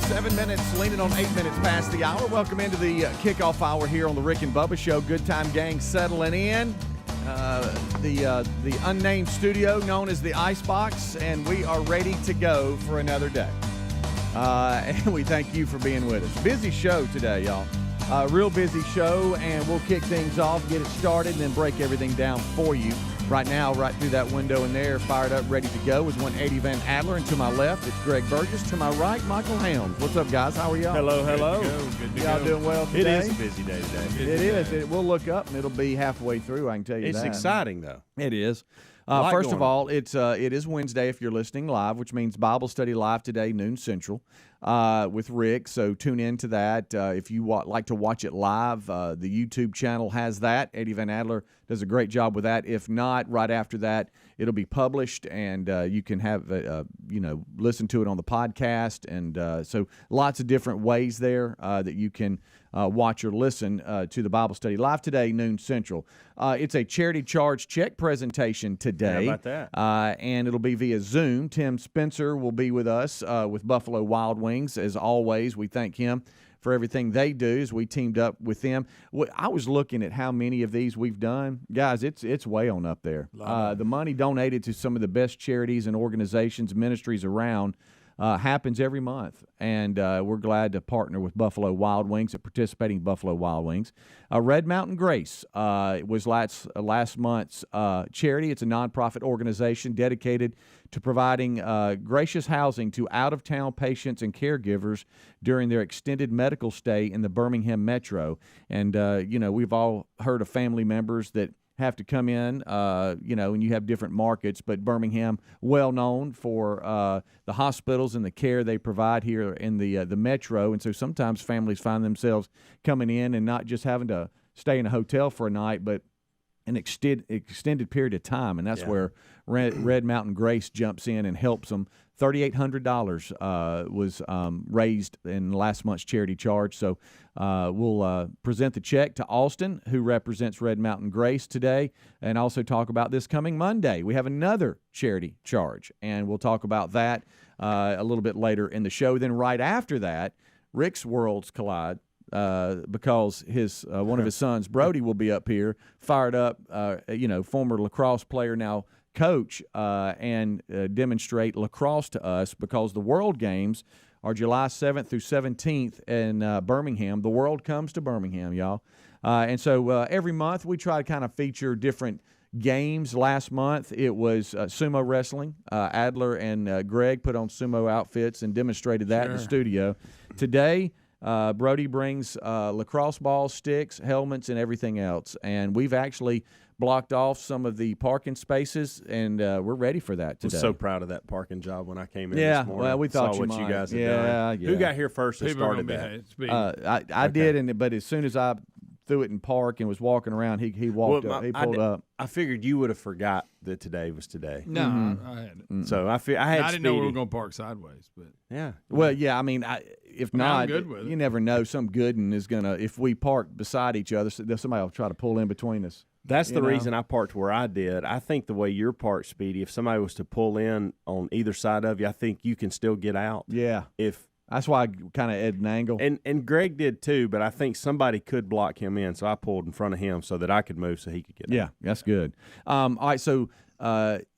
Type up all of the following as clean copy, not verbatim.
7 minutes, leaning on 8 minutes past the hour. Welcome into the kickoff hour here on the Rick and Bubba Show. Good time gang settling in. The unnamed studio known as the Icebox, and we are ready to go for another day. And we thank you for being with us. Busy show today, y'all. Real busy show, and we'll kick things off, get it started, and then break everything down for you. Right now, right through that window in there, fired up, ready to go, is 180 Van Adler, and to my left, it's Greg Burgess. To my right, Michael Helms. What's up, guys? How are y'all? Hello. Good to y'all doing well today? It is a busy day today. It is. We'll look up, and it'll be halfway through, I can tell you that. It's exciting, though. It is. First of all, it is Wednesday if you're listening live, which means Bible study live today, noon Central, with Rick. So tune in to that. If you like to watch it live, the YouTube channel has that. Eddie Van Adler does a great job with that. If not, right after that, it'll be published, and you can have listen to it on the podcast. And so lots of different ways there that you can watch or listen to the Bible study live today, noon Central. It's a charity charge check presentation today. How about that? And it'll be via Zoom. Tim Spencer will be with us with Buffalo Wild Wings. As always, we thank him for everything they do as we teamed up with them. I was looking at how many of these we've done. Guys, it's way on up there. The money donated to some of the best charities and organizations, ministries around happens every month, and we're glad to partner with Buffalo Wild Wings at participating Buffalo Wild Wings. Red Mountain Grace was last month's charity. It's a nonprofit organization dedicated to providing gracious housing to out-of-town patients and caregivers during their extended medical stay in the Birmingham metro. And, we've all heard of family members that have to come in, and you have different markets, but Birmingham, well known for the hospitals and the care they provide here in the metro. And so sometimes families find themselves coming in and not just having to stay in a hotel for a night, but an extended period of time. And that's where Red Mountain Grace jumps in and helps them. $3,800 was raised in last month's charity charge. So we'll present the check to Austin, who represents Red Mountain Grace today, and also talk about this coming Monday. We have another charity charge, and we'll talk about that a little bit later in the show. Then right after that, Rick's Worlds collide. Because his one of his sons, Brody, will be up here, fired up, former lacrosse player, now coach, and demonstrate lacrosse to us, because the World Games are July 7th through 17th in Birmingham. The world comes to Birmingham, y'all. And so every month we try to kind of feature different games. Last month it was sumo wrestling. Adler and Greg put on sumo outfits and demonstrated that in the studio. Today, Brody brings lacrosse balls, sticks, helmets, and everything else. And we've actually blocked off some of the parking spaces, and we're ready for that today. I was so proud of that parking job when I came in this morning. Well, we thought saw you what might. you guys had done. Yeah. Who got here first and started that? I did, but as soon as I threw it in park and was walking around, he walked up. He pulled up. I figured you would have forgot that today was today. No, I hadn't. So I didn't know we were going to park sideways, but yeah. Well, yeah. I mean, if not, I'm good with it. You never know. Some good one is gonna. If we park beside each other, somebody will try to pull in between us. That's the reason I parked where I did. I think the way you're parked, Speedy, if somebody was to pull in on either side of you, I think you can still get out. Yeah. That's why I kind of at an angle. And Greg did too, but I think somebody could block him in, so I pulled in front of him so that I could move so he could get out. Yeah, that's good. All right, so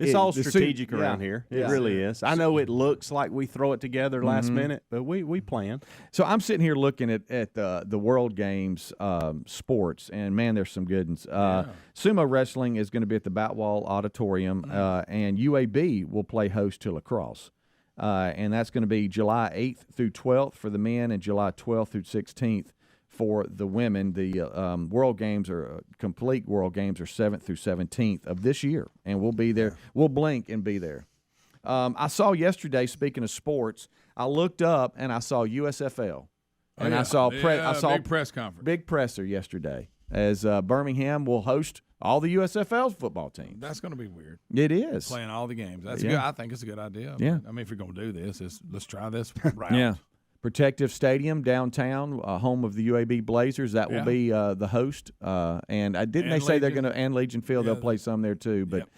it's all strategic around here. It really is. I know it looks like we throw it together last minute, but we plan. So I'm sitting here looking at the World Games sports, and man, there's some good ones. Sumo wrestling is going to be at the Batwall Auditorium, and UAB will play host to lacrosse. And that's going to be July 8th through 12th for the men and July 12th through 16th for the women. The World Games complete World Games are 7th through 17th of this year, and we'll be there. We'll blink and be there. I saw yesterday, speaking of sports, I looked up and I saw USFL. And I saw big press conference. Big presser yesterday as Birmingham will host all the USFL's football teams. That's going to be weird. It is. Playing all the games. That's good. I think it's a good idea. Yeah. I mean, if you're going to do this, let's try this route. Yeah. Protective Stadium downtown, home of the UAB Blazers. That will be the host. And they say they're going to, and Legion Field, they'll play some there too. But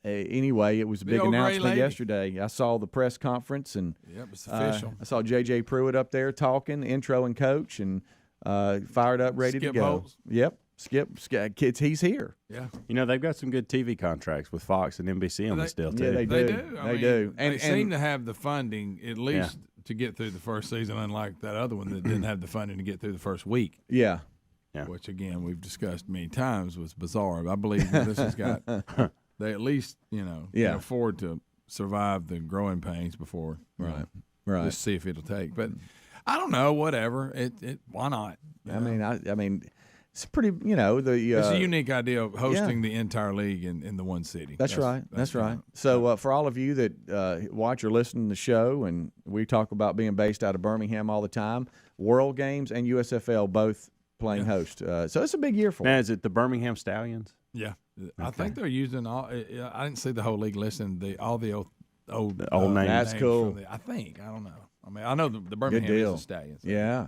anyway, it was a big old gray announcement lady. yesterday. I saw the press conference, and Yep, it's official. I saw J.J. Pruitt up there talking, intro and coach, and fired up, ready Skip to go. Holtz. Yep, Skip, kids, he's here. Yeah. You know, they've got some good TV contracts with Fox and NBC on this deal, too. Yeah, they They do. do. They do. They seem to have the funding at least to get through the first season, unlike that other one that didn't have the funding to get through the first week. Yeah. Which again we've discussed many times was bizarre. I believe that this has got they at least can afford to survive the growing pains before Right. just see if it'll take. But I don't know. Whatever. It why not? I mean, it's pretty. It's a unique idea of hosting the entire league in the one city. That's right. That's right. So for all of you that watch or listen to the show, and we talk about being based out of Birmingham all the time, World Games and USFL both playing host. So it's a big year for Now, them. is it the Birmingham Stallions? Yeah. I think they're using all. I didn't see the whole league listing all the old old names. That's cool. I think. I don't know. I mean, I know the Birmingham deal. is the Stallions. Yeah.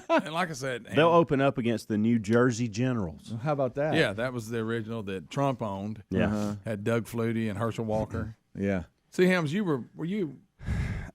And like I said, They'll open up against the New Jersey Generals. How about that? yeah, that was the original that Trump owned. Yeah. Had Doug Flutie and Herschel Walker. Yeah. See, Helms, were you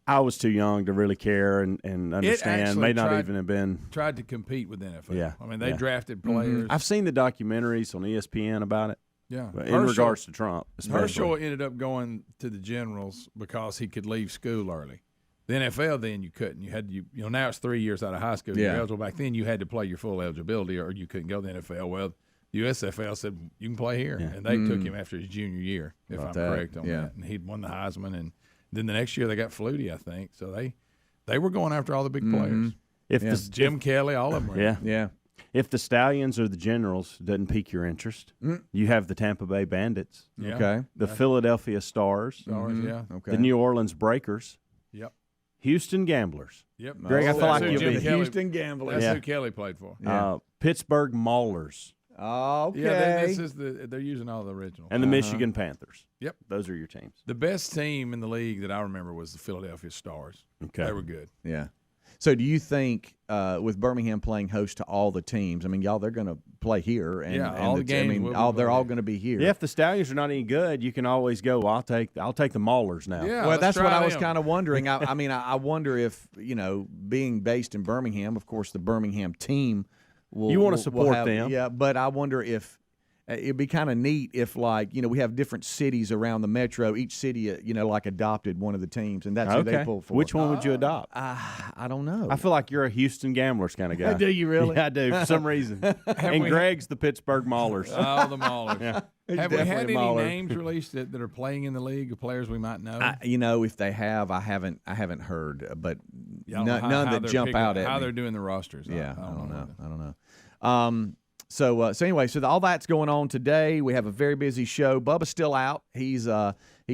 I was too young to really care and understand. actually May not tried- even have been. tried to compete with NFL? Yeah, I mean, they yeah. drafted players. I've seen the documentaries on ESPN about it. Yeah, But in regards to Trump, especially. Herschel ended up going to the Generals because he could leave school early. The NFL, then you couldn't. You had now it's 3 years out of high school. You're Yeah. eligible. Back then, you had to play your full eligibility, or you couldn't go to the NFL. Well, the USFL said you can play here, and they took him after his junior year, if I'm that? correct on Yeah. that. And he'd won the Heisman, and then the next year they got Flutie, I think. So they were going after all the big players. If Yeah. the Jim Kelly, all of them were. yeah, Yeah. if the Stallions or the Generals doesn't pique your interest, you have the Tampa Bay Bandits, Yeah. Okay. the Philadelphia Stars, Stars, yeah. Okay. the New Orleans Breakers, Yep. Houston Gamblers, Yep. Greg, I feel That's like who you'll Jim be- Kelly- Houston Gamblers. That's Yeah. who Kelly played for. Yeah. Pittsburgh Maulers, Okay. Yeah, this is they're using all the originals. and the Michigan Panthers. Yep. Those are your teams. The best team in the league that I remember was the Philadelphia Stars. Okay. They were good. Yeah. So do you think with Birmingham playing host to all the teams, I mean, they're going to play here, and, Yeah, and all the games I mean, will be they're all played. going to be here. Yeah, if the Stallions are not any good, you can always go. Well, I'll take the Maulers now. Yeah, Well, let's that's what try I was them. kind of wondering. I mean, I wonder if being based in Birmingham, of course, the Birmingham team will. You wanna will support have- them. yeah. But I wonder if it'd be kind of neat if, we have different cities around the metro. Each city, adopted one of the teams, and that's who they Okay. pull for. Which one would you adopt? I don't know. I feel like you're a Houston Gamblers kind of guy. Do you really? Yeah, I do for some reason. And we- Greg's the Pittsburgh Maulers. Oh, the Maulers. Have we had definitely any a Mauler. names released that are playing in the league of players we might know? If they have, I haven't heard, but Yeah, I don't know none how that they're jump picking- out at how me. they're doing the rosters. Yeah, I don't know. So anyway, all that's going on today. We have a very busy show. Bubba's still out. He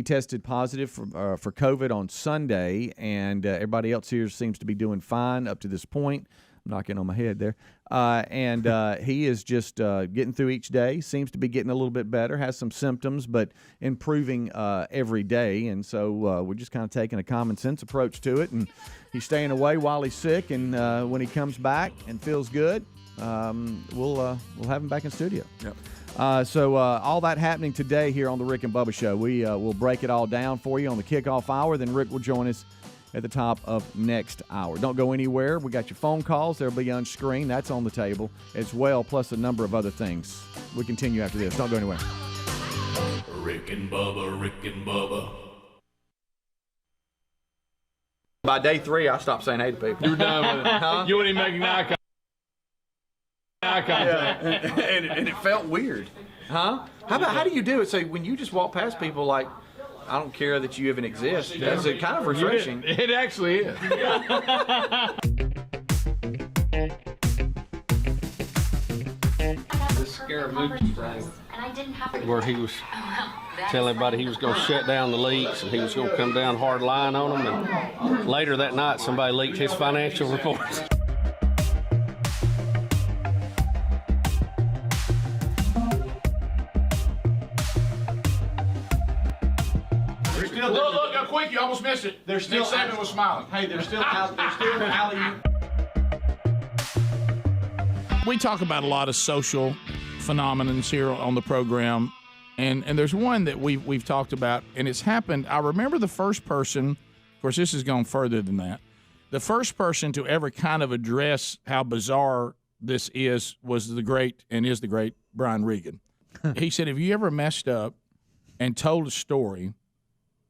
tested positive for COVID on Sunday, and everybody else here seems to be doing fine up to this point. I'm knocking on my head there. And he is just getting through each day. Seems to be getting a little bit better. Has some symptoms, but improving every day. And so we're just kind of taking a common sense approach to it. And he's staying away while he's sick. And when he comes back and feels good, we'll have him back in studio. Yep. So all that happening today here on the Rick and Bubba Show. We will break it all down for you on the kickoff hour. Then Rick will join us at the top of next hour. Don't go anywhere. We got your phone calls. They'll be on screen. That's on the table as well, plus a number of other things. We continue after this. Don't go anywhere. Rick and Bubba, Rick and Bubba. By day 3, I stopped saying hey to people. You were done with it. You weren't even making eye contact. and it felt weird. Huh? How do you do it? So when you just walk past people like, I don't care that you even exist. That's kind of refreshing. It actually is. The Scaramucci thing, where he was telling everybody he was going to shut down the leaks and he was going to come down hard line on them. And later that night, somebody leaked his financial reports. Look how quick you almost missed it. Nick Saban was smiling. Hey, they're still alley. We talk about a lot of social phenomenons here on the program. And there's one that we've talked about, and it's happened. I remember the first person, of course, this has gone further than that. The first person to ever kind of address how bizarre this was the great Brian Regan. He said, have you ever messed up and told a story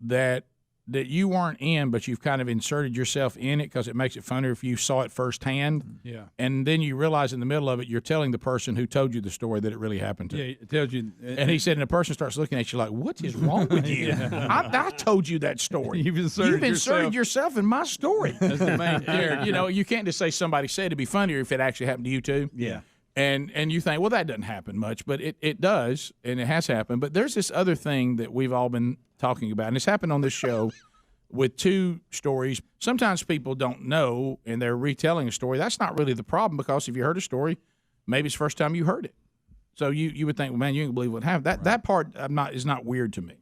that you weren't in, but you've kind of inserted yourself in it because it makes it funnier if you saw it firsthand? Yeah. And then you realize in the middle of it, you're telling the person who told you the story that it really happened to. Yeah, it tells you. And he said, and the person starts looking at you like, what is wrong with you? I told you that story. You've inserted yourself in my story. That's the main character. You know, you can't just say somebody said it'd be funnier if it actually happened to you too. Yeah. And you think, well, that doesn't happen much, but it does, and it has happened. But there's this other thing that we've all been talking about, and it's happened on this show with two stories. Sometimes people don't know, and they're retelling a story. That's not really the problem, because if you heard a story, maybe it's the first time you heard it. So you would think, well, man, you ain't gonna believe what happened. That part is not weird to me.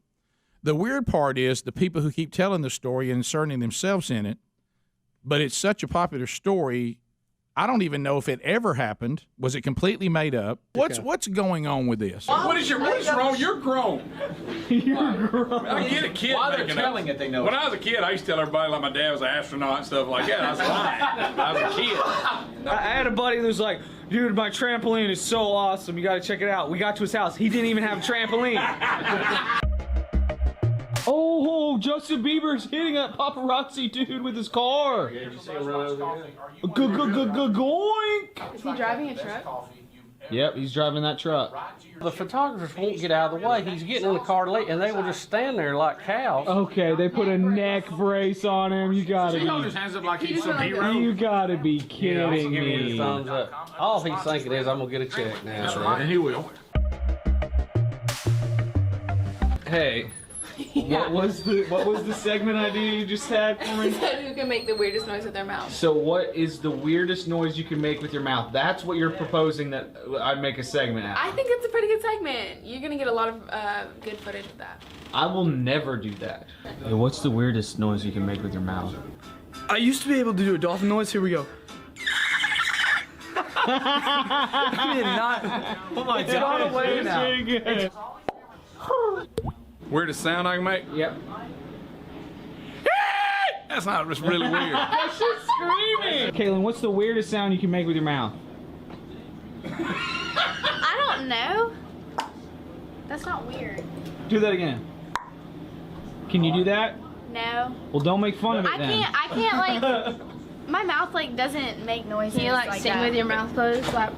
The weird part is the people who keep telling the story and inserting themselves in it, but it's such a popular story, I don't even know if it ever happened. Was it completely made up? What's going on with this? What is wrong? You're grown. You're grown. I get a kid While they're making telling it, they know When it. I was a kid, I used to tell everybody like my dad was an astronaut and stuff like that. I was lying. I was a kid. I had a buddy who was like, dude, my trampoline is so awesome. You got to check it out. We got to his house. He didn't even have a trampoline. Oh, Justin Bieber's hitting a paparazzi dude with his car. Did you see him run over here? Goink. Is he driving a truck? Yep, he's driving that truck. The photographers won't get out of the way. He's getting in the car late, and they will just stand there like cows. Okay, they put a neck brace on him. You gotta He holds his be. hands up like he's some hero. You gotta be kidding Give me the me. thumbs up. All he's thinking is, I'm gonna get a check now. That's right, and he will. Hey, what was the segment idea you just had for me? Said who can make the weirdest noise with their mouth. So what is the weirdest noise you can make with your mouth? That's what you're proposing that I'd make a segment out I of. think it's a pretty good segment. You're gonna get a lot of good footage of that. I will never do that. Hey, what's the weirdest noise you can make with your mouth? I used to be able to do a dolphin noise. Here we go. I did not. Oh my It's gone away now. Weirdest sound I can make? Yep. That's not just really weird. That's just screaming. Kaylin, what's the weirdest sound you can make with your mouth? I don't know. That's not weird. Do that again. Can you do that? No. Well, don't make fun of it then. I can't like. My mouth like doesn't make noises. Can you like sing that with your mouth closed? Like.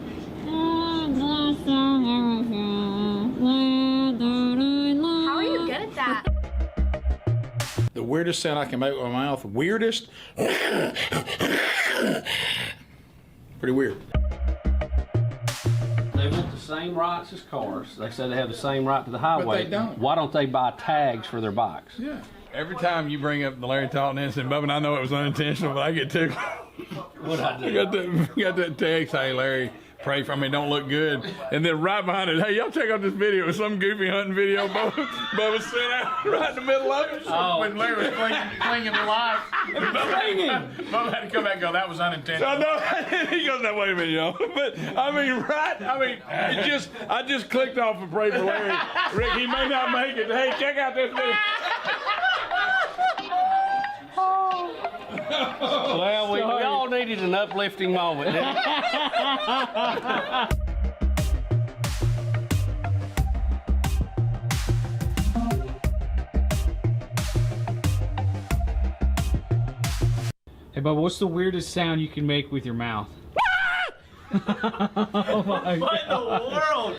How are you good at that? The weirdest sound I can make with my mouth. Weirdest? Pretty weird. They want the same rights as cars. They say they have the same right to the highway. they don't. Why don't they buy tags for their bikes? Yeah. Every time you bring up the Larry Talton incident, Bubba, and I know it was unintentional, but I get too. What I do? I got that text, hey Larry, pray for me, don't look good. And then right behind it, hey, y'all check out this video. It was some goofy hunting video Bubba sent out right in the middle of it. When Larry was clinging to life. Bubba had to come back and go, that was unintentional. I know. He goes, now wait a minute, y'all. But I just clicked off of pray for Larry. Rick, he may not make it. Hey, check out this video. Well, we all needed an uplifting moment, didn't we? Hey, Bubba, what's the weirdest sound you can make with your mouth? Oh my God. What in the world?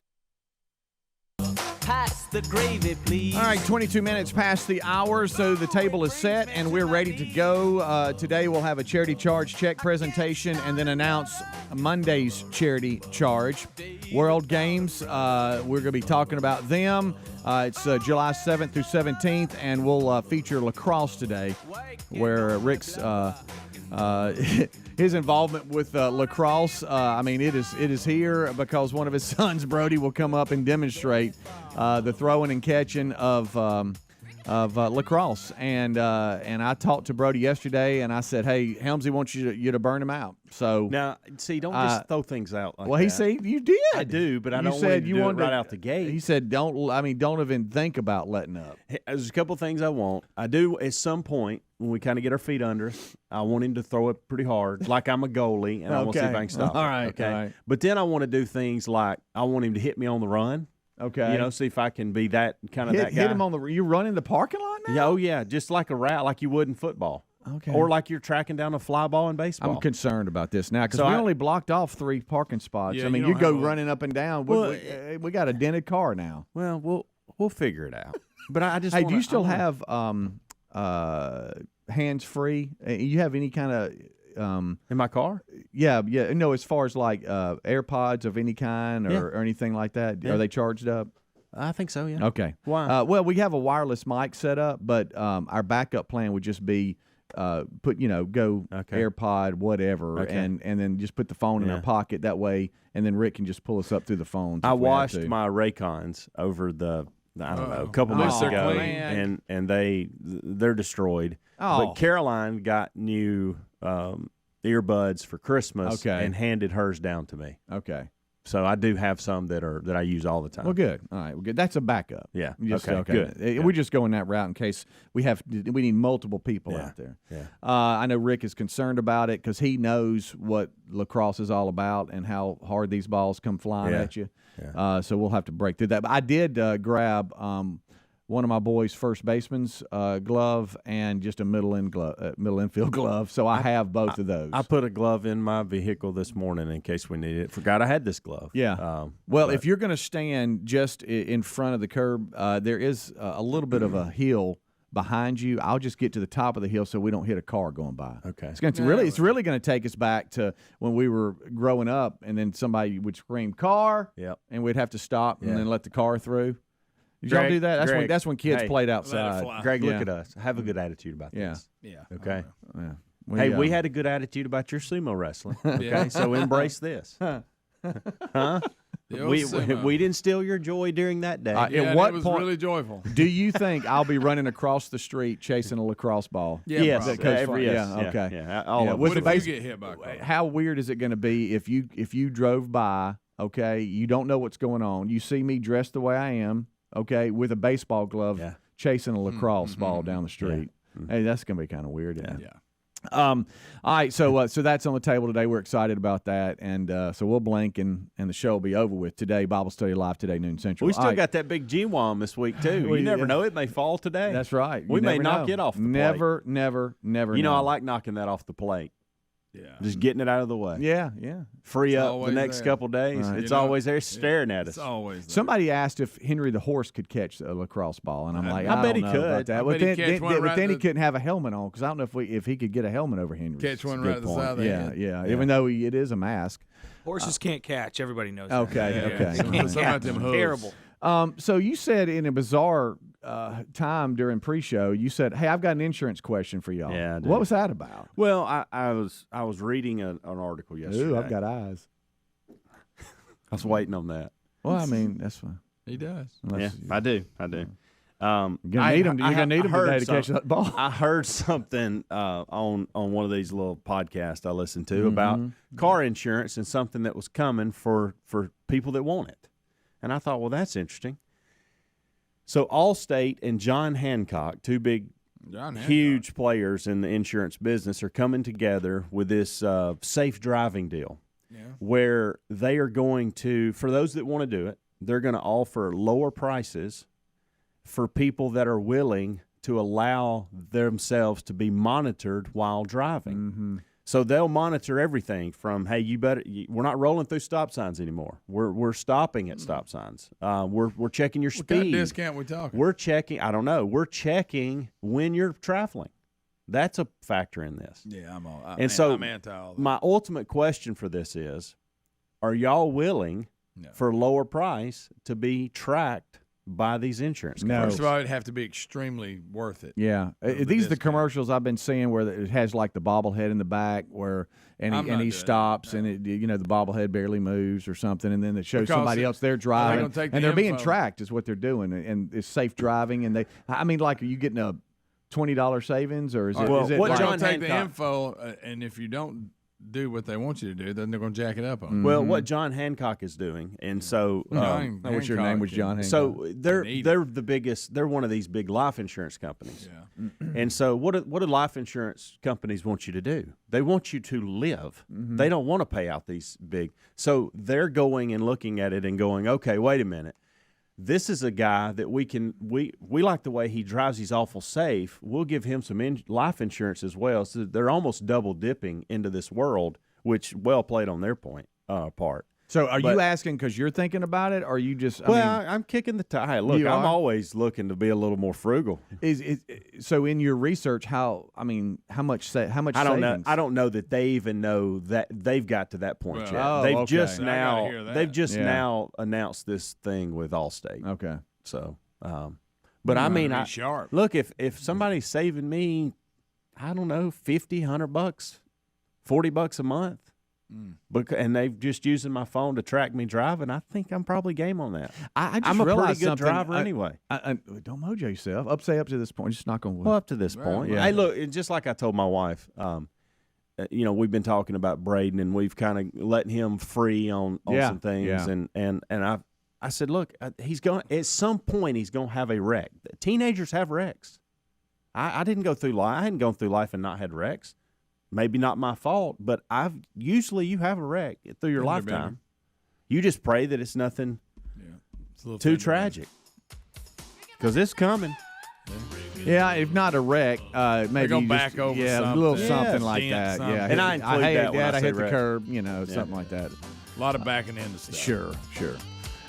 Pass the gravy, please. All right, 22 minutes past the hour, so the table is set and we're ready to go. Today we'll have a charity charge check presentation and then announce Monday's charity charge. World Games, we're going to be talking about them. It's July 7th through 17th, and we'll feature Lacrosse today, where Rick's his involvement with lacrosse. It is here because one of his sons, Brody, will come up and demonstrate the throwing and catching of of lacrosse, and I talked to Brody yesterday, and I said, "Hey, Helmsy wants you to burn him out." So now, see, don't just throw things out. Like well, that. he said you did. I do, but I don't said want you to do wanted it right to, out the gate. He said, "Don't even think about letting up." There's a couple things I want. I do at some point when we kind of get our feet under us. I want him to throw it pretty hard, like I'm a goalie, and I want to see if I can stop. All right, it. Okay. all right. But then I want to do things like I want him to hit me on the run. Okay. See if I can be that kind of that guy. Hit him on the. You run in the parking lot now? Yeah, oh yeah, just like a route, like you would in football. Okay. Or like you're tracking down a fly ball in baseball. I'm concerned about this now because So we I- only blocked off 3 parking spots. Yeah, I mean, you you don't go have a- running up and down. Well, We got a dented car now. Well, we'll figure it out. But I just Hey, wanna, do you still I wanna- have hands free? You have any kind of in my car? Yeah. No, as far as like AirPods of any kind or anything like that, Yeah. are they charged up? I think so. Yeah. Okay. Why? Well, we have a wireless mic set up, but our backup plan would just be go Okay. AirPod, whatever, Okay. and then just put the phone in our pocket that way, and then Rick can just pull us up through the phone. I washed my Raycons over the I don't know a couple months they're ago, clean. and they're destroyed. Oh. But Caroline got new earbuds for Christmas Okay. and handed hers down to me. Okay. So I do have some that I use all the time. Well, good. All right. Well, good. That's a backup. Yeah. Just, Okay, good. We're just going that route in case we need multiple people out there. Yeah. I know Rick is concerned about it because he knows what lacrosse is all about and how hard these balls come flying Yeah. at you. Yeah. So we'll have to break through that. But I did grab one of my boys' first baseman's glove and just a middle infield glove. So I have both of those. I put a glove in my vehicle this morning in case we needed it. Forgot I had this glove. Yeah. If you're going to stand just in front of the curb, there is a little bit of a hill behind you. I'll just get to the top of the hill so we don't hit a car going by. Okay. It's really going to take us back to when we were growing up, and then somebody would scream "car," Yep. and we'd have to stop and Yeah. then let the car through. Did y'all Greg- do that? Greg, That's when kids hey, played let it outside. fly. Greg, Yeah. look at us. Have a good attitude about Yeah. this. Yeah. Okay. Yeah. Hey, we had a good attitude about your sumo wrestling. Okay, Yeah. so embrace this. Huh? The old We sumo. didn't steal your joy during that day. Yeah. Yeah, At and what it was point- really joyful. Do you think I'll be running across the street chasing a lacrosse ball? Yeah, yes, probably. every yes, Yeah, okay. yeah, all Yeah, of with us the do. What if base- you get hit by a car? How weird is it going to be if you drove by? Okay, you don't know what's going on. You see me dressed the way I am. Okay, with a baseball glove, Yeah. chasing a lacrosse ball down the street. Hey, that's going to be kind of weird. Isn't it? Yeah. All right, so that's on the table today. We're excited about that, and so we'll blink, and the show will be over with today. Bible study live today, noon Central. We still All right. got that big G-WOM this week too. We- You never yeah. know; it may fall today. That's right. We You may never knock know. it off the plate. Never You know, know. I like knocking that off the plate. Yeah. Just getting it out of the way. Yeah. Free It's up the always next there. couple days. Right. It's You know, always there staring at us. It's always there. Somebody asked if Henry the horse could catch a lacrosse ball, and I'm like, I bet don't he know could. about that. I But bet he'd then, catch one but right then he to- couldn't have a helmet on because I don't know if he could get a helmet over Henry. Catch one Good right at the point. side of the Yeah, head. yeah. Even though it is a mask. Horses can't catch. Everybody knows that. Okay, Yeah, okay. Some all right. about them hooves. Terrible. So you said in a bizarre time during pre-show, you said, "Hey, I've got an insurance question for y'all." Yeah, I do. What was that about? Well, I was reading an article yesterday. Ooh, I've got eyes. I was waiting on that. Well, I mean, that's fine. He does. Unless Yeah, I do. you're gonna need them. You're gonna need them today to catch that ball. I heard something on one of these little podcasts I listened to about car insurance and something that was coming for people that want it, and I thought, well, that's interesting. So Allstate and John Hancock, two big, huge players in the insurance business, are coming together with this safe driving deal, where they are going to, for those that want to do it, they're going to offer lower prices for people that are willing to allow themselves to be monitored while driving. So they'll monitor everything from, hey, we're not rolling through stop signs anymore. We're stopping at stop signs. We're checking your What kind of speed. discount we talking? We're checking, I don't know, we're checking when you're traveling. That's a factor in this. Yeah, I'm all. And so I'm anti all that. my ultimate question for this is, are y'all willing for lower price to be tracked buy these insurance No. companies. First of all, it'd have to be extremely worth it. Yeah, these are the commercials I've been seeing where it has like the bobblehead in the back and he stops and it, the bobblehead barely moves or something, and then it shows somebody else they're driving and they're being tracked is what they're doing, and it's safe driving, and like, are you getting a $20 savings or is it? Well, is it what like, John take the info, and if you don't do what they want you to do, then they're going to jack it up on you. Well, what John Hancock is doing, and so I wish your name was John Hancock. So they're the biggest. They're one of these big life insurance companies. Yeah. And so what do life insurance companies want you to do? They want you to live. They don't want to pay out these big. So they're going and looking at it and going, okay, wait a minute. This is a guy that we like the way he drives. He's awful safe. We'll give him some life insurance as well. So they're almost double dipping into this world, which well played on their part. So are you asking because you're thinking about it, or are you just? I'm kicking the tire. Look, I'm always looking to be a little more frugal. So in your research, how much savings? I don't know. I don't know that they even know that they've got to that point yet. They've just now announced this thing with Allstate. Okay. So, but look, if somebody's saving me, I don't know, $50, $100, $40 a month. And they've just using my phone to track me driving. I think I'm probably game on that. I'm a pretty good driver anyway. Don't mojo yourself. Up to this point. Just knock on wood. Well, up to this point. Yeah. Hey, look, just like I told my wife, we've been talking about Braden, and we've kind of letting him free on some things. Yeah. And I said, look, he's going at some point he's going to have a wreck. Teenagers have wrecks. I didn't go through life. I hadn't gone through life and not had wrecks. Maybe not my fault, but usually you have a wreck through your lifetime. You just pray that it's nothing too tragic, because it's coming. Yeah, if not a wreck, maybe you back over a little something like that. Something. Yeah, and I include that when I hit say the curb, something like that. A lot of backing into stuff. Sure.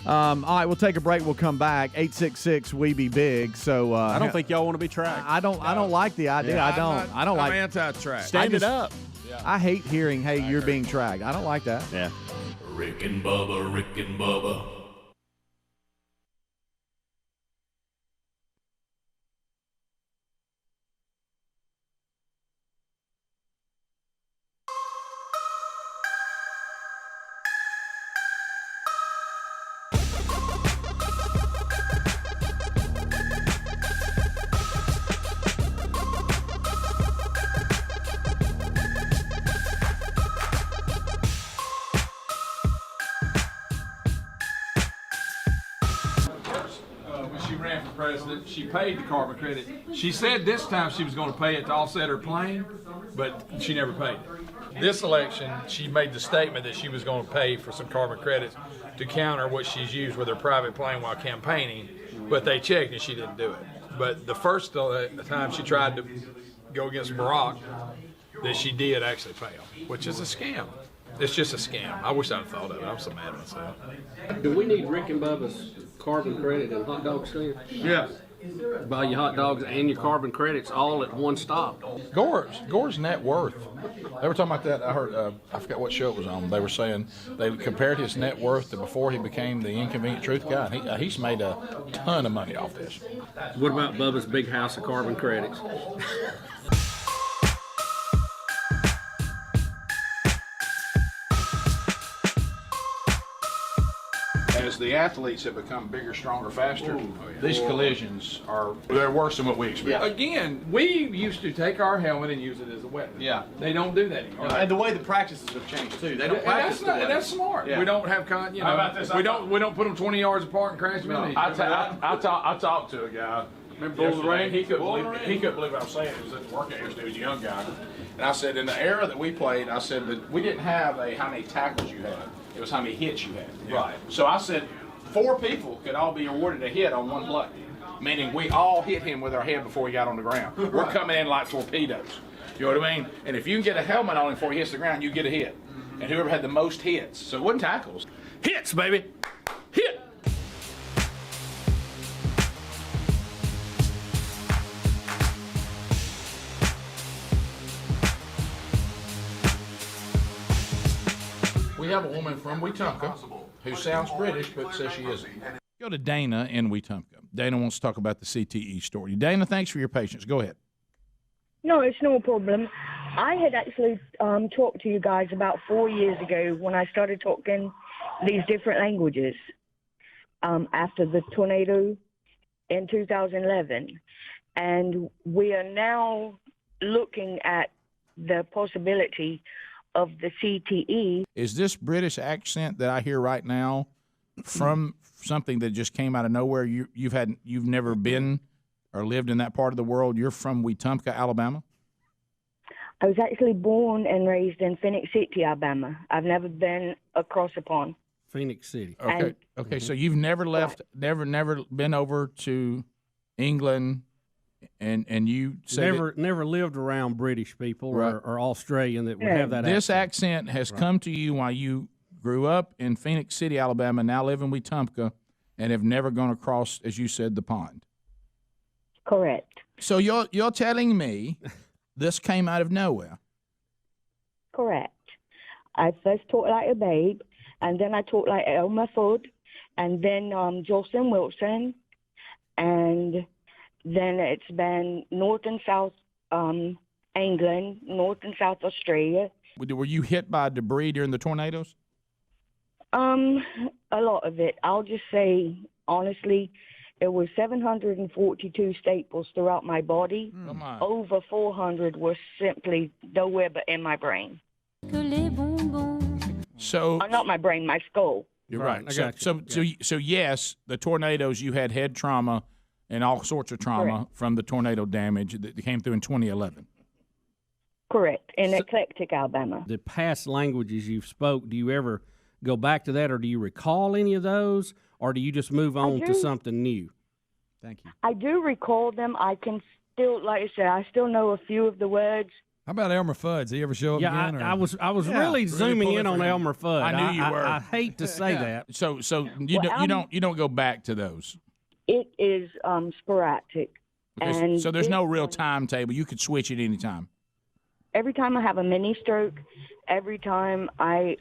All right, we'll take a break. We'll come back. 866-WE-BE-BIG. So I don't think y'all want to be tracked. I don't like the idea. Yeah. I don't like. I'm anti-track. Stand it up. Yeah. I hate hearing, "Hey, you're being tracked." I don't like that. Yeah. Rick and Bubba, Rick and Bubba. President, she paid the carbon credit. She said this time she was going to pay it to offset her plane, but she never paid it. This election, she made the statement that she was going to pay for some carbon credits to counter what she's used with her private plane while campaigning, but they checked and she didn't do it. But the first time she tried to go against Barack, that she did actually fail, which is a scam. It's just a scam. I wish I'd thought of it. I'm so mad at myself. Do we need Rick and Bubba's carbon credit and hot dog stand? Yeah. Buy your hot dogs and your carbon credits all at one stop. Gore's net worth. They were talking about that. I heard, I forgot what show it was on. They were saying they compared his net worth to before he became the Inconvenient Truth guy. And he's made a ton of money off this. What about Bubba's big house of carbon credits? As the athletes have become bigger, stronger, faster, these collisions they're worse than what we expect. Again, we used to take our helmet and use it as a weapon. Yeah. They don't do that anymore. And the way the practices have changed too. They don't practice. That's smart. Yeah. We don't have How about this? we don't put them 20 yards apart and crash them into each other. I talked to a guy. Remember yesterday, he couldn't believe what I was saying. He was at the workout yesterday. He was a young guy. And I said, in the era that we played, I said that we didn't have how many tackles you had. It was how many hits you had. Right. So I said, 4 people could all be awarded a hit on one play, meaning we all hit him with our head before he got on the ground. We're coming in like torpedoes. You know what I mean? And if you can get a helmet on him before he hits the ground, you get a hit. And whoever had the most hits, so it wasn't tackles. Hits, baby. Hit. We have a woman from Wetumpka who sounds British but says she isn't. Go to Dana in Wetumpka. Dana wants to talk about the CTE story. Dana, thanks for your patience. Go ahead. No, it's no problem. I had actually talked to you guys about 4 years ago when I started talking these different languages after the tornado in 2011. And we are now looking at the possibility of the CTE. Is this British accent that I hear right now from something that just came out of nowhere? You've never been or lived in that part of the world? You're from Wetumpka, Alabama? I was actually born and raised in Phoenix City, Alabama. I've never been across the pond. Phoenix City. Okay. Okay. So you've never left, never been over to England, and you say never lived around British people or Australian that would have that. This accent has come to you while you grew up in Phoenix City, Alabama, now live in Wetumpka, and have never gone across, as you said, the pond. Correct. So you're telling me this came out of nowhere? Correct. I first talked like a babe, and then I talked like Elmer Fudd, and then Jolson Wilson, and then it's been North and South England, North and South Australia. Were you hit by debris during the tornadoes? A lot of it. I'll just say, honestly, it was 742 staples throughout my body. Over 400 were simply nowhere but in my brain. So not my brain, my skull. You're right. So yes, the tornadoes, you had head trauma and all sorts of trauma from the tornado damage that came through in 2011. Correct. In eclectic Alabama. The past languages you've spoke, do you ever go back to that, or do you recall any of those, or do you just move on to something new? Thank you. I do recall them. I can still, like I said, I still know a few of the words. How about Elmer Fudd? Does he ever show up again? I was really zooming in on Elmer Fudd. I knew you were. I hate to say that. So you don't go back to those. It is sporadic. Okay, and so there's no real timetable. You could switch at any time. Every time I have a mini stroke, every time I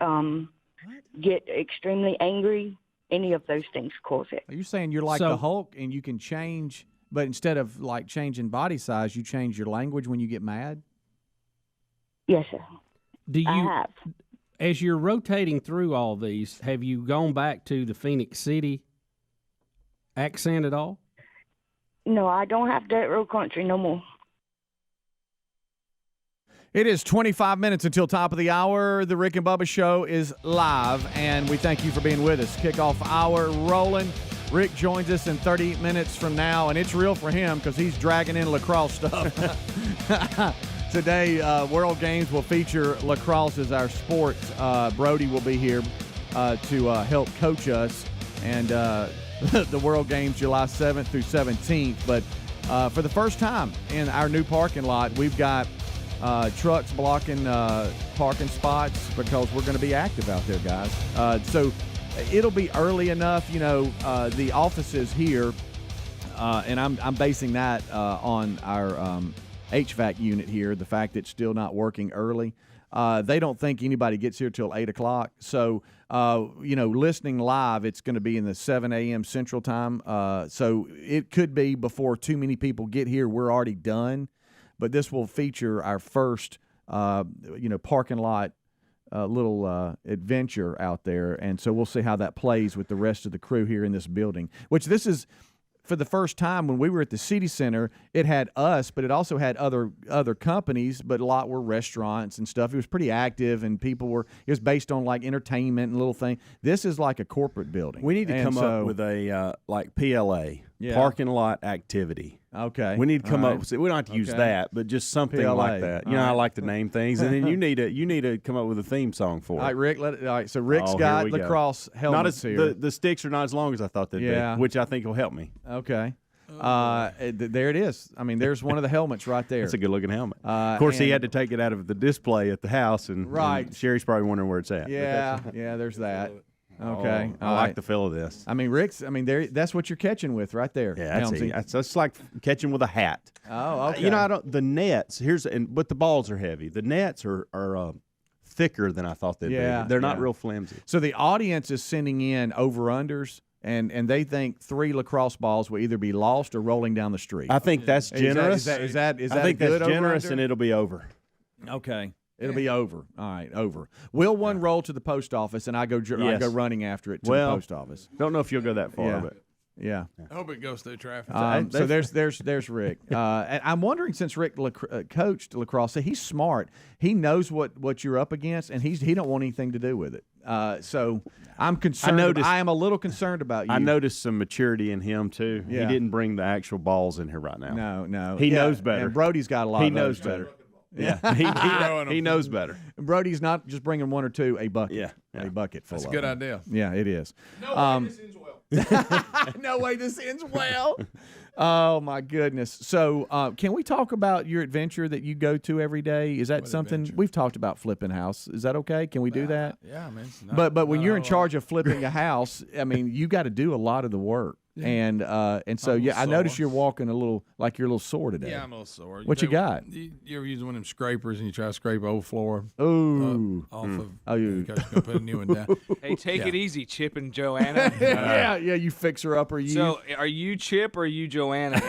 get extremely angry, any of those things cause it. Are you saying you're like the Hulk and you can change, but instead of like changing body size, you change your language when you get mad? Yes, sir. I have. As you're rotating through all these, have you gone back to the Phoenix City accent at all? No, I don't have Dirt Road Country no more. It is 25 minutes until top of the hour. The Rick and Bubba Show is live, and we thank you for being with us. Kickoff hour rolling. Rick joins us in 30 minutes from now, and it's real for him because he's dragging in lacrosse stuff. Today, World Games will feature lacrosse as our sport. Brody will be here to help coach us, and the World Games July 7th through 17th. But for the first time in our new parking lot, we've got trucks blocking parking spots because we're going to be active out there, guys. So it'll be early enough, the offices here, and I'm basing that on our HVAC unit here, the fact that it's still not working early. They don't think anybody gets here till 8 o'clock. So, listening live, it's going to be in the 7 a.m. Central Time. So it could be before too many people get here, we're already done. But this will feature our first, parking lot little adventure out there. And so we'll see how that plays with the rest of the crew here in this building, which this is – for the first time when we were at the City Center, it had us, but it also had other companies, but a lot were restaurants and stuff. It was pretty active, and it was based on like entertainment and little thing. This is like a corporate building. We need to come up with a like PLA, parking lot activity. Okay. We need to come up with, we don't have to use that, but just something PLA. like that. I like to name things, and then you need to come up with a theme song for it. All right, Rick. All right, so Rick's got lacrosse helmets here. The sticks are not as long as I thought they'd be, which I think will help me. Okay. There it is. I mean, there's one of the helmets right there. It's a good-looking helmet. Of course, he had to take it out of the display at the house, and Sherry's probably wondering where it's at. Yeah, there's that. Okay. I like the feel of this. I mean, that's what you're catching with right there. Yeah, that's like catching with a hat. Oh, okay. The nets, but the balls are heavy. The nets are thicker than I thought they'd be. They're not real flimsy. So the audience is sending in over-unders And they think 3 lacrosse balls will either be lost or rolling down the street. I think that's generous. Is that I think a good that's generous, over-under? and it'll be over. Okay. It'll be over. All right, over. Will one roll to the post office, and I go running after it to the post office? Don't know if you'll go that far, but yeah. I hope it goes through traffic. So there's Rick. And I'm wondering, since Rick coached lacrosse, he's smart. He knows what you're up against, and he don't want anything to do with it. So I'm concerned. I am a little concerned about you. I noticed some maturity in him too. Yeah. He didn't bring the actual balls in here right now. No. He knows better. And Brody's got a lot. He of knows those better. too. Yeah, he knows better. Brody's not just bringing 1 or 2, a bucket. Yeah. A bucket full. That's a of good them. idea. Yeah, it is. No way this ends well. No way this ends well. Oh my goodness. So can we talk about your adventure that you go to every day? Is that something adventure? we've talked about? Flipping house. Is that okay? Can we do that? Yeah, I mean, it's not, But when not you're a in lot. charge of flipping a house, I mean, you got to do a lot of the work. And so I noticed you're walking a little like you're a little sore today. Yeah, I'm a little sore. What you got? You ever use one of them scrapers and you try to scrape old floor Ooh. off of? Oh, you Because you're gonna put a new one down. Hey, take it easy, Chip and Joanna. yeah, you fixer up or you. So, are you Chip or are you Joanna?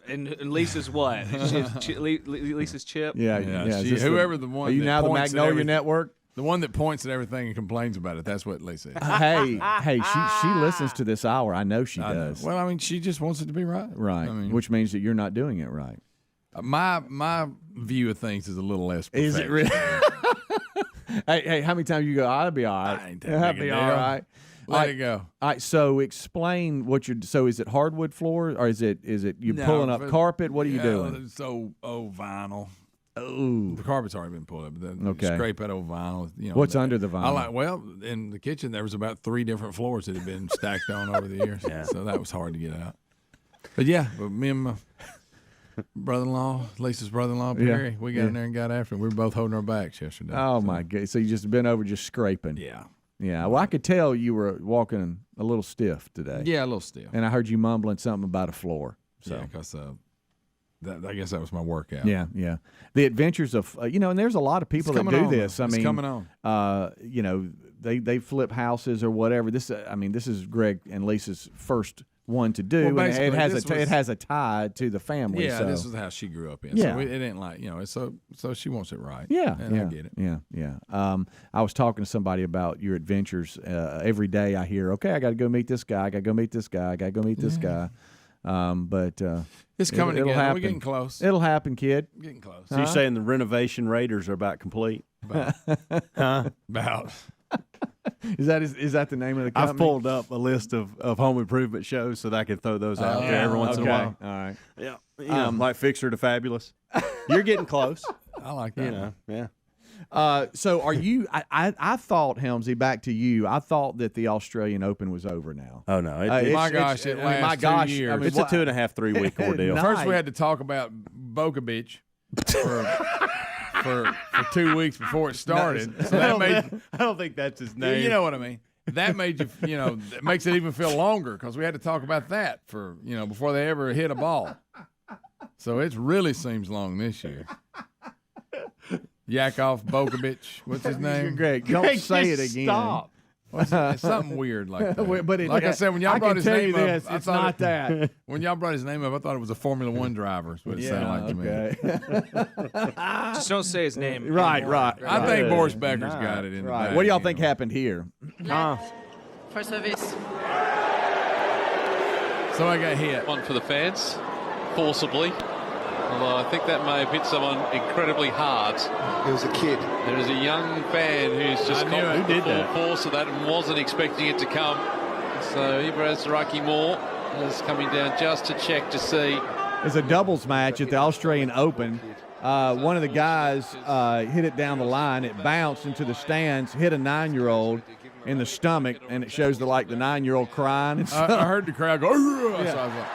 And Lisa's what? Lisa's Chip? Yeah. Yeah, Is this whoever the one. Are you that now the points at Magnolia everything- Network? The one that points at everything and complains about it. That's what Lisa is. Hey, she listens to this hour. I know she does. Well, I mean, she just wants it to be right. Right, I mean, which means that you're not doing it right. my view of things is a little less. Is it really? hey, how many times you go? I'll be all right. Ain't that I'll big a be deal. all right. Let it go. All right. So explain what you're. So is it hardwood floor or is it you No, pulling up but- carpet? What are you Yeah, doing? It's vinyl. Oh, The carpet's already been pulled up. But then Okay. Scrape that old vinyl. You know, What's under the I vinyl? well, in the kitchen there was about 3 different floors that had been stacked on over the years. Yeah. So that was hard to get out. But yeah, but me and my brother-in-law, Lisa's brother-in-law, Perry, we got in there and got after it. We were both holding our backs yesterday. Oh my God! So you just been over just scraping? Yeah. Yeah. Well, I could tell you were walking a little stiff today. Yeah, a little stiff. And I heard you mumbling something about a floor. So. Yeah, because I guess that was my workout. Yeah. The adventures of and there's a lot of people that do this. It's coming on. They flip houses or whatever. This is Greg and Lisa's first one to do, Well, and it basically, has a tie to the family. Yeah, so. this was the house she grew up in. Yeah. So it ain't like, so she wants it right. Yeah, and I get it. Yeah. I was talking to somebody about your adventures. Every day I hear, okay, I got to go meet this guy. I got to go meet this guy. I got to go meet this guy. But It's coming it'll together. happen. We're getting close. It'll happen, kid. Getting close. So you're saying the renovation raiders are about complete? About. Is that the name of the company? I've pulled up a list of home improvement shows so that I can throw those out there every once in a while. All right. Yeah, like Fixer to Fabulous. You're getting close. I like that. Yeah. So are you? I thought, Helmsy, back to you. I thought that the Australian Open was over now. Oh no! My gosh, it lasts 2 years. I mean, It's a 2.5-3 week ordeal. First, we had to talk about Boca Beach for 2 weeks before it started. So that made, I don't think that's his name. you know what I mean. That made it makes it even feel longer because we had to talk about that for before they ever hit a ball. So it really seems long this year. Yakov Bokovic, what's his name? Greg, don't say it again. Stop. It's something weird like that. But like I said, when y'all brought his name up, it's not that. When y'all brought his name up, I thought it was a Formula One driver. Is what it sounded like to me. Just don't say his name. Right. I think Boris Becker's got it in the bag. What do y'all think happened here? For service. So I got hit. One for the fans, forcibly. Although I think that may have hit someone incredibly hard. It was a kid. There is a young fan who's just got the full force of that and wasn't expecting it to come. So Ibraz Rakimore is coming down just to check to see. It's a doubles match at the Australian Open. One of the guys hit it down the line. It bounced into the stands, hit a 9-year-old in the stomach, and it shows the 9-year-old crying. And I heard the crowd go. Yeah. So I was like,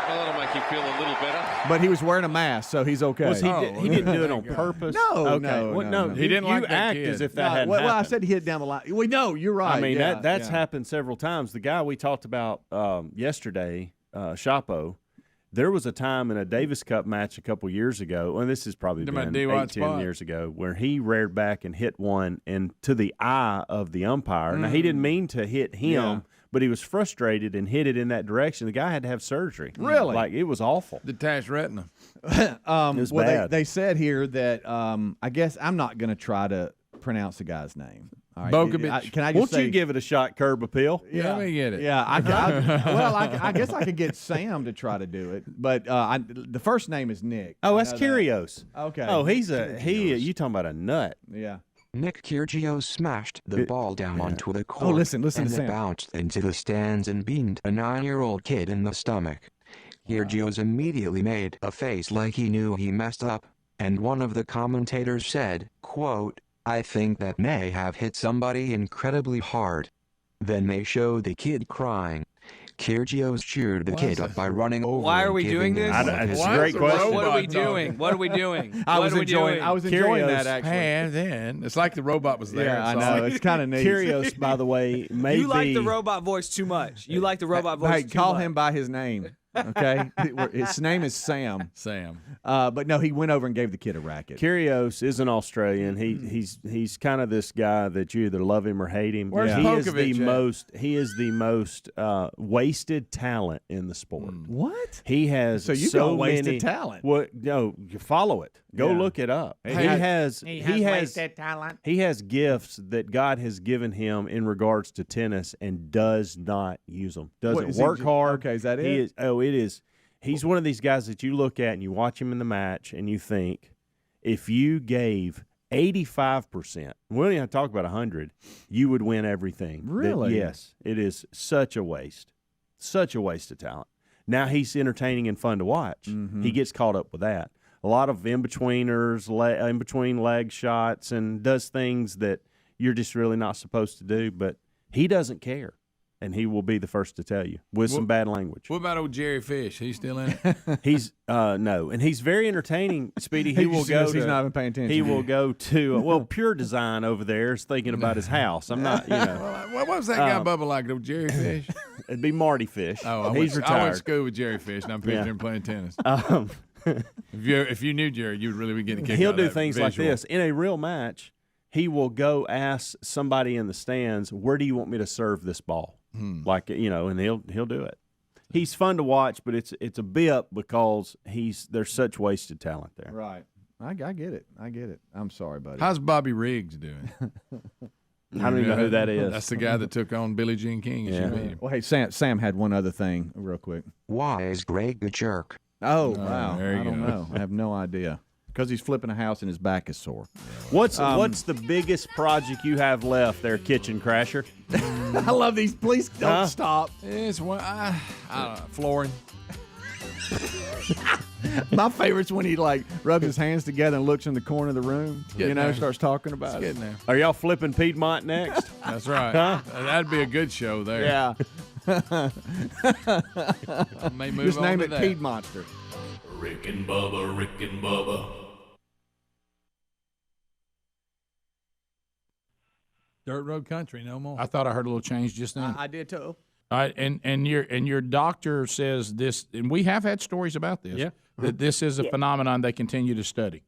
well, that'll make you feel a little better. But he was wearing a mask, so he's okay. He didn't do it on purpose? No, okay. no. He didn't you like that act kid. as if that hadn't well, I happened. said he hit it down the line. Well, no, you're right. I mean, yeah, that's happened several times. The guy we talked about yesterday, Chapo, there was a time in a Davis Cup match a couple years ago, and this has probably been 8-10 years ago, where he reared back and hit one into the eye of the umpire. Now, he didn't mean to hit him, but he was frustrated and hit it in that direction. The guy had to have surgery. Really? Like, it was awful. Detached retina. It was bad. They said here that I guess I'm not going to try to pronounce the guy's name. All right. Bokovic. Can I just Won't you give it a shot, Curb Appeal? Yeah. Let me get it. Yeah, I guess I could get Sam to try to do it, but the first name is Nick. Oh, that's Kyrgios. Okay. Oh, you talking about a nut. Yeah. Nick Kyrgios smashed the ball down onto the court. Oh, listen and to it Sam. bounced into the stands and beamed a 9-year-old kid in the stomach. Kyrgios immediately made a face like he knew he messed up, and one of the commentators said, quote, "I think that may have hit somebody incredibly hard." Then they showed the kid crying. Kyrgios cheered the kid up by running over. Why are and we doing giving this? him one of It's his a great question. What are we doing? What are we doing? I was What are we enjoying. doing? I was enjoying that actually. And then it's like the robot was there. Yeah, I so know. It's kind of neat. Kyrgios, by the way, maybe You like the robot voice too much. You like the robot voice Hey, too call much. him by his name. Okay, his name is Sam. Sam. But no, he went over and gave the kid a racket. Kyrgios is an Australian. He's kind of this guy that you either love him or hate him. Where's He is Pokovich at? He is the most wasted talent in the sport. What? He has So you so got wasted many talent. What? No, you follow it. Go Yeah. look it up. He He has has talent. He has gifts that God has given him in regards to tennis and does not use them. What, Doesn't is he work ju- hard. okay, is that He it? is. Oh, it is. He's one of these guys that you look at and you watch him in the match and you think, if you gave 85%, we don't even have to talk about 100, you would win everything. Really? Yes. It is such a waste. Such a waste of talent. Now he's entertaining and fun to watch. Mm-hmm. He gets caught up with that. A lot of in-betweeners, in-between leg shots, and does things that you're just really not supposed to do, but he doesn't care. And he will be the first to tell you with some bad language. What about old Jerry Fish? He's still in it? He's no, and he's very entertaining. Speedy, he will go. He's not even paying attention. He will go to Pure Design over there is thinking about his house. I'm not, What was that guy Bubba like, old Jerry Fish? It'd be Marty Fish. Oh, he's I retired. went to school with Jerry Fish, and I'm picturing him playing tennis. If you knew Jerry, you'd really be getting a kick He'll out do of that things like visual. this in a real match. He will go ask somebody in the stands, "Where do you want me to serve this ball?" Like and he'll do it. He's fun to watch, but it's a bit because there's such wasted talent there. Right. I get it. I get it. I'm sorry, buddy. How's Bobby Riggs doing? I don't even know who that is. That's the guy that took on Billie Jean King. And she beat him. Well, hey, Sam had one other thing real quick. Why is Greg a jerk? Oh, wow. there you I don't go. know. I have no idea. Because he's flipping a house and his back is sore. What's the biggest project you have left there, Kitchen Crasher? I love these. Please don't stop. It's one. I don't know, flooring. My favorite's when he rubs his hands together and looks in the corner of the room. Getting there. Starts talking about it. Getting there. Are y'all flipping Piedmont next? That's right. That'd be a good show there. Yeah. May move Just on name to it that. Piedmonster. Rick and Bubba, Rick and Bubba. Dirt road country, no more. I thought I heard a little change just then. I did too. All right, and your doctor says this, and we have had stories about this. Yeah. That this is a phenomenon they continue to study.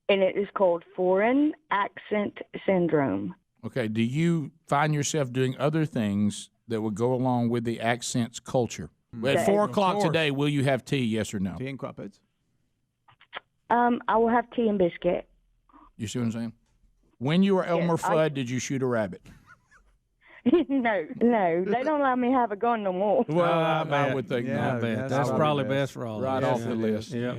And it is called foreign accent syndrome. Okay, do you find yourself doing other things that would go along with the accents culture? At Okay. 4 o'clock course. today, will you have tea? Yes or no? Tea and crumpets. I will have tea and biscuit. You see what I'm saying? When you were Elmer Yes, Fudd, did you shoot a rabbit? no, they don't let me have a gun no more. Well, I would think Yeah, not. That's probably best for all of Right us. off the list. Yeah.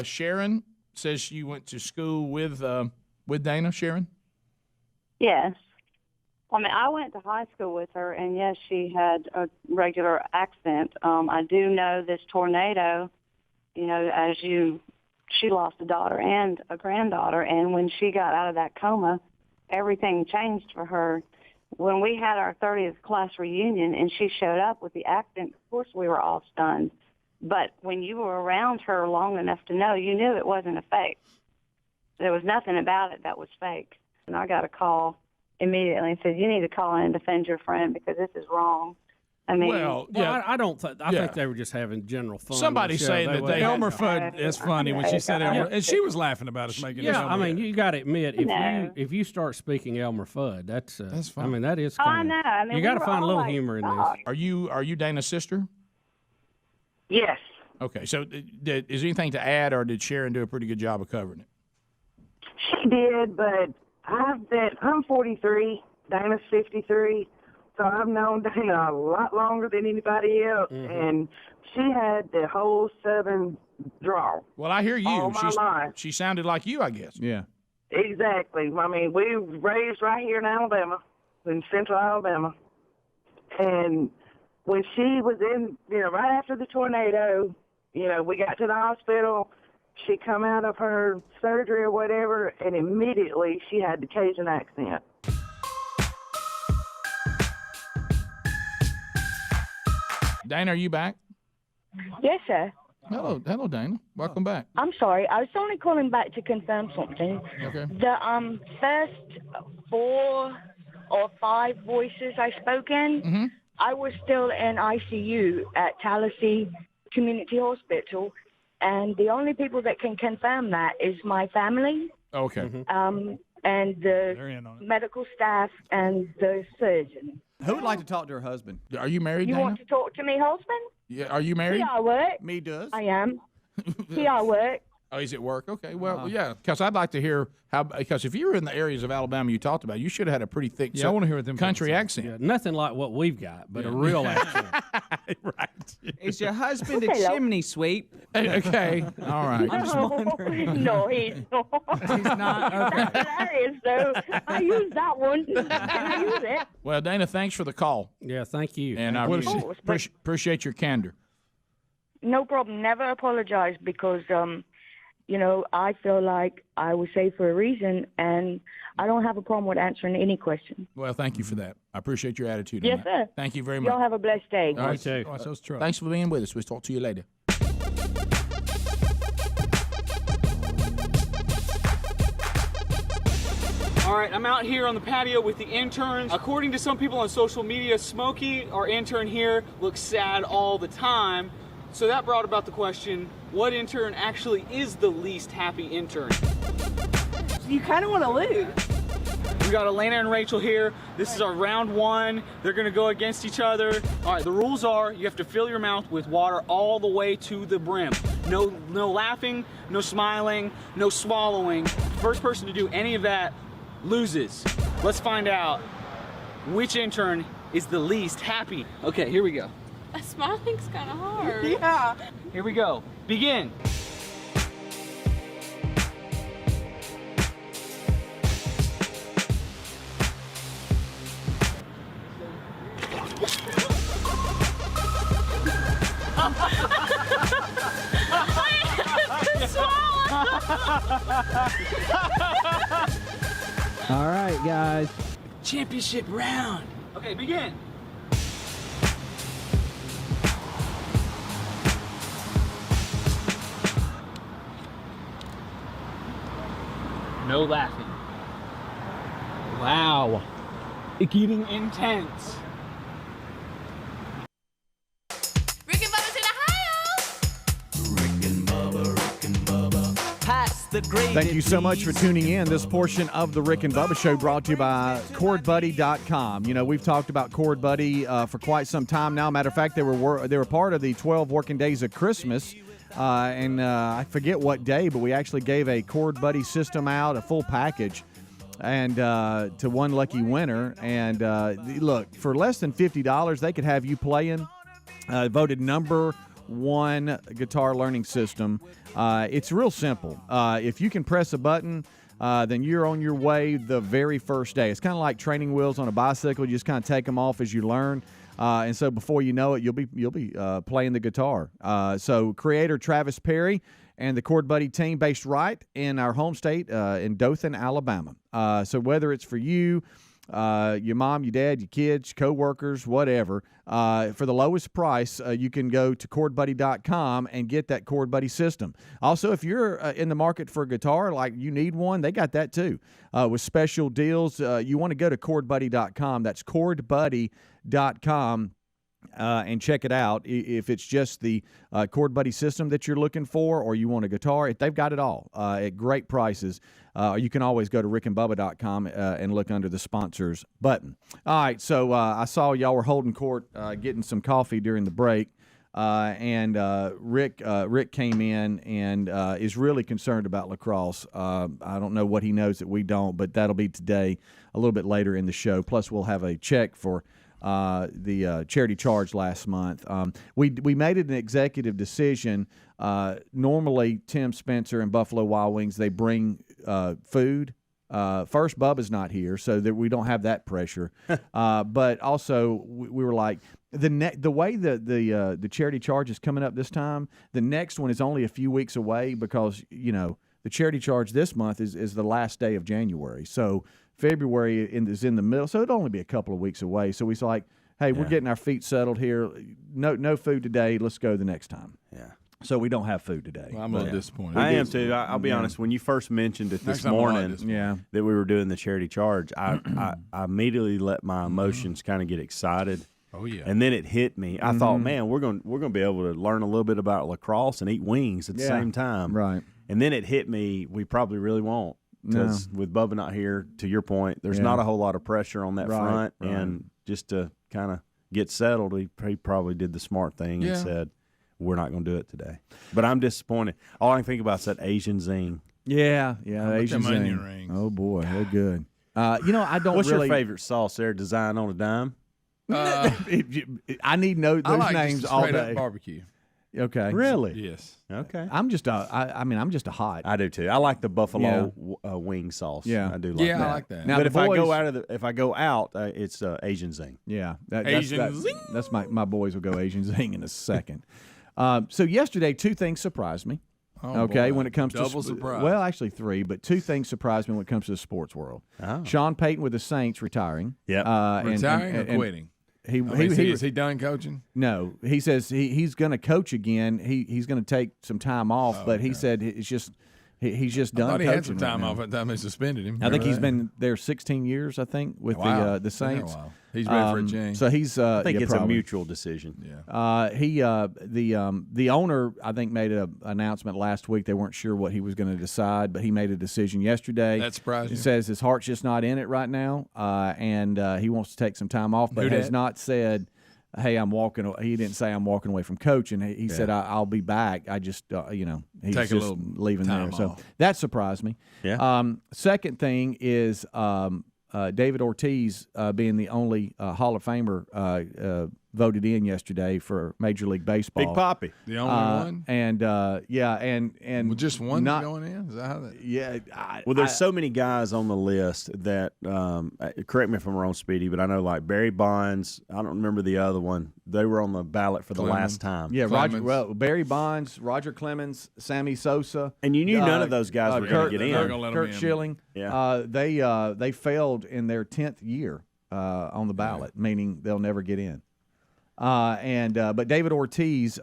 Sharon says she went to school with Dana. Sharon. Yes. I mean, I went to high school with her, and yes, she had a regular accent. I do know this tornado, she lost a daughter and a granddaughter, and when she got out of that coma, everything changed for her. When we had our 30th class reunion and she showed up with the accent, of course we were all stunned. But when you were around her long enough to know, you knew it wasn't a fake. There was nothing about it that was fake. And I got a call immediately and said, "You need to call in and defend your friend because this is wrong." I mean, I don't. I think they were just having general fun. Somebody saying that they Elmer Fudd is funny when she said Elmer, and she was laughing about us making. Yeah, I mean, you got to admit No. if you start speaking Elmer Fudd, that's fine. I mean, that is. Oh, I Kinda, know. I mean, you got to we were find a all little like, humor in "Oh." this. Are you Dana's sister? Yes. Okay, so is there anything to add, or did Sharon do a pretty good job of covering it? She did, but I'm 43, Dana's 53, so I've known Dana a lot longer than anybody else, and she had the whole Southern drawl. Well, I hear you. All my life. She sounded like you, I guess. Yeah. Exactly. I mean, we were raised right here in Alabama, in central Alabama, and when she was in, right after the tornado, we got to the hospital. She come out of her surgery or whatever, and immediately she had the Cajun accent. Dana, are you back? Yes, sir. Hello, Dana. Welcome back. I'm sorry. I was only calling back to confirm something. Okay. The first 4 or 5 voices I spoke in, I was still in ICU at Tallahassee Community Hospital, and the only people that can confirm that is my family. Okay. And the medical staff and the surgeon. Who would like to talk to her husband? Are you married, You Dana? want to talk to me, husband? Yeah. Are you married? See, I work. Me does. I am. See, I work. Oh, he's at work. Okay. Well, yeah, because I'd like to hear how. Because if you were in the areas of Alabama you talked about, you should have had a pretty thick. Yeah, I want to hear what them country people say. accent. Yeah, nothing like what we've got, but a real accent. Right. Is your husband a Hello. chimney sweep? Okay. All right. I'm just wondering. No, he's not. He's not? Okay. That's hilarious, though. I use that one. Can I use it? Well, Dana, thanks for the call, Yeah, thank you. and I appreciate your candor. No problem. Never apologize because, I feel like I was saved for a reason, and I don't have a problem with answering any question. Well, thank you for that. I appreciate your attitude. Yes, on that. sir. Thank you very much. Y'all have a blessed day. All right. too. Oh, so it's true. Thanks for being with us. We'll talk to you later. All right, I'm out here on the patio with the interns. According to some people on social media, Smokey, our intern here, looks sad all the time. So that brought about the question, what intern actually is the least happy intern? You kind of want to lose. We got Elena and Rachel here. This is our round 1. They're gonna go against each other. All right, the rules are you have to fill your mouth with water all the way to the brim. No laughing, no smiling, no swallowing. First person to do any of that loses. Let's find out which intern is the least happy. Okay, here we go. Smiling's kind of hard. Yeah. Here we go. Begin. All right, guys. Championship round. Okay, begin. No laughing. Wow. It's getting intense. Rick and Bubba's in Ohio. Rick and Bubba. Pass the gravy. Thank you so much for tuning in. This portion of the Rick and Bubba Show brought to you by CordBuddy.com. We've talked about Cord Buddy for quite some time now. Matter of fact, they were part of the 12 working days of Christmas. I forget what day, but we actually gave a Cord Buddy system out, a full package, and to one lucky winner. And look, for less than $50, they could have you playing. Voted number 1 guitar learning system. It's real simple. If you can press a button, then you're on your way the very first day. It's kind of like training wheels on a bicycle. You just kind of take them off as you learn. And so before you know it, you'll be playing the guitar. So creator Travis Perry and the Cord Buddy team, based right in our home state in Dothan, Alabama. So whether it's for you, your mom, your dad, your kids, co-workers, whatever, for the lowest price, you can go to CordBuddy.com and get that Cord Buddy system. Also, if you're in the market for a guitar, like you need one, they got that too. With special deals, you want to go to CordBuddy.com. That's CordBuddy.com. and check it out. If it's just the Chord Buddy system that you're looking for, or you want a guitar, they've got it all at great prices. You can always go to rickandbubba.com and look under the sponsors button. All right, so I saw y'all were holding court, getting some coffee during the break, and Rick came in and is really concerned about lacrosse. I don't know what he knows that we don't, but that'll be today, a little bit later in the show. Plus, we'll have a check for the charity charge last month. We made it an executive decision. Normally, Tim Spencer and Buffalo Wild Wings, they bring food. First, Bubba's not here, so that we don't have that pressure. But also, we were like, the way the charity charge is coming up this time, the next one is only a few weeks away because, the charity charge this month is the last day of January. So February is in the middle, so it'll only be a couple of weeks away. So we was like, hey, we're getting our feet settled here. No food today. Let's go the next time. Yeah. So we don't have food today. Well, I'm a little disappointed. I am too. I'll be honest. When you first mentioned it this morning, that we were doing the charity charge, I immediately let my emotions kind of get excited. Oh yeah. And then it hit me. I thought, man, we're gonna be able to learn a little bit about lacrosse and eat wings at the same time. Right. And then it hit me. We probably really won't. Because with Bubba not here, to your point, there's not a whole lot of pressure on that front. Right. And just to kind of get settled, he probably did the smart thing and said, we're not going to do it today. But I'm disappointed. All I can think about is that Asian zing. Yeah, Asian zing. Onion rings. Oh, boy, they're good. I don't What's really. your favorite sauce there, Design on a Dime? I need those names all day. Up barbecue. Okay. Really? Yes. Okay. I'm just a hot. I do too. I like the buffalo wing sauce. Yeah. I do like that. I like that. Now, but if I go out, it's Asian zing. Yeah. Zing. That's my boys will go Asian zing in a second. So yesterday, two things surprised me. Oh, okay, boy. when it comes Double to surprise. Well, actually three, but two things surprised me when it comes to the sports world. Oh. Sean Payton with the Saints retiring. Yeah. Retiring or quitting? Is he done coaching? No, he says he's going to coach again. He's going to take some time off, but he said it's just he's just done. I thought he had some coaching time right off at the time they suspended him. I think he's been there 16 years. I think with the Saints. He's ready for a change. So he's. I think it's probably a mutual decision. Yeah. The owner I think made an announcement last week. They weren't sure what he was going to decide, but he made a decision yesterday. That surprised you? He says his heart's just not in it right now, and he wants to take some time off, but has not said, hey, I'm walking. He didn't say I'm walking away from coaching. He said I'll be back. I just he's take just a little leaving there. off. So that surprised me. Yeah. Second thing is David Ortiz being the only Hall of Famer voted in yesterday for Major League Baseball. Big Papi. The only one? And and well, just one not, going in? Is that how that? Yeah. There's so many guys on the list that correct me if I'm wrong, Speedy, but I know like Barry Bonds. I don't remember the other one. They were on the ballot for the last time. Yeah, Barry Bonds, Roger Clemens, Sammy Sosa, and you knew none of those guys were going to get in. Kurt Schilling. Yeah. They failed in their 10th year on the ballot, meaning they'll never get in. But David Ortiz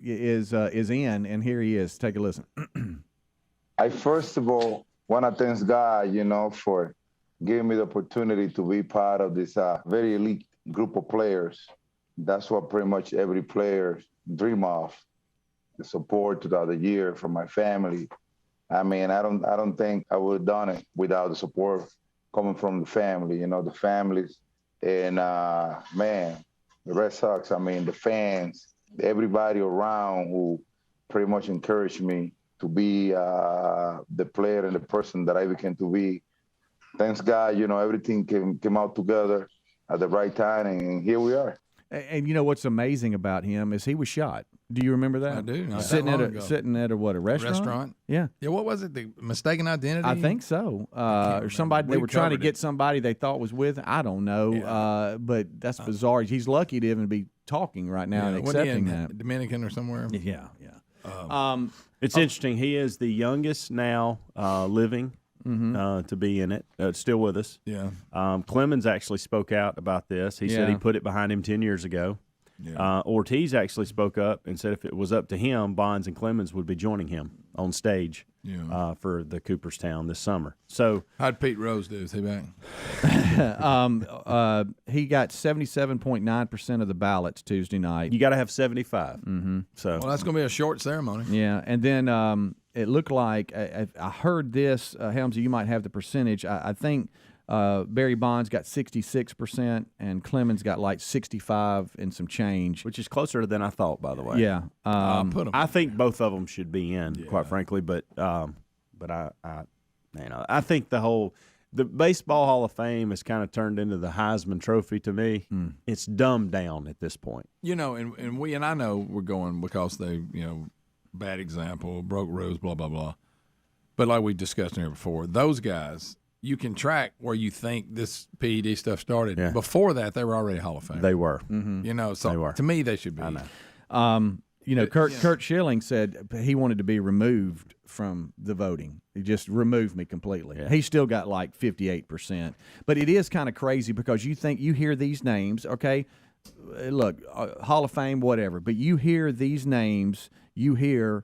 is in, and here he is. Take a listen. I first of all want to thank God, for giving me the opportunity to be part of this very elite group of players. That's what pretty much every player dream of. The support throughout the year from my family. I mean, I don't think I would have done it without the support coming from the family. The families, and man. The Red Sox, I mean, the fans, everybody around who pretty much encouraged me to be the player and the person that I became to be. Thanks God, everything came out together at the right time, and here we are. And you know what's amazing about him is he was shot. Do you remember that? I do. Not sitting that long at ago. Sitting at a restaurant? Yeah. Yeah. What was it? The mistaken identity? I think so. Or somebody they were trying to get somebody they thought was with. I don't know. Yeah. But that's bizarre. He's lucky to even be talking right now and accepting that. Dominican or somewhere. Yeah. It's interesting. He is the youngest now living. To be in it, still with us. Yeah. Clemens actually spoke out about this. He said he put it behind him 10 years ago. Yeah. Ortiz actually spoke up and said if it was up to him, Bonds and Clemens would be joining him. on stage for the Cooperstown this summer. So how'd Pete Rose do? Is he back? He got 77.9% of the ballots Tuesday night. You got to have 75. Mm-hmm. So well, that's going to be a short ceremony. Yeah, and then it looked like I heard this, Helmsy. You might have the percentage. I think Barry Bonds got 66%, and Clemens got like 65 and some change, which is closer than I thought, by the way. Yeah, I think both of them should be in, quite frankly. But I think the Baseball Hall of Fame has kind of turned into the Heisman Trophy to me. It's dumbed down at this point. You know, and I know we're going because they, bad example, broke rules, blah blah blah. But like we discussed here before, those guys. You can track where you think this PED stuff started. Yeah. Before that, they were already Hall of Fame. They were. Mm-hmm. So they were. To me, they should be. I know. Kurt Schilling said he wanted to be removed from the voting. He just removed me completely. Yeah. He still got like 58%. But it is kind of crazy because you hear these names, okay? Look, Hall of Fame, whatever. But you hear these names, you hear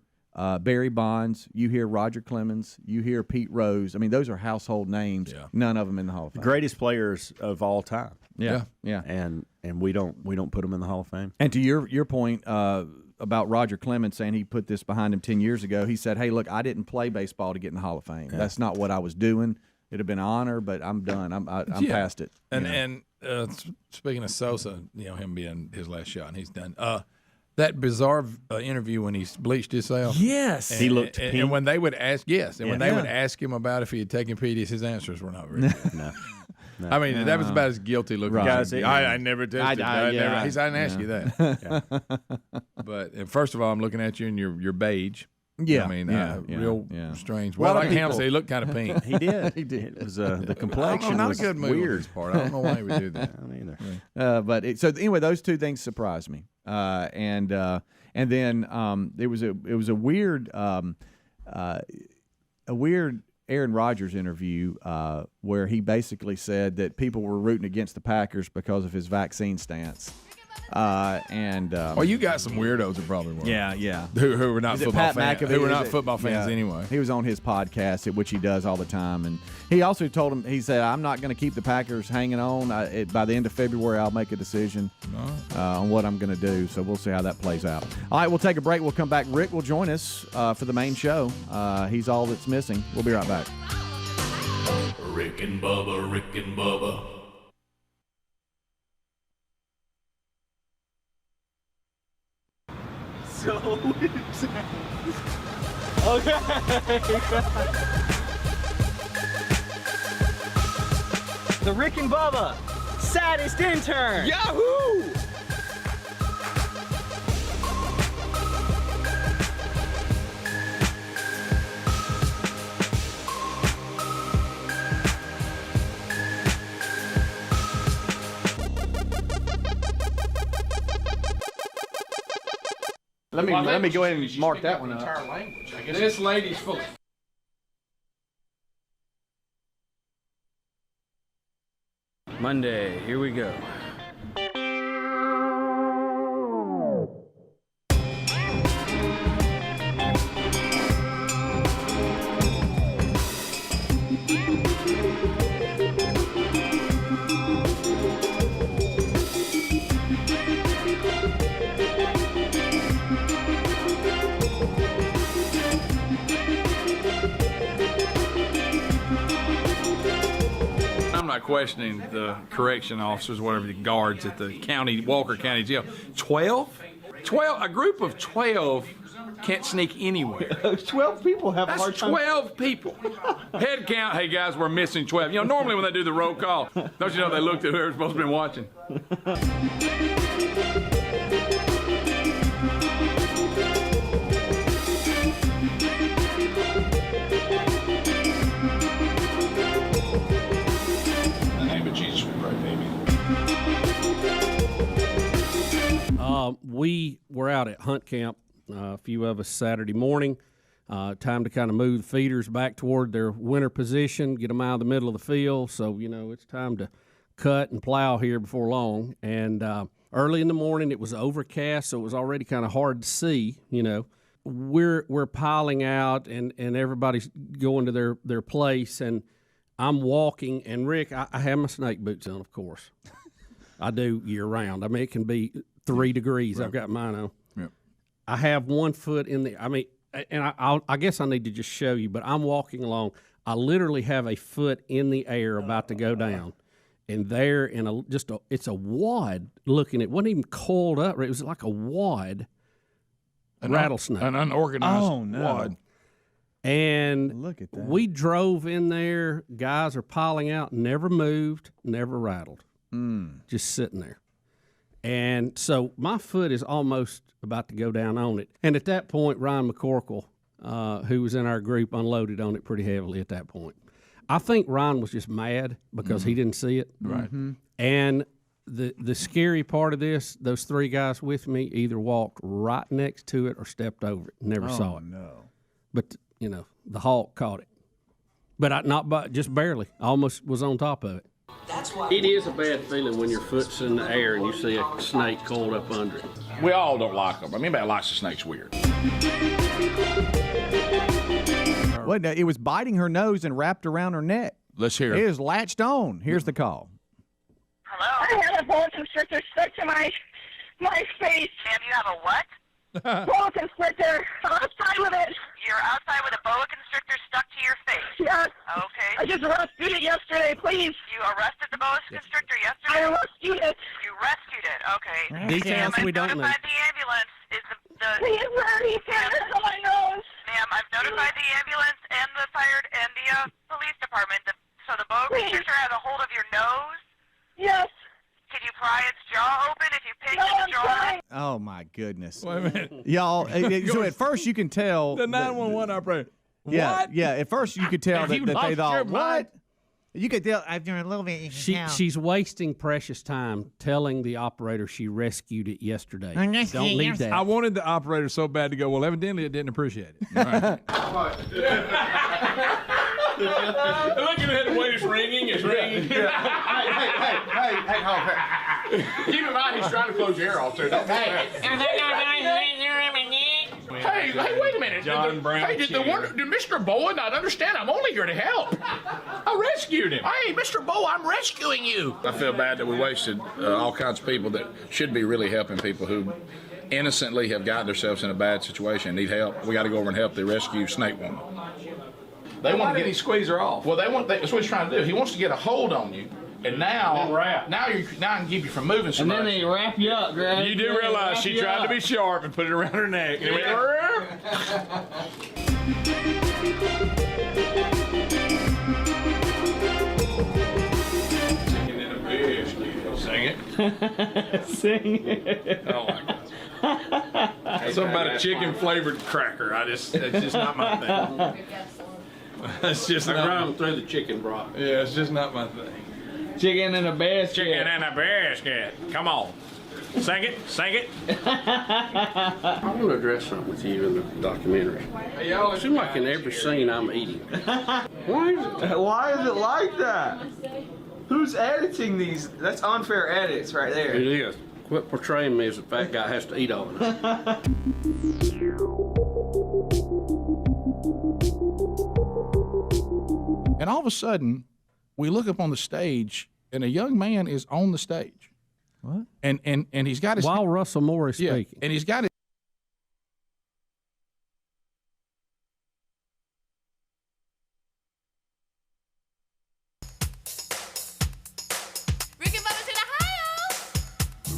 Barry Bonds, you hear Roger Clemens, you hear Pete Rose. I mean, those are household names. Yeah. None of them in the Hall of Fame. Greatest players of all time. Yeah. And we don't put them in the Hall of Fame. And to your point about Roger Clemens saying he put this behind him 10 years ago, he said, "Hey, look, I didn't play baseball to get in the Hall of Fame. Yeah. That's not what I was doing. It'd have been an honor, but I'm done. I'm past it." And speaking of Sosa, him being his last shot, and he's done. That bizarre interview when he bleached himself. Yes. And, he looked pink. And when they would ask, when they would ask him about if he had taken PEDs, his answers were not very good. No. I mean, that was about as guilty looking. Right. Guys, I never tested. I didn't ask you that. But first of all, I'm looking at you in your beige. Yeah, I mean, real strange. Well, like Ham said, he looked kind of pink. He did. He did. It was the complexion not was a good move weird. On his part. I don't know why he would do that. I don't either. So anyway, those two things surprised me, and then it was a weird Aaron Rodgers interview where he basically said that people were rooting against the Packers because of his vaccine stance. Well, you got some weirdos that probably were. Yeah. Who were not football fans. Who were not football fans yeah. anyway. He was on his podcast, which he does all the time, and he also told him. He said, "I'm not going to keep the Packers hanging on. By the end of February, I'll make a decision on what I'm going to do. So we'll see how that plays out." All right, we'll take a break. We'll come back. Rick will join us for the main show. He's all that's missing. We'll be right back. Rick and Bubba, Rick and Bubba. So okay. The Rick and Bubba saddest intern. Yahoo! Let me go ahead and mark that one up. This lady's full. Monday, here we go. I'm not questioning the correction officers, whatever the guards at the Walker County Jail. 12? A group of 12 can't sneak anywhere. 12 people have a hard time. 12 people. Head count, hey guys, we're missing 12. Normally when they do the roll call, don't you know they looked at whoever's supposed to be watching. We were out at hunt camp, a few of us Saturday morning. Time to kind of move the feeders back toward their winter position, get them out of the middle of the field. So, it's time to cut and plow here before long. And early in the morning, it was overcast, so it was already kind of hard to see, we're piling out, and everybody's going to their place, and I'm walking, and Rick, I have my snake boots on, of course. I do year round. I mean, it can be 3 degrees. Right. I've got mine on. Yep. I have one foot in the. I mean, and I guess I need to just show you, but I'm walking along. I literally have a foot in the air about to go down, and there in it's a wad looking. It wasn't even coiled up. It was like a wad rattlesnake, an unorganized wad. And look at that. We drove in there. Guys are piling out. Never moved. Never rattled. Just sitting there. And so my foot is almost about to go down on it. And at that point, Ryan McCorkle, who was in our group, unloaded on it pretty heavily at that point. I think Ryan was just mad because he didn't see it. Right. Mm-hmm. And the scary part of this, those 3 guys with me either walked right next to it or stepped over it. Never saw it. No. But, the hawk caught it. But just barely. I almost was on top of it. It is a bad feeling when your foot's in the air and you see a snake coiled up under it. We all don't like them. I mean, anybody likes the snakes weird. Well, no, it was biting her nose and wrapped around her neck. Let's hear it. It is latched on. Here's the call. Hello? I had a boa constrictor stuck to my face. Sam, you have a what? Boa constrictor. I'm outside with it. You're outside with a boa constrictor stuck to your face? Yes. Okay. I just rescued it yesterday, please. You arrested the boa constrictor yesterday? I rescued it. You rescued it, okay. Details Sam, we don't know. I've notified the ambulance. Please, Daddy, it's on my nose. Ma'am, I've notified the ambulance and the police department. So the boa constrictor has a hold of your nose? Yes. Can you pry its jaw open if you pinch its jaw? Oh, my goodness. Wait a minute. Y'all, so at first you can tell. The 911 operator. Yeah, What? yeah. At first you could tell that they lost thought, your what? mind? You could tell after a little bit. She's wasting precious time telling the operator she rescued it yesterday. Don't need that. I wanted the operator so bad to go, well, evidently it didn't appreciate it. All right. Look at the way it's ringing. It's ringing. Hey, Keep in mind, he's trying to close your ear off, too. Hey, wait a minute. John Brown. Did Mr. Boa not understand? I'm only here to help. I rescued him. Hey, Mr. Boa, I'm rescuing you. I feel bad that we wasted all kinds of people that should be really helping people who innocently have gotten themselves in a bad situation and need help. We got to go over and help the rescue snake woman. Why did he squeeze her off? Well, that's what he's trying to do. He wants to get a hold on you. And now I can keep you from moving so much. And then they wrap you up, Greg. You do realize she tried to be sharp and put it around her neck. And Sing it. Sing it. Oh my God. Something about a chicken flavored cracker. That's just not my thing. That's just not. I grind through the chicken broth. Yeah, it's just not my thing. Chicken in a basket. Chicken in a basket. Come on. Sing it. Sing it. I want to address something with you in the documentary. Hey, y'all, it seems like in every scene I'm eating. Why is it like that? Who's editing these? That's unfair edits right there. It is. Quit portraying me as a fat guy has to eat all of it. And all of a sudden, we look up on the stage, and a young man is on the stage. What? And he's got his while Russell Moore is speaking. And he's got his.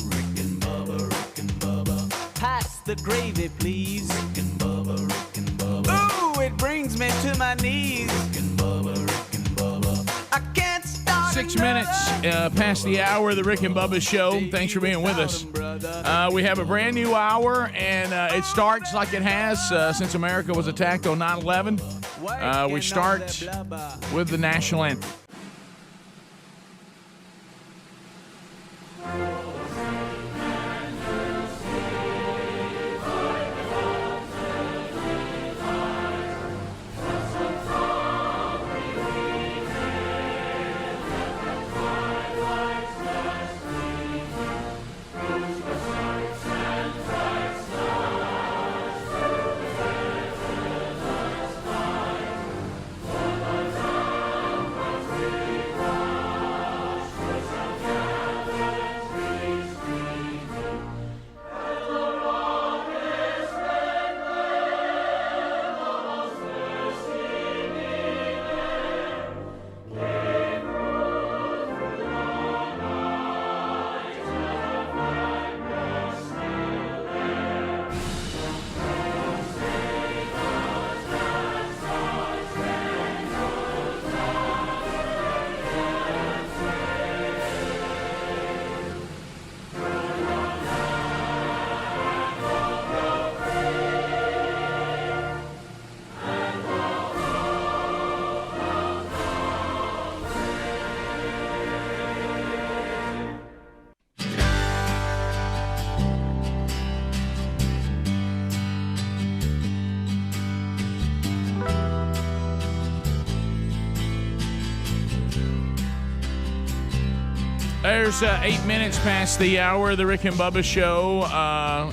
Rick and Bubba. Pass the gravy, please. Rick and Bubba. Ooh, it brings me to my knees. Rick and Bubba. I can't start 6 minutes past the hour of the Rick and Bubba Show. Thanks for being with us. We have a brand new hour, and it starts like it has since America was attacked on 9/11. We start with the national anthem. There's 8 minutes past the hour of the Rick and Bubba Show,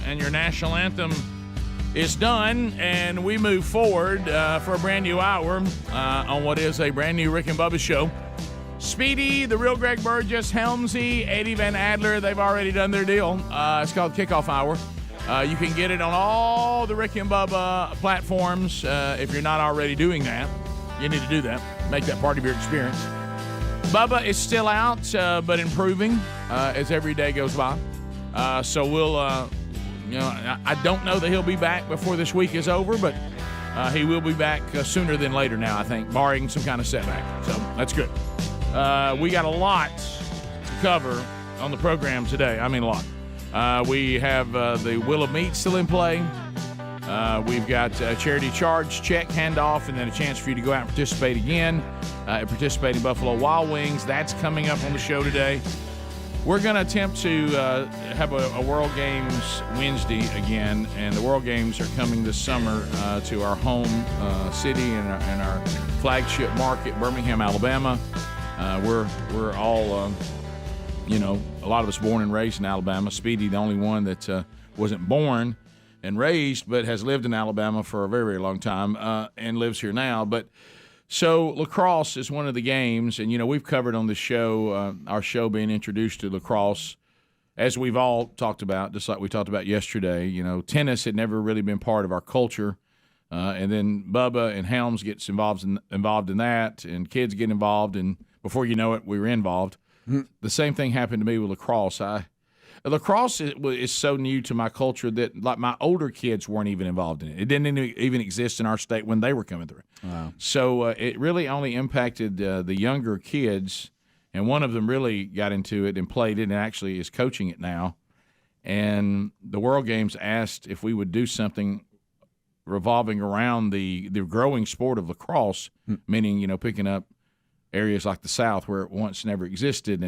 and your national anthem is done, and we move forward for a brand new hour on what is a brand new Rick and Bubba Show. Speedy, the real Greg Burgess, Helmsy, Eddie Van Adler, they've already done their deal. It's called Kickoff Hour. You can get it on all the Rick and Bubba platforms. If you're not already doing that, you need to do that. Make that part of your experience. Bubba is still out, but improving as every day goes by. So we'll, I don't know that he'll be back before this week is over, but he will be back sooner than later now, I think, barring some kind of setback. So that's good. We got a lot to cover on the program today. I mean, a lot. We have the Wheel of Meat still in play. We've got a charity charge, check, handoff, and then a chance for you to go out and participate again and participate in Buffalo Wild Wings. That's coming up on the show today. We're going to attempt to have a World Games Wednesday again, and the World Games are coming this summer to our home city and our flagship market, Birmingham, Alabama. We're all, a lot of us born and raised in Alabama. Speedy, the only one that wasn't born and raised, but has lived in Alabama for a very, very long time and lives here now. But so lacrosse is one of the games, and, we've covered on the show, our show being introduced to lacrosse, as we've all talked about, just like we talked about yesterday. Tennis had never really been part of our culture, and then Bubba and Helms gets involved in that, and kids get involved, and before you know it, we were involved. The same thing happened to me with lacrosse. Lacrosse is so new to my culture that, like, my older kids weren't even involved in it. It didn't even exist in our state when they were coming through. Wow. So it really only impacted the younger kids, and one of them really got into it and played it and actually is coaching it now. And the World Games asked if we would do something revolving around the growing sport of lacrosse, meaning, picking up areas like the South where it once never existed,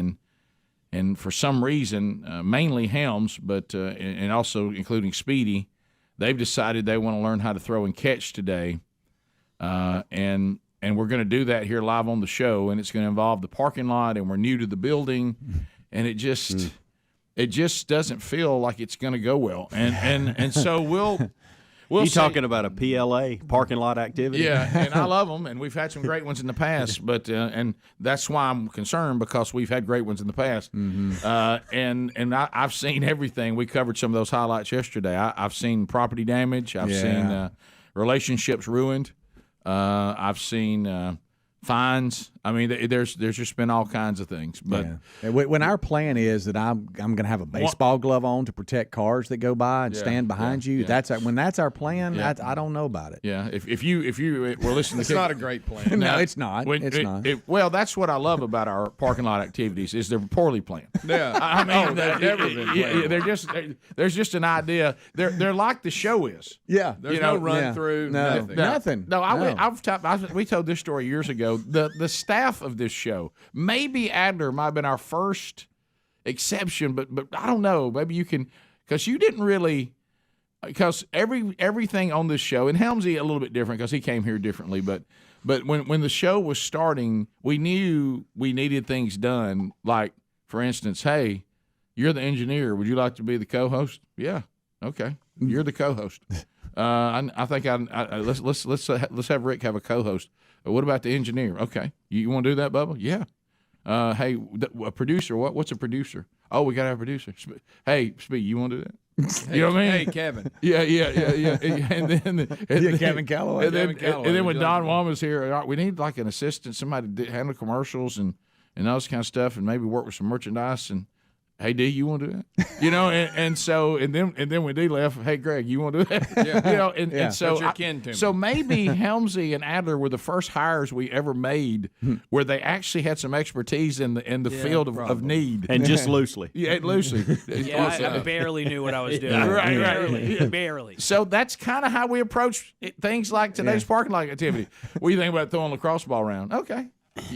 and for some reason, mainly Helms, but and also including Speedy, they've decided they want to learn how to throw and catch today, and we're going to do that here live on the show, and it's going to involve the parking lot, and we're new to the building, and it just doesn't feel like it's going to go well, and so we'll you talking about a PLA, parking lot activity? Yeah, and I love them, and we've had some great ones in the past, but and that's why I'm concerned, because we've had great ones in the past. And I've seen everything. We covered some of those highlights yesterday. I've seen property damage. I've seen relationships ruined. I've seen fines. I mean, there's just been all kinds of things. But when our plan is that I'm going to have a baseball glove on to protect cars that go by and stand behind you, that's our plan. I don't know about it. Yeah, if you were listening, it's not a great plan. No, it's not. It's not. Well, that's what I love about our parking lot activities is they're poorly planned. Yeah, I mean, they've never been planned. There's just an idea. They're like the show is. Yeah, there's no run through. Nothing. We told this story years ago. The staff of this show, maybe Adler might have been our first exception, but I don't know. Maybe you can, because you didn't really, because everything on this show, and Helmsy a little bit different because he came here differently, but when the show was starting, we knew we needed things done. Like, for instance, hey, you're the engineer. Would you like to be the co-host? Yeah, okay, you're the co-host. I think let's have Rick have a co-host. What about the engineer? Okay, you want to do that, Bubba? Yeah. Hey, a producer. What's a producer? Oh, we got to have a producer. Hey, Speed, you want to do that? You know what I mean? Hey, Kevin. Yeah. And then Kevin Calloway. And then when Don Wong was here, we need like an assistant, somebody to handle commercials and all this kind of stuff, and maybe work with some merchandise. And hey, D, you want to do that? And then when D left, hey, Greg, you want to do that? Yeah. And so but you're kin to me. So maybe Helmsy and Adler were the first hires we ever made where they actually had some expertise in the field of need. And just loosely. Yeah, loosely. I barely knew what I was doing. Right. Barely. So that's kind of how we approach things like today's parking lot activity. What do you think about throwing a lacrosse ball around? Okay.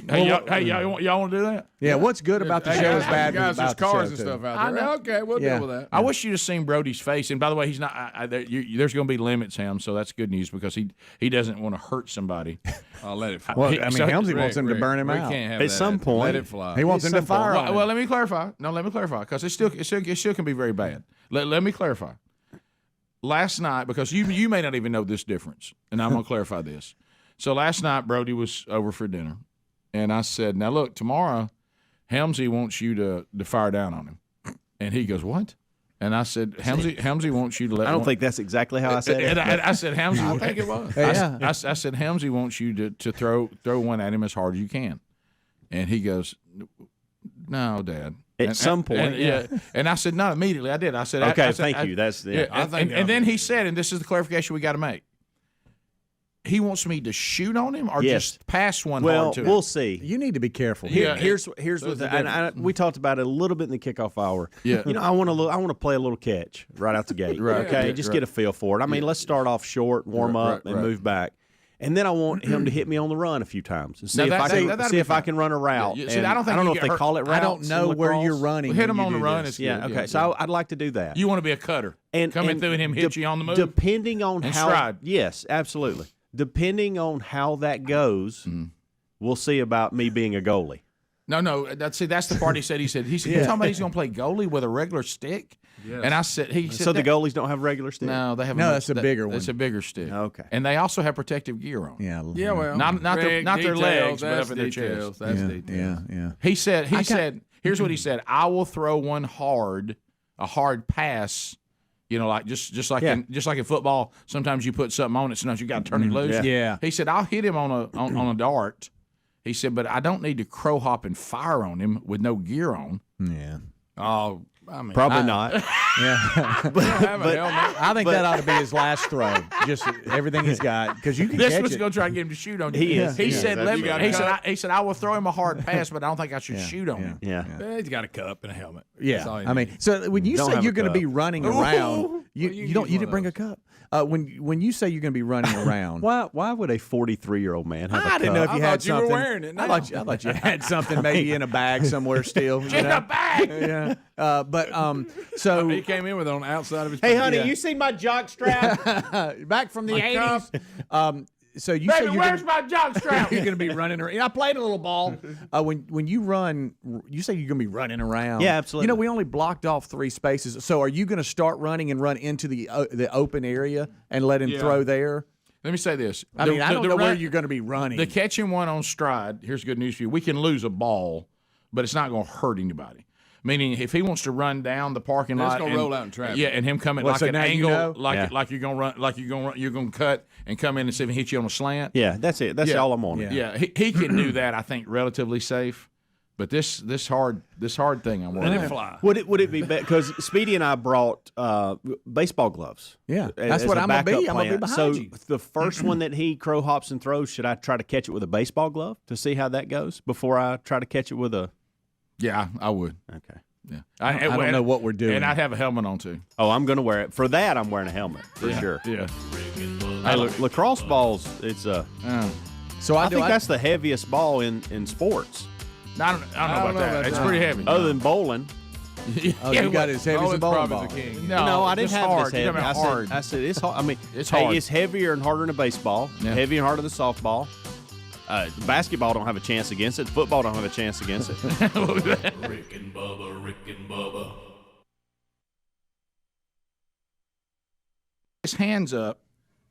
Hey, y'all want to do that? Yeah, what's good about the show is bad guys, there's about the show, cars and too. stuff out there. Okay, we'll deal with that. I wish you'd have seen Brody's face. And by the way, he's not. There's going to be limits, him. So that's good news because he doesn't want to hurt somebody. I'll let it fly. Well, Helmsy wants him to burn him out. Can't have At that. some point, let it fly. He wants him to fire on him. Well, let me clarify. No, let me clarify because it still can be very bad. Let me clarify. Last night, because you may not even know this difference, and I'm going to clarify this. So last night, Brody was over for dinner, and I said, "Now look, tomorrow, Helmsy wants you to fire down on him," and he goes, "What?" And I said, "Helmsy wants you to let." I don't think that's exactly how I said it. And I said, "Helmsy," I think it was. Yeah. I said, "Helmsy wants you to throw one at him as hard as you can," and he goes, "No, Dad." At some point, yeah. And I said, not immediately. I did. I said, okay, thank you. That's yeah. And then he said, and this is the clarification we got to make. He wants me to shoot on him or just pass one hard to him? We'll see. You need to be careful. Here's what we talked about it a little bit in the kickoff hour. Yeah. I want to play a little catch right out the gate. Right. Okay, just get a feel for it. I mean, let's start off short, warm up, and move back. And then I want him to hit me on the run a few times and see if I can run a route. See, I don't know if they call it routes. I don't know where you're running. Hit him on the run. Okay, so I'd like to do that. You want to be a cutter. Coming through and him hit you on the move? Depending on how. Stride. Yes, absolutely. Depending on how that goes, we'll see about me being a goalie. No. That's the part he said. He said, you're talking about he's going to play goalie with a regular stick? Yes. And I said, so the goalies don't have regular sticks? No, they have. No, that's a bigger one. It's a bigger stick. Okay. And they also have protective gear on. Yeah. Well, not their legs, but up in their chest. That's details. Yeah. He said, here's what he said: I will throw one a hard pass. Like just like in football, sometimes you put something on it, sometimes you got to turn it loose. Yeah. He said, I'll hit him on a dart. He said, but I don't need to crow hop and fire on him with no gear on. Yeah. Oh, I mean, probably not. Yeah. but I think that ought to be his last throw. Just everything he's got, because you can This catch was it. going to try to get him to shoot on you. He is. He said, He I will throw him a hard pass, but I don't think I should shoot on him. Yeah. He's got a cup and a helmet. Yeah. I mean, so when you say you're going to be running around, you didn't bring a cup. When you say you're going to be running around, why would a 43-year-old man have a cup? I didn't know if you had something. You were wearing it. I thought you had something maybe in a bag somewhere still. In a bag. Yeah. But so he came in with it on the outside of his. Hey, honey, you see my jock strap? Back from the 80s. So you say where's my jock strap? You're going to be running around. I played a little ball. When you run, you say you're going to be running around. Yeah, absolutely. We only blocked off 3 spaces. So are you going to start running and run into the open area and let him throw there? Let me say this. I don't know where you're going to be running. The catching one on stride, here's good news for you. We can lose a ball, but it's not going to hurt anybody. Meaning, if he wants to run down the parking lot, it's going to roll out in traffic. Yeah, and him coming like an angle, like you're going to run, you're going to cut and come in and see if he hits you on a slant. Yeah, that's it. That's all I'm on. Yeah, he can do that. I think relatively safe. But this hard thing I'm worried about. Would it be because Speedy and I brought baseball gloves? Yeah, that's what I'm gonna be. I'm gonna be behind you. So the first one that he crow hops and throws, should I try to catch it with a baseball glove to see how that goes before I try to catch it with a? Yeah, I would. Okay. Yeah, I don't know what we're doing, and I'd have a helmet on too. Oh, I'm going to wear it for that. I'm wearing a helmet for sure. Yeah. Hey, lacrosse balls. It's a. So I think that's the heaviest ball in sports. I don't know about that. It's pretty heavy. Other than bowling. You got as heavy as a bowling ball. No, I didn't have hard. it as heavy. Hard. I said it's hard. I mean, it's hard. It's heavier and harder than a baseball. Yeah. Heavier and harder than softball. Basketball don't have a chance against it. Football don't have a chance against it. Rick and Bubba. His hands up,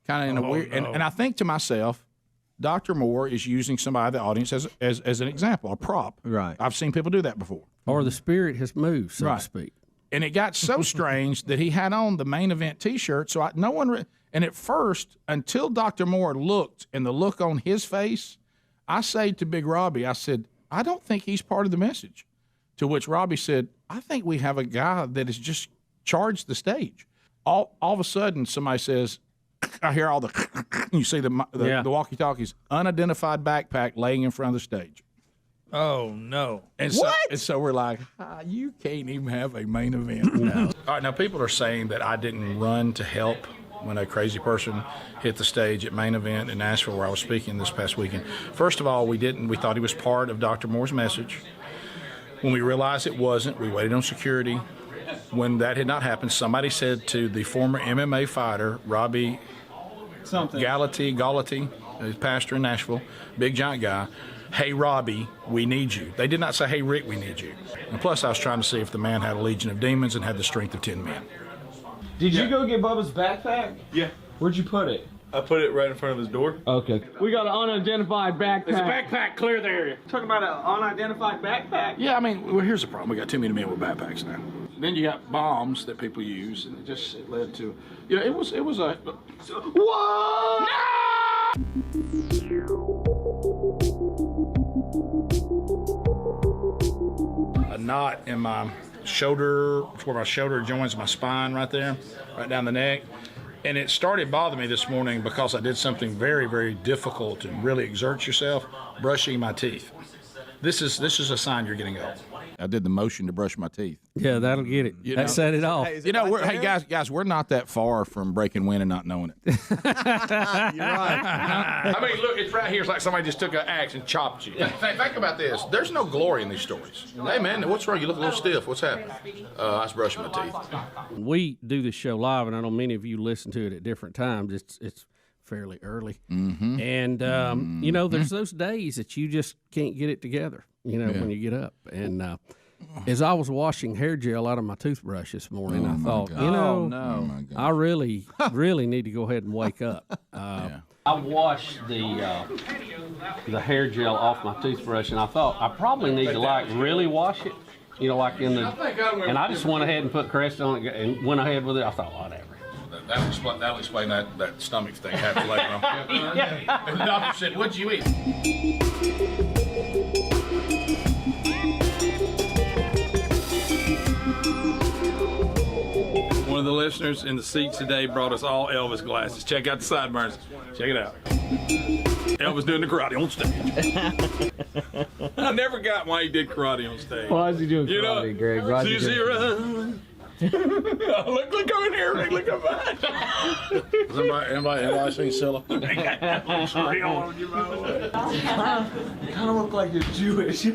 kind of in a weird, and I think to myself, Dr. Moore is using somebody in the audience as an example, a prop. Right. I've seen people do that before. Or the spirit has moved, so to speak. And it got so strange that he had on the main event T-shirt. So and at first, until Dr. Moore looked, and the look on his face, I said to Big Robbie, I said, I don't think he's part of the message. To which Robbie said, I think we have a guy that has just charged the stage. All of a sudden, somebody says, I hear all the, you see the walkie-talkies, unidentified backpack laying in front of the stage. Oh, no. And so we're like, you can't even have a main event. No. All right, now people are saying that I didn't run to help when a crazy person hit the stage at Main Event in Nashville where I was speaking this past weekend. First of all, we thought he was part of Dr. Moore's message. When we realized it wasn't, we waited on security. When that had not happened, somebody said to the former MMA fighter, Robbie Gallaty, his pastor in Nashville, big giant guy, "Hey, Robbie, we need you." They did not say, "Hey, Rick, we need you." And plus, I was trying to see if the man had a legion of demons and had the strength of 10 men. Did you go get Bubba's backpack? Yeah. Where'd you put it? I put it right in front of his door. Okay. We got an unidentified backpack. There's a backpack, clear the area. Talking about an unidentified backpack? Yeah, I mean, well, here's the problem. We got too many men with backpacks now. Then you got bombs that people use, and it led to, it was a. What? A knot in my shoulder, where my shoulder joins my spine right there, right down the neck. And it started bothering me this morning because I did something very, very difficult and really exert yourself, brushing my teeth. This is a sign you're getting old. I did the motion to brush my teeth. Yeah, that'll get it. That set it off. Hey, guys, we're not that far from breaking wind and not knowing it. You're right. I mean, look, it's right here. It's like somebody just took an axe and chopped you. Think about this. There's no glory in these stories. Hey, man, what's wrong? You look a little stiff. What's happening? I was brushing my teeth. We do this show live, and I know many of you listen to it at different times. It's fairly early. Mm-hmm. And, there's those days that you just can't get it together, when you get up. And as I was washing hair gel out of my toothbrush this morning, I thought, I really, really need to go ahead and wake up. I washed the hair gel off my toothbrush, and I thought I probably need to really wash it, and I just went ahead and put Crest on it and went ahead with it. I thought, whatever. That'll explain that stomach thing happened later on. And the doctor said, "What'd you eat?" One of the listeners in the seats today brought us all Elvis glasses. Check out the sideburns. Check it out. Elvis doing the karate on stage. I never got why he did karate on stage. Why is he doing karate, Greg? Look over here, Rick. Look over there. Anybody seen Scylla? You kind of look like you're Jewish.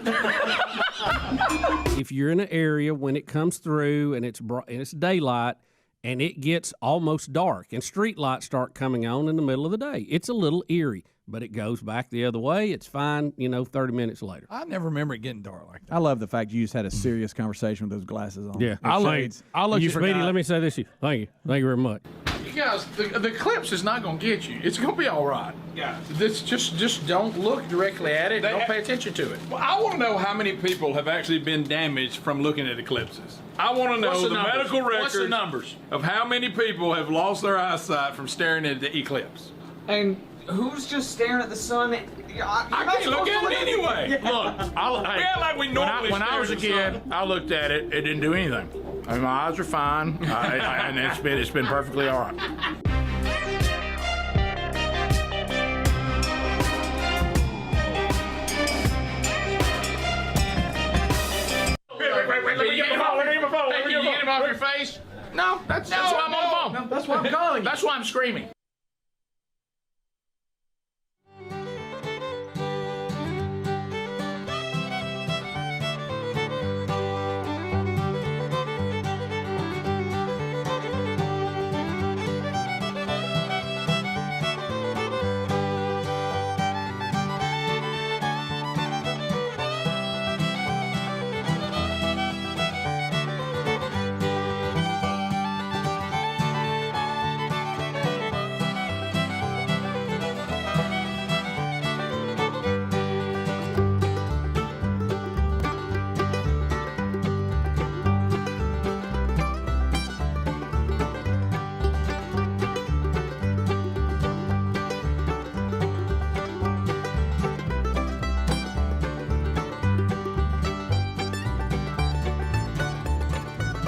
If you're in an area when it comes through and it's daylight and it gets almost dark and street lights start coming on in the middle of the day, it's a little eerie. But it goes back the other way. It's fine, 30 minutes later. I never remember it getting dark like that. I love the fact you just had a serious conversation with those glasses on. Yeah. I'll let you Speedy, let me say this to you. Thank you. Thank you very much. You guys, the clips is not going to get you. It's going to be all right. Yeah. This just don't look directly at it. Don't pay attention to it. Well, I want to know how many people have actually been damaged from looking at eclipses. I want to know the medical records of how many people have lost their eyesight from staring at the eclipse. And who's just staring at the sun? I can't look at it anyway. Look, when I was a kid, I looked at it. It didn't do anything. I mean, my eyes are fine, and it's been perfectly all right. Wait, let me get my phone. Hey, can you get him off your face? No, that's why I'm on the phone. That's why I'm calling you. That's why I'm screaming.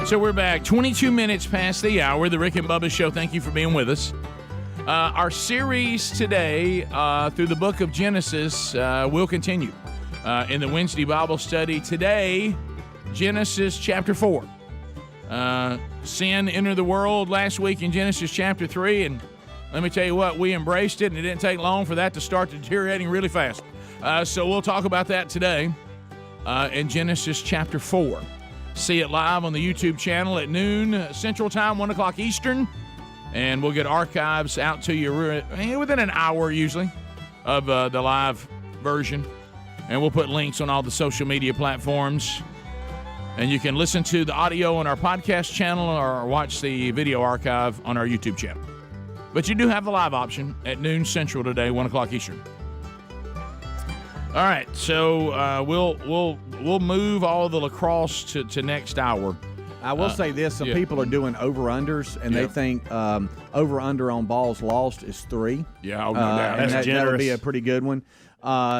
So we're back 22 minutes past the hour, the Rick and Bubba Show. Thank you for being with us. Our series today through the book of Genesis will continue in the Wednesday Bible study. Today, Genesis chapter 4. Sin entered the world last week in Genesis chapter 3, and let me tell you what, we embraced it, and it didn't take long for that to start deteriorating really fast. So we'll talk about that today in Genesis chapter 4. See it live on the YouTube channel at noon Central Time, 1 o'clock Eastern, and we'll get archives out to you within an hour usually of the live version, and we'll put links on all the social media platforms. And you can listen to the audio on our podcast channel or watch the video archive on our YouTube channel. But you do have the live option at noon Central today, 1 o'clock Eastern. All right, so we'll move all of the lacrosse to next hour. I will say this: some people are doing over-unders, and they think over-under on balls lost is 3. Yeah, no doubt. That's generous. That would be a pretty good one.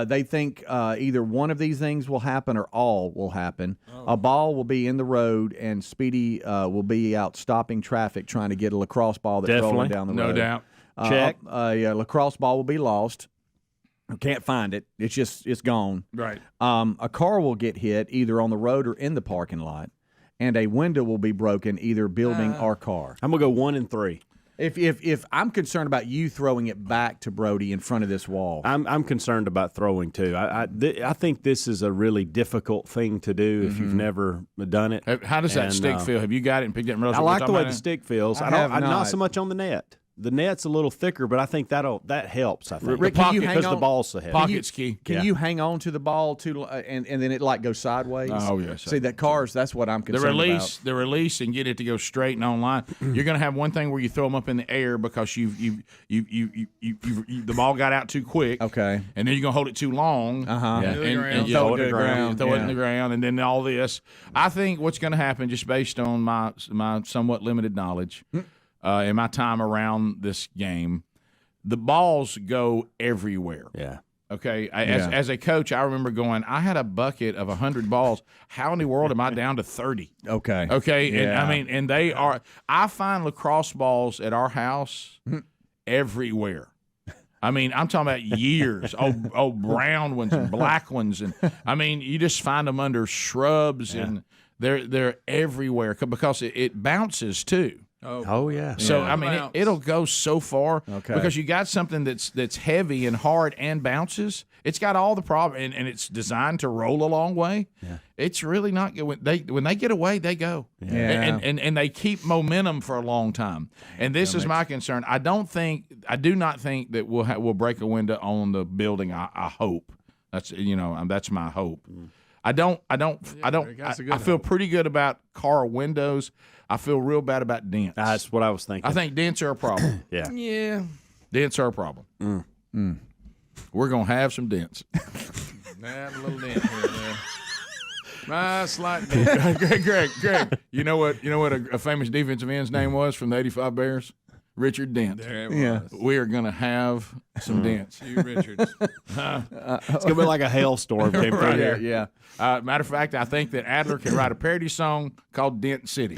They think either one of these things will happen or all will happen. A ball will be in the road, and Speedy will be out stopping traffic trying to get a lacrosse ball that's rolling down the road. No doubt. Check. A lacrosse ball will be lost. Can't find it. It's gone. Right. A car will get hit either on the road or in the parking lot, and a window will be broken either building or car. I'm gonna go 1 and 3. If I'm concerned about you throwing it back to Brody in front of this wall, I'm concerned about throwing too. I think this is a really difficult thing to do if you've never done it. How does that stick feel? Have you got it and picked it? I like the way the stick feels. I'm not so much on the net. The net's a little thicker, but I think that helps. I think Rick, because the ball's so heavy. Pocket's key. Can you hang on to the ball and then it like goes sideways? Oh yes. See that cars? That's what I'm concerned about. The release, and get it to go straight and online. You're going to have one thing where you throw them up in the air because the ball got out too quick. Okay. And then you're going to hold it too long. And you throw it in the ground. Throw it in the ground, and then all this. I think what's going to happen, just based on my somewhat limited knowledge. In my time around this game, the balls go everywhere. Yeah. Okay. As a coach, I remember going, I had a bucket of 100 balls. How in the world am I down to 30? Okay. Okay. Yeah. And they are. I find lacrosse balls at our house everywhere. I'm talking about years. Brown ones and black ones, and you just find them under shrubs, and they're everywhere because it bounces too. Oh yeah. So it'll go so far because you got something that's heavy and hard and bounces. It's got all the problem, and it's designed to roll a long way. Yeah. It's really not good when they get away, they go. Yeah. And they keep momentum for a long time. And this is my concern. I do not think that we'll break a window on the building. I hope that's my hope. I feel pretty good about car windows. I feel real bad about dents. That's what I was thinking. I think dents are a problem. Yeah. Dents are a problem. We're going to have some dents. A little dent here and there. Slight dent. Greg, you know what a famous defensive end's name was from the 85 Bears? Richard Dent. There it was. We are going to have some dents. You Richards. It's going to be like a hailstorm came through here. Yeah. Matter of fact, I think that Adler can write a parody song called Dent City.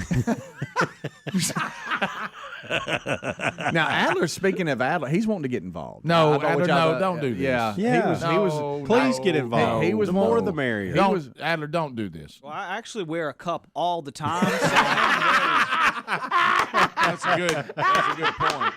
Now, Adler, speaking of Adler, he's wanting to get involved. No, Adler, don't do this. Yeah. He was please get involved. He was the more the merrier. Adler, don't do this. Well, I actually wear a cup all the time. So That's a good point.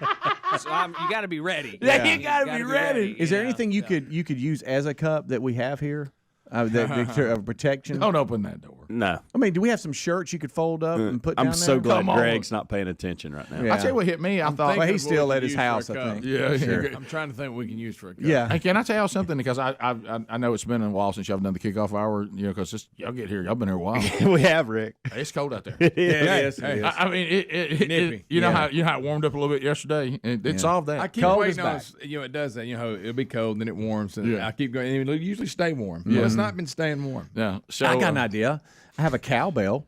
So you got to be ready. Yeah, you got to be ready. Is there anything you could use as a cup that we have here? Of protection. Don't open that door. No. Do we have some shirts you could fold up and put down there? I'm so glad Greg's not paying attention right now. Yeah. I tell you what hit me. I thought he's still at his house, I think. Yeah, sure. I'm trying to think what we can use for a cup. Yeah. Hey, can I tell y'all something? Because I know it's been a while since y'all have done the kickoff hour. Because y'all get here. Y'all been here a while. We have, Rick. Hey, it's cold out there. It is. It you know how it warmed up a little bit yesterday. It solved that. I keep waiting on it does that. It'll be cold, then it warms. And I keep going. It'll usually stay warm. Yeah. Well, it's not been staying warm. Yeah. So I got an idea. I have a cowbell.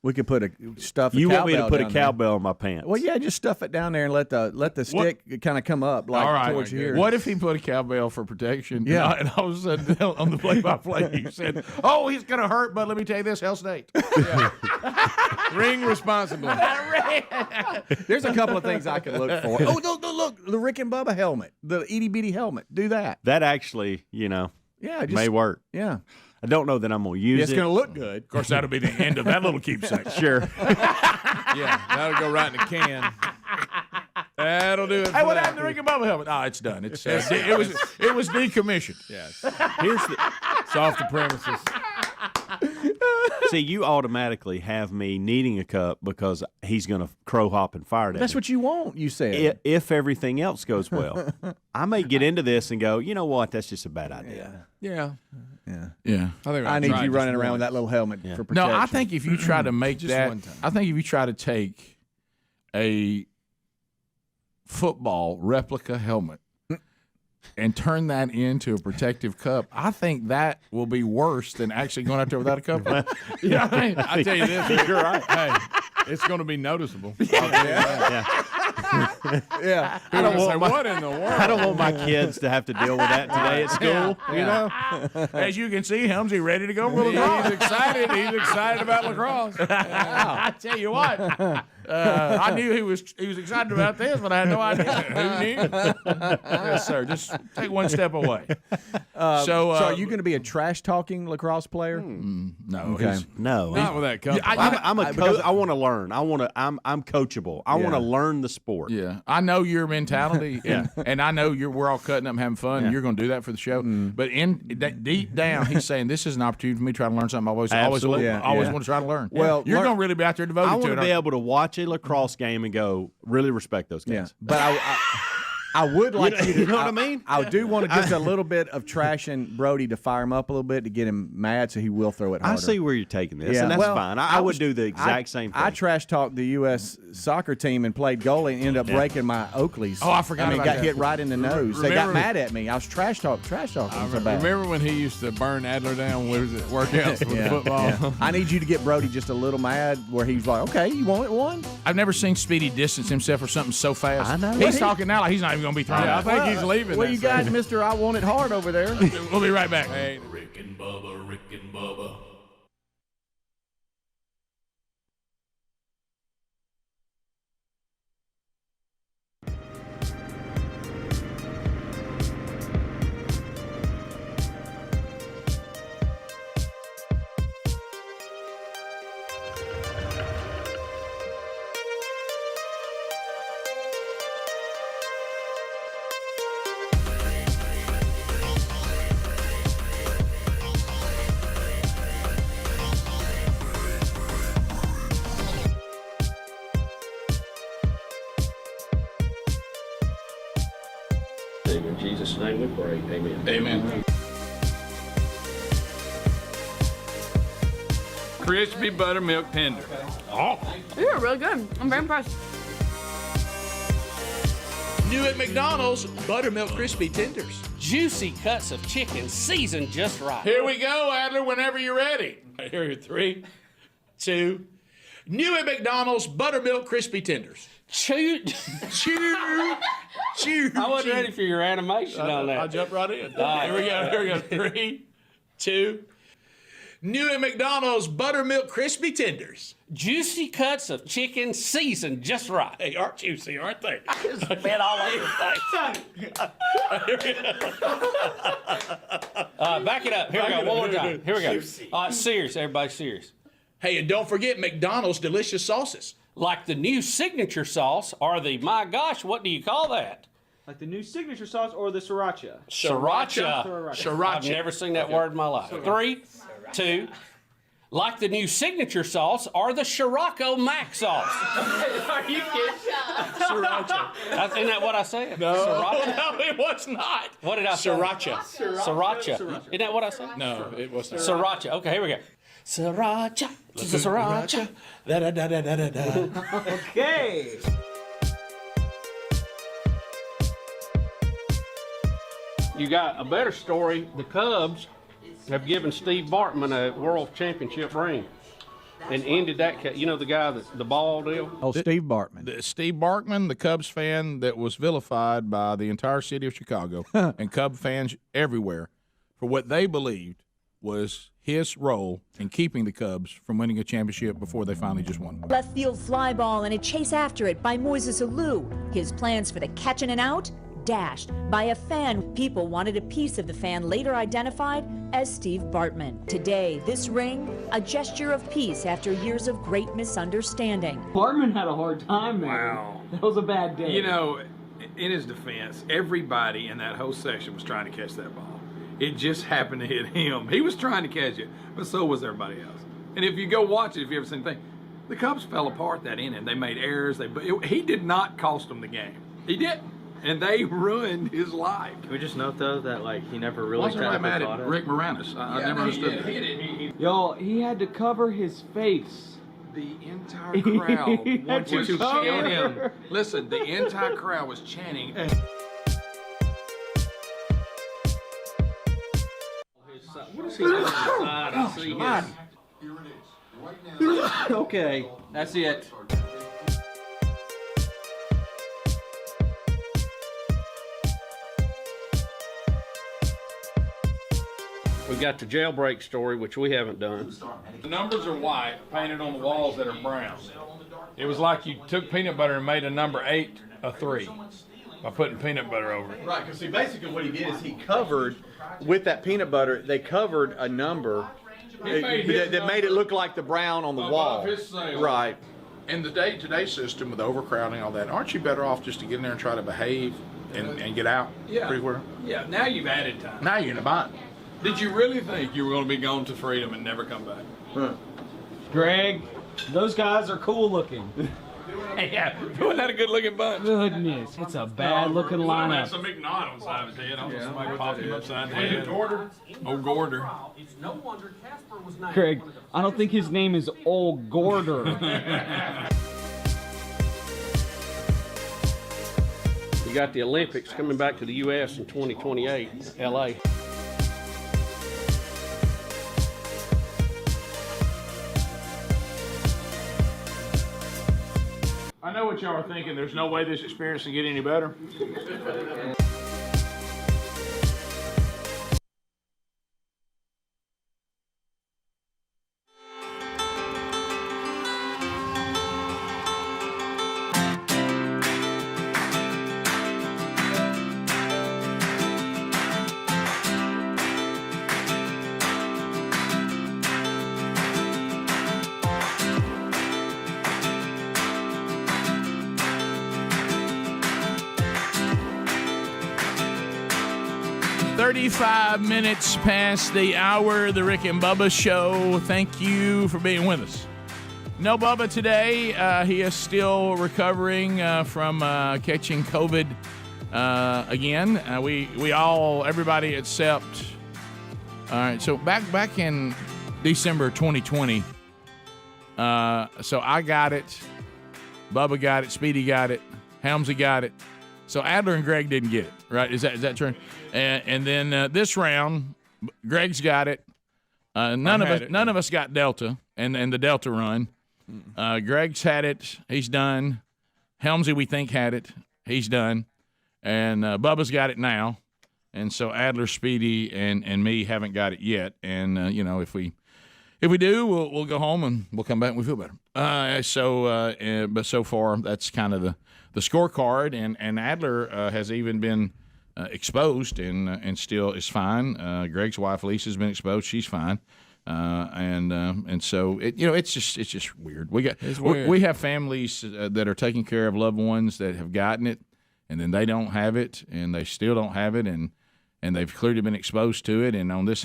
We could put stuff. You want me to put down a cowbell in my pants? Well, yeah, just stuff it down there and let the stick kind of come up towards here. What if he put a cowbell for protection? Yeah. And all of a sudden on the play-by-play he said, "Oh, he's gonna hurt, but let me tell you this, Hell State." Ring responsibly. There's a couple of things I could look for. Oh, look, the Rick and Bubba helmet, the itty bitty helmet. Do that. That actually, Yeah, may work. Yeah. I don't know that I'm going to use it. It's going to look good. Of course, that'll be the end of that little keepsake. Sure. Yeah, that'll go right in the can. That'll do it. Hey, what happened to Rick and Bubba helmet? Oh, it's done. It's it was decommissioned. Yes. It's off the premises. See, you automatically have me needing a cup because he's going to crow hop and fire at That's me. what you want, you said. If everything else goes well. I may get into this and go, you know what, that's just a bad idea. Yeah. Yeah. I need you running around with that little helmet for protection. No, I think if you try to make Just that, one time. I think if you try to take a football replica helmet and turn that into a protective cup, I think that will be worse than actually going out there without a cup. You know what I mean? I tell you this, You're right. Hey, it's going to be noticeable. Yeah. I don't want what in the world? I don't want my kids to have to deal with that today at school. You know, As you can see, Helmsy ready to go with lacrosse. He's excited. He's excited about lacrosse. I tell you what, I knew he was excited about this, but I had no idea. Who knew? Yes, sir. Just take one step away. So are you going to be a trash-talking lacrosse player? No. Okay. no. Not with that cup. I'm a coach. I want to learn. I'm coachable. I want to learn the sport. Yeah, I know your mentality, and I know we're all cutting up and having fun, and you're going to do that for the show. But deep down, he's saying this is an opportunity for me to try to learn something. I always want to try to learn. Well, you're going to really be out there devoted I to want it. to be able to watch a lacrosse game and go, really respect those guys. Yeah. But I would like you to. You know what I mean? I do want to just a little bit of trashing Brody to fire him up a little bit to get him mad, so he will throw it harder. I see where you're taking this, and that's fine. I would do the exact same thing. I trash talked the U.S. soccer team and played goalie and ended up breaking my Oakleys. Oh, I forgot about got that. hit right in the nose. They got mad at me. I was trash talking so bad. Remember when he used to burn Adler down with workouts with football? Yeah. I need you to get Brody just a little mad where he's like, okay, you want it one? I've never seen Speedy distance himself for something so fast. I know. He's talking now like he's not even going to be thrown Yeah, I out. think he's leaving. Well, you got Mr. I Want It Hard over there. We'll be right back. Rick and Bubba, Rick and Bubba. In Jesus' name we pray. Amen. Amen. Crispy buttermilk tender. Oh, these are really good. I'm very impressed. New at McDonald's, buttermilk crispy tenders. Juicy cuts of chicken seasoned just right. Here we go, Adler, whenever you're ready. Here are 3, 2. New at McDonald's, buttermilk crispy tenders. Chew. I wasn't ready for your animation on that. I'll jump right in. Right. Here we go. 3, 2. New at McDonald's, buttermilk crispy tenders. Juicy cuts of chicken seasoned just right. They are juicy, aren't they? I just spit all over the place. Back it up. Here we go. One more time. Here we go. Serious. Everybody serious. Hey, and don't forget McDonald's delicious sauces. Like the new signature sauce or the, my gosh, what do you call that? Like the new signature sauce or the sriracha? Sriracha. I've never seen that word in my life. 3, 2. Like the new signature sauce or the Scirocco Mac sauce. Are you kidding? Sriracha. Isn't that what I said? No, Sriracha? no, it was not. What did I say? Sriracha. Sriracha. Isn't that what I said? No, it was not. Sriracha. Okay, here we go. Sriracha. Sriracha. Da-da-da-da-da-da. Okay. You got a better story. The Cubs have given Steve Bartman a World Championship ring and ended that. You know the guy that the ball deal. Oh, Steve Bartman. Steve Bartman, the Cubs fan that was vilified by the entire city of Chicago and Cub fans everywhere for what they believed was his role in keeping the Cubs from winning a championship before they finally just won. Left field fly ball and a chase after it by Moises Alou. His plans for the catch in and out dashed by a fan. People wanted a piece of the fan, later identified as Steve Bartman. Today, this ring, a gesture of peace after years of great misunderstanding. Bartman had a hard time, man. Wow. That was a bad day. You know, in his defense, everybody in that whole section was trying to catch that ball. It just happened to hit him. He was trying to catch it, but so was everybody else. And if you go watch it, if you ever seen the thing, the Cubs fell apart that inning. They made errors. He did not cost them the game. He didn't. And they ruined his life. Can we just note, though, that, like, he never really Wasn't really mad at Rick Moranis. I never understood that. Y'all, he had to cover his face. The entire crowd wanted to chant him. Listen, the entire crowd was chanting. What is he doing inside? I see him. Okay, that's it. We got the jailbreak story, which we haven't done. The numbers are white, painted on the walls that are brown. It was like you took peanut butter and made a number 8 a 3 by putting peanut butter over it. Right, because see, basically what he did is he covered, with that peanut butter, they covered a number that made it look like the brown on the wall. Right. In the day-to-day system with overcrowding and all that, aren't you better off just to get in there and try to behave and get out pretty well? Yeah, now you've added time. Now you're in a bind. Did you really think you were going to be gone to freedom and never come back? Huh. Greg, those guys are cool looking. Yeah, wasn't that a good looking bunch? Goodness, it's a bad looking lineup. Some McNaught on the side of his head. I was somebody popped him upside the head. Gorder. Oh, Gorder. Greg, I don't think his name is Old Gorder. You got the Olympics coming back to the U.S. in 2028, L.A. I know what y'all are thinking. There's no way this experience can get any better. "35 minutes past the hour, the Rick and Bubba Show. Thank you for being with us. No Bubba today. He is still recovering from catching COVID again. Everybody except. All right, so back in December 2020. So I got it. Bubba got it. Speedy got it. Helmsy got it. So Adler and Greg didn't get it, right? Is that true? And then this round, Greg's got it. None of us got Delta and the Delta run. Greg's had it. He's done. Helmsy, we think, had it. He's done. And Bubba's got it now. And so Adler, Speedy, and me haven't got it yet. And if we do, we'll go home and we'll come back and we feel better. But so far, that's kind of the scorecard. And Adler has even been exposed and still is fine. Greg's wife Lisa's been exposed; she's fine. And so it's just weird. We have families that are taking care of loved ones that have gotten it, and then they don't have it, and they still don't have it, and they've clearly been exposed to it. And on this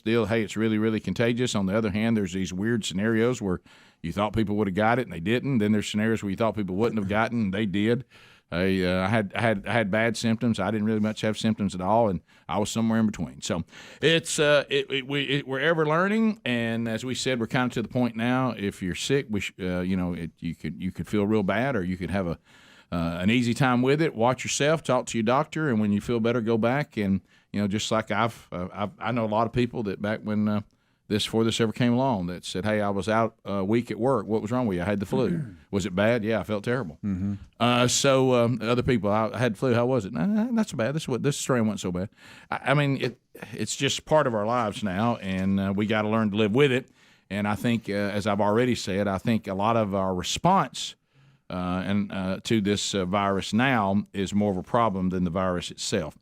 deal, hey, it's really, really contagious. On the other hand, there's these weird scenarios where you thought people would have got it and they didn't. Then there's scenarios where you thought people wouldn't have gotten and they did. I had bad symptoms. I didn't really much have symptoms at all, and I was somewhere in between. So we're ever learning, and as we said, we're kind of to the point now. If you're sick, you could feel real bad, or you could have an easy time with it. Watch yourself, talk to your doctor, and when you feel better, go back. And just like I know a lot of people that back when before this ever came along that said, "Hey, I was out a week at work. What was wrong with you? I had the flu. Was it bad? Yeah, I felt terrible." Mm-hmm. Other people, I had the flu. How was it? Nah, not so bad. This strain wasn't so bad. I mean, it's just part of our lives now, and we got to learn to live with it. And I think, as I've already said, I think a lot of our response to this virus now is more of a problem than the virus itself.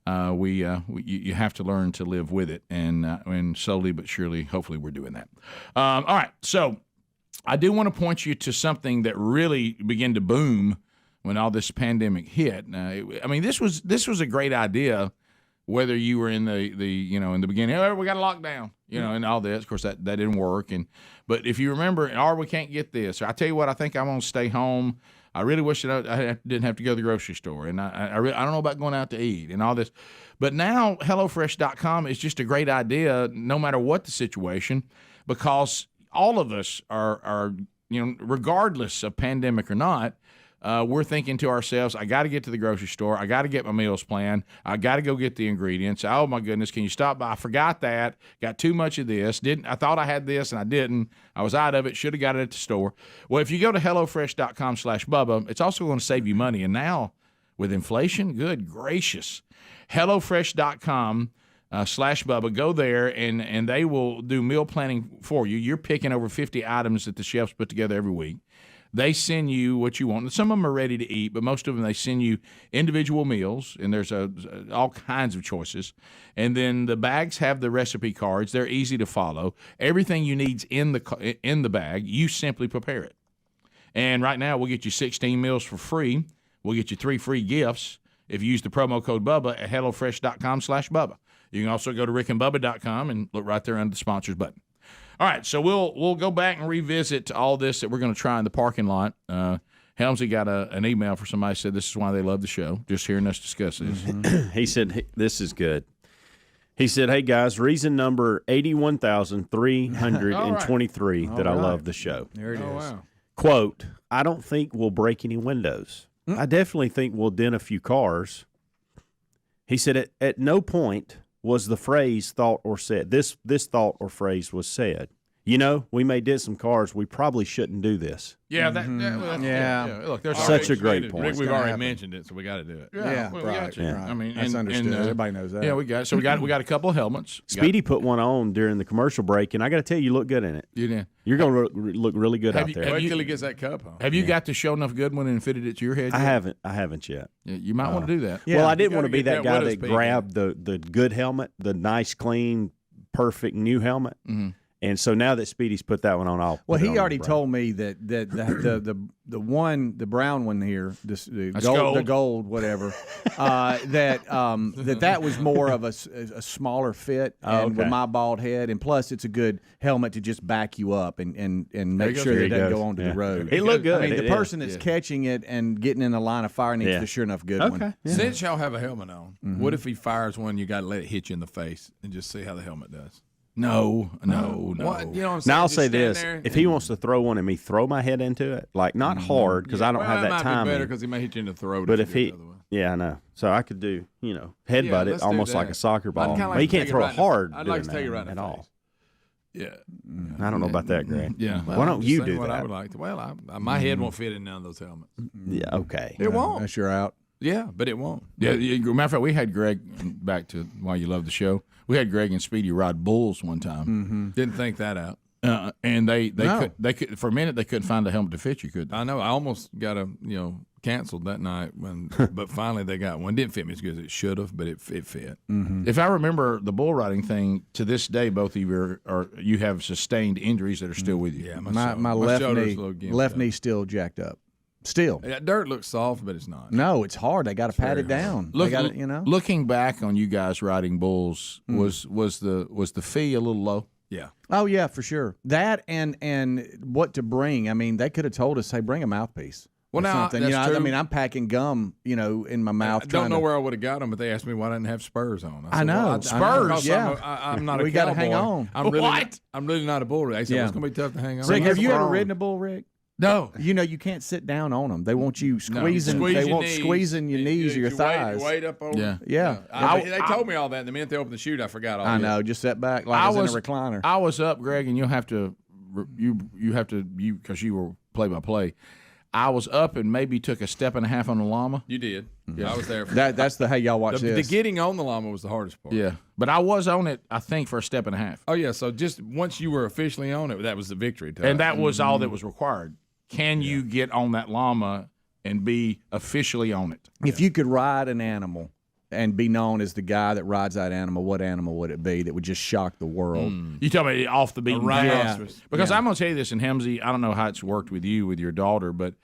You have to learn to live with it, and slowly but surely, hopefully, we're doing that. All right, so I do want to point you to something that really began to boom when all this pandemic hit. This was a great idea. Whether you were in the in the beginning, oh, we got a lockdown, and all this. Of course, that didn't work. But if you remember, or we can't get this, or I tell you what, I think I'm going to stay home. I really wish that I didn't have to go to the grocery store, and I don't know about going out to eat and all this. But now HelloFresh.com is just a great idea, no matter what the situation, because all of us are regardless of pandemic or not. We're thinking to ourselves, I got to get to the grocery store. I got to get my meals planned. I got to go get the ingredients. Oh, my goodness, can you stop by? I forgot that. Got too much of this. I thought I had this, and I didn't. I was out of it. Should have got it at the store. Well, if you go to HelloFresh.com/Bubba, it's also going to save you money. And now, with inflation, good gracious, HelloFresh.com/Bubba. Go there, and they will do meal planning for you. You're picking over 50 items that the chefs put together every week. They send you what you want. Some of them are ready to eat, but most of them, they send you individual meals, and there's all kinds of choices. And then the bags have the recipe cards. They're easy to follow. Everything you need's in the bag. You simply prepare it. And right now, we'll get you 16 meals for free. We'll get you 3 free gifts if you use the promo code Bubba at HelloFresh.com/Bubba. You can also go to RickandBubba.com and look right there under the sponsors button. All right, so we'll go back and revisit all this that we're going to try in the parking lot. Helmsy got an email for somebody said this is why they love the show, just hearing us discuss this. He said, this is good. He said, hey, guys, reason number 81,323 that I love the show. There it is. Wow. Quote, I don't think we'll break any windows. I definitely think we'll dent a few cars. He said, at no point was the phrase thought or said. This thought or phrase was said. We may dent some cars. We probably shouldn't do this. Yeah, Look, there's such a great point. Rick, we've already mentioned it, so we got to do it. Yeah, we right. got to. Yeah. I mean, that's understood. Everybody knows that. Yeah, we got a couple of helmets. Speedy put one on during the commercial break, and I got to tell you, you look good in it. You did. You're going to look really good out there. Wait till he gets that cup on. Have you got the show enough good one and fitted it to your head? I haven't yet. Yeah, you might want to do that. Yeah, well, I didn't want to be that guy that grabbed the good helmet, the nice, clean, perfect new helmet. Mm-hmm. And so now that Speedy's put that one on, he already told me that the brown one here, the gold, whatever, that was more of a smaller fit, and with my bald head, and plus it's a good helmet to just back you up and make sure that it doesn't go onto the road. It looked good. I mean, the person that's catching it and getting in the line of fire needs the sure enough good one. Yeah. Since y'all have a helmet on, what if he fires one? You got to let it hit you in the face and just see how the helmet does. No. What? You know what I'm saying? Now I'll say this: if he wants to throw one at me, throw my head into it, like not hard because I don't have that time. Be better because he may hit you in the throat. But if he, I know. So I could do, headbutt it almost like a soccer ball. But he can't throw it hard. I'd like to take it right at all. Yeah, I don't know about that, Greg. Yeah, why don't you do that? I would like to. Well, my head won't fit in none of those helmets. Yeah, okay. It won't. Unless you're out. Yeah, but it won't. Yeah, matter of fact, we had Greg, back to why you love the show, we had Greg and Speedy ride bulls one time. Mm-hmm. Didn't think that out. And they could for a minute they couldn't find a helmet to fit you, could they? I know. I almost got canceled that night but finally they got one. Didn't fit me as good as it should have, but it fit. Mm-hmm. If I remember the bull riding thing, to this day, both of you you have sustained injuries that are still with you. Yeah, my left knee still jacked up. Still, that dirt looks soft, but it's not. No, it's hard. They got to pat it down. Looking back on you guys riding bulls, was the fee a little low? Yeah. Oh yeah, for sure. That and what to bring. I mean, they could have told us, hey, bring a mouthpiece. Well, now something. That's true. I mean, I'm packing gum, in my mouth. I don't know where I would have got them, but they asked me why I didn't have spurs on. I know. Spurs. I'm not. We got to hang on. I'm really not a bull rider. They said it's going to be tough to hang on. Rick, have you ever ridden a bull, Rick? No. You can't sit down on them. They want you squeezing. They want squeezing your knees or your thighs. Weight up over. Yeah. They told me all that. And the minute they opened the chute, I forgot all that. I know. Just sat back like I was in a recliner. I was up, Greg, and you'll have to because you were play-by-play. I was up and maybe took a step and a half on the llama. You did. Yeah, I was there. That's the hey, y'all watch this. The getting on the llama was the hardest part. Yeah, but I was on it, I think, for a step and a half. Oh yeah, so just once you were officially on it, that was the victory. And that was all that was required. can you get on that llama and be officially on it? If you could ride an animal and be known as the guy that rides that animal, what animal would it be that would just shock the world? You tell me off the beaten path. Yeah. Because I'm going to tell you this, and Hemsey, I don't know how it's worked with you, with your daughter, but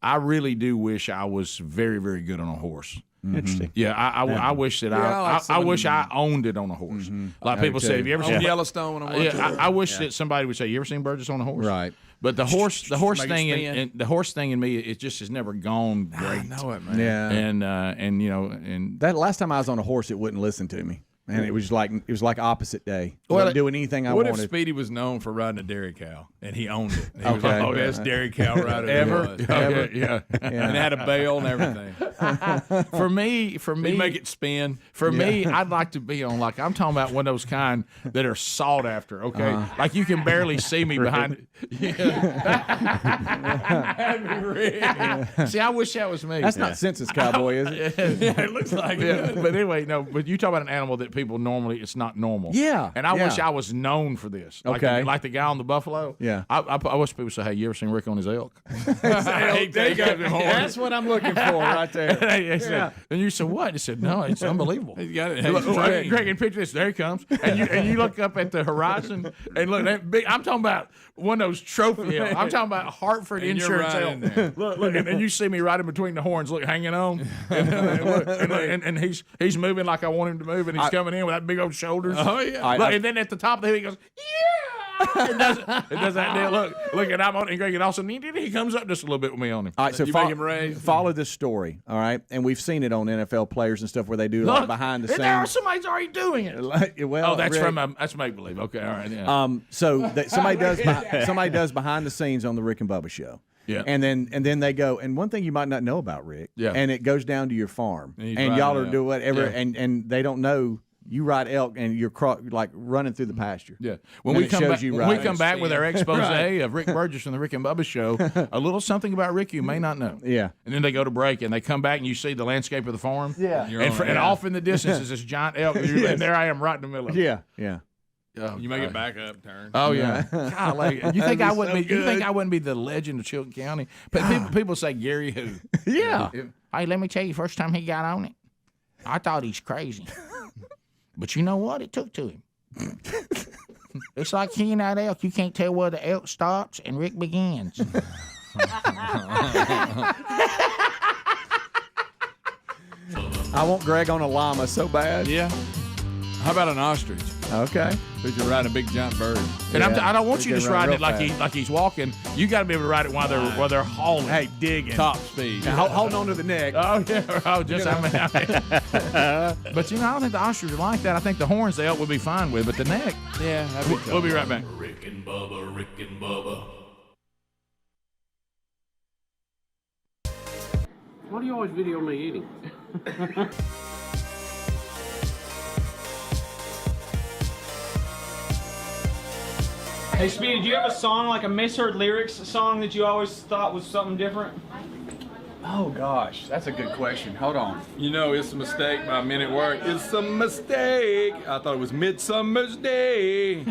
I really do wish I was very, very good on a horse. Interesting. Yeah, I wish that I wish I owned it on a horse. Like people say, have you ever seen Yellowstone? I wish that somebody would say, you ever seen Burgess on a horse? Right. But the horse thing spin. the horse thing in me, it just has never gone great. I know it, man. Yeah. And you know, and that last time I was on a horse, it wouldn't listen to me. And it was like opposite day. Well, Wasn't doing anything I what wanted. if Speedy was known for riding a dairy cow and he owned it? He was Okay. like, best dairy cow rider Ever? ever. yeah. And had a bale and everything. For me, He'd make it spin. For me, I'd like to be on, like, I'm talking about one of those kind that are sought after, okay? Like, you can barely see me behind. See, I wish that was me. That's not Census Cowboy, is it? Yeah, it looks like it. But anyway, no, but you talk about an animal that people normally, it's not normal. Yeah, And I yeah. wish I was known for this. Like, Okay. like the guy on the buffalo. Yeah. I wish people say, hey, you ever seen Rick on his elk? That's what I'm looking for right there. Yeah. And you said, what? He said, no, it's unbelievable. He's got it. Look, He's trained. Greg, and picture this. There he comes. And you look up at the horizon, and look, that big, I'm talking about one of those trophy elk. I'm talking about Hartford And you're Insurance right elk. in there. Look, and you see me right in between the horns, look, hanging on. And he's moving like I want him to move, and he's coming in with that big old shoulders. Oh, yeah. Look, and then at the top of the hill, he goes, yeah! It does that deal. Look, and I'm on it, and Greg, and also he comes up just a little bit with me on him. All right, so You make him raise. follow this story, all right? And we've seen it on NFL players and stuff where they do like Look, behind the and there scenes. somebody's already doing it. Well, Oh, that's Rick, that's make believe. Okay, all right, yeah. So that somebody does behind the scenes on the Rick and Bubba show. Yeah. And then they go, and one thing you might not know about Rick, Yeah. and it goes down to your farm, And he's and y'all riding are elk. doing whatever, Yeah. and they don't know you ride elk, and you're like running through the pasture. Yeah. When And we it come shows back, you when we riding. come back with our expose Right. of Rick Burgess from the Rick and Bubba show, a little something about Rick you may not know. Yeah. And then they go to break, and they come back, and you see the landscape of the farm. Yeah. You're And, on it. and off in the distance is this giant elk, and there I am right in the middle of it. Yeah, yeah. Oh, You make it back up, turn. Oh yeah, golly. You think I wouldn't be? You think good. I wouldn't be the legend of Chilton County? But people say Gary who? Yeah. Hey, let me tell you, first time he got on it, I thought he's crazy. But you know what? It took to him. It's like seeing that elk. You can't tell where the elk stops and Rick begins. I want Greg on a llama so bad. Yeah. How about an ostrich? Okay. Because you're riding a big giant bird. And Yeah. I don't want They you can just run riding it real like he's walking. You got to be able to ride it while they're hauling. Hey, digging. Top speed. Now, hold on to the neck. Oh yeah. Oh, just I mean. But you know, I don't think the ostrich are like that. I think the horns the elk would be fine with, but the neck. Yeah, that'd be We'll be right back. Rick and Bubba, Rick and Bubba. Why do you always video me eating? Hey, Speedy, do you have a song, like a misheard lyrics song that you always thought was something different? Oh gosh, that's a good question. Hold on. You know, It's a Mistake by Men at Work. It's a mistake. I thought it was Midsummer's Day.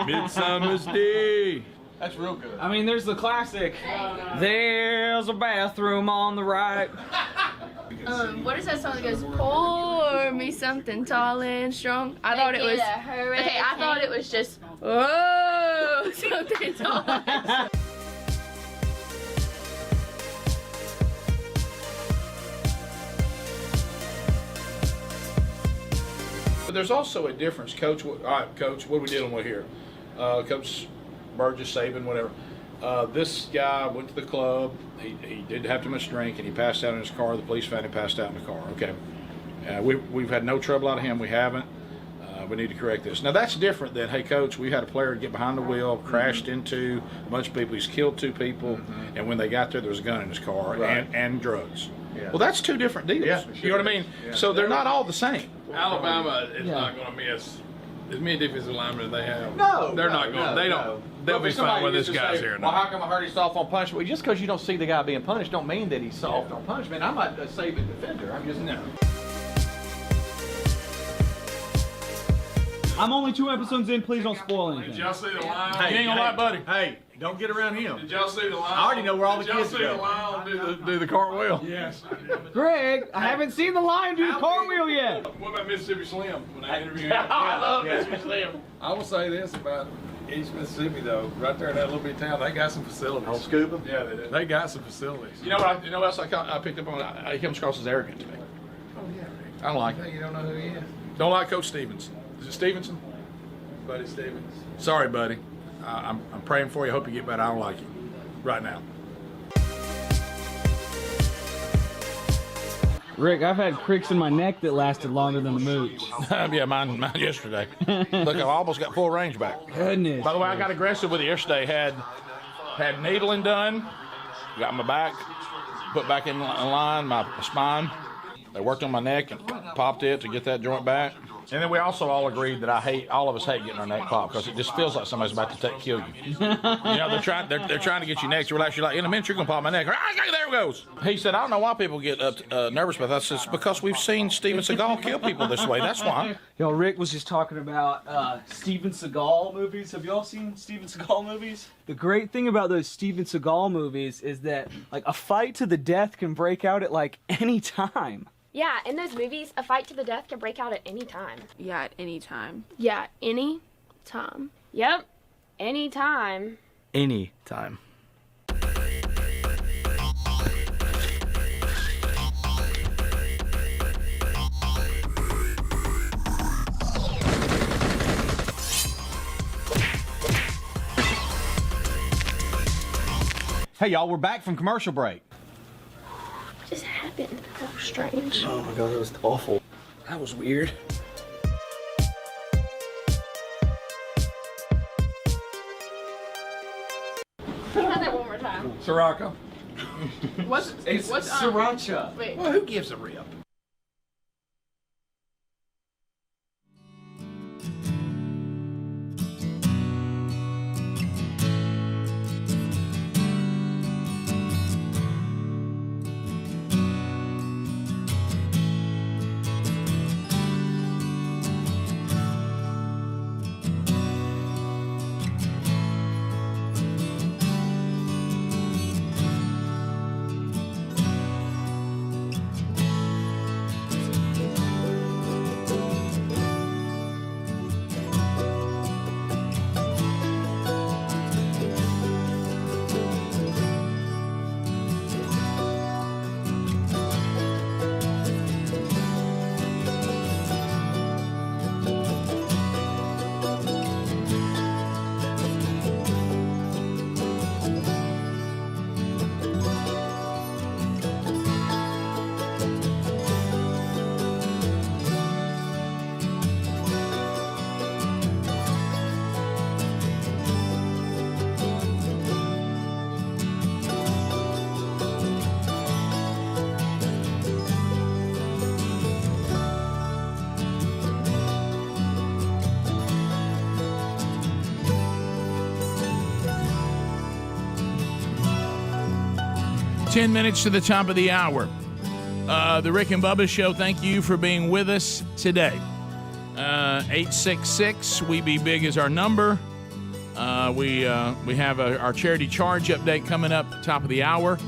Midsummer's Day. That's real good. I mean, there's the classic. There's a bathroom on the right. What is that song that goes, pour me something tall and strong? I thought it was, okay, I thought it was just, oh, something tall and strong. But there's also a difference, Coach. All right, Coach, what are we dealing with here? Coach Burgess, Saban, whatever. This guy went to the club. He did have too much drink, and he passed out in his car. The police found him passed out in the car. Okay. We've had no trouble out of him. We haven't. We need to correct this. Now, that's different than, hey, Coach, we had a player get behind the wheel, crashed into a bunch of people. He's killed 2 people, and when they got there was a gun in his car and drugs. Yeah. Well, that's 2 different deals. Yeah, You know what I mean? Yeah. So they're not all the same. Alabama is not going to miss as many defensive linemen as they have. No, they're no, not going. no, They don't. no. They'll But be somebody fine with this used to guy's say, here well, now. how come I heard he's soft on punishment? Well, just because you don't see the guy being punished don't mean that he's soft on punishment. I'm not a saving defender. I'm just No. I'm only 2 episodes in. Please don't spoil anything. Did y'all see the lion? Hey, You ain't gonna lie, buddy. Hey, don't get around him. Did y'all see the lion? I already know where all the Did y'all kids see go. the lion do the cartwheel? Yes. Greg, I haven't seen the lion do the cartwheel yet. What about Mississippi Slim? When I interviewed him? I love Mississippi Slim. I will say this about East Mississippi, though. Right there in that little bitty town, they got some facilities. On Scuba? Yeah, they do. They got some facilities. You know what? You know what else I picked up on? He comes across as arrogant to me. Oh, yeah. I don't like it. You don't know who he is. Don't like Coach Stevenson. Is it Stevenson? Buddy Stevens. Sorry, buddy. I'm praying for you. I hope you get better. I don't like you right now. Rick, I've had pricks in my neck that lasted longer than the mooch. Yeah, mine yesterday. Look, I almost got full range back. Goodness. By the way, I got aggressive with it yesterday. Had needling done, got my back put back in line, my spine. They worked on my neck and popped it to get that joint back. And then we also all agreed that all of us hate getting our neck popped because it just feels like somebody's about to kill you. You know, they're trying to get your neck to relax. You're like, in a minute, you're going to pop my neck. There it goes. He said, I don't know why people get nervous about that. I said, it's because we've seen Steven Seagal kill people this way. That's why. Yo, Rick was just talking about Steven Seagal movies. Have y'all seen Steven Seagal movies? The great thing about those Steven Seagal movies is that, like, a fight to the death can break out at, like, any time. Yeah, in those movies, a fight to the death can break out at any time. Yeah, at any time. Yeah, any time. Yep, any time. Any time. Hey, y'all, we're back from commercial break. What just happened? That was strange. Oh my god, that was awful. That was weird. Try that one more time. Sriracha. What's sriracha. Wait. Well, who gives a rip? Ten minutes to the top of the hour. The Rick and Bubba Show, thank you for being with us today. 866 We Be Big is our number. We have our charity charge update coming up top of the hour.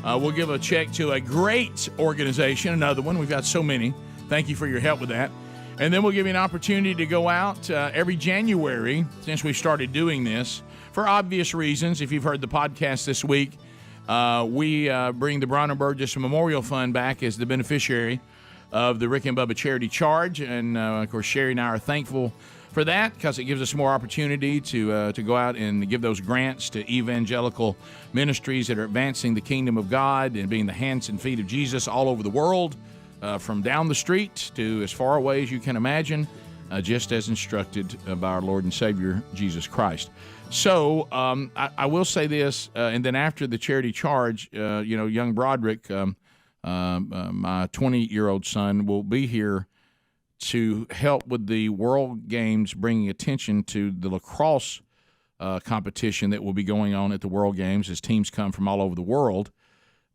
We'll give a check to a great organization, another one. We've got so many. Thank you for your help with that. And then we'll give you an opportunity to go out every January since we started doing this. For obvious reasons, if you've heard the podcast this week, we bring the Burgess Memorial Fund back as the beneficiary of the Rick and Bubba Charity Charge. And, of course, Sherry and I are thankful for that because it gives us more opportunity to go out and give those grants to evangelical ministries that are advancing the kingdom of God and being the hands and feet of Jesus all over the world, from down the street to as far away as you can imagine, just as instructed by our Lord and Savior, Jesus Christ. So I will say this, and then after the charity charge, young Broderick, my 20-year-old son, will be here to help with the World Games, bringing attention to the lacrosse competition that will be going on at the World Games as teams come from all over the world.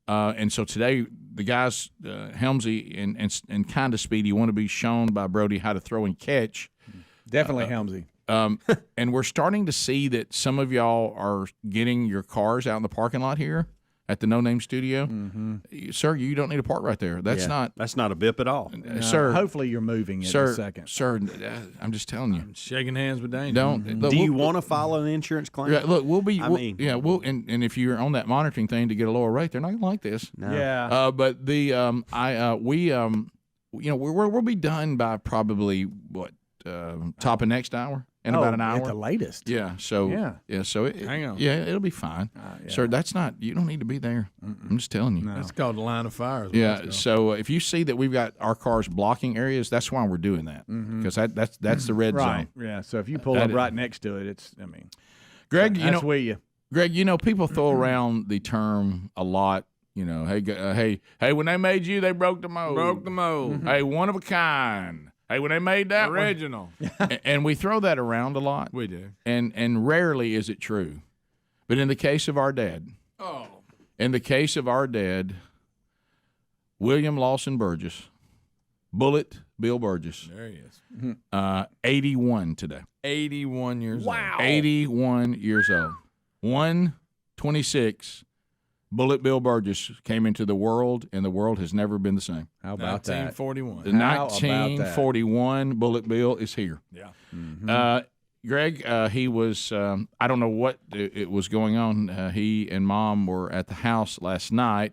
And so today, the guys, Helmsy and kind of Speedy, want to be shown by Brody how to throw and catch Definitely Helmsy. And we're starting to see that some of y'all are getting your cars out in the parking lot here at the No Name Studio. Sir, you don't need to park right there. That's not a BIP at all. Sir. Hopefully you're moving in a second. Sir, I'm just telling you. Shaking hands with Dane. Don't. Do you want to file an insurance claim? Yeah, look, we'll be. I mean, and if you're on that monitoring thing to get a lower rate, they're not going to like this. No. Yeah. But we'll be done by probably top of next hour. In about an hour at the latest. Yeah. So hang on. Yeah, it'll be fine, sir. That's not. You don't need to be there. I'm just telling you. That's called the line of fire. Yeah. So if you see that we've got our cars blocking areas, that's why we're doing that because that's the red Right. zone. Yeah. So if you pull up right next to it, Greg, that's where you. Greg, people throw around the term a lot. Hey, when they made you, they broke the mold. Hey, one of a kind. Hey, when they made that original, and we throw that around a lot. We do, and rarely is it true. But in the case of our dad, William Lawson Burgess, Bullet Bill Burgess. There he is. 81 today. 81 years old. 81 years old. 126. Bullet Bill Burgess came into the world, and the world has never been the same. How about 1941. that? 1941, Bullet Bill is here. Yeah. Greg, he was, I don't know what it was going on. He and Mom were at the house last night.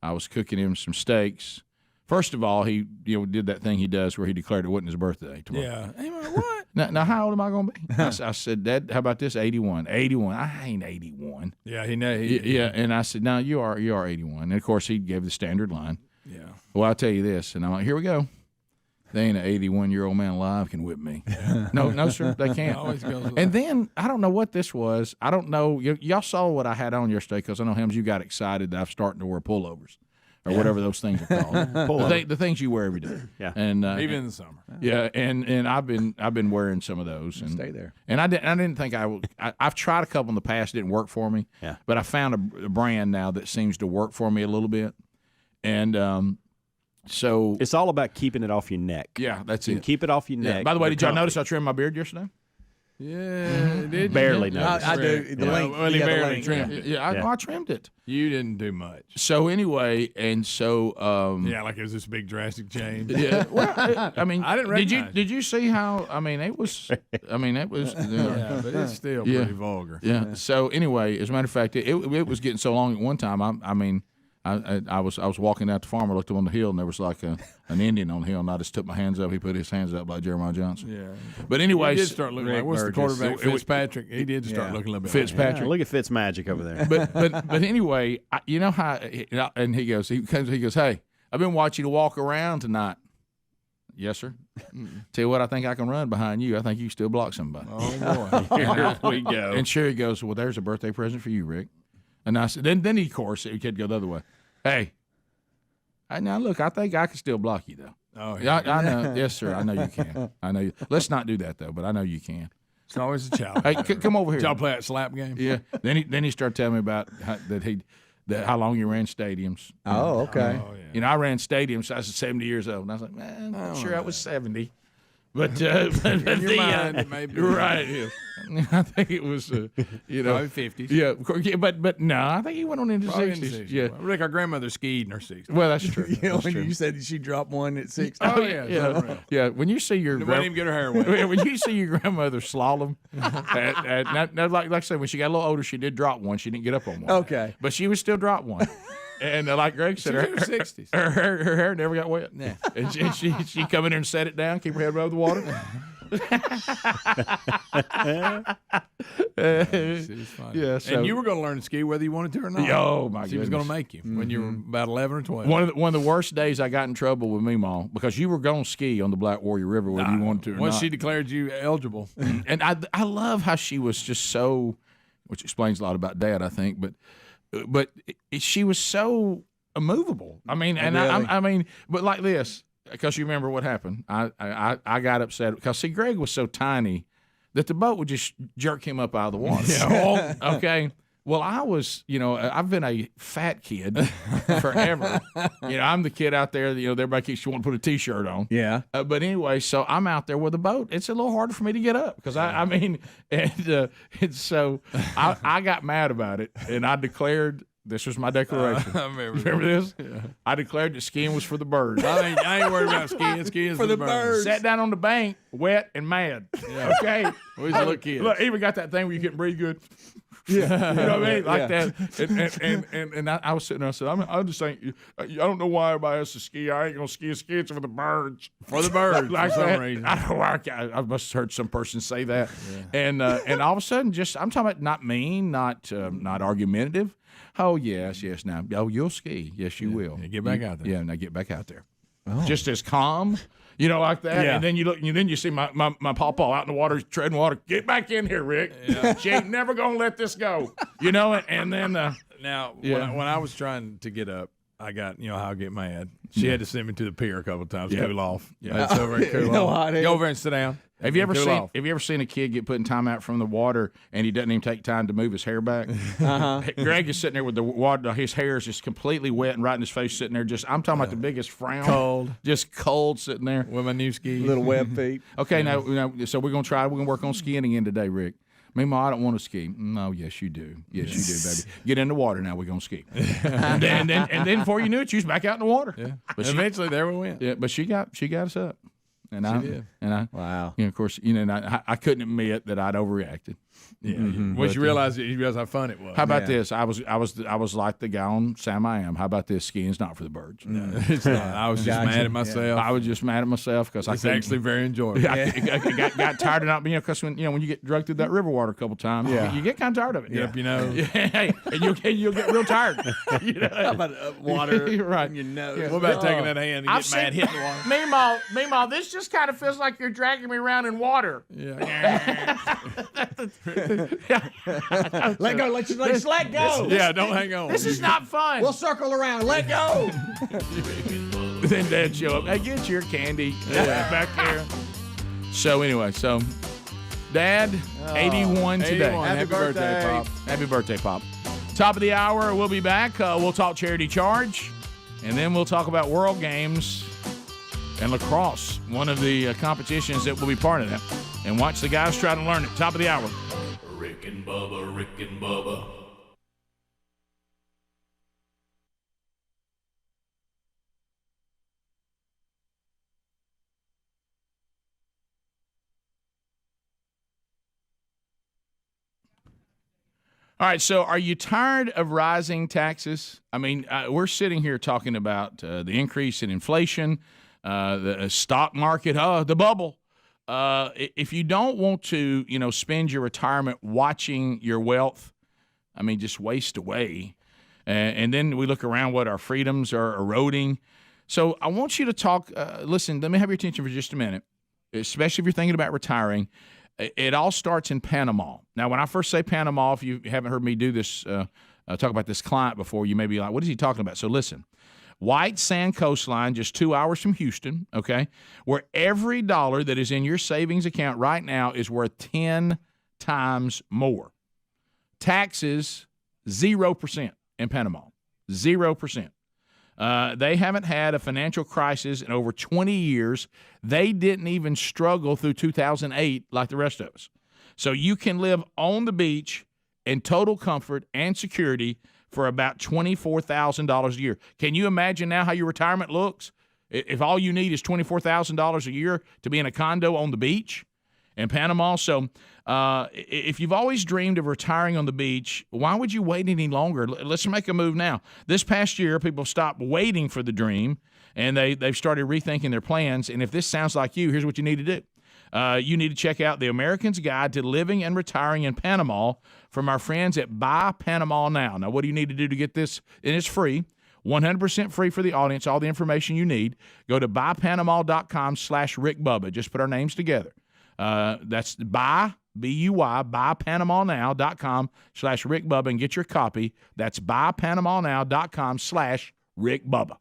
I was cooking him some steaks. First of all, he did that thing he does where he declared it wasn't his birthday tomorrow. Yeah. Hey, what? Now, how old am I going to be? I said, Dad, how about this? 81. 81. I ain't 81. Yeah, Yeah, and I said, no, you are 81. And, of course, he gave the standard line. Yeah. Well, I'll tell you this. And I'm like, here we go. They ain't an 81-year-old man alive can whip me. No, sir, they can't. Always goes And then, I don't know what this was. I don't know. Y'all saw what I had on yesterday because I know, Helms, you got excited that I'm starting to wear pullovers. Or whatever those things are called, the things you wear every day. Yeah, and even in the summer. Yeah, and I've been wearing some of those. And stay there. And I didn't think I've tried a couple in the past, didn't work for me. Yeah. But I found a brand now that seems to work for me a little bit, and so it's all about keeping it off your neck. Yeah, that's it. Keep it off your neck. By the way, did y'all notice I trimmed my beard yesterday? Yeah, did barely you? noticed. I do. The length. Well, he barely trimmed it. Yeah, I trimmed it. You didn't do much. So anyway, and so yeah, like it was this big drastic change. Yeah, well, I mean, I didn't recognize. Did you see how? I mean, it was. Yeah, but it's still pretty vulgar. Yeah. So anyway, as a matter of fact, it was getting so long at one time. I was walking out the farm. I looked up on the hill, and there was like an Indian on the hill, and I just took my hands up. He put his hands up like Jeremiah Johnson. Yeah. But anyway, he did start looking like what's the quarterback Fitzpatrick? He did start looking a little bit Fitzpatrick. Look at Fitz magic over there. But anyway, you know how? And he goes, hey, I've been watching you walk around tonight. Yes, sir. Tell you what, I think I can run behind you. I think you can still block somebody. Oh boy, here we go. And Sherry goes, well, there's a birthday present for you, Rick. And I said, then he, of course, he could go the other way. Hey, now look, I think I can still block you though. Oh yeah, I know. Yes, sir. I know you can. I know you. Let's not do that though. But I know you can. It's always a challenge. Hey, come over here. Did y'all play that slap game? Yeah. Then he started telling me about how long you ran stadiums. Oh, okay. Oh, yeah. You know, I ran stadiums. I was 70 years old, and I was like, man, I'm sure I was 70. But in your mind, it may be right. Yeah. I think it was, probably 50s. Yeah, of course, yeah, but no, I think he went on into Probably 60s. Yeah, Rick, our grandmother skied in her 60s. Well, that's true. When you said she dropped one at 60. Oh yeah. Yeah. When you see your Wouldn't even get her hair wet. when you see your grandmother slalom, like I said, when she got a little older, she did drop one. She didn't get up on one. Okay, but she would still drop one. And like Greg said, her 60s. Her hair never got wet. Yeah. And she come in there and set it down, keep her head above the water. Yeah, so, and you were going to learn to ski whether you wanted to or not. Oh my goodness, she was going to make you when you were about 11 or 12. One of the worst days I got in trouble with Meemaw because you were going to ski on the Black Warrior River whether you wanted to or once not. She declared you eligible, and I love how she was just so, which explains a lot about Dad, I think, but she was so immovable. I mean, and really? I mean, but like this. Because you remember what happened. I got upset because, see, Greg was so tiny that the boat would just jerk him up out of the water. Yeah. Okay. Well, I was, I've been a fat kid forever. I'm the kid out there that, everybody keeps wanting to put a T-shirt on. Yeah. But anyway, so I'm out there with a boat. It's a little harder for me to get up because and so I got mad about it, and I declared. This was my declaration. I remember this? Yeah. I declared that skiing was for the birds. I ain't worried about skiing. Skiing's for the birds. Sat down on the bank, wet and mad. Yeah. Okay. We was little kids. Look, even got that thing where you couldn't breathe good. Yeah. You know what I mean? Like that. And I was sitting there, I said, I just think, I don't know why everybody has to ski. I ain't going to ski. It's for the birds. For the birds, like for some that. reason. I don't know why. I must have heard some person say that. Yeah. And all of a sudden, I'm talking about not mean, not argumentative. Oh, yes. Now, you'll ski. Yes, you will. Yeah, get back out there. Yeah, now get back out there. Oh. Just as calm, like that. Yeah. And then you look, and then you see my pawpaw out in the water, treading water. Get back in here, Rick. Yeah. She ain't never gonna let this go. And then now when I was trying to get up, I got how I get mad. She had to send me to the pier a couple of times, cool off. Yeah, it's over and cool off. Go over and sit down. Have you ever seen a kid get put in timeout from the water and he doesn't even take time to move his hair back? Greg is sitting there with the water. His hair is just completely wet and right in his face, sitting there. I'm talking about the biggest frown, cold, sitting there with my new skis, little web feet. Okay, now so we're gonna work on skiing again today, Rick. Meanwhile, I don't want to ski. No, yes, you do. Yes, you do, baby. Get in the water now. We're going to ski. and then before you knew it, you was back out in the water. Yeah. But eventually, there we went. Yeah, but she got us up. And I did. And I, wow. Of course, I couldn't admit that I'd overreacted. Yeah. Once you realize how fun it was. How about this? I was like the guy on Sam I Am. How about this? Skiing's not for the birds. No, it's not. I was just mad at myself. I was just mad at myself because it's actually very enjoyable. I got tired of not being, because when you get drugged through that river water a couple times, you get kind of tired of it. Yep, Hey, and you'll get real tired. How about water right. in your nose? What about taking that hand and get mad hitting the water? Meanwhile, this just kind of feels like you're dragging me around in water. Yeah. Let go. Let's let go. Yeah, don't hang on. This is not fun. We'll circle around. Let go. Then Dad show up. Hey, get your candy back there. So anyway, Dad, 81 today. Happy birthday, Pop. Happy birthday, Pop. Top of the hour, we'll be back. We'll talk Charity Charge, and then we'll talk about World Games and Lacrosse, one of the competitions that will be part of that. And watch the guys try to learn it. Top of the hour. Rick and Bubba. All right, so are you tired of rising taxes? I mean, we're sitting here talking about the increase in inflation, the stock market, the bubble. If you don't want to, spend your retirement watching your wealth, I mean, just waste away. And then we look around what our freedoms are eroding. So I want you to talk. Listen, let me have your attention for just a minute, especially if you're thinking about retiring. It all starts in Panama. Now, when I first say Panama, if you haven't heard me do this, talk about this client before, you may be like, what is he talking about? So listen, White Sand Coastline, just 2 hours from Houston, okay, where every dollar that is in your savings account right now is worth 10 times more. Taxes, 0% in Panama, 0%. They haven't had a financial crisis in over 20 years. They didn't even struggle through 2008 like the rest of us. So you can live on the beach in total comfort and security for about $24,000 a year. Can you imagine now how your retirement looks if all you need is $24,000 a year to be in a condo on the beach in Panama? So if you've always dreamed of retiring on the beach, why would you wait any longer? Let's make a move now. This past year, people stopped waiting for the dream, and they've started rethinking their plans. And if this sounds like you, here's what you need to do. You need to check out The American's Guide to Living and Retiring in Panama from our friends at Buy Panama Now. Now, what do you need to do to get this? And it's free. 100% free for the audience, all the information you need. Go to buypanama.com/Rick Bubba. Just put our names together. That's buy, B-U-Y, buypanamanow.com/Rick Bubba and get your copy. That's buypanamanow.com/Rick Bubba.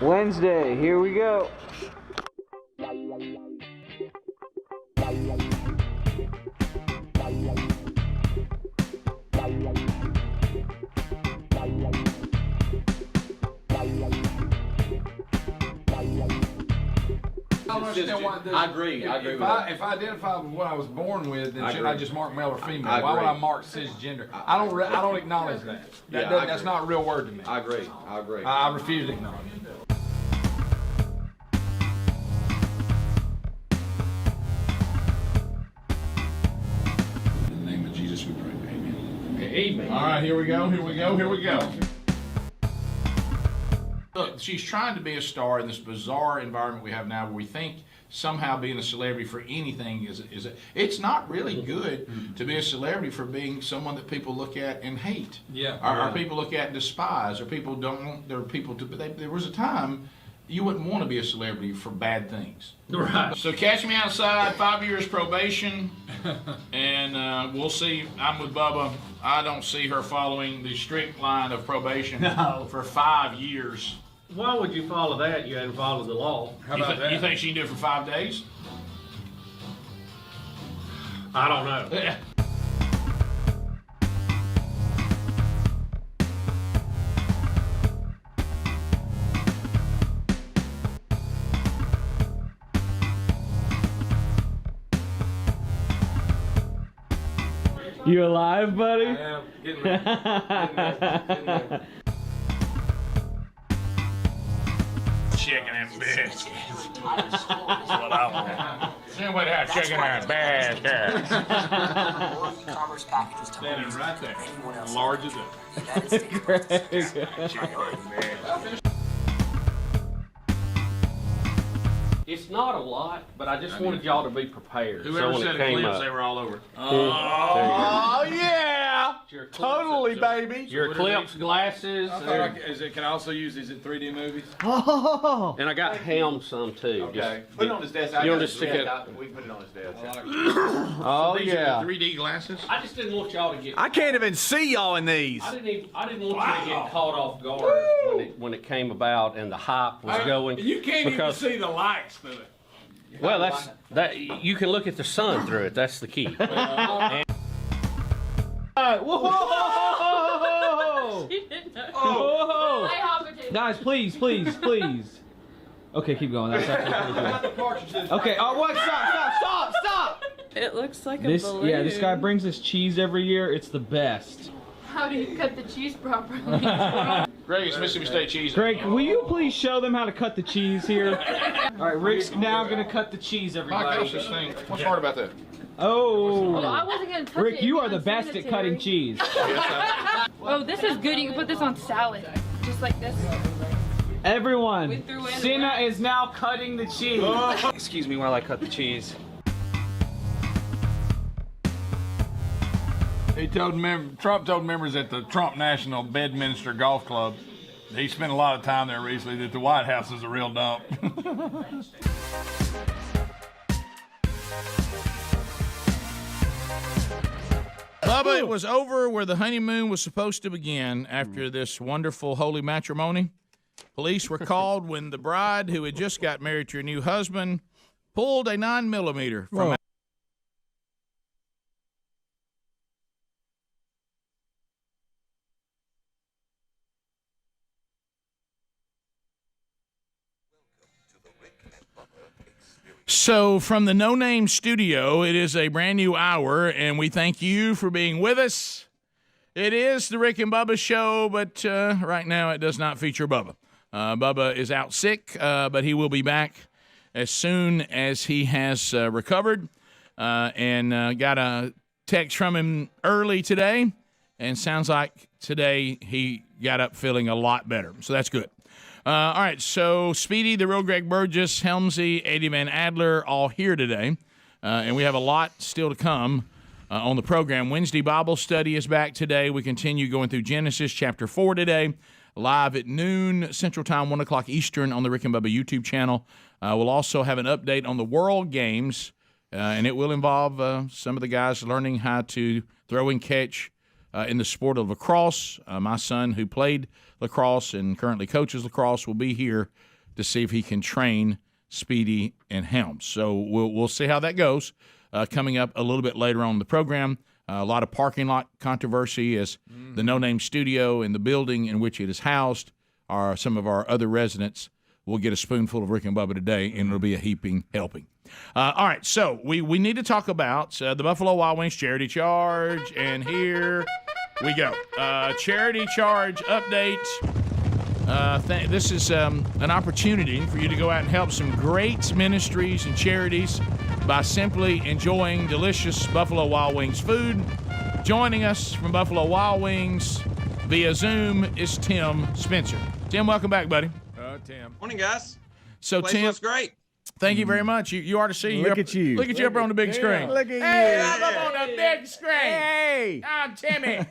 Wednesday, here we go. I agree. If I identify with what I was born with, then shouldn't I just mark male or female? Why would I mark cisgender? I don't acknowledge that. That's not a real word to me. I agree. I refuse to acknowledge it. In the name of Jesus, we pray. Amen. Amen. All right, here we go. Look, she's trying to be a star in this bizarre environment we have now, where we think somehow being a celebrity for anything it's not really good to be a celebrity for being someone that people look at and hate. Or people look at and despise, or people don't want their people to. But there was a time you wouldn't want to be a celebrity for bad things. Right. So catch me outside, 5 years probation, and we'll see. I'm with Bubba. I don't see her following the strict line of probation for 5 years. Why would you follow that? You hadn't followed the law. How about that? You think she can do it for 5 days? I don't know. You alive, buddy? I am. Getting there. Chicken and biscuits. That's what I want. Somebody have chicken and biscuits. Standing right there. Large as It's not a lot, but I just wanted y'all to be prepared. Whoever so said it eclipse, they were all over. Oh, yeah! Totally, baby. Your eclipse glasses. Can I also use these in 3D movies? Oh! And I got ham some too. Okay. Put it on his desk. You want to stick it? We can put it on his desk. Oh, These yeah. are 3D glasses. I just didn't want y'all to get. I can't even see y'all in these. I didn't want you to get caught off guard when it came about and the hype was going. You can't even see the lights through it. Well, that you can look at the sun through it. That's the key. And, Whoa! Whoa! Guys, please. Okay, keep going. That's actually pretty good. Okay, what? Stop! It looks like a balloon. Yeah, this guy brings us cheese every year. It's the best. How do you cut the cheese properly? Greg, it's Mississippi State cheese. Greg, will you please show them how to cut the cheese here? All right, Rick's now gonna cut the cheese, My everybody. gosh, this thing. What's hard about that? Oh. I wasn't gonna touch Rick, it. you are the best at cutting cheese. Oh, this is good. You can put this on salad, just like this. Everyone, Sina is now cutting the cheese. Excuse me while I cut the cheese. Trump told members at the Trump National Bedminster Golf Club, he spent a lot of time there recently, that the White House is a real dump. Bubba, it was over where the honeymoon was supposed to begin after this wonderful holy matrimony. Police were called when the bride, who had just got married to her new husband, pulled a 9mm from So from the No Name Studio, it is a brand new hour, and we thank you for being with us. It is the Rick and Bubba show, but right now it does not feature Bubba. Bubba is out sick, but he will be back as soon as he has recovered, and got a text from him early today, and sounds like today he got up feeling a lot better, so that's good. All right, so Speedy, the real Greg Burgess, Helmsy, Eddie Van Adler, all here today. And we have a lot still to come on the program. Wednesday Bible study is back today. We continue going through Genesis chapter 4 today, live at noon Central Time, 1 o'clock Eastern on the Rick and Bubba YouTube channel. We'll also have an update on the World Games, and it will involve some of the guys learning how to throw and catch in the sport of lacrosse. My son, who played lacrosse and currently coaches lacrosse, will be here to see if he can train Speedy and Helms. So we'll see how that goes. Coming up a little bit later on in the program, a lot of parking lot controversy as the No Name Studio and the building in which it is housed are some of our other residents. We'll get a spoonful of Rick and Bubba today, and it'll be a heaping helping. All right, so we need to talk about the Buffalo Wild Wings Charity Charge, and here we go. Charity Charge update. This is an opportunity for you to go out and help some great ministries and charities by simply enjoying delicious Buffalo Wild Wings food. Joining us from Buffalo Wild Wings via Zoom is Tim Spencer. Tim, welcome back, buddy. Tim. Morning, guys. So, Place Tim, looks great. Thank you very much. You are to see. Look at you. Look at you up on the big screen. Look at Hey, you. I'm up on the big screen. Hey, I'm Timmy.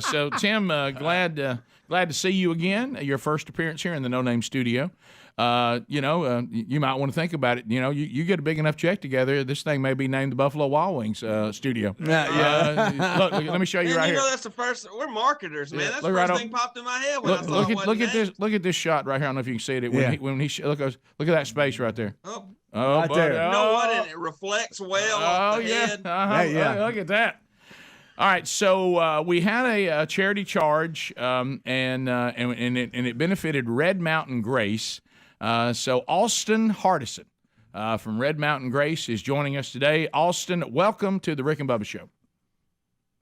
So, Tim, glad to see you again. Your first appearance here in the No Name Studio. You might want to think about it. You get a big enough check together, this thing may be named the Buffalo Wild Wings Studio. Look, let me show you right here. That's the first. We're marketers, man. That's the look first right thing popped in my head when I saw it. Look at this shot right here. I don't know if you can see it. When he look at that space right there. Oh, right there. You know what? And it reflects well off the head. Look at that. All right, so we had a charity charge, and it benefited Red Mountain Grace. So Austin Hardison from Red Mountain Grace is joining us today. Austin, welcome to the Rick and Bubba Show.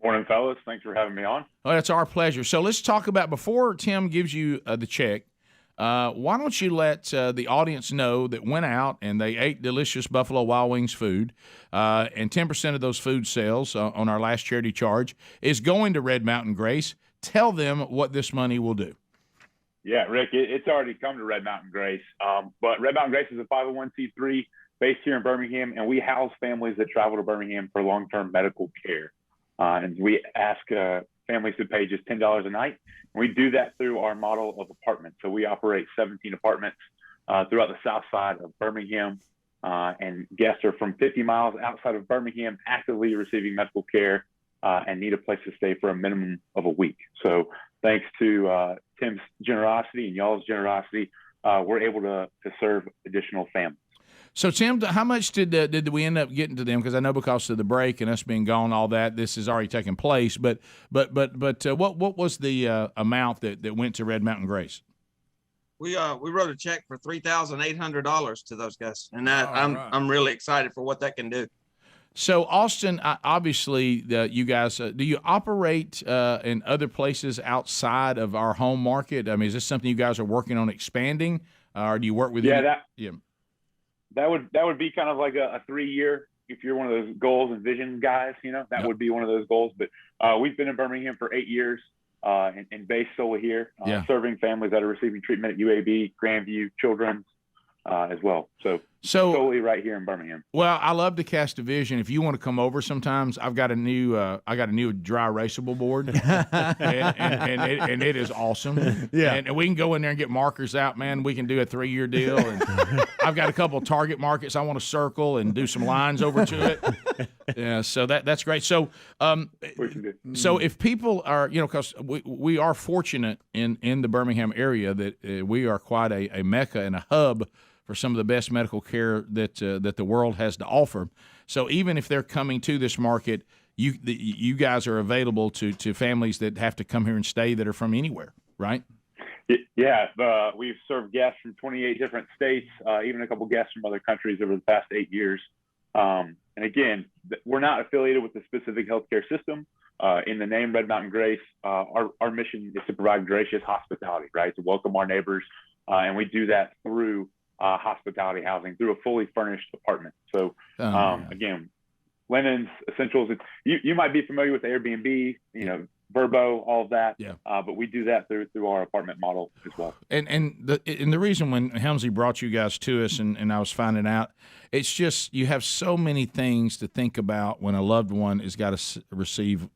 Morning, fellas. Thanks for having me on. Oh, that's our pleasure. So let's talk about, before Tim gives you the check, why don't you let the audience know that went out and they ate delicious Buffalo Wild Wings food, and 10% of those food sales on our last charity charge is going to Red Mountain Grace. Tell them what this money will do. Yeah, Rick, it's already come to Red Mountain Grace. But Red Mountain Grace is a 501c3 based here in Birmingham, and we house families that travel to Birmingham for long-term medical care. And we ask families to pay just $10 a night. And we do that through our model of apartments. So we operate 17 apartments throughout the south side of Birmingham. And guests are from 50 miles outside of Birmingham actively receiving medical care and need a place to stay for a minimum of a week. So thanks to Tim's generosity and y'all's generosity, we're able to serve additional families. So, Tim, how much did we end up getting to them? Because I know because of the break and us being gone, all that, this has already taken place. But what was the amount that went to Red Mountain Grace? We wrote a check for $3,800 to those guys, and I'm really excited for what that can do. So, Austin, obviously, you guys, do you operate in other places outside of our home market? I mean, is this something you guys are working on expanding, or do you work with? That would be kind of like a 3-year. If you're one of those goals and vision guys, that would be one of those goals. But we've been in Birmingham for 8 years and based solely here, serving families that are receiving treatment at UAB, Grandview, Children's as well. So solely right here in Birmingham. Well, I love to cast a vision. If you want to come over sometimes, I've got a new dry erasable board, and it is awesome. Yeah, and we can go in there and get markers out, man. We can do a 3-year deal, and I've got a couple of target markets I want to circle and do some lines over to it. Yeah, so that's great. So, so if people are, because we are fortunate in the Birmingham area that we are quite a mecca and a hub for some of the best medical care that the world has to offer. So even if they're coming to this market, you guys are available to families that have to come here and stay that are from anywhere, right? Yeah, we've served guests from 28 different states, even a couple guests from other countries over the past 8 years. And again, we're not affiliated with a specific healthcare system. In the name Red Mountain Grace, our mission is to provide gracious hospitality, right? To welcome our neighbors. And we do that through hospitality housing, through a fully furnished apartment. So again, linens, essentials. You might be familiar with Airbnb, Verbo, all of that. Yeah. But we do that through our apartment model as well. And the reason when Helmsley brought you guys to us and I was finding out, it's just you have so many things to think about when a loved one has got to receive,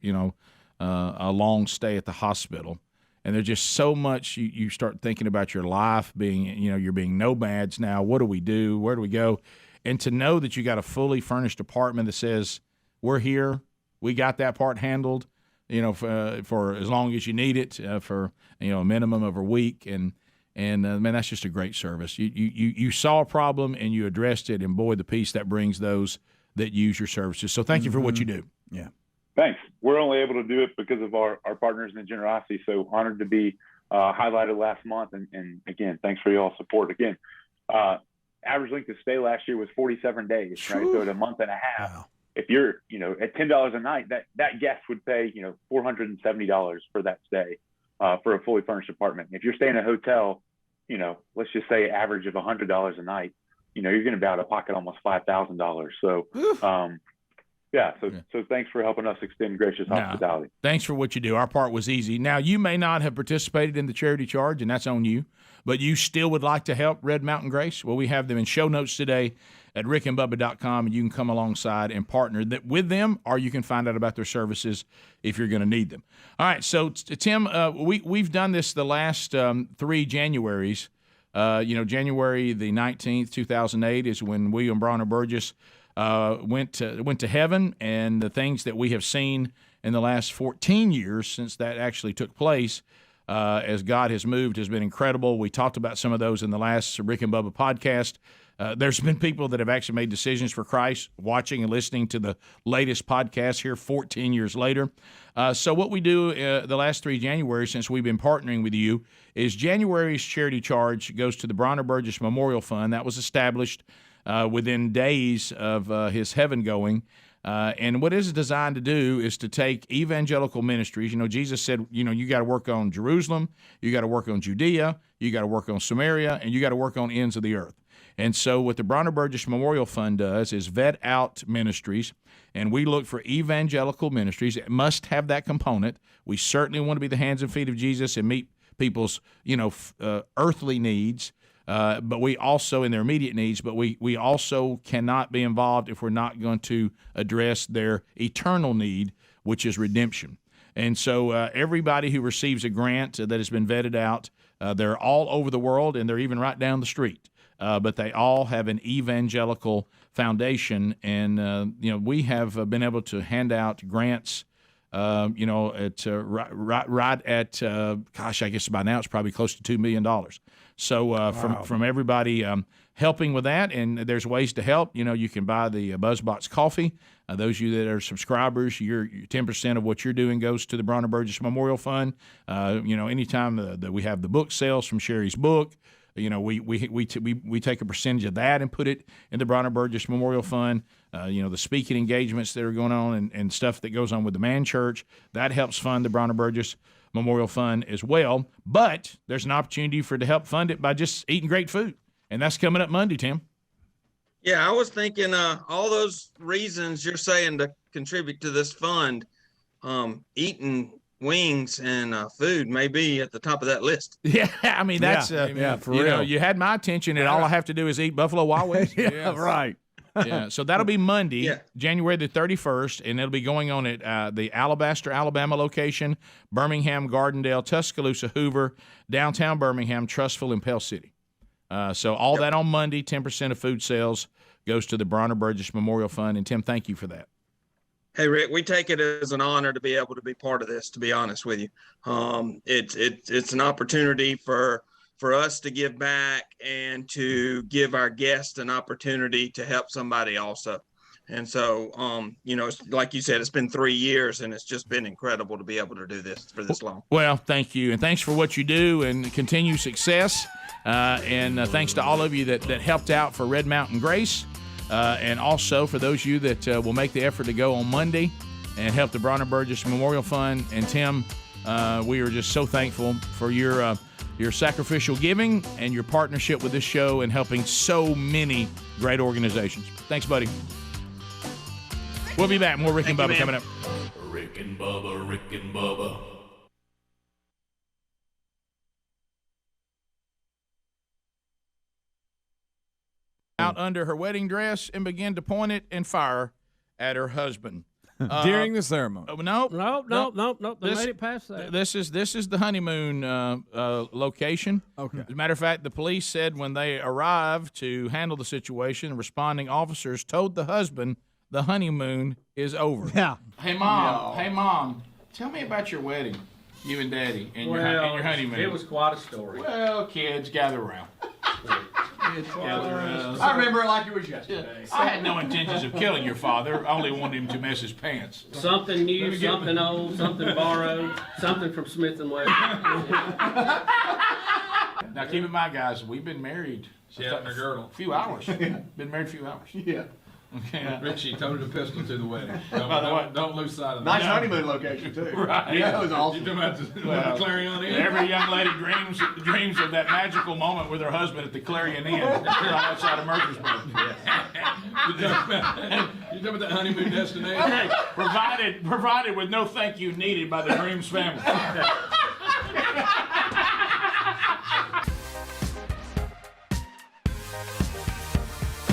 a long stay at the hospital. And there's just so much you start thinking about your life being, you're being nomads now. What do we do? Where do we go? And to know that you got a fully furnished apartment that says, we're here, We got that part handled, for as long as you need it, for a minimum of a week, and man, that's just a great service. You saw a problem and you addressed it, and boy, the peace that brings those that use your services. So thank you for what you do. Yeah. Thanks. We're only able to do it because of our partners and generosity. So honored to be highlighted last month. And again, thanks for y'all's support. Again, average length of stay last year was 47 days, right? So at a month and a half. Wow. If you're, at $10 a night, that guest would pay, $470 for that stay for a fully furnished apartment. If you're staying in a hotel, let's just say average of $100 a night, you're going to be out of pocket almost $5,000. So, so thanks for helping us extend gracious hospitality. Thanks for what you do. Our part was easy. Now, you may not have participated in the charity charge, and that's on you, but you still would like to help Red Mountain Grace? Well, we have them in show notes today at rickandbubba.com, and you can come alongside and partner with them, or you can find out about their services if you're going to need them. All right, so, Tim, we've done this the last 3 Januaries. January the 19th, 2008 is when William Bronner Burgess went to heaven, and the things that we have seen in the last 14 years since that actually took place, as God has moved, has been incredible. We talked about some of those in the last Rick and Bubba podcast. There's been people that have actually made decisions for Christ watching and listening to the latest podcast here 14 years later. So what we do the last 3 January, since we've been partnering with you, is January's charity charge goes to the Bronner Burgess Memorial Fund. That was established within days of his heaven going. And what it is designed to do is to take evangelical ministries. Jesus said, you got to work on Jerusalem, you got to work on Judea, you got to work on Samaria, and you got to work on ends of the earth. And so what the Bronner Burgess Memorial Fund does is vet out ministries, and we look for evangelical ministries. It must have that component. We certainly want to be the hands and feet of Jesus and meet people's, earthly needs, but we also, in their immediate needs, but we also cannot be involved if we're not going to address their eternal need, which is redemption. And so everybody who receives a grant that has been vetted out, they're all over the world, and they're even right down the street. But they all have an evangelical foundation, and we have been able to hand out grants. At right at I guess by now it's probably close to $2 million. So from everybody helping with that, and there's ways to help. You can buy the BuzzBox coffee. Those of you that are subscribers, your 10% of what you're doing goes to the Bronner Burgess Memorial Fund. Anytime that we have the book sales from Sherry's book. We take a percentage of that and put it in the Bronner Burgess Memorial Fund. The speaking engagements that are going on and stuff that goes on with the Man Church, that helps fund the Bronner Burgess Memorial Fund as well. But there's an opportunity to help fund it by just eating great food, and that's coming up Monday, Tim. Yeah, I was thinking all those reasons you're saying to contribute to this fund, eating wings and food may be at the top of that list. Yeah, I mean that's for real. You had my attention, and all I have to do is eat Buffalo Wild Wings. Right. Yeah, so that'll be Monday, January the 31st, and it'll be going on at the Alabaster, Alabama location, Birmingham, Gardendale, Tuscaloosa, Hoover, downtown Birmingham, Trussville, and Pell City. So all that on Monday, 10% of food sales goes to the Bronner Burgess Memorial Fund, and Tim, thank you for that. Hey, Rick, we take it as an honor to be able to be part of this, to be honest with you. It's an opportunity for us to give back and to give our guests an opportunity to help somebody also. And so, it's, like you said, it's been 3 years, and it's just been incredible to be able to do this for this long. Well, thank you, and thanks for what you do, and continue success. And thanks to all of you that helped out for Red Mountain Grace. And also for those of you that will make the effort to go on Monday and help the Bronner Burgess Memorial Fund. And Tim, we are just so thankful for your sacrificial giving and your partnership with this show and helping so many great organizations. Thanks, buddy. We'll be back. More Rick and Bubba coming up. Rick and Bubba, Rick and Bubba. Out under her wedding dress and began to point it and fire at her husband during the ceremony. No. They made it past that. This is the honeymoon location. Okay. As a matter of fact, the police said when they arrived to handle the situation, responding officers told the husband the honeymoon is over. Yeah. Hey mom, tell me about your wedding, you and Daddy, and your honeymoon. It was quite a story. Well, kids, gather around. I remember it like it was yesterday. I had no intentions of killing your father. I only wanted him to mess his pants. Something new, something old, something borrowed, something from Smith & Wesson. Now keep in mind, guys, we've been married. She had her girdle. A few hours. Been married a few hours. Yeah. Okay. Richie toted a pistol to the wedding. Don't lose sight of that. Nice honeymoon location, too. Right. Yeah, that was awesome. You talking about the Clarion Inn? Every young lady dreams of that magical moment with her husband at the Clarion Inn right outside of Murfreesboro. You talking about that honeymoon destination? Hey, provided with no thank you needed by the groom's family.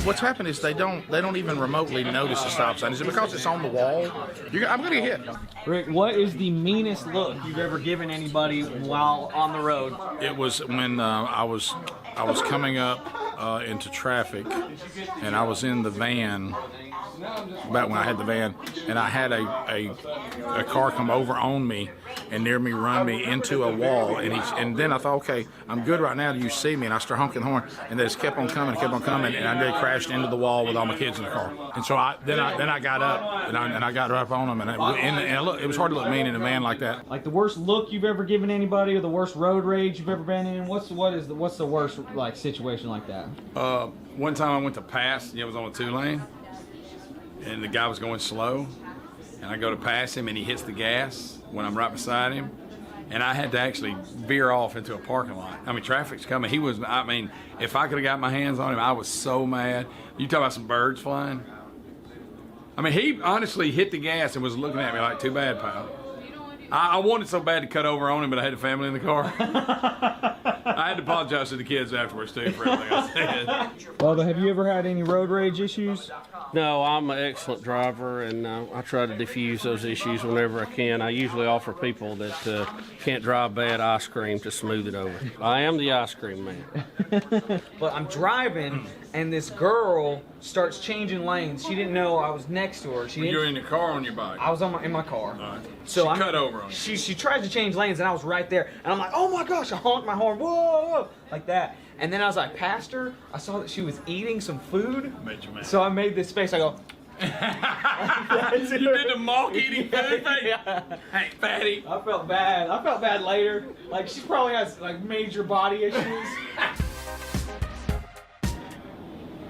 What's happened is they don't even remotely notice the stop sign. Is it because it's on the wall? I'm going to get hit. Rick, what is the meanest look you've ever given anybody while on the road? It was when I was coming up into traffic, and I was in the van. About when I had the van, and I had a car come over on me and near me run me into a wall, and then I thought, okay, I'm good right now. Do you see me? And I started honking the horn, and they just kept on coming, and I nearly crashed into the wall with all my kids in the car. And so I got up and I got right up on them, and it was hard to look mean in a van like that. Like the worst look you've ever given anybody, or the worst road rage you've ever been in? What's the worst like situation like that? One time I went to pass. It was on a 2-lane. And the guy was going slow, and I go to pass him, and he hits the gas when I'm right beside him, and I had to actually veer off into a parking lot. I mean, traffic's coming. If I could have got my hands on him, I was so mad. You talk about some birds flying? I mean, he honestly hit the gas and was looking at me like, too bad, pal. I wanted so bad to cut over on him, but I had a family in the car. I had to apologize to the kids afterwards, too, for everything I said. Bubba, have you ever had any road rage issues? No, I'm an excellent driver, and I try to diffuse those issues whenever I can. I usually offer people that can't drive bad ice cream to smooth it over. I am the ice cream man. But I'm driving, and this girl starts changing lanes. She didn't know I was next to her. You were in the car or on your bike? I was in my car. All right. So she cut over on you. She tried to change lanes, and I was right there. And I'm like, oh my gosh, I honked my horn, whoa, like that. And then as I passed her, I saw that she was eating some food. Made you mad. So I made this face. I go. You did the mock eating food thing? Yeah. Hey, fatty. I felt bad. I felt bad later. Like she probably has like major body issues.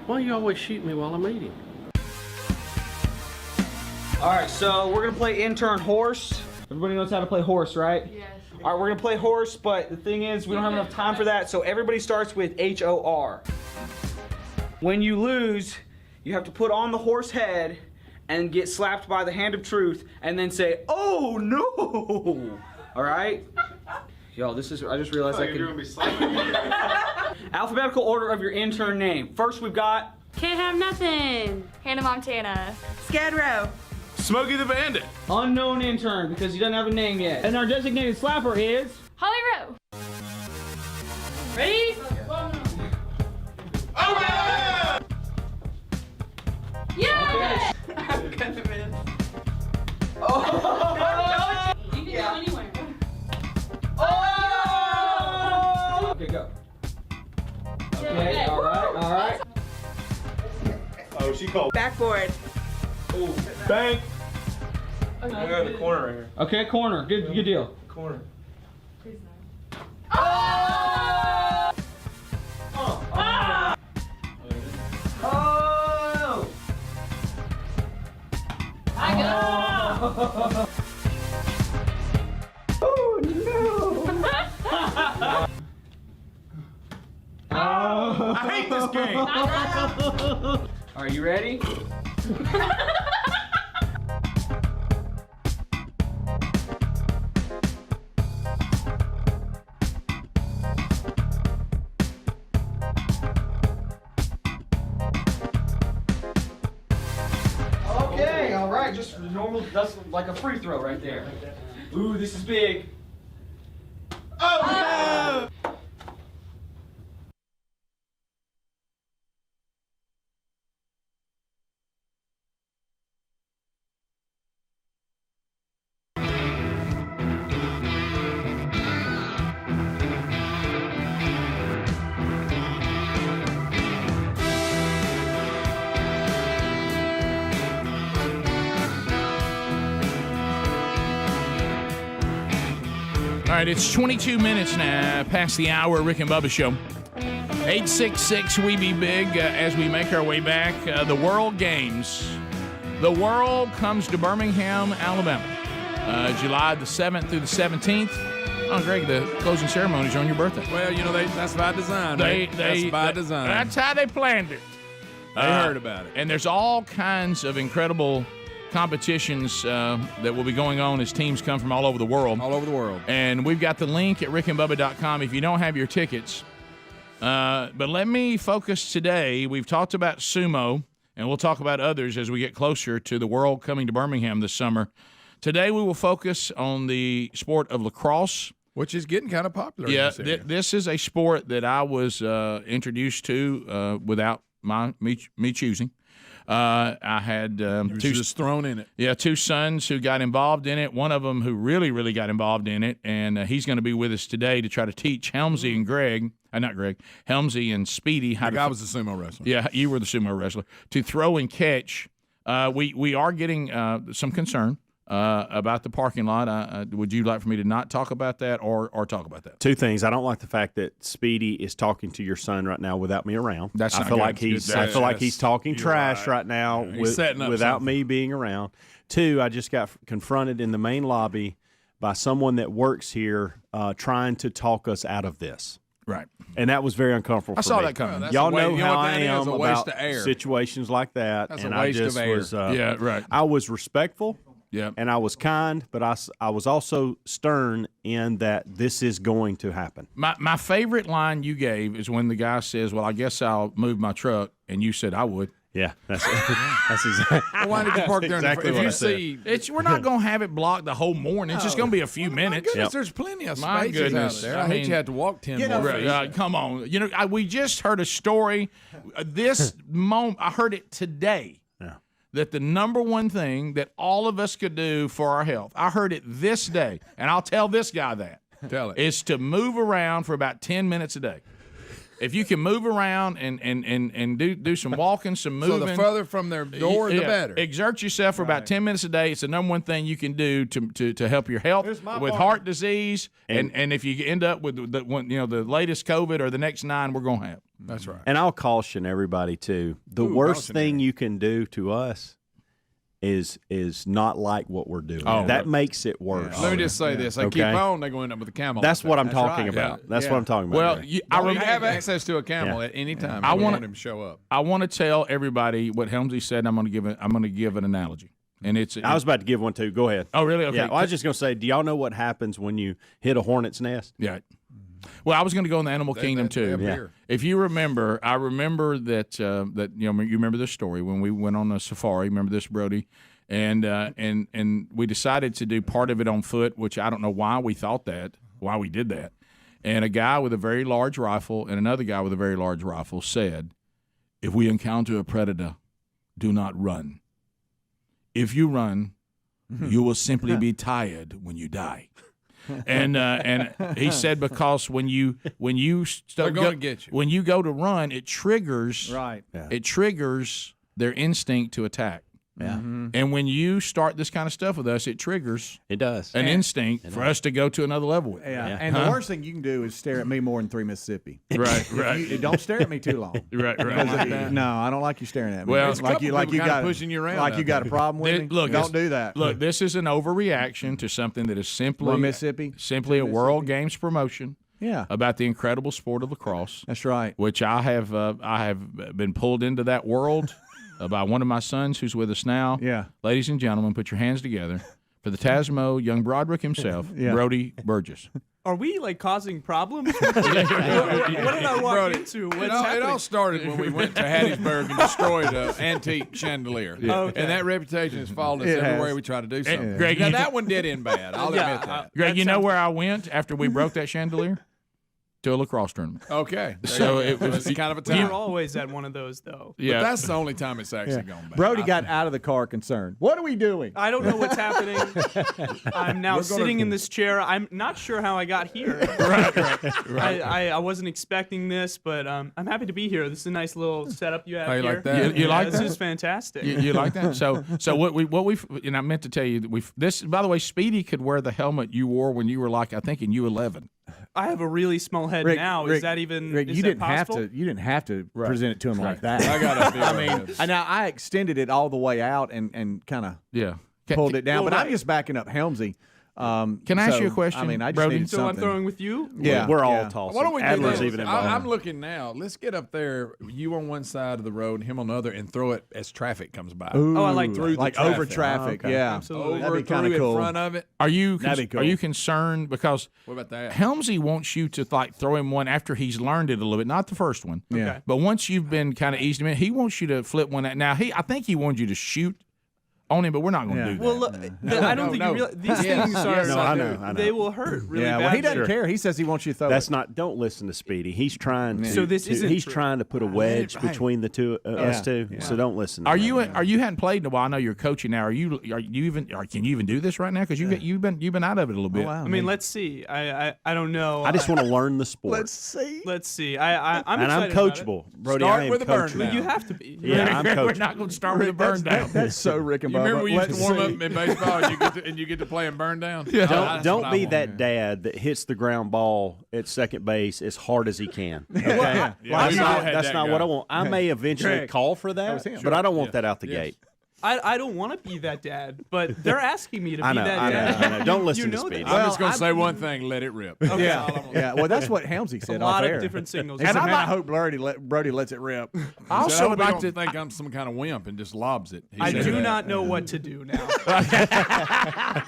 Why you always shoot me while I'm eating? All right, so we're gonna play intern horse. Everybody knows how to play horse, right? Yes. All right, we're gonna play horse, but the thing is, we don't have enough time for that, so everybody starts with HOR. When you lose, you have to put on the horse head and get slapped by the hand of truth, and then say, "Oh no!" All right? Yo, I just realized I can. Alphabetical order of your intern name. First, we've got. Can't have nothing. Hannah Montana. Skid Row. Smokey the Bandit. Unknown intern because he doesn't have a name yet. And our designated slapper is. Holly Rowe. Ready? Yeah! I'm gonna miss. Oh! You can go anywhere. Oh! Okay, go. Okay, alright. Oh, she called. Backboard. Ooh. Bank. I'm gonna go to the corner right here. Okay, corner. Good deal. Corner. Oh! I go. Oh no! I hate this game. Are you ready? Okay, all right. Just normal. That's like a free throw right there. Ooh, this is big. Oh! right, it's 22 minutes now past the hour. Rick and Bubba Show. 866 We Be Big as we make our way back. The World Games. The World comes to Birmingham, Alabama, July the 7th through the 17th. Oh, Greg, the closing ceremonies are on your birthday. Well, you know, that's by design. That's by design. That's how they planned it. They heard about it. And there's all kinds of incredible competitions that will be going on as teams come from all over the world. All over the world. And we've got the link at rickandbubba.com if you don't have your tickets. But let me focus today. We've talked about sumo, and we'll talk about others as we get closer to the World coming to Birmingham this summer. Today we will focus on the sport of lacrosse, which is getting kind of popular. Yeah, in this area. this is a sport that I was introduced to without me choosing. I had just thrown in it. Yeah, two sons who got involved in it. One of them who really, really got involved in it, and he's going to be with us today to try to teach Helmsy and Helmsy and Speedy how to. I was the sumo wrestler. Yeah, you were the sumo wrestler to throw and catch. We are getting some concern about the parking lot. Would you like for me to not talk about that or talk about that? Two things. I don't like the fact that Speedy is talking to your son right now without me around. That's I not feel good. like he's talking trash right now without me being around. Two, I just got confronted in the main lobby by someone that works here trying to talk us out of this. Right. And that was very uncomfortable. I for saw me. that coming. Y'all know how I is, am a waste about of air. situations like that. That's and a waste I just of air. was, Yeah, right. I was respectful. Yeah. And I was kind, but I was also stern in that this is going to happen. My favorite line you gave is when the guy says, "Well, I guess I'll move my truck," and you said, "I would." Yeah, that's exactly. Well, why did you park there? Exactly if what you I said. see, we're not going to have it blocked the whole morning. It's just going to be a few minutes. Goodness, there's plenty of My spaces goodness. out there. I I hate mean, you have to walk 10 more feet. Come on. You know, we just heard a story. This moment, I heard it today. That the number one thing that all of us could do for our health, I heard it this day, and I'll tell this guy that. Tell it. Is to move around for about 10 minutes a day. If you can move around and do some walking, some moving. So the further from their door, the better. Exert yourself for about 10 minutes a day. It's the number one thing you can do to help your health with heart disease. And if you end up with the latest COVID or the next 9 we're going to have. That's right. And I'll caution everybody too. The worst thing you can do to us is not like what we're doing. That makes it worse. Let me just say this: they keep on, they're going up with a camel. That's what I'm talking about. Yeah. That's what I'm talking about. Well, we have access to a camel at any time. I want him to show up. I want to tell everybody what Helmsy said. I'm going to give an analogy, and I was about to give one too. Go ahead. Oh, really? Okay. Yeah. Well, I was just going to say, do y'all know what happens when you hit a hornet's nest? Yeah. Well, I was going to go in the animal kingdom too. Yeah. If you remember, I remember that you remember this story when we went on a safari. Remember this, Brody? And we decided to do part of it on foot, which I don't know why we did that. And a guy with a very large rifle and another guy with a very large rifle said, "If we encounter a predator, do not run. If you run, you will simply be tired when you die." And he said because when you when you go to run, it triggers it triggers their instinct to attack. Yeah. And when you start this kind of stuff with us, it triggers an instinct for us to go to another level with. Yeah. And the worst thing you can do is stare at me more than 3 Mississippi. Right. Don't stare at me too long. Right. No, I don't like you staring at me. Well, it's like you got pushing you around. Like you got a problem with me. Look, don't do that. Look, this is an overreaction to something that is simply Mississippi, simply a World Games promotion. Yeah. About the incredible sport of lacrosse. That's right. Which I have been pulled into that world. By one of my sons who's with us now. Yeah. Ladies and gentlemen, put your hands together for the Tasmo, young Broderick himself, Brody Burgess. Are we like causing problems? What did I walk into? It all started when we went to Hattiesburg and destroyed an antique chandelier. Yeah. Okay. And that reputation has followed us everywhere we try to do something. Greg, now, that one did end bad. I'll admit that. Greg, you know where I went after we broke that chandelier? to a lacrosse tournament. Okay. So it was kind of a We time. were always at one of those, though. Yeah. But that's the only time it's actually gone bad. Brody got out of the car concerned. What are we doing? I don't know what's happening. I'm now sitting in this chair. I'm not sure how I got here. right. I wasn't expecting this, but I'm happy to be here. This is a nice little setup you have Oh, you here. like that? You like this that? is fantastic. You like that? So what we and I meant to tell you that this, by the way, Speedy could wear the helmet you wore when you were like, I think in U11. I have a really small head now. Is that even? Rick, is you that didn't possible? have to. You didn't have to present it to him like that. I got a feeling. I mean, and I extended it all the way out and kind of Yeah. pulled it down. well, But I'm right. just backing up Helmsy. Can I ask you a question, I mean, I just Brody? needed So I'm something. throwing with you? Yeah, We're all yeah. tossing. Why don't we do Adler's this? even involved. I'm looking now. Let's get up there, you on one side of the road, him on the other, and throw it as traffic comes by. Ooh, I like through the like traffic. over traffic. Oh, okay. Yeah, Absolutely. That'd be kind through of cool. in front of it. Are you That'd be cool. are you concerned because What about that? Helmsy wants you to like throw him one after he's learned it a little bit, not the first one. Yeah. Okay. But once you've been kind of eased him in, he wants you to flip one. Now I think he wanted you to shoot on him, but we're not going to Yeah. do that. Well, look, I don't think no. you realize these things are. Yes, I know. They will hurt really Yeah, bad. well, he doesn't care. He says he wants you to throw That's it. not. Don't listen to Speedy. He's trying to. So this isn't He's true. trying to put a wedge between the two us two. Yeah. So don't listen. To Are him. you hadn't played in a while? I know you're coaching now. Can you even do this right now? Because you've been out of it a little bit. Oh, wow. I mean, let's see. I don't know. I just want to learn the sport. Let's see. Let's see. I'm and I'm excited about it. coachable, Brody. Start I am with a burn coachable. down. You have to be. Yeah, I'm We're coachable. not going to start with a burn down. That's so Rick and You Bubba. remember we used Let's to warm see. up in baseball and you get to play and burn down? Yeah. Don't be that dad that hits the ground ball at second base as hard as he can. Okay? Yeah, That's we not, all had that's that not guy. what I want. I may eventually Greg. call for that, was him. but I don't want that out the Yes. gate. I don't want to be that dad, but they're asking me to be I know, that I know, dad. I know. Don't listen You to know Speedy. that. I'm just Well, going to say one thing: let it rip. Yeah. Well, that's what Helmsy said. A lot off of air. different signals. He said, And man, I I hope Brody lets it rip. I also So would I like don't to think I'm some kind of wimp and just lobs it. He I said do that. not know what to do now.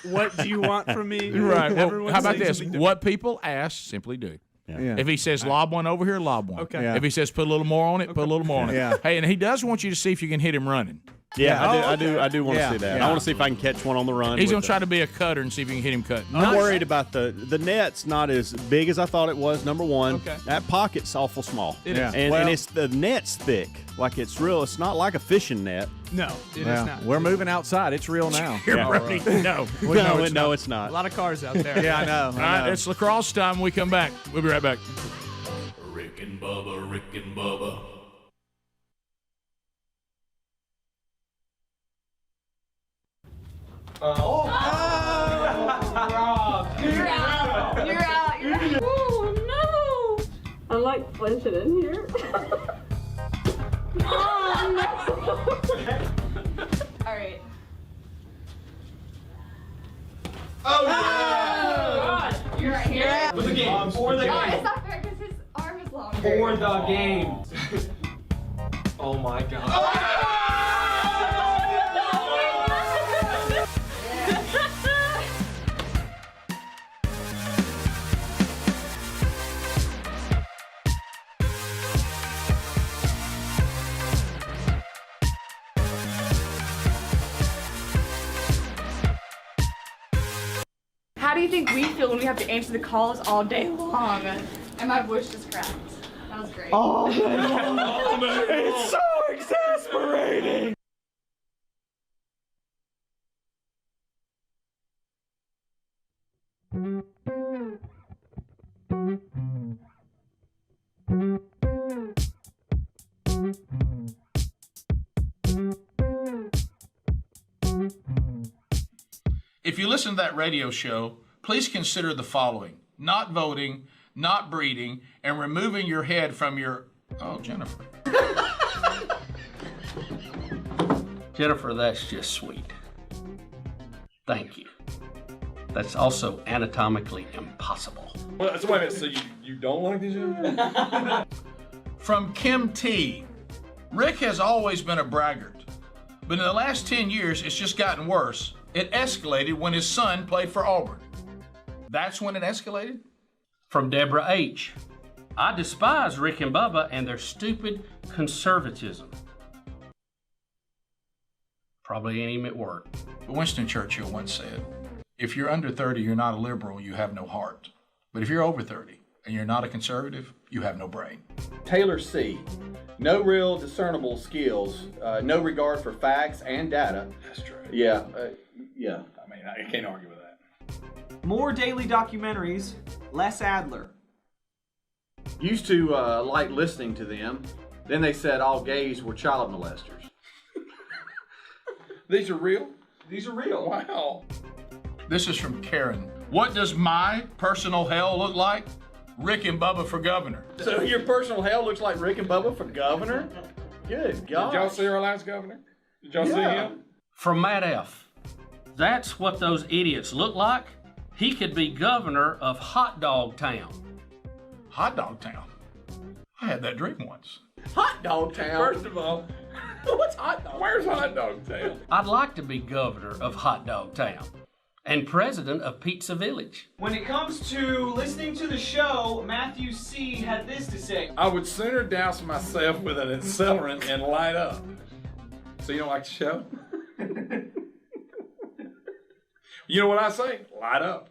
What do you want from me? Right. Well, Everyone's how about saying this? something different. What people ask, simply do. Yeah. If he says lob one over here, lob one. Okay. Yeah. If he says put a little more on it, put a little more on it. Yeah. Hey, and he does want you to see if you can hit him running. Yeah, Oh, I do want to Yeah, see that. yeah. I want to see if I can catch one on the run. He's with going to try it. to be a cutter and see if you can hit him cutting. I'm worried about the net's not as big as I thought it was. Number one, Okay. that pocket's awful small. It Yeah. is. And it's the net's thick, like it's real. It's not like a fishing net. No, it is Yeah. not. We're moving outside. It's real now. No. No, it's a not. lot of cars out there. Yeah, I know. All right, it's lacrosse time. When we come back. We'll be right back. Rick and Bubba, Rick and Bubba. You're out. You're out. You're out. Oh no! I'm like flinching in here. Oh no! All right. Oh, God. You're right here. For the game. For the Oh, it's game. not fair because his arm is longer. For the game. Oh my god. How do you think we feel when we have to answer the calls all day long? And my voice just cracked. That was great. Oh, it's so exasperating. If you listen to that radio show, please consider the following: not voting, not breeding, and removing your head from your. Oh, Jennifer. Jennifer, that's just sweet. Thank you. That's also anatomically impossible. Well, so wait a minute. So you don't like these guys? From Kim T. Rick has always been a braggart, but in the last 10 years, it's just gotten worse. It escalated when his son played for Auburn. That's when it escalated? From Deborah H. I despise Rick and Bubba and their stupid conservatism. Probably ain't even at work. Winston Churchill once said, if you're under 30, you're not a liberal, you have no heart. But if you're over 30, and you're not a conservative, you have no brain. Taylor C. No real discernible skills, no regard for facts and data. That's true. Yeah. I mean, I can't argue with that. More daily documentaries, less Adler. Used to like listening to them. Then they said all gays were child molesters. These are real? These are real. Wow. This is from Karen. What does my personal hell look like? Rick and Bubba for governor. So your personal hell looks like Rick and Bubba for governor? Good God. Did y'all see our last governor? Did y'all see him? From Matt F. That's what those idiots look like. He could be governor of Hot Dog Town. Hot Dog Town? I had that dream once. Hot Dog Town? First of all, what's Hot Dog? Where's Hot Dog Town? I'd like to be governor of Hot Dog Town and president of Pizza Village. When it comes to listening to the show, Matthew C. had this to say. I would sooner douse myself with an accelerant and light up. So you don't like the show? You know what I say? Light up.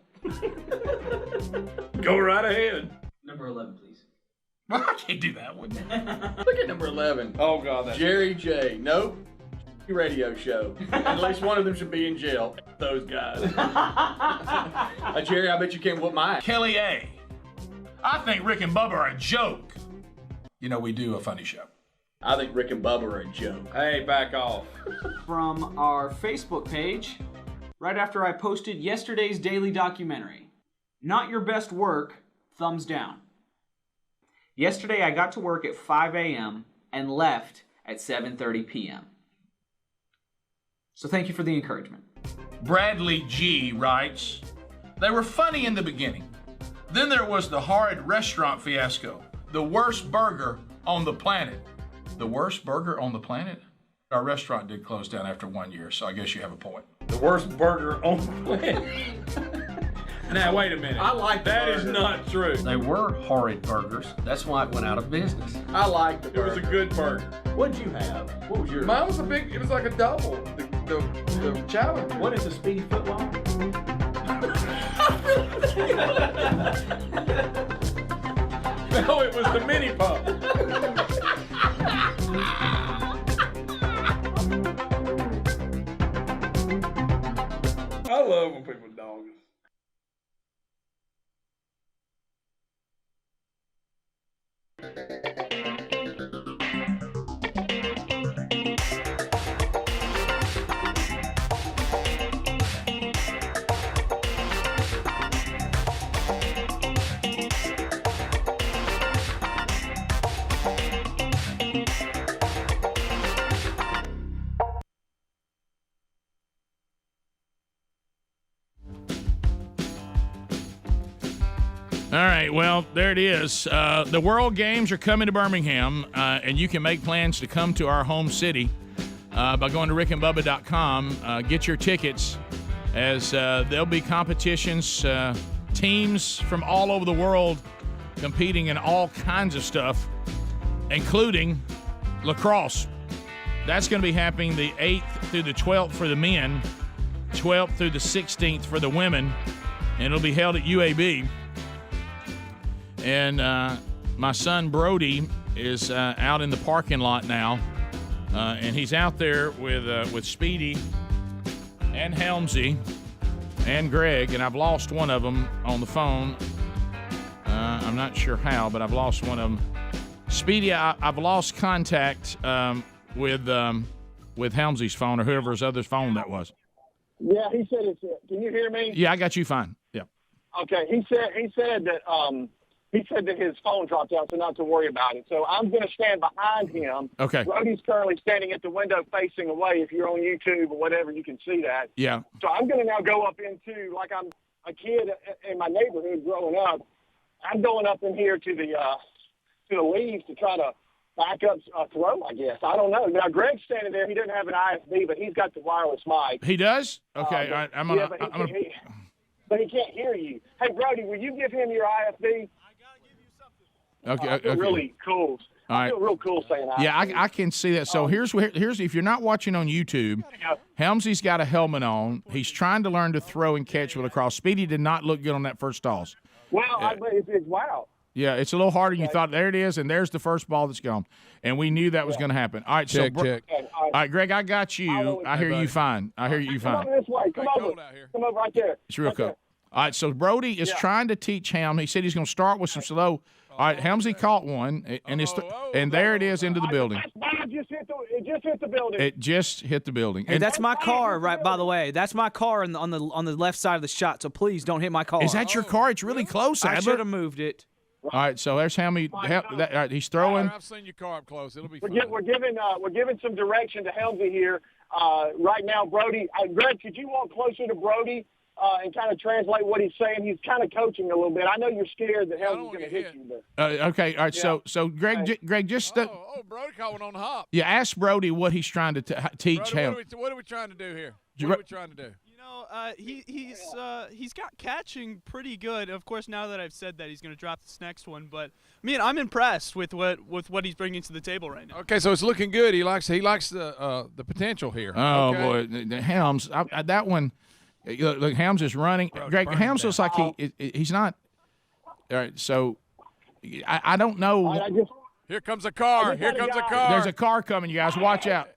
Go right ahead. Number 11, please. I can't do that one. Look at number 11. Oh, God. That's Jerry J. Nope. Radio show. At least one of them should be in jail. Those guys. Jerry, I bet you can't whoop mine. Kelly A. I think Rick and Bubba are a joke. You know, we do a funny show. I think Rick and Bubba are a joke. Hey, back off. From our Facebook page, right after I posted yesterday's daily documentary. Not your best work, thumbs down. Yesterday I got to work at 5 a.m. and left at 7:30 p.m. So thank you for the encouragement. Bradley G. writes, they were funny in the beginning. Then there was the horrid restaurant fiasco. The worst burger on the planet. The worst burger on the planet? Our restaurant did close down after 1 year, so I guess you have a point. The worst burger on the planet. Now, wait a minute. I like that. burger. Is not true. They were horrid burgers. That's why it went out of business. I like the burger. It was a good burger. What'd you have? What was yours? Mine was it was like a double. The challenge. What is a speedy footlong? No, it was the mini pup. I love when people dog us. All right, well, there it is. The World Games are coming to Birmingham, and you can make plans to come to our home city by going to rickandbubba.com. Get your tickets, as there'll be competitions, teams from all over the world competing in all kinds of stuff, including lacrosse. That's going to be happening the 8th through the 12th for the men, 12th through the 16th for the women, and it'll be held at UAB. And my son Brody is out in the parking lot now, and he's out there with Speedy and Helmsy and Greg, and I've lost one of them on the phone. I'm not sure how, but I've lost one of them. Speedy, I've lost contact with Helmsy's phone or whoever's other phone that was. Yeah, he said it's. Can you hear me? Yeah, I got you fine. Yeah. Okay, he said that his phone dropped out, so not to worry about it. So I'm going to stand behind him. Okay. Brody's currently standing at the window facing away. If you're on YouTube or whatever, you can see that. Yeah. So I'm going to now go up into, like I'm a kid in my neighborhood growing up, I'm going up in here to the leaves to try to back up a throw, I guess. I don't know. Now, Greg's standing there. He doesn't have an IFB, but he's got the wireless mic. He does? Okay. But he can't hear you. Hey, Brody, will you give him your IFB? Okay. I feel really cool. All right. I feel real cool saying that. Yeah, I can see that. So here's if you're not watching on YouTube, Helmsy's got a helmet on. He's trying to learn to throw and catch with lacrosse. Speedy did not look good on that first toss. Well, wow. Yeah, it's a little harder than you thought. There it is, and there's the first ball that's gone. And we knew that was going to happen. All right, Check. All right, Greg, I got you. I hear you fine. I hear you fine. Come over this way. Come over. Come over right there. It's real Right cool. there. All right, so Brody is trying to teach Helm. He said he's going to start with some slow. All right, Helmsy caught one, and there it is into the building. It just hit the building. It just hit the building. Hey, that's my car, right? By the way, that's my car on the left side of the shot. So please don't hit my car. Is that your car? It's really close. I Adler. should have moved it. All right, so there's Helmy. All right, he's throwing. I've seen your car up close. It'll be We're fine. giving some direction to Helmsy here. Right now, Brody. Greg, could you walk closer to Brody and kind of translate what he's saying? He's kind of coaching a little bit. I know you're scared that Helmsy's going to hit you. But Okay, all right. Yeah. So Greg, just Brody caught one on the hop. ask Brody what he's trying to teach Brody, Helm. what are we trying to do here? What are we trying to do? He's got catching pretty good. Of course, now that I've said that, he's going to drop this next one. But I'm impressed with what he's bringing to the table right now. Okay, so it's looking good. He likes the potential here. Oh okay. boy, the Helms. that one. Look, Helms is running. Greg, Helms looks like he's not. All right, so I don't know. Here comes a car. Here comes a car. There's a car coming, you guys. Watch out.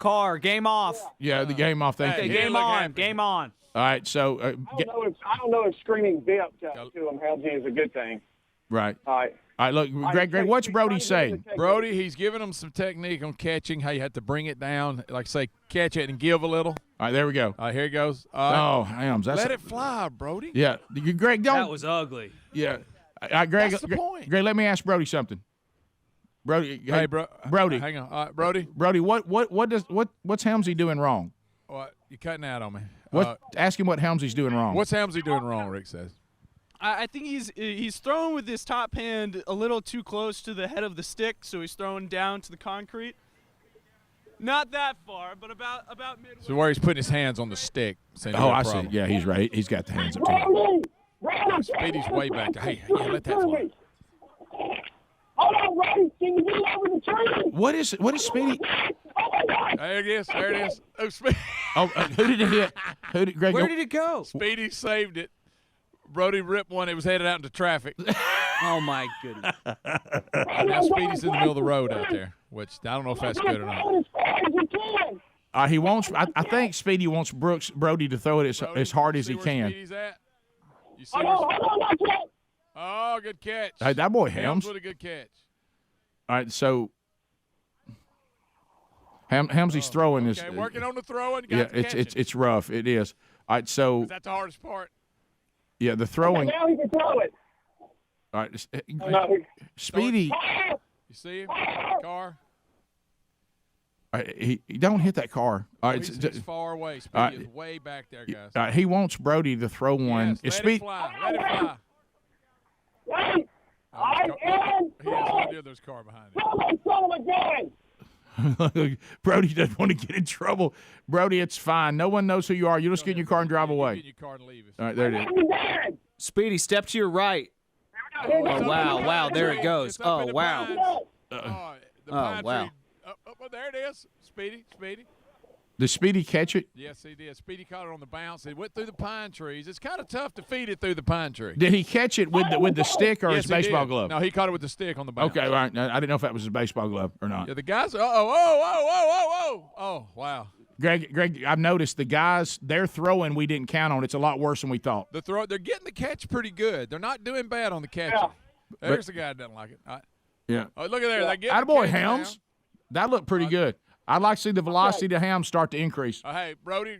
Car, game off. Yeah, the game off. Thank Okay, you. game on. Game on. All right, so I don't know if screaming bip to him, Helmsy, is a good thing. right. All right. All right, look, Greg, what's Brody saying? Brody, he's giving him some technique on catching, how you have to bring it down, like say, catch it and give a little. All right, there we go. All right, here he goes. Oh, Helms. Let it fly, Brody. Yeah, Greg, don't. That was ugly. Yeah. Greg, That's the point. Greg, let me ask Brody something. Brody, Hey, Brody. Hang on. All right, Brody. Brody, what's Helmsy doing wrong? What? You're cutting out on me. Ask him what Helmsy's doing wrong. What's Helmsy doing wrong, Rick says? I think he's throwing with his top hand a little too close to the head of the stick, so he's throwing down to the concrete. Not that far, but about midway. So where he's putting his hands on the stick. Oh, I see. Yeah, he's right. He's got the hands up too. Speedy's way back there. Hey, yeah, let that fly. Hold on, Brody. Can you get over the tree? What is Speedy? There it is. There it is. Oh, Speedy. Oh, who did it hit? Greg? Where did it go? Speedy saved it. Brody ripped one. It was headed out into traffic. Oh my goodness. Now Speedy's in the middle of the road out there, which I don't know if that's good or not. He wants. I think Speedy wants Brody to throw it as hard as he can. Speedy's at? You see where Oh, good catch. Hey, that boy Helms. With a good catch. All right, so Helmsy's throwing is. Okay, working on the throwing. Yeah, it's rough. It is. All right, so. Is that the hardest part? Yeah, the throwing. Now he can throw it. All right, Speedy. You see him? Car. All right, he don't hit that car. All right, He's far away. Speedy is way back there, guys. He wants Brody to throw one. Yes, let it fly. Let it fly. Wait. I am. He has no idea there's a car behind him. Throw that son of a gun. Brody doesn't want to get in trouble. Brody, it's fine. No one knows who you are. You just get in your car and drive away. Get in your car and leave us. All right, there it is. Speedy, step to your right. Oh, wow. There it goes. Oh, wow. The pine wow. Oh, there it is. Speedy. Did Speedy catch it? Yes, he did. Speedy caught it on the bounce. It went through the pine trees. It's kind of tough to feed it through the pine tree. Did he catch it with the stick or his baseball glove? No, he caught it with the stick on the bounce. Okay, all right. I didn't know if that was his baseball glove or not. Yeah, the guys. Oh, wow. Greg, I've noticed the guys they're throwing we didn't count on. It's a lot worse than we thought. They're getting the catch pretty good. They're not doing bad on the catch. Yeah. There's the guy that doesn't like it. Yeah. Oh, look at there. They get attaboy, Helms. That looked pretty good. I'd like to see the velocity to Helms start to increase. Hey, Brody,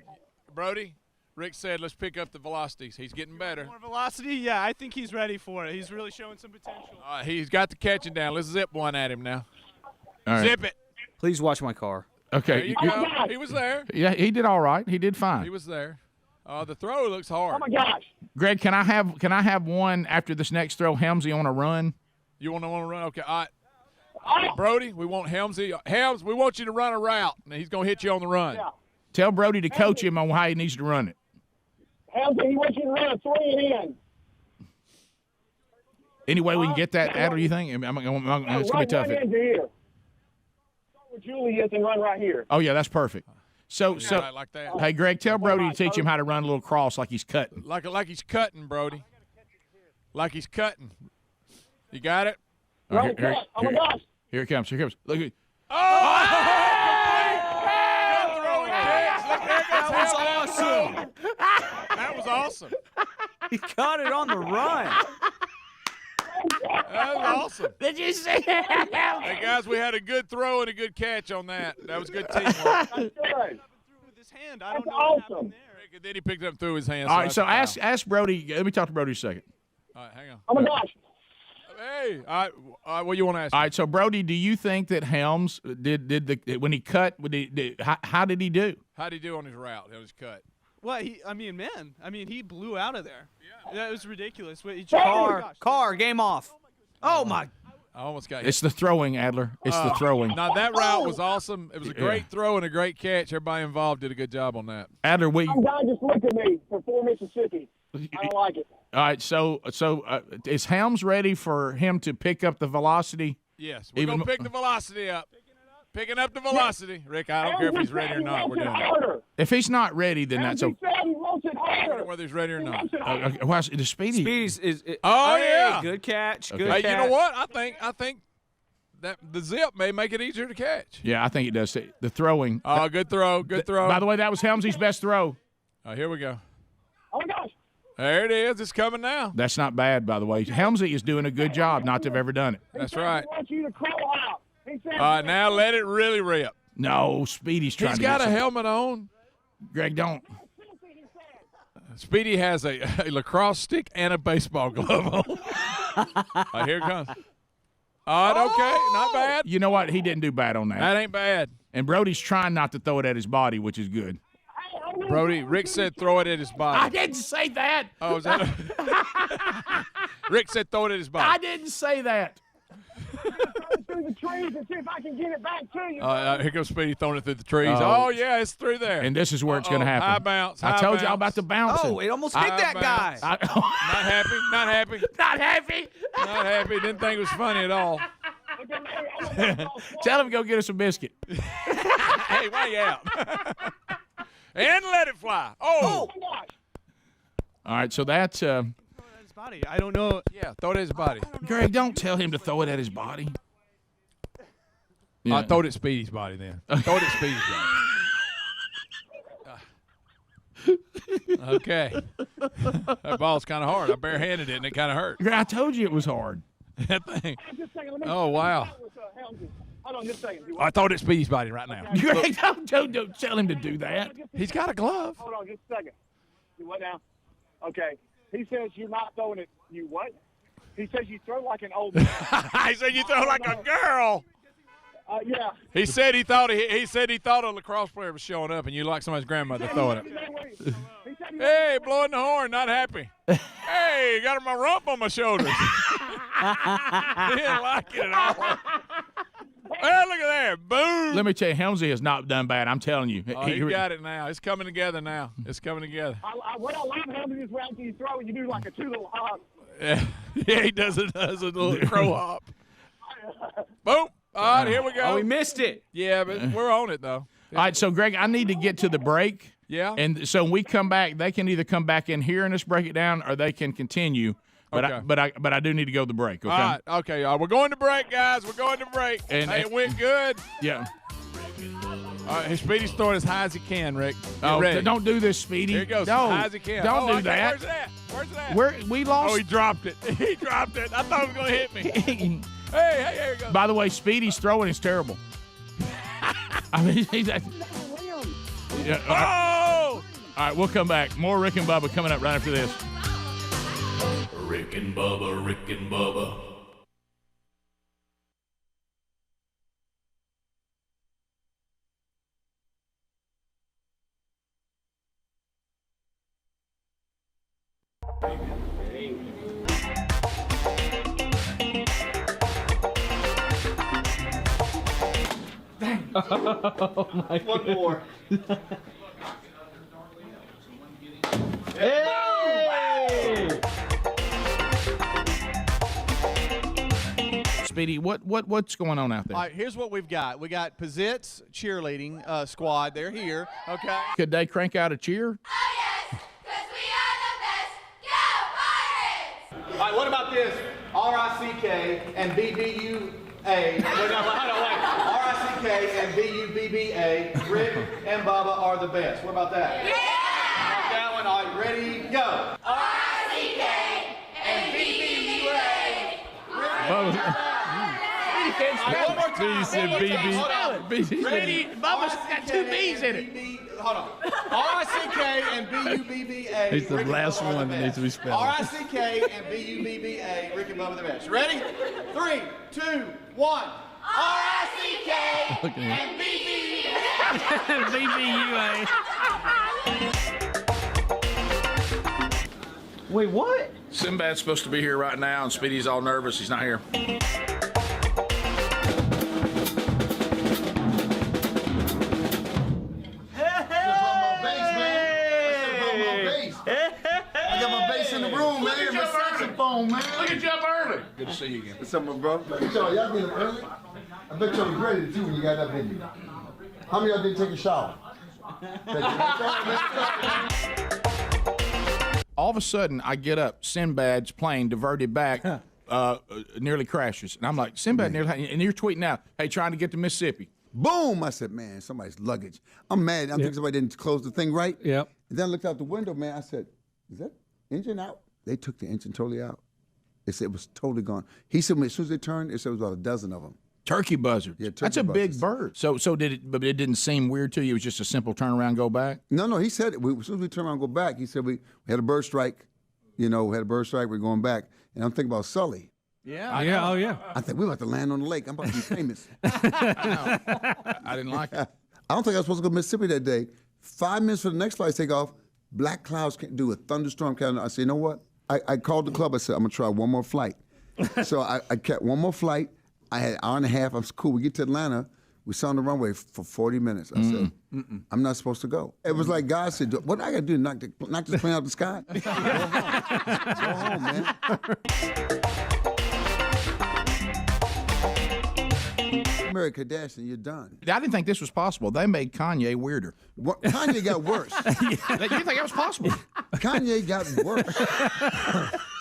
Rick said let's pick up the velocities. He's getting better. More velocity? Yeah, I think he's ready for it. He's really showing some potential. He's got the catching down. Let's zip one at him now. All right. Zip it. Please watch my car. Okay. There you go. He was there. Yeah, he did all right. He did fine. He was there. The throw looks hard. Oh my gosh. Greg, can I have one after this next throw? Helmsy on a run. You want to run? Okay. All right. Brody, we want Helmsy. Helms, we want you to run a route. And he's going to hit you on the run. Yeah. Tell Brody to coach him on how he needs to run it. Helmsy, he wants you to run a 3 and in. Any way we can get that out, or do you think? It's going to be tough. Run into here. Start where Julie is and run right here. Oh, yeah, that's perfect. So, like that. Hey, Greg, tell Brody to teach him how to run a little cross like he's cutting. Like he's cutting, Brody. Like he's cutting. You got it? Right cut. Oh my gosh. Here it comes. Here it comes. Look at That was awesome. That was awesome. He caught it on the run. That was awesome. Did you see it? Hey, guys, we had a good throw and a good catch on that. That was good teamwork. With his hand, I don't know what happened there. And then he picked it up through his hand. All right, so ask Brody. Let me talk to Brody a second. All right, hang on. Oh my gosh. Hey, all right, what do you want to ask? All right, so Brody, do you think that Helms when he cut? How did he do? How did he do on his route? It was cut. What? He blew out of there. Yeah, it was ridiculous. Car, game off. Oh my. I almost got you. It's the throwing, Adler. It's the throwing. Now, that route was awesome. It was a great throw and a great catch. Everybody involved did a good job on that. Adler, Some guy just looked at me for Mississippi. I don't like it. All right, so is Helms ready for him to pick up the velocity? Yes, we're going to pick the velocity up. Picking up the velocity. Rick, I don't care if he's ready or not. We're doing it. If he's not ready, then that's okay. Whether he's ready or not. The Speedy. Speedy's is. Oh, yeah. Good catch. Okay. Good Hey, catch. you know what? I think that the zip may make it easier to catch. Yeah, I think it does. The throwing. Oh, good throw. Good throw. By the way, that was Helmsy's best throw. Here we go. Oh my gosh. There it is. It's coming now. That's not bad, by the way. Helmsy is doing a good job not to have ever done it. That's right. I want you to crow out. He said, All right, now let it really rip. No, Speedy's trying He's to got get a some- helmet on. Greg, don't. Speedy has a lacrosse stick and a baseball glove on. All right, here it comes. All right, okay, not bad. You know what? He didn't do bad on that. That ain't bad. And Brody's trying not to throw it at his body, which is good. Brody, Rick said throw it at his body. I didn't say that. Oh, is that Rick said throw it at his body. I didn't say that. through the trees and see if I can get it back to you. Here goes Speedy throwing it through the trees. Oh. Oh, yeah, it's through there. And this is where it's going to happen. High bounce. I told y'all about the bouncing. Oh, it almost hit that guy. Not happy. Not happy. Not happy. Not happy. Didn't think it was funny at all. Tell him to go get us a biscuit. Hey, why you out? And let it fly. Oh. All right, so that's His body. I don't know. Yeah, throw it at his body. Greg, don't tell him to throw it at his body. Yeah. Throw it at Speedy's body then. Throw it at Speedy's body. Okay. That ball's kind of hard. I barehanded it and it kind of hurt. I told you it was hard. That thing. Oh, wow. Hold on just a second. I throw it at Speedy's body right now. Greg, don't tell him to do that. He's got a glove. Hold on just a second. You what now? Okay. He says you're not throwing it. You what? He says you throw like an old man. He said you throw like a girl. Yeah. He said he thought a lacrosse player was showing up, and you like somebody's grandmother throwing it. Hey, blowing the horn, not happy. Hey, got my rump on my shoulders. He didn't like it at all. Hey, look at there, boom. Let me tell you, Helmsy has not done bad. I'm telling you. Oh, he got it now. It's coming together now. It's coming together. What I love him is when you throw, you do like a two little hop. Yeah, he does a little crow hop. Boom. All right, here we go. Oh, we missed it. Yeah, but we're on it, though. All right, so, Greg, I need to get to the break. Yeah. And so when we come back, they can either come back in here and us break it down, or they can continue. But Okay. I do need to go to the break. Okay. All right. Okay, y'all. We're going to break, guys. We're going to break. And- hey, it went good. Yeah. All right, Speedy's throwing as high as he can, Rick. Get Oh, ready. don't do this, Speedy. Here it goes. No, As high as he can. don't do okay, that. Where's it at? We lost. Oh, he dropped it. He dropped it. I thought it was going to hit me. Hey, here it goes. By the way, Speedy's throwing is terrible. I mean, he's yeah, all right. All right, we'll come back. More Rick and Bubba coming up right after this. Rick and Bubba, Rick and Bubba. Oh my One more. Hey! Speedy, what's going on out there? All right, here's what we've got. We got Pizit's cheerleading squad. They're here. Okay. Could they crank out a cheer? All right, what about this? R-I-C-K and B-B-U-A. Wait, R-I-C-K and B-U-B-B-A. Rick and Bubba are the best. What about that? Yeah! That one. All right, ready, go. R-I-C-K and B-B-U-A. He can't spell it. One more time. You said BB. Ready? Bubba's got 2 B's in it. Hold on. R-I-C-K and B-U-B-B-A. It's the last one that needs to be spelled. R-I-C-K and B-U-B-B-A. Rick and Bubba the best. Ready? 3, 2, 1. R-I-C-K and BBUA. Wait, what? Sinbad's supposed to be here right now, and Speedy's all nervous. He's not here. I got my bass in the room, man. My saxophone, man. Look at you up early. Good to see you again. What's up, my bro? Y'all getting up early? I bet y'all was ready too when you got up, didn't you? How many of y'all didn't take a shower? All of a sudden, I get up. Sinbad's plane diverted back, nearly crashes. And I'm like, Sinbad nearly, and you're tweeting out, hey, trying to get to Mississippi. Boom! I said, man, somebody's luggage. I'm mad. I think somebody didn't close the thing right. Yep. And then I looked out the window, man. I said, is that engine out? They took the engine totally out. They said it was totally gone. He said, as soon as they turned, they said it was about a dozen of them. Turkey buzzards. Yeah, turkey That's a big buzzards. bird. So did it? But it didn't seem weird to you. It was just a simple turnaround, go back. No. He said it. As soon as we turned around and go back, he said we had a bird strike. You know, we had a bird strike. We're going back. And I'm thinking about Sully. Yeah. Oh, yeah. I think we're about to land on the lake. I'm about to be famous. I didn't like it. I don't think I was supposed to go to Mississippi that day. 5 minutes for the next flight to take off, black clouds can't do a thunderstorm. I said, you know what? I called the club. I said, I'm going to try one more flight. So I kept one more flight. I had an hour and a half. I was cool. We get to Atlanta. We sat on the runway for 40 minutes. I said, I'm not supposed to go. It was like God said, what I got to do? Knock this plane out of the sky? Go home, man. Mary Kardashian, you're done. I didn't think this was possible. They made Kanye weirder. Kanye got worse. You think that was possible? Kanye got worse.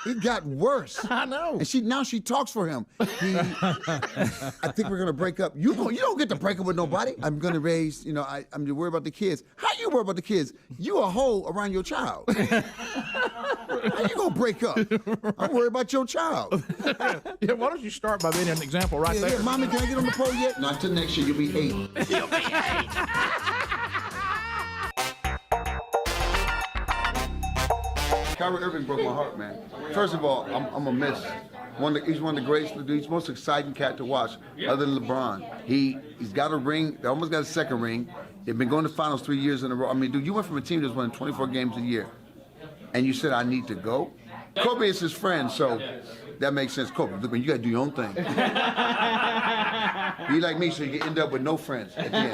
He got worse. I know. And now she talks for him. I think we're gonna break up. You don't get to break up with nobody. I'm gonna raise. I'm worried about the kids. How you worry about the kids? You a hoe around your child. How you gonna break up? I'm worried about your child. Yeah, why don't you start by being an example right there? Yeah, Mommy, can I get on the pole yet? Not till next year. You'll be 8. You'll be 8. Kyrie Irving broke my heart, man. First of all, I'm a miss. He's one of the greatest. He's the most exciting cat to watch, other than LeBron. He's got a ring. They almost got a second ring. They've been going to finals 3 years in a row. I mean, dude, you went from a team that's winning 24 games a year, and you said, I need to go? Kobe is his friend, so that makes sense. Kobe, look, man, you got to do your own thing. Be like me, so you can end up with no friends at the end.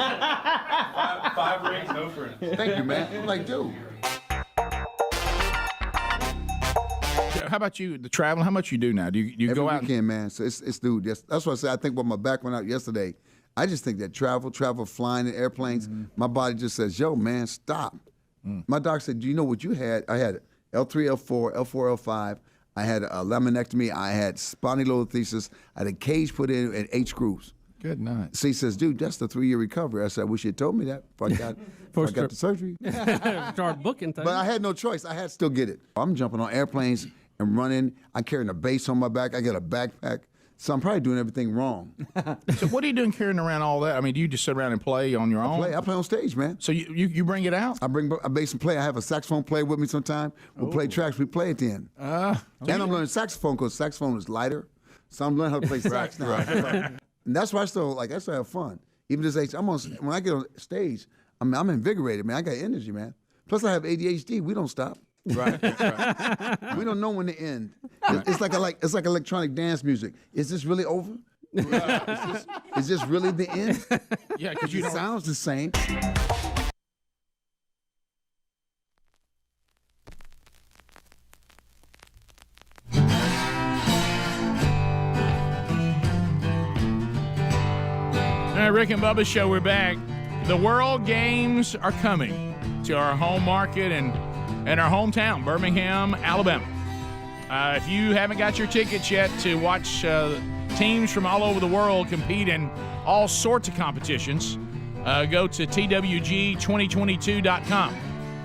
5 rings, no friends. Thank you, man. I'm like, dude. How about you, the traveling? How much you do now? Do you go out? Every weekend, man. So it's dude. That's what I said. I think when my back went out yesterday, I just think that travel, flying in airplanes, my body just says, yo, man, stop. My doctor said, do you know what you had? I had L3, L4, L5. I had a laminectomy. I had spondylolisthesis. I had a cage put in and 8 screws. Good night. So he says, dude, that's the 3-year recovery. I said, I wish you had told me that before I got the surgery. Start booking things. But I had no choice. I had to still get it. I'm jumping on airplanes and running. I'm carrying a bass on my back. I got a backpack. So I'm probably doing everything wrong. So what are you doing carrying around all that? I mean, do you just sit around and play on your own? I play on stage, man. So you bring it out? I bring a bass and play. I have a saxophone player with me sometime. We'll play tracks. We play at the end. And I'm learning saxophone because saxophone is lighter. So I'm learning how to play sax now. And that's why I still have fun. Even this age, when I get on stage, I'm invigorated, man. I got energy, man. Plus I have ADHD. We don't stop. Right. We don't know when to end. It's like electronic dance music. Is this really over? Is this really the end? Yeah, because it sounds the same. All right, Rick and Bubba Show, we're back. The World Games are coming to our home market and our hometown, Birmingham, Alabama. If you haven't got your tickets yet to watch teams from all over the world compete in all sorts of competitions, go to TWG2022.com.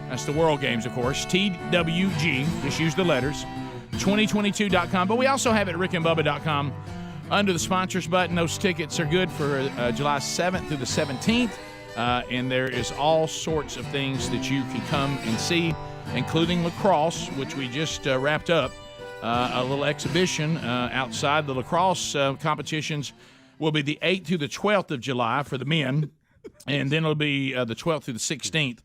That's the World Games, of course. TWG, just use the letters, 2022.com. But we also have it at rickandbubba.com under the sponsors button. Those tickets are good for July 7th through the 17th. And there is all sorts of things that you can come and see, including lacrosse, which we just wrapped up. A little exhibition outside. The lacrosse competitions will be the 8th through the 12th of July for the men, and then it'll be the 12th through the 16th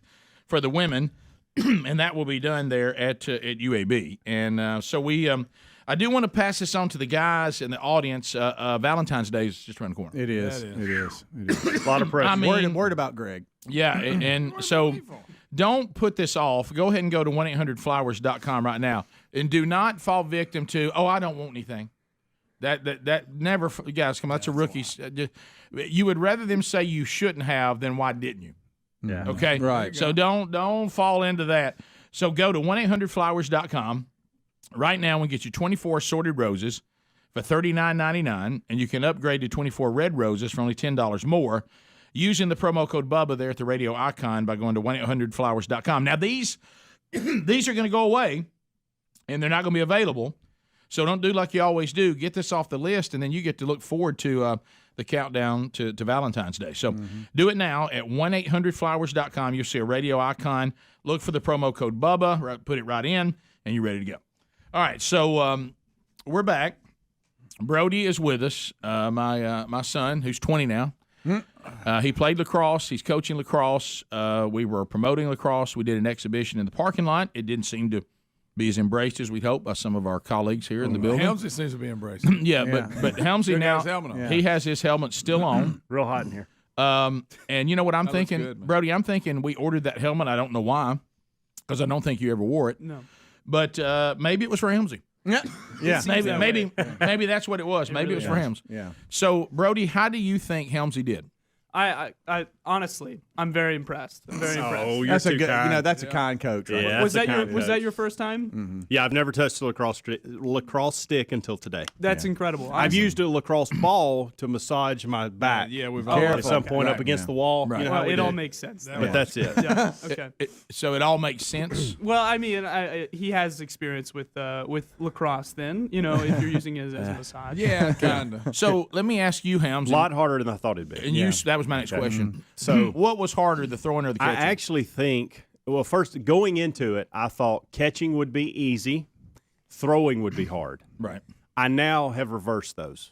for the women, and that will be done there at UAB. And so we I do want to pass this on to the guys in the audience. Valentine's Day is just around the corner. It is. It is. A lot of pressure. I mean, word about Greg. Yeah, and so don't put this off. Go ahead and go to 1-800-Flowers.com right now, and do not fall victim to, I don't want anything. That never, guys, come on, that's a rookie. You would rather them say you shouldn't have than why didn't you? Yeah. Okay? Right. So don't fall into that. So go to 1-800-Flowers.com. Right now, we get you 24 sorted roses for $39.99, and you can upgrade to 24 red roses for only $10 more using the promo code Bubba there at the radio icon by going to 1-800-Flowers.com. Now, these are going to go away, and they're not going to be available, so don't do like you always do. Get this off the list, and then you get to look forward to the countdown to Valentine's Day. So do it now at 1-800-Flowers.com. You'll see a radio icon. Look for the promo code Bubba, put it right in, and you're ready to go. All right, so we're back. Brody is with us, my son, who's 20 now. He played lacrosse. He's coaching lacrosse. We were promoting lacrosse. We did an exhibition in the parking lot. It didn't seem to be as embraced as we'd hoped by some of our colleagues here in the building. Helmsy seems to be embraced. Yeah, but Helmsy now, he has his helmet still on. Real hot in here. And you know what I'm thinking, good, Brody? I'm thinking we ordered that helmet. I don't know why, because I don't think you ever wore it. No. But maybe it was for Helmsy. Yeah. Maybe that's what it was. Maybe it was for Helms. Yeah. So, Brody, how do you think Helmsy did? I honestly, I'm very impressed. I'm very impressed. Oh, That's a good. That's a kind coach. Right? Yeah, Was that your first time? Mm-hmm. Yeah, I've never touched a lacrosse stick until today. That's incredible. I've used a lacrosse ball to massage my back. Yeah, we've at some point up against the wall. Right. You know Well, how we it do. all makes sense. But that's it. Yeah. Okay. So it all makes sense. Well, I mean, he has experience with lacrosse. Then if you're using it as a massage. Yeah, kind of. So let me ask you, Helms. A lot harder than I thought it'd be. And that was my next question. So what was harder, the throwing or the I catching? actually think, first going into it, I thought catching would be easy, throwing would be hard. Right. I now have reversed those.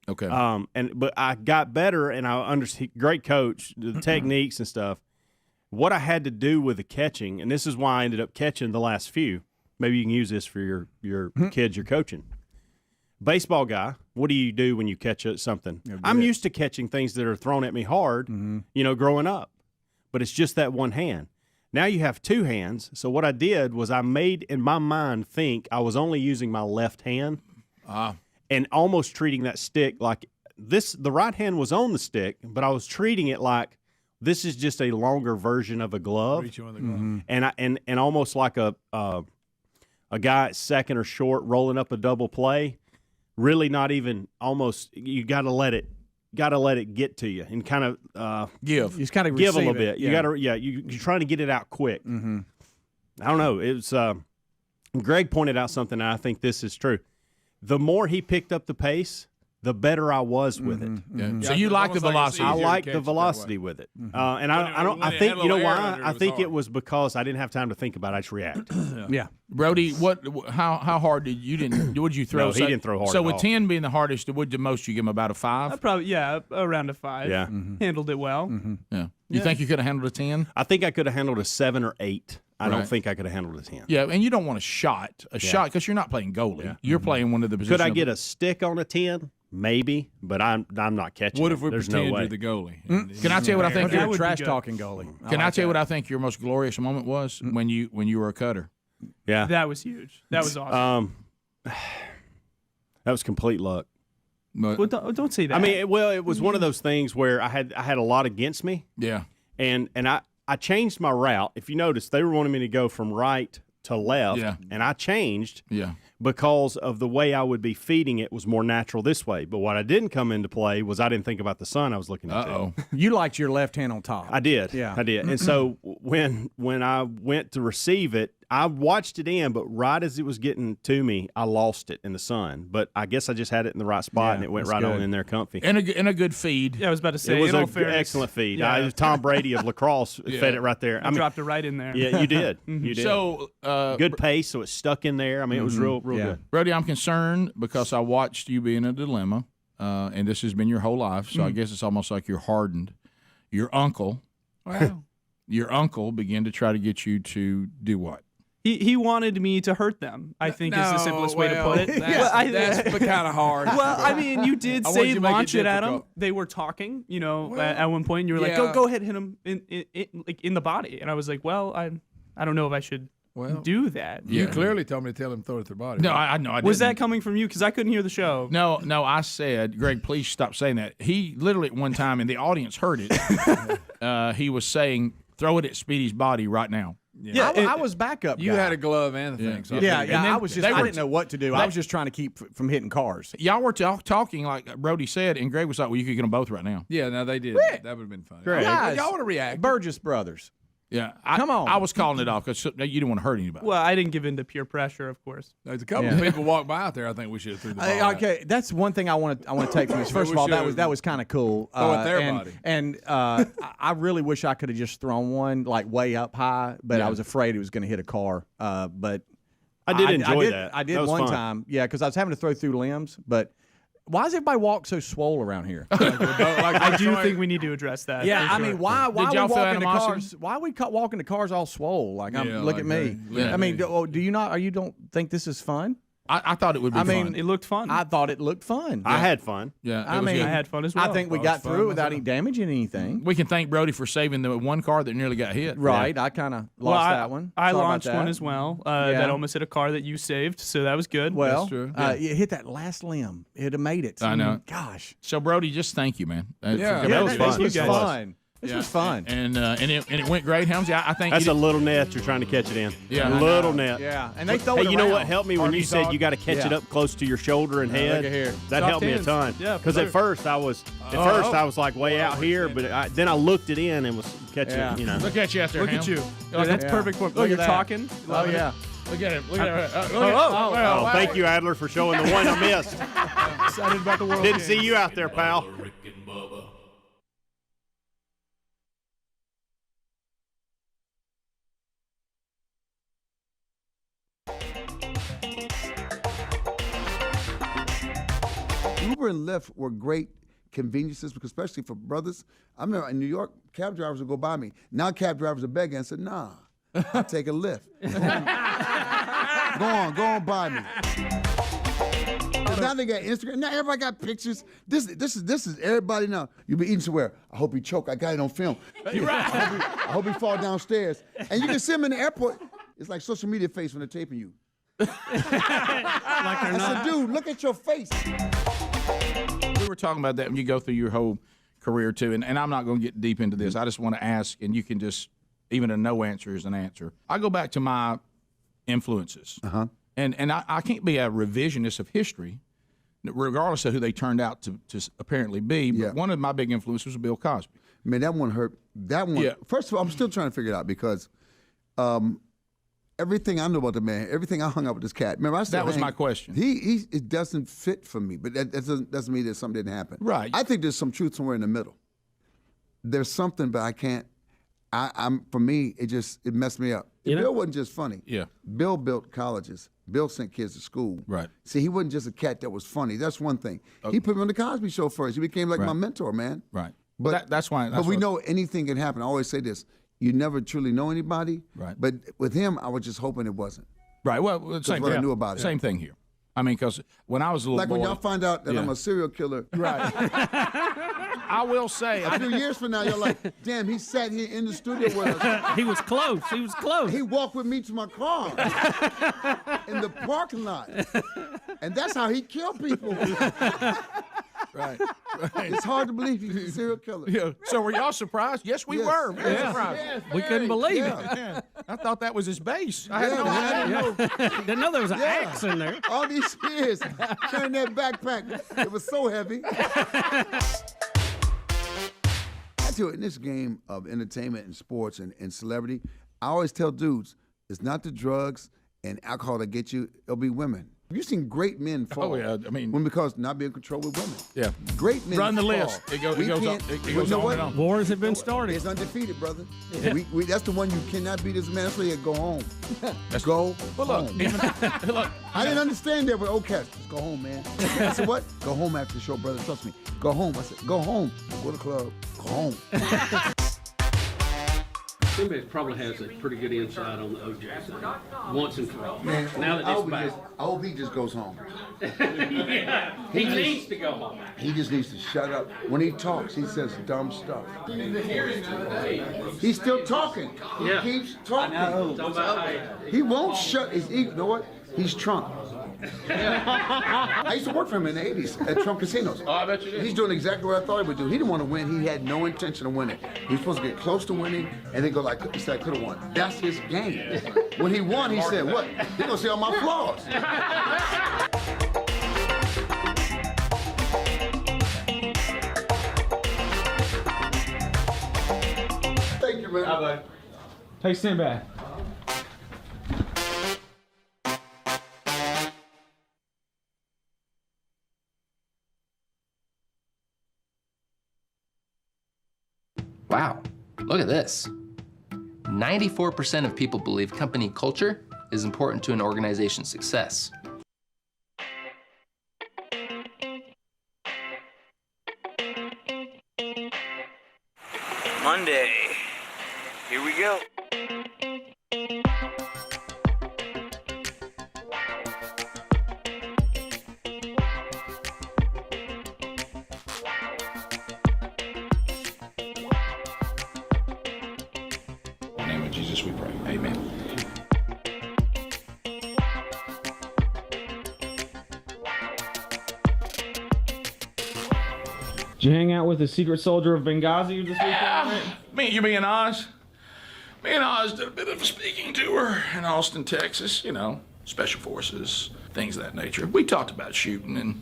Okay. But I got better, and I understand. Great coach, the techniques and stuff. What I had to do with the catching, and this is why I ended up catching the last few. Maybe you can use this for your kids you're coaching. Baseball guy, what do you do when you catch something? I'm used to catching things that are thrown at me hard, growing up. But it's just that one hand. Now you have two hands. So what I did was I made, in my mind, think I was only using my left hand and almost treating that stick like this. The right hand was on the stick, but I was treating it like this is just a longer version of a glove. Reach you on the glove. And almost like a guy at second or short rolling up a double play. Really not even almost. You got to let it get to you and kind of give. You kind of give a little bit. You got to you're trying to get it out quick. Mm-hmm. I don't know. It's Greg pointed out something, and I think this is true. The more he picked up the pace, the better I was with it. Yeah. So you like the velocity? I like the velocity with it, and I think you know why? I think it was because I didn't have time to think about it. I just react. Yeah. Brody, how hard did you would you throw? No, he didn't throw hard. So at with all. 10 being the hardest, would the most you give him about a 5? Probably around a 5. Yeah. Handled it well. Yeah. You think you could have handled a 10? I think I could have handled a 7 or 8. I don't think I could have handled a 10. Yeah, and you don't want a shot because you're not playing goalie. Yeah. You're playing one of the positions. Could I get a stick on a 10? Maybe, but I'm not catching. What if we There's pretend no way. you're the goalie? Can I tell you what I think? You're a trash talking goalie. Can I tell you what I think your most glorious moment was when you were a cutter? Yeah, that was huge. That was awesome. That was complete luck. Well, don't say that. I mean, it was one of those things where I had a lot against me. Yeah, and I changed my route. If you notice, they were wanting me to go from right to left, and I changed. Yeah, because of the way I would be feeding it was more natural this way. But what I didn't come into play was I didn't think about the sun I was looking at. You liked your left hand on top. I did. Yeah. I did. And so when I went to receive it, I watched it in, but right as it was getting to me, I lost it in the sun. But I guess I just had it in the right spot, and it went right on in there comfy. And a good feed. Yeah, I was about to say. It was in all an fairness, excellent feed. Yeah. Tom Brady of Lacrosse fed it right there. I dropped it right in there. Yeah, you did. You did. So good pace, so it stuck in there. I mean, it was real good. Brody, I'm concerned because I watched you be in a dilemma, and this has been your whole life. So I guess it's almost like you're hardened. Your uncle, your uncle began to try to get you to do what? He wanted me to hurt them, I think is the simplest way to put it. That's kind of hard. Well, I mean, you did I say want you to make launch it it at them. difficult. They were talking, at one point. And you were like, go ahead, hit him in the body. And I was like, well, I don't know if I should do that. You clearly told me to tell him to throw it at their body. No, I know. Was that coming from you? Because I couldn't hear the show. No, I said, Greg, please stop saying that. He literally at one time, and the audience heard it, he was saying, throw it at Speedy's body right now. Yeah, I was backup. You guy. had a glove and the thing. So I was just. I didn't know what to do. I was just trying to keep from hitting cars. Y'all were talking like Brody said, and Greg was like, "Well, you could get them both right now." Yeah, no, they did. That would have been funny. Greg, y'all would have reacted. Burgess brothers. Yeah, come on. I was calling it off because you didn't want to hurt anybody. Well, I didn't give in to peer pressure, of course. There's a couple of people walk by out there. I think we should have threw the ball. Okay, that's one thing I want to take from this. First of all, that was kind of cool. Throw it their body. And I really wish I could have just thrown one like way up high, but I was afraid it was going to hit a car. But I did enjoy that. I did that was one fun. time, because I was having to throw through limbs, but. Why does everybody walk so swole around here? I do think we need to address that. Yeah, I mean, why Did we y'all feel walking the animosity? cars? Why are we walking the cars all swole? Like, look at me. Yeah. I mean, do you not? You don't think this is fun? I thought it would be fun. I mean, it looked fun. I thought it looked fun. I had fun. Yeah, I mean, I had fun as well. I think we got through it without any damaging anything. We can thank Brody for saving the one car that nearly got hit. Right, I kind of lost that one. I Sorry launched about that. one as well. That almost hit a car that you saved, so that was good. Well, true. You hit that last limb. It'd have made it. I know. Gosh. So Brody, just thank you, man. That was fun. This was fun. This was fun. And it went great, Helmsy. I think That's a little net you're trying to catch it in. Yeah, little net. Yeah, and they throw Hey, it you know around. what helped me when you said you got to catch it up close to your shoulder and head? Look at here. That Soft helped me a hands. ton. Yeah, because at first I was like way out here, but then I looked it in and was catching. Yeah. Look at you out there, Look at Helm. you. That's perfect. Look, at you're that. talking. Oh yeah. Look at him. Look at him. Oh, thank you, Adler, for showing the one I missed. Excited about the world. Didn't see you out there, pal. Rick and Bubba. Uber and Lyft were great conveniences, because especially for brothers. I remember in New York, cab drivers would go by me. Now cab drivers are begging. I said, nah, I'll take a Lyft. Go on by me. Now they got Instagram. Now everybody got pictures. This is everybody now. You be eating somewhere. I hope he choke. I got it on film. You're right. I hope he fall downstairs. And you can see him in the airport. It's like social media face when they're taping you. I said, dude, look at your face. We were talking about that when you go through your whole career too, and I'm not going to get deep into this. I just want to ask, and you can just, even a no answer is an answer. I go back to my influences, and I can't be a revisionist of history, regardless of who they turned out to apparently be. But one of my big influences was Bill Cosby. Man, that one hurt. That one. Yeah. First of all, I'm still trying to figure it out because everything I know about the man, everything I hung out with this cat. Remember, I said That was my question. It doesn't fit for me, but that doesn't mean that something didn't happen. Right. I think there's some truth somewhere in the middle. There's something, but I can't. For me, it messed me up. Bill wasn't just funny. Yeah. Bill built colleges. Bill sent kids to school. Right. See, he wasn't just a cat that was funny. That's one thing. He put me on the Cosby Show first. He became like my mentor, man. Right. But that's why. But we know anything can happen. I always say this: you never truly know anybody. Right. But with him, I was just hoping it wasn't. Right. Well, same what thing. I knew about it. Same thing here. I mean, because when I was a little Like boy, when y'all find out that I'm a serial killer. Right. I will say, a few years from now, you're like, damn, he sat here in the studio with us. He was close. He was close. He walked with me to my car in the parking lot. And that's how he killed people. Right. It's hard to believe he's a serial killer. Yeah. So were y'all surprised? Yes, we were. Very surprised. We couldn't believe it. Yeah. I thought that was his bass. I had no idea. Didn't know there was an axe in there. All these years carrying that backpack, it was so heavy. I tell you, in this game of entertainment and sports and celebrity, I always tell dudes, it's not the drugs and alcohol that get you, it'll be women. You've seen great men fall. Oh, yeah. I mean, because not being in control with women. Yeah. Great men Run the fall. list. It goes on and on. Wars have been started. It's undefeated, brother. Yeah. That's the one you cannot beat as a man. That's why you go home. Go Well, look, home. look. I didn't understand that with old cats. Just go home, man. I said, what? Go home after the show, brother. Trust me. Go home. I said, go home. Go to the club. Go home. Somebody probably has a pretty good insight on the OJ thing, once and for all. Man, Now that it's back. I hope he just goes home. Yeah, he needs to go home. He just needs to shut up. When he talks, he says dumb stuff. He's still talking. Yeah. He keeps talking. Talking about He won't shut his ego. You know what? He's Trump. I used to work for him in the 80s at Trump casinos. Oh, I bet you did. He's doing exactly what I thought he would do. He didn't want to win. He had no intention of winning. He was supposed to get close to winning and then go like, he said, I could have won. That's his game. When he won, he said, what? You're going to see all my flaws. Thank you, man. Bye-bye. Hey, stand back. Wow, look at this. 94% of people believe company culture is important to an organization's success. Monday. Here we go. In the name of Jesus we pray. Amen. Did you hang out with a secret soldier of Benghazi this weekend? You being Oz? Me and Oz did a bit of a speaking tour in Austin, Texas. You know, special forces, things of that nature. We talked about shooting and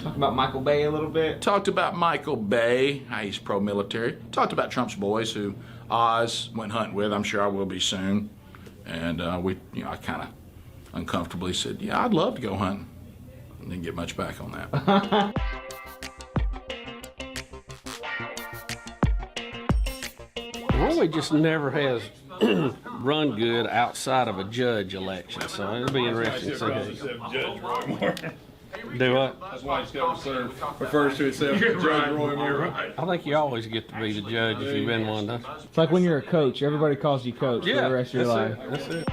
Talked about Michael Bay a little bit. Talked about Michael Bay, how he's pro-military. Talked about Trump's boys who Oz went hunting with. I'm sure I will be soon. And I kind of uncomfortably said, yeah, I'd love to go hunting. And didn't get much back on that. Roy just never has run good outside of a judge election, so it'll be interesting to see. Do what? That's why he's got to refers to himself as Judge Roy Moore. Right. I think you always get to be the judge if you've been one, don't you? It's like when you're a coach. Everybody calls you coach for the rest of your life. That's it.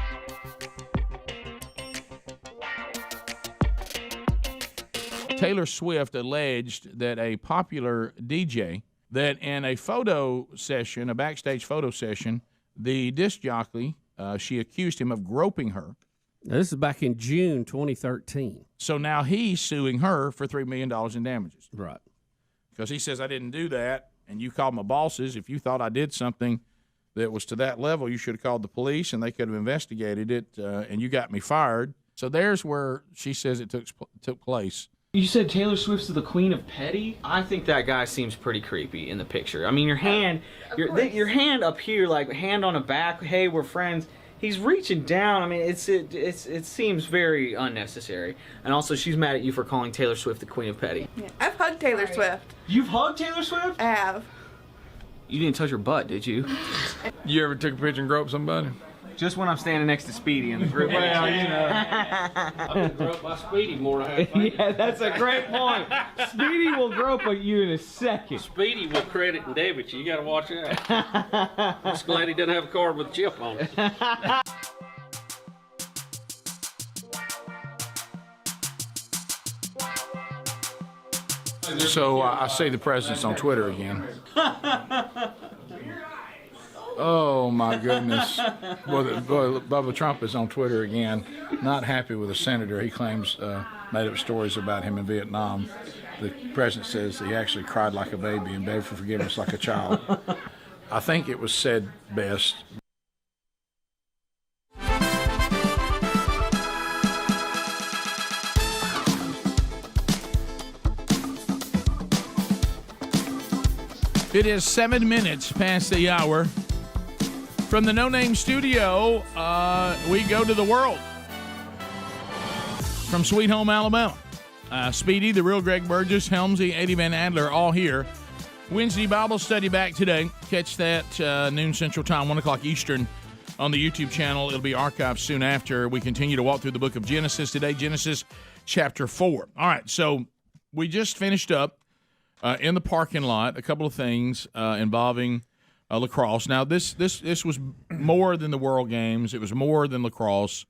Taylor Swift alleged that a popular DJ, that in a photo session, a backstage photo session, the disc jockey, she accused him of groping her. Now, this is back in June 2013. So now he's suing her for $3 million in damages. Right. Because he says, I didn't do that, and you called my bosses. If you thought I did something that was to that level, you should have called the police, and they could have investigated it, and you got me fired. So there's where she says it took place. You said Taylor Swift's the queen of petty? I think that guy seems pretty creepy in the picture. I mean, your hand up here, like hand on a back, hey, we're friends. He's reaching down. I mean, it seems very unnecessary. And also, she's mad at you for calling Taylor Swift the queen of petty. Yeah, I've hugged Taylor Swift. You've hugged Taylor Swift? I have. You didn't touch her butt, did you? You ever took a picture and groped somebody? Just when I'm standing next to Speedy in the group. Well, you know. I've been groped by Speedy more than I have. Yeah, that's a great point. Speedy will grope you in a second. Speedy will credit and debit you. You got to watch out. I'm just glad he doesn't have a card with a chip on it. So I see the president's on Twitter again. Oh, my goodness. Bubba Trump is on Twitter again, not happy with a senator. He claims made up stories about him in Vietnam. The president says he actually cried like a baby and begged for forgiveness like a child. I think it was said best. It is 7 minutes past the hour. From the No Name Studio, we go to the world. From Sweet Home, Alabama. Speedy, the real Greg Burgess, Helmsy, Eddie Van Adler, all here. Wednesday Bible study back today. Catch that noon Central Time, 1 o'clock Eastern on the YouTube channel. It'll be archived soon after. We continue to walk through the book of Genesis today, Genesis chapter 4. All right, so we just finished up in the parking lot a couple of things involving lacrosse. Now, this was more than the World Games. It was more than lacrosse.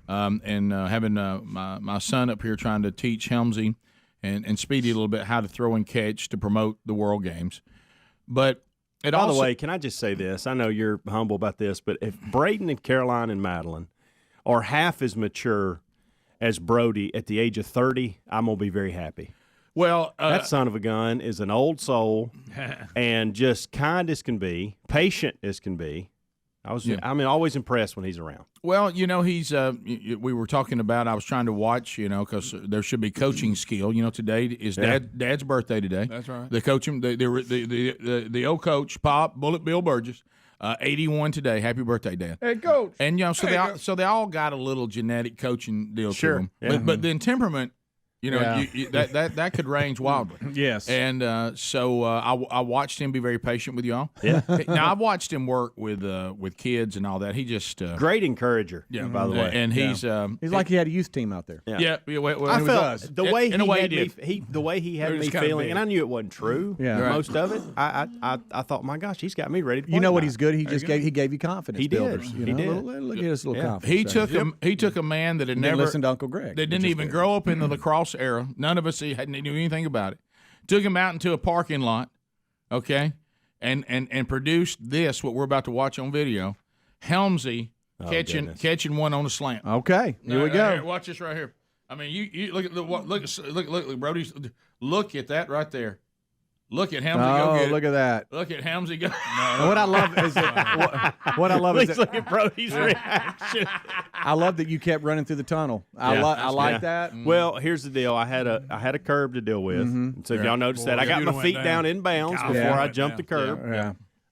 And having my son up here trying to teach Helmsy and Speedy a little bit how to throw and catch to promote the World Games. But by the way, can I just say this? I know you're humble about this, but if Braden and Caroline and Madeline are half as mature as Brody at the age of 30, I'm going to be very happy. Well, that son of a gun is an old soul and just kind as can be, patient as can be. I'm always impressed when he's around. Well, he's. We were talking about. I was trying to watch. Because there should be coaching skill. Today is Dad's birthday today. That's right. The coach, the old coach, Pop Bullet Bill Burgess, 81 today. Happy birthday, Dad. Hey, Coach. And they all got a little genetic coaching deal to them. Yeah. But then temperament. That could range wildly. Yes. And so I watched him be very patient with y'all. Yeah. Now I've watched him work with kids and all that. He just great encourager. Yeah. By the way, and he's like he had a youth team out there. Yeah. Well, I felt the way he had me feeling, and I knew it wasn't true. Yeah. Most of it. I thought, my gosh, he's got me ready to play. You know what he's good? He gave you confidence. He did. Builders, He did. Look at us, a little confidence. He took a man that had never listened to Uncle Greg. That didn't even grow up in the lacrosse era. None of us knew anything about it. Took him out into a parking lot, okay, and produced this, what we're about to watch on video. Helmsy catching one on a slant. Okay, here we go. Here, watch this right here. I mean, you look at look Brody's. Look at that right there. Look at Helmsy go get it. Look at that. Look at Helmsy go. What I love is what I love is that, look at Brody's reaction. I love that you kept running through the tunnel. I like that. Well, here's the deal. I had a curb to deal with. So if y'all noticed that, I got my feet down in bounds before I jumped the curb.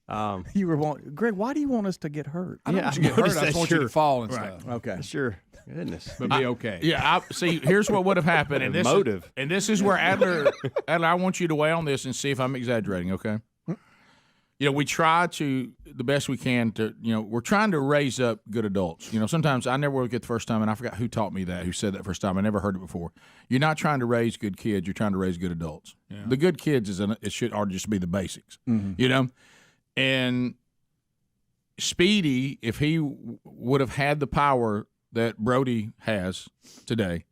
Yeah. You were Greg. Why do you want us to get hurt? I don't want you to get hurt. I just want you to fall and stuff. Okay. Sure. Goodness. But be okay. Yeah, see, here's what would have happened. And this is where Adler, I want you to weigh on this and see if I'm exaggerating, okay? We try to, the best we can to, we're trying to raise up good adults. Sometimes I never will get the first time, and I forgot who taught me that, who said that first time. I never heard it before. You're not trying to raise good kids. You're trying to raise good adults. Yeah. The good kids ought to just be the basics, And Speedy, if he would have had the power that Brody has today,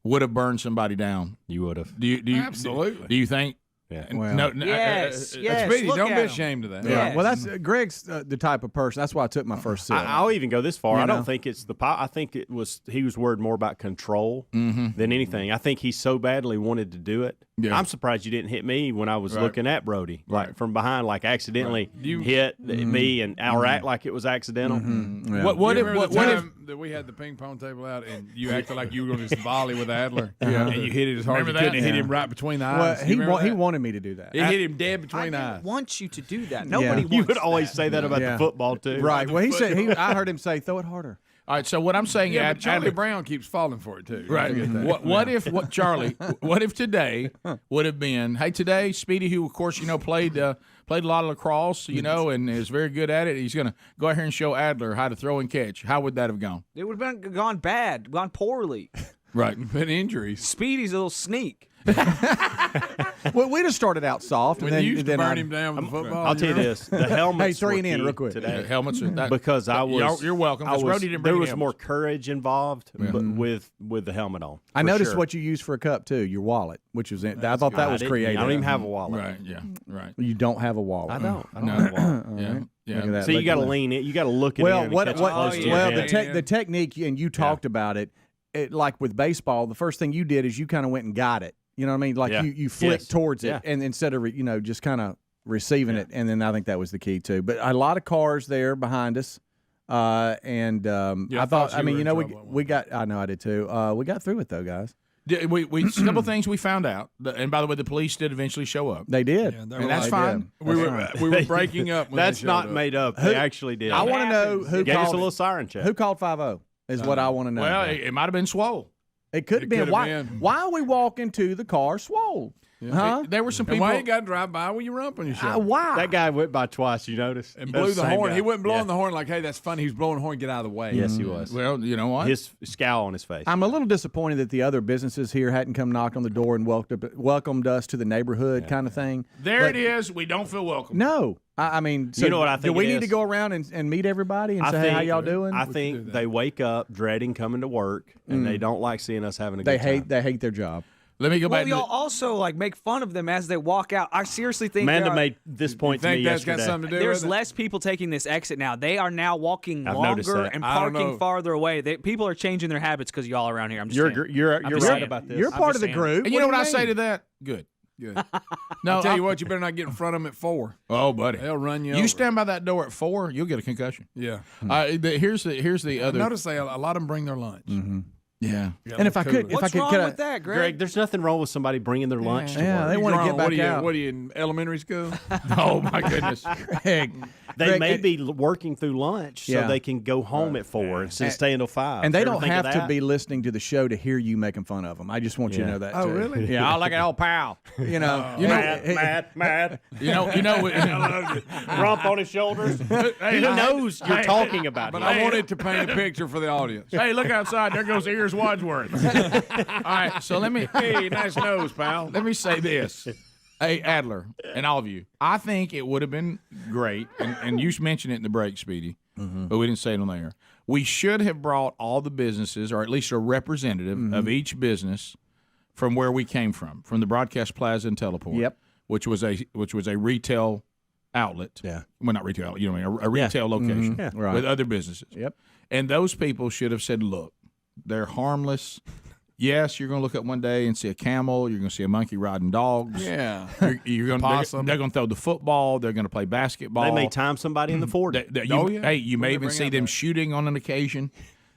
would have burned somebody down. You would have. Do you Absolutely. Do you think? Yeah. Well, Yes. Speedy, Look don't at be him. ashamed of that. Yeah. Well, that's Greg's the type of person. That's why I took my first sip. I'll even go this far. You I know? don't think it's I think he was worried more about control than anything. I think he so badly wanted to do it. Yeah. I'm surprised you didn't hit me when I was looking at Brody, like from behind, like accidentally hit me or act like it was accidental. Yeah. What You if remember what the if time that we had the ping pong table out and you acted like you were going to just volley with Adler Yeah. and you hit it as hard as you Remember could and that? hit him right between the Well, eyes. You remember he that? wanted me to do that. It hit him dead between the I eyes. didn't want you to do that. Nobody wants You would always that. say that about Yeah. the football too. Right. Well, he said I heard him say, "Throw it harder." All right, so what I'm saying, Yeah, but Charlie Adler, Brown keeps falling for it too. right? Don't forget that. Charlie? What if today would have been? Hey, today Speedy, who of course played a lot of lacrosse, and is very good at it. He's going to go out here and show Adler how to throw and catch. How would that have gone? It would have gone bad, gone poorly. Right. Been injuries. Speedy's a little sneak. Well, we just started out soft, When and you used to then burn him down with the football. I'll tell you this: the helmets. Hey, 3 were and in key real quick. today. Helmets Because I was. You're welcome. I Because was, Brody didn't there bring was helmets. more courage involved, but with the helmet on. I for noticed sure. what you used for a cup too. Your wallet, which was I thought that was I creative. don't even have a wallet. Right. Yeah. Right. You don't have a wallet. I don't. I don't No. have a wallet. Yeah. Look Yeah. at that. So you Look got to at that. lean it. You got to look at Well, it. And what catch it what close to your well head. the technique, and you talked about it, like with baseball. The first thing you did is you kind of went and got it. You know what I mean? Like Yeah. you flipped Yes. towards it, Yeah. and instead of just kind of receiving it, and then I think that was the key too. But a lot of cars there behind us, and Yeah, I thought, you were in trouble at we got. I know I did too. We got through it though, guys. We a couple things we found out, and by the way, the police did eventually show up. They did, and that's fine. We were breaking up. When That's they not showed up. made up. They actually did. I want to know who gave called us a little siren check. Who called 5-0 is what I want to know. Well, it might have been Swole. It could have been. Why are we walking to the car Swole? Yeah. Huh? There were some And people. why you got to drive by when you rump on your show? Why? That guy went by twice. You noticed? And That blew was the same horn. guy. He wasn't blowing Yeah. the horn like, hey, that's funny. He was blowing the horn, get out of the way. Yes, he was. Well, you know what? His scowl on his face. I'm a little disappointed that the other businesses here hadn't come knock on the door and welcomed us to the neighborhood kind of thing. There it is. We don't feel welcome. No. I mean, so You know what I think do we it need to is? go around and meet everybody and say, hey, how y'all doing? I think they wake up dreading coming to work, and they don't like seeing us having a good time. They hate their job. Let me go Well, back. y'all also like make fun of them as they walk out. I seriously think Amanda there are- made this point to me think that's got yesterday. something to do there's with it? less people taking this exit now. They are now walking I've noticed longer that. and I don't know. parking farther away. People are changing their habits because y'all around here. I'm just You're saying. you're I'm you're just right saying. about this. You're I'm part just of the saying. group. And you know what I say to that? Good. Good. No, I'll tell you what, you better not get in front of them at 4. Oh, buddy, They'll run you You over. stand by that door at 4, you'll get a concussion. Yeah. Here's the other. Notice a lot of them bring their lunch. Mm-hmm. Yeah. And if I could, What's wrong with that, Greg, there's nothing wrong with somebody bringing their lunch to Yeah, work. they want to get back what are you, out. What are you in elementary school? Oh my goodness. Greg, They Greg, may and- be working through lunch so Yeah. they can go home at 4 instead of staying till 5. And they Ever don't think of have to that? be listening to the show to hear you making fun of them. I just want you to Yeah. know that. Oh, too. really? Yeah, I like it, old pal. You know, Mad. You know. Rump on his shoulders. He knows you're talking about But him. I wanted to paint a picture for the audience. Hey, look outside. There goes Ears Wadsworth. All right, so let me. Hey, nice nose, pal. Let me say this. Hey, Adler, and all of you, I think it would have been great, and you mentioned it in the break, Speedy, but we didn't say it on the air. We should have brought all the businesses, or at least a representative of each business from where we came from the Broadcast Plaza and Teleport. Yep. Which was a retail outlet. Yeah. Well, not retail. You know what I mean? A retail location Right. with other businesses. Yep. And those people should have said, "Look, they're harmless. Yes, you're going to look up one day and see a camel. You're going to see a monkey riding dogs. Yeah. You're going Possum. they're going to throw the football. They're going to play basketball. They may time somebody in the 40. Hey, you may they even bring see up them that? shooting on an occasion.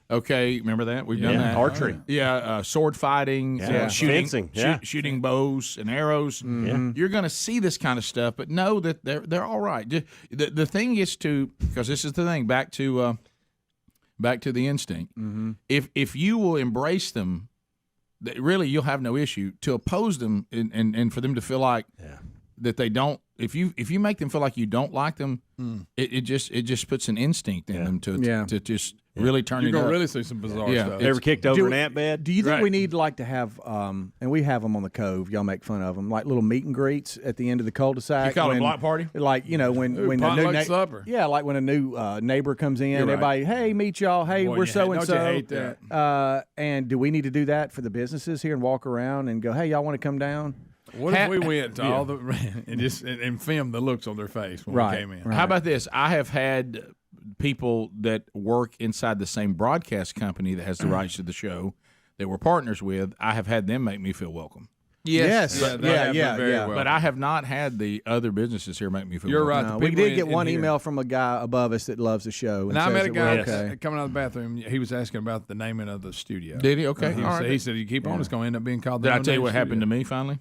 Okay, remember that? We've done Yeah. that. Archery. Yeah, sword fighting, Yeah. shooting, Fencing. Yeah. shooting bows and arrows. You're going to see this kind of stuff, but know that they're all right. The thing is because this is the thing, back to the instinct. If you will embrace them, really you'll have no issue. To oppose them and for them to feel like that they don't. If you make them feel like you don't like them, it just puts an instinct in them to just really turn You're it going up. to really see some bizarre stuff. Ever kicked over an ant bed? Do you think Right. we need like to have, and we have them on the Cove? Y'all make fun of them, like little meet and greets at the end of the cul-de-sac. You call it a when- block party? Like when the new potluck supper. Yeah, like when a new neighbor comes in, You're right. everybody, hey, meet y'all. Hey, Boy, we're you so and don't so. you hate that? And do we need to do that for the businesses here and walk around and go, hey, y'all want to come down? What if we went to all the and just and filmed the looks on their face when we came in? How about this? I have had people that work inside the same broadcast company that has the rights to the show that we're partners with. I have had them make me feel welcome. Yes. Yeah, that happened very well. But I have not had the other businesses here make me feel You're welcome. right. No, The we people did get in one here. email from a guy above us that loves the show. And And I says met a that guy we're okay. coming out of the bathroom. He was asking about the naming of the studio. Did he? Okay. He, All said, right. he said, "You keep on, it's going to end up being called." Did the I tell you what Unnamed happened to Studio." me finally?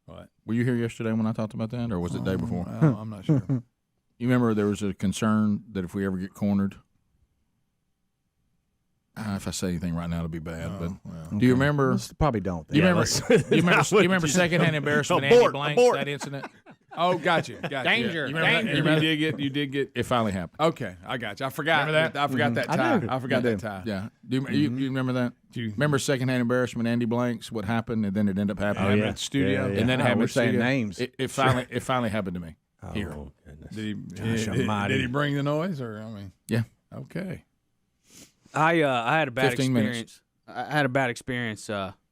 What? Were you here yesterday when I talked about that, or was it the day before? Well, I'm not sure. You remember there was a concern that if we ever get cornered, if I say anything right now, it'll be bad. But do you remember? Probably don't. Do you remember? Do you remember just- secondhand embarrassment? Andy Blanks, that incident. Oh, gotcha. Danger, You remember danger. that? You did get. It finally happened. Okay, I got you. I forgot Remember that? I forgot that I tie. do. I forgot I do. that tie. Yeah. Do you remember that? Do you remember secondhand embarrassment? Andy Blanks. What happened, and then it ended up happening yeah. at the studio, Yeah, yeah. and then it Oh, happened we're at the saying studio. names. It finally happened to me here. Oh, goodness. Did he bring the noise, or I mean? Yeah. Okay. I had a bad 15 minutes. experience. I had a bad experience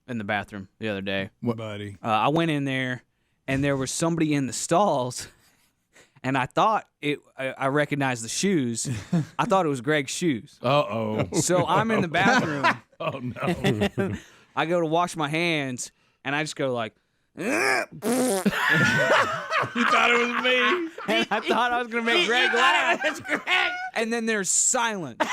in the bathroom the other day. What, buddy? I went in there, and there was somebody in the stalls, and I thought I recognized the shoes. I thought it was Greg's shoes. Uh-oh. So I'm in the bathroom. Oh, no. I go to wash my hands, and I just go like, You thought it was me. and I thought I was going to make Greg laugh. And then there's silence.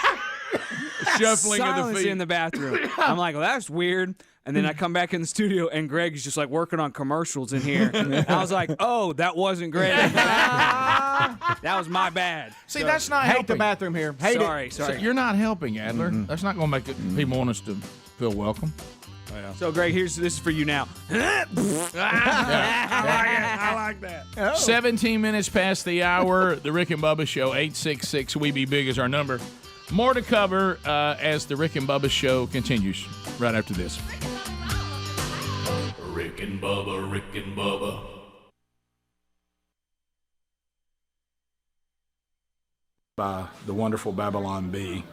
Shuffling of the Silence feet. in the bathroom. I'm like, well, that's weird. And then I come back in the studio, and Greg is just like working on commercials in here. And I was like, "Oh, that wasn't Greg. That was my bad." See, that's not helping. Hate the bathroom here. Hate Sorry. So you're not helping, Adler. That's not going to make people want us to feel welcome. So, Greg, this is for you now. I like that. 17 minutes past the hour. The Rick and Bubba Show, 866-WE-BE-BIG is our number. More to cover as the Rick and Bubba Show continues right after this. Rick and Bubba, Rick and Bubba. By the wonderful Babylon Bee,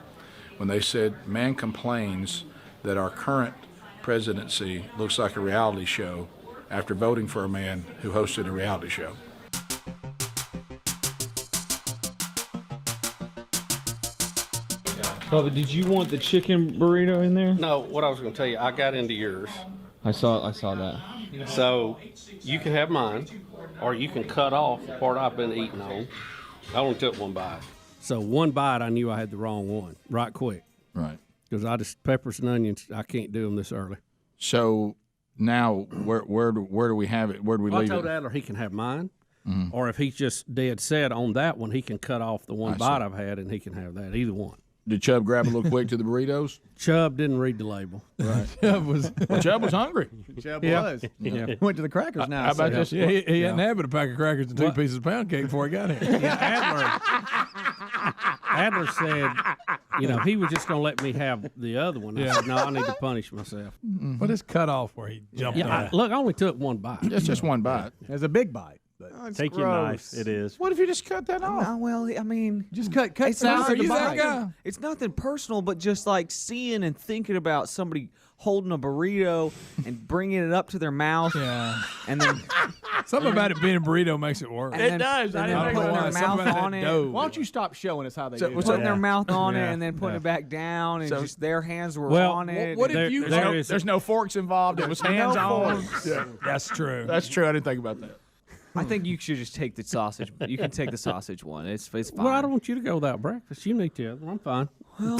when they said, man complains that our current presidency looks like a reality show after voting for a man who hosted a reality show. Bubba, did you want the chicken burrito in there? No, what I was going to tell you, I got into yours. I saw that. So you can have mine, or you can cut off the part I've been eating on. I only took one bite. So one bite, I knew I had the wrong one right quick. Right. Because peppers and onions, I can't do them this early. So now where do we have it? Where do we leave it? I told Adler he can have mine, or if he's just dead set on that one, he can cut off the one bite I've had, and he can have that. Either one. Did Chubb grab a little quick to the burritos? Chubb didn't read the label. Right. Chubb was hungry. Chubb was. Yeah. Went to the crackers now. How about this? Yeah, he hadn't had but a pack of crackers and 2 pieces of pound cake before he got here. Adler said, he was just going to let me have the other one. I said, no, I need to punish myself. But it's cut off where he jumped on. Look, I only took one bite. It's just one bite. It's a big bite. Take your knife. It is. What if you just cut that off? Well, I mean, just cut. It's nothing, that guy? it's nothing personal, but just like seeing and thinking about somebody holding a burrito and bringing it up to their mouth. Yeah. And then something about it being a burrito makes it worse. It does. I didn't putting their mouth on it. Why don't you stop showing us how they do it? Putting their mouth on it and then putting it back down, and just their hands were on it. What if you? There's no forks involved. It was hands on. Yeah. That's true. That's true. I didn't think about that. I think you should just take the sausage. You can take the sausage one. It's fine. Well, I don't want you to go without breakfast. You need to. I'm fine. Well,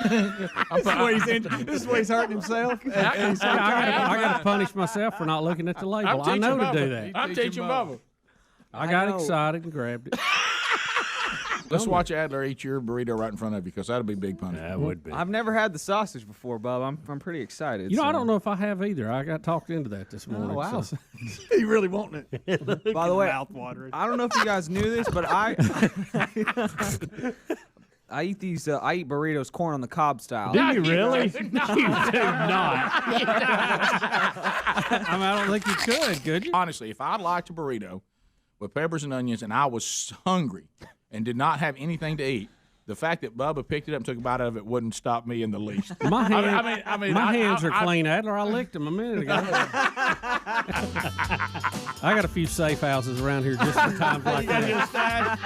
this is where he's hurting himself. I got to punish myself for not looking at the label. I know to do that. I'm teaching Bubba. I got excited and grabbed it. Let's watch Adler eat your burrito right in front of you, because that'll be big punishment. That would be. I've never had the sausage before, Bub. I'm pretty excited. I don't know if I have either. I got talked into that this morning. Oh, wow. So. He really wanting it. By the way, mouth-watering. I don't know if you guys knew this, but I eat these. I eat burritos corn on the cob style. Do you really? No. You do not. I don't think you could you? Honestly, if I liked a burrito with peppers and onions and I was hungry and did not have anything to eat, the fact that Bubba picked it up and took a bite out of it wouldn't stop me in the least. My hands are clean, Adler. I licked them a minute ago. I got a few safe houses around here just for times like that.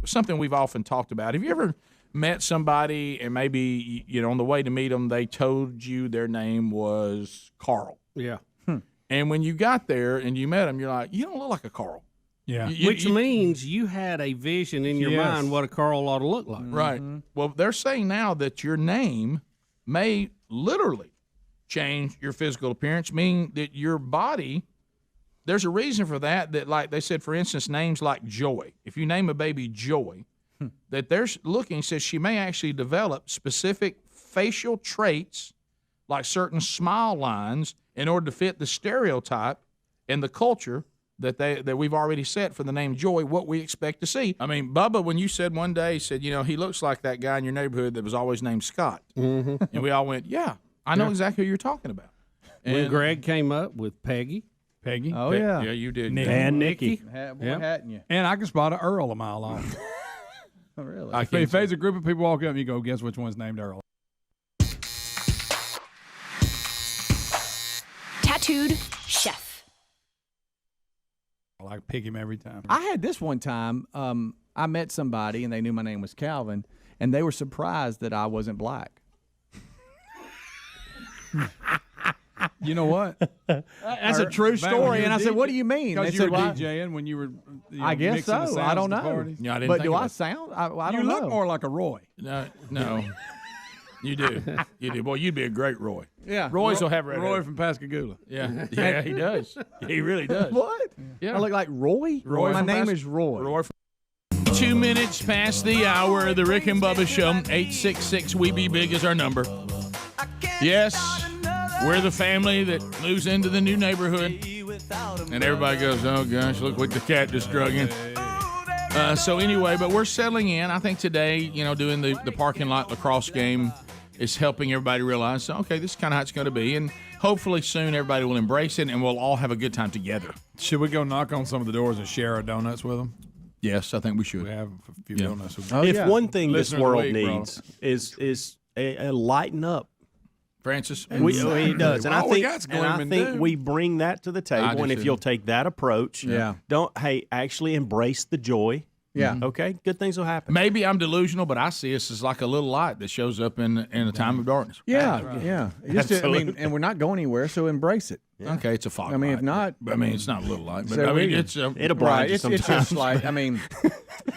Something we've often talked about. Have you ever met somebody and maybe, on the way to meet them, they told you their name was Carl? Yeah. And when you got there and you met them, you're like, you don't look like a Carl. Yeah. Which means you had a vision in your mind what a Carl ought to look like. Right. Well, they're saying now that your name may literally change your physical appearance, meaning that your body, there's a reason for that, like they said, for instance, names like Joy. If you name a baby Joy, that they're looking, says she may actually develop specific facial traits, like certain smile lines, in order to fit the stereotype and the culture that we've already set for the name Joy, what we expect to see. I mean, Bubba, when you said one day, said, he looks like that guy in your neighborhood that was always named Scott. And we all went, yeah, I know exactly who you're talking about. When Greg came up with Peggy, Peggy. Oh, yeah. Yeah, you did. Nick. And Nikki. Hadn't you? And I can spot an Earl a mile off. Oh, really? If there's a group of people walk up and you go, guess which one's named Earl? Tattooed chef. I pick him every time. I had this one time. I met somebody, and they knew my name was Calvin, and they were surprised that I wasn't black. You know what? That's a true story. And I said, "What do you mean?" They Because you said, were "Why?" DJing when you were. I guess so. I don't know. Yeah, I didn't But think do about I it. sound? I You don't know. look more like a Roy. No. You do. You do. Boy, you'd be a great Roy. Yeah. Roy's will have red Roy hair. from Pascagoula. Yeah. Yeah, he does. He really does. What? Yeah. I look like Roy. Roy My from name Pas- is Roy. Roy from 2 minutes past the hour of the Rick and Bubba Show. 866 We Be Big is our number. Yes, we're the family that moves into the new neighborhood. And everybody goes, oh, gosh, look what the cat just drug in. So anyway, but we're settling in. I think today, doing the parking lot lacrosse game is helping everybody realize, okay, this is kind of how it's going to be. And hopefully soon everybody will embrace it and we'll all have a good time together. Should we go knock on some of the doors and share our donuts with them? Yes, I think we should. We have a few donuts. If one thing this Listener of the world week, needs is a lighten up. Francis? He does. And I All we think, got's and I gloom and think doom. we bring that to the table. And if too. you'll take that approach, actually embrace the joy. Yeah. Okay, good things will happen. Maybe I'm delusional, but I see us as like a little light that shows up in a time of darkness. Yeah, yeah. And we're not going anywhere, so embrace it. Yeah. Okay, it's a fog. I mean, light. if not, it's not a little light, but So I mean, we- it's it'll blind you It's sometimes. just like, I mean,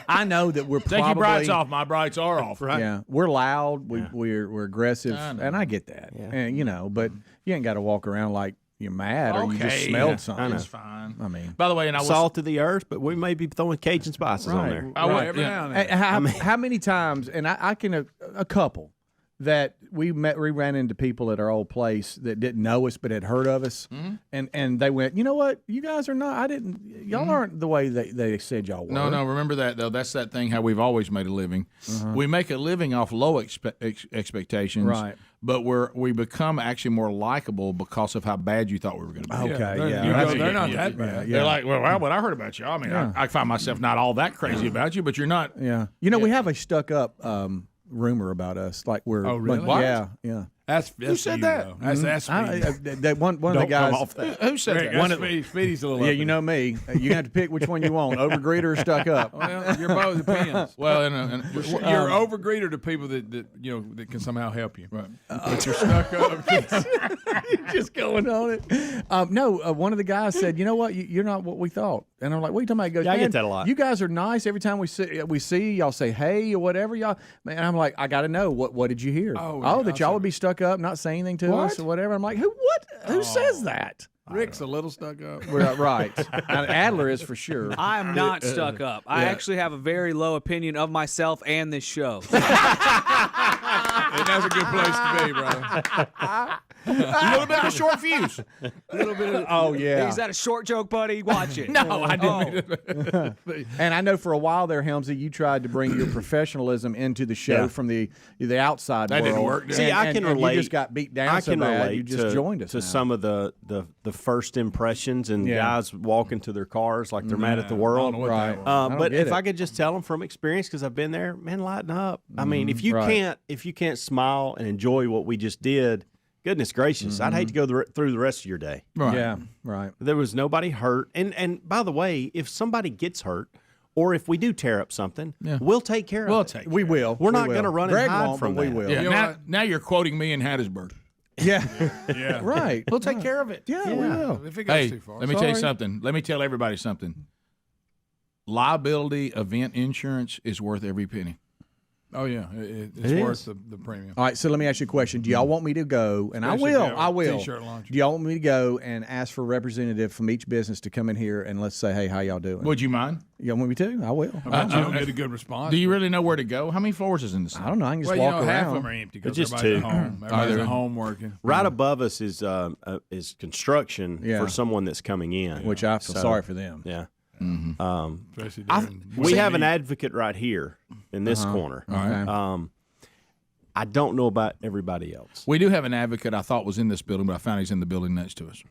I know that we're take your probably brights off. My brights are off. Right. Yeah, we're loud. We're aggressive, I know. and I get that. And but you ain't got to walk around like you're mad or you just Okay. smelled something. It's fine. I mean, By the way, and I was Salt of the earth, but we may be throwing Cajun spices on there. I went, Every now and then. and how many times? And I can a couple that we ran into people at our old place that didn't know us but had heard of us, and they went, you know what, you guys are not. Y'all aren't the way they said y'all were. No, remember that, though. That's that thing how we've always made a living. We make a living off low expectations. Right. But we become actually more likable because of how bad you thought we were going to be. Okay, yeah. You That's go, they're good. not that bad. They're like, well, what I heard about you. I mean, I find myself not all that crazy about you, but you're not. Yeah, we have a stuck up rumor about us, like we're. Oh, really? Like, yeah. That's Who said that? Though. That's Speedy. One of the guys. Come off that. Who said Rick, that? that's Speedy's a little. Yeah, up you in know me. You have to pick which one you want: overgreeter or stuck up. Well, you're both depends. Well, and You're overgreeter to people that that can somehow help you. Right. But you're stuck up. Just going on it. No, one of the guys said, "You know what? You're not what we thought." And I'm like, "What are you talking about?" He goes, Yeah, I get "Man, that a lot. You guys are nice. Every time we see y'all say hey or whatever, y'all." Man, I'm like, "I got to know what did you hear? Oh, that y'all would be stuck up, not saying anything to us or whatever." I'm like, Who says that? Rick's a little stuck up. We're right. Now, Adler is for sure. I am not stuck up. I actually have a very low opinion of myself and this show. And that's a good place to be, brother. a little bit of a short fuse. A little bit of, Oh yeah. Is that a short joke, buddy? Watch it. No, I didn't. And I know for a while there, Helmsy, you tried to bring your professionalism into the show from the outside That world. didn't work, did it? See, I can and relate. You just got beat down I so can bad. relate You just joined us to now. some of the first impressions and guys walking to their cars like they're mad at the world. Right. But get if it. I could just tell them from experience, because I've been there, man, lighten up. I mean, if you Right. can't smile and enjoy what we just did, goodness gracious, I'd hate to go through the rest of your day. Right. Yeah, right. There was nobody hurt, and by the way, if somebody gets hurt, or if we do tear up something, we'll take care of it. We will. We're We not will. going to run Greg and hide won't, from but that. we will. Yeah, You know now you're quoting me in Hattiesburg. Yeah. Yeah. Right. We'll take care of it. Yeah, we will. If it goes Hey, too far. let me tell you something. Let me tell everybody something. Liability event insurance is worth every penny. Oh yeah, it's It worth is. the premium. All right, so let me ask you a question. Do y'all want me to go? And Especially if you have a I will. T-shirt launcher. Do y'all want me to go and ask for a representative from each business to come in here and let's say, hey, how y'all doing? Would you mind? Y'all want me to? I will. I bet you don't get a good response. Do you really know where to go? How many floors is in this? I don't know. I can just Well, walk half of around. them are empty because Just everybody's two. at home. Everybody's they're- at home working. Right above us is construction Yeah. for someone that's coming in, Which I feel sorry for them. Yeah. Especially I- during we have an CD. advocate right here in this corner. Okay. I don't know about everybody else. We do have an advocate I thought was in this building, but I found he's in the building next to us.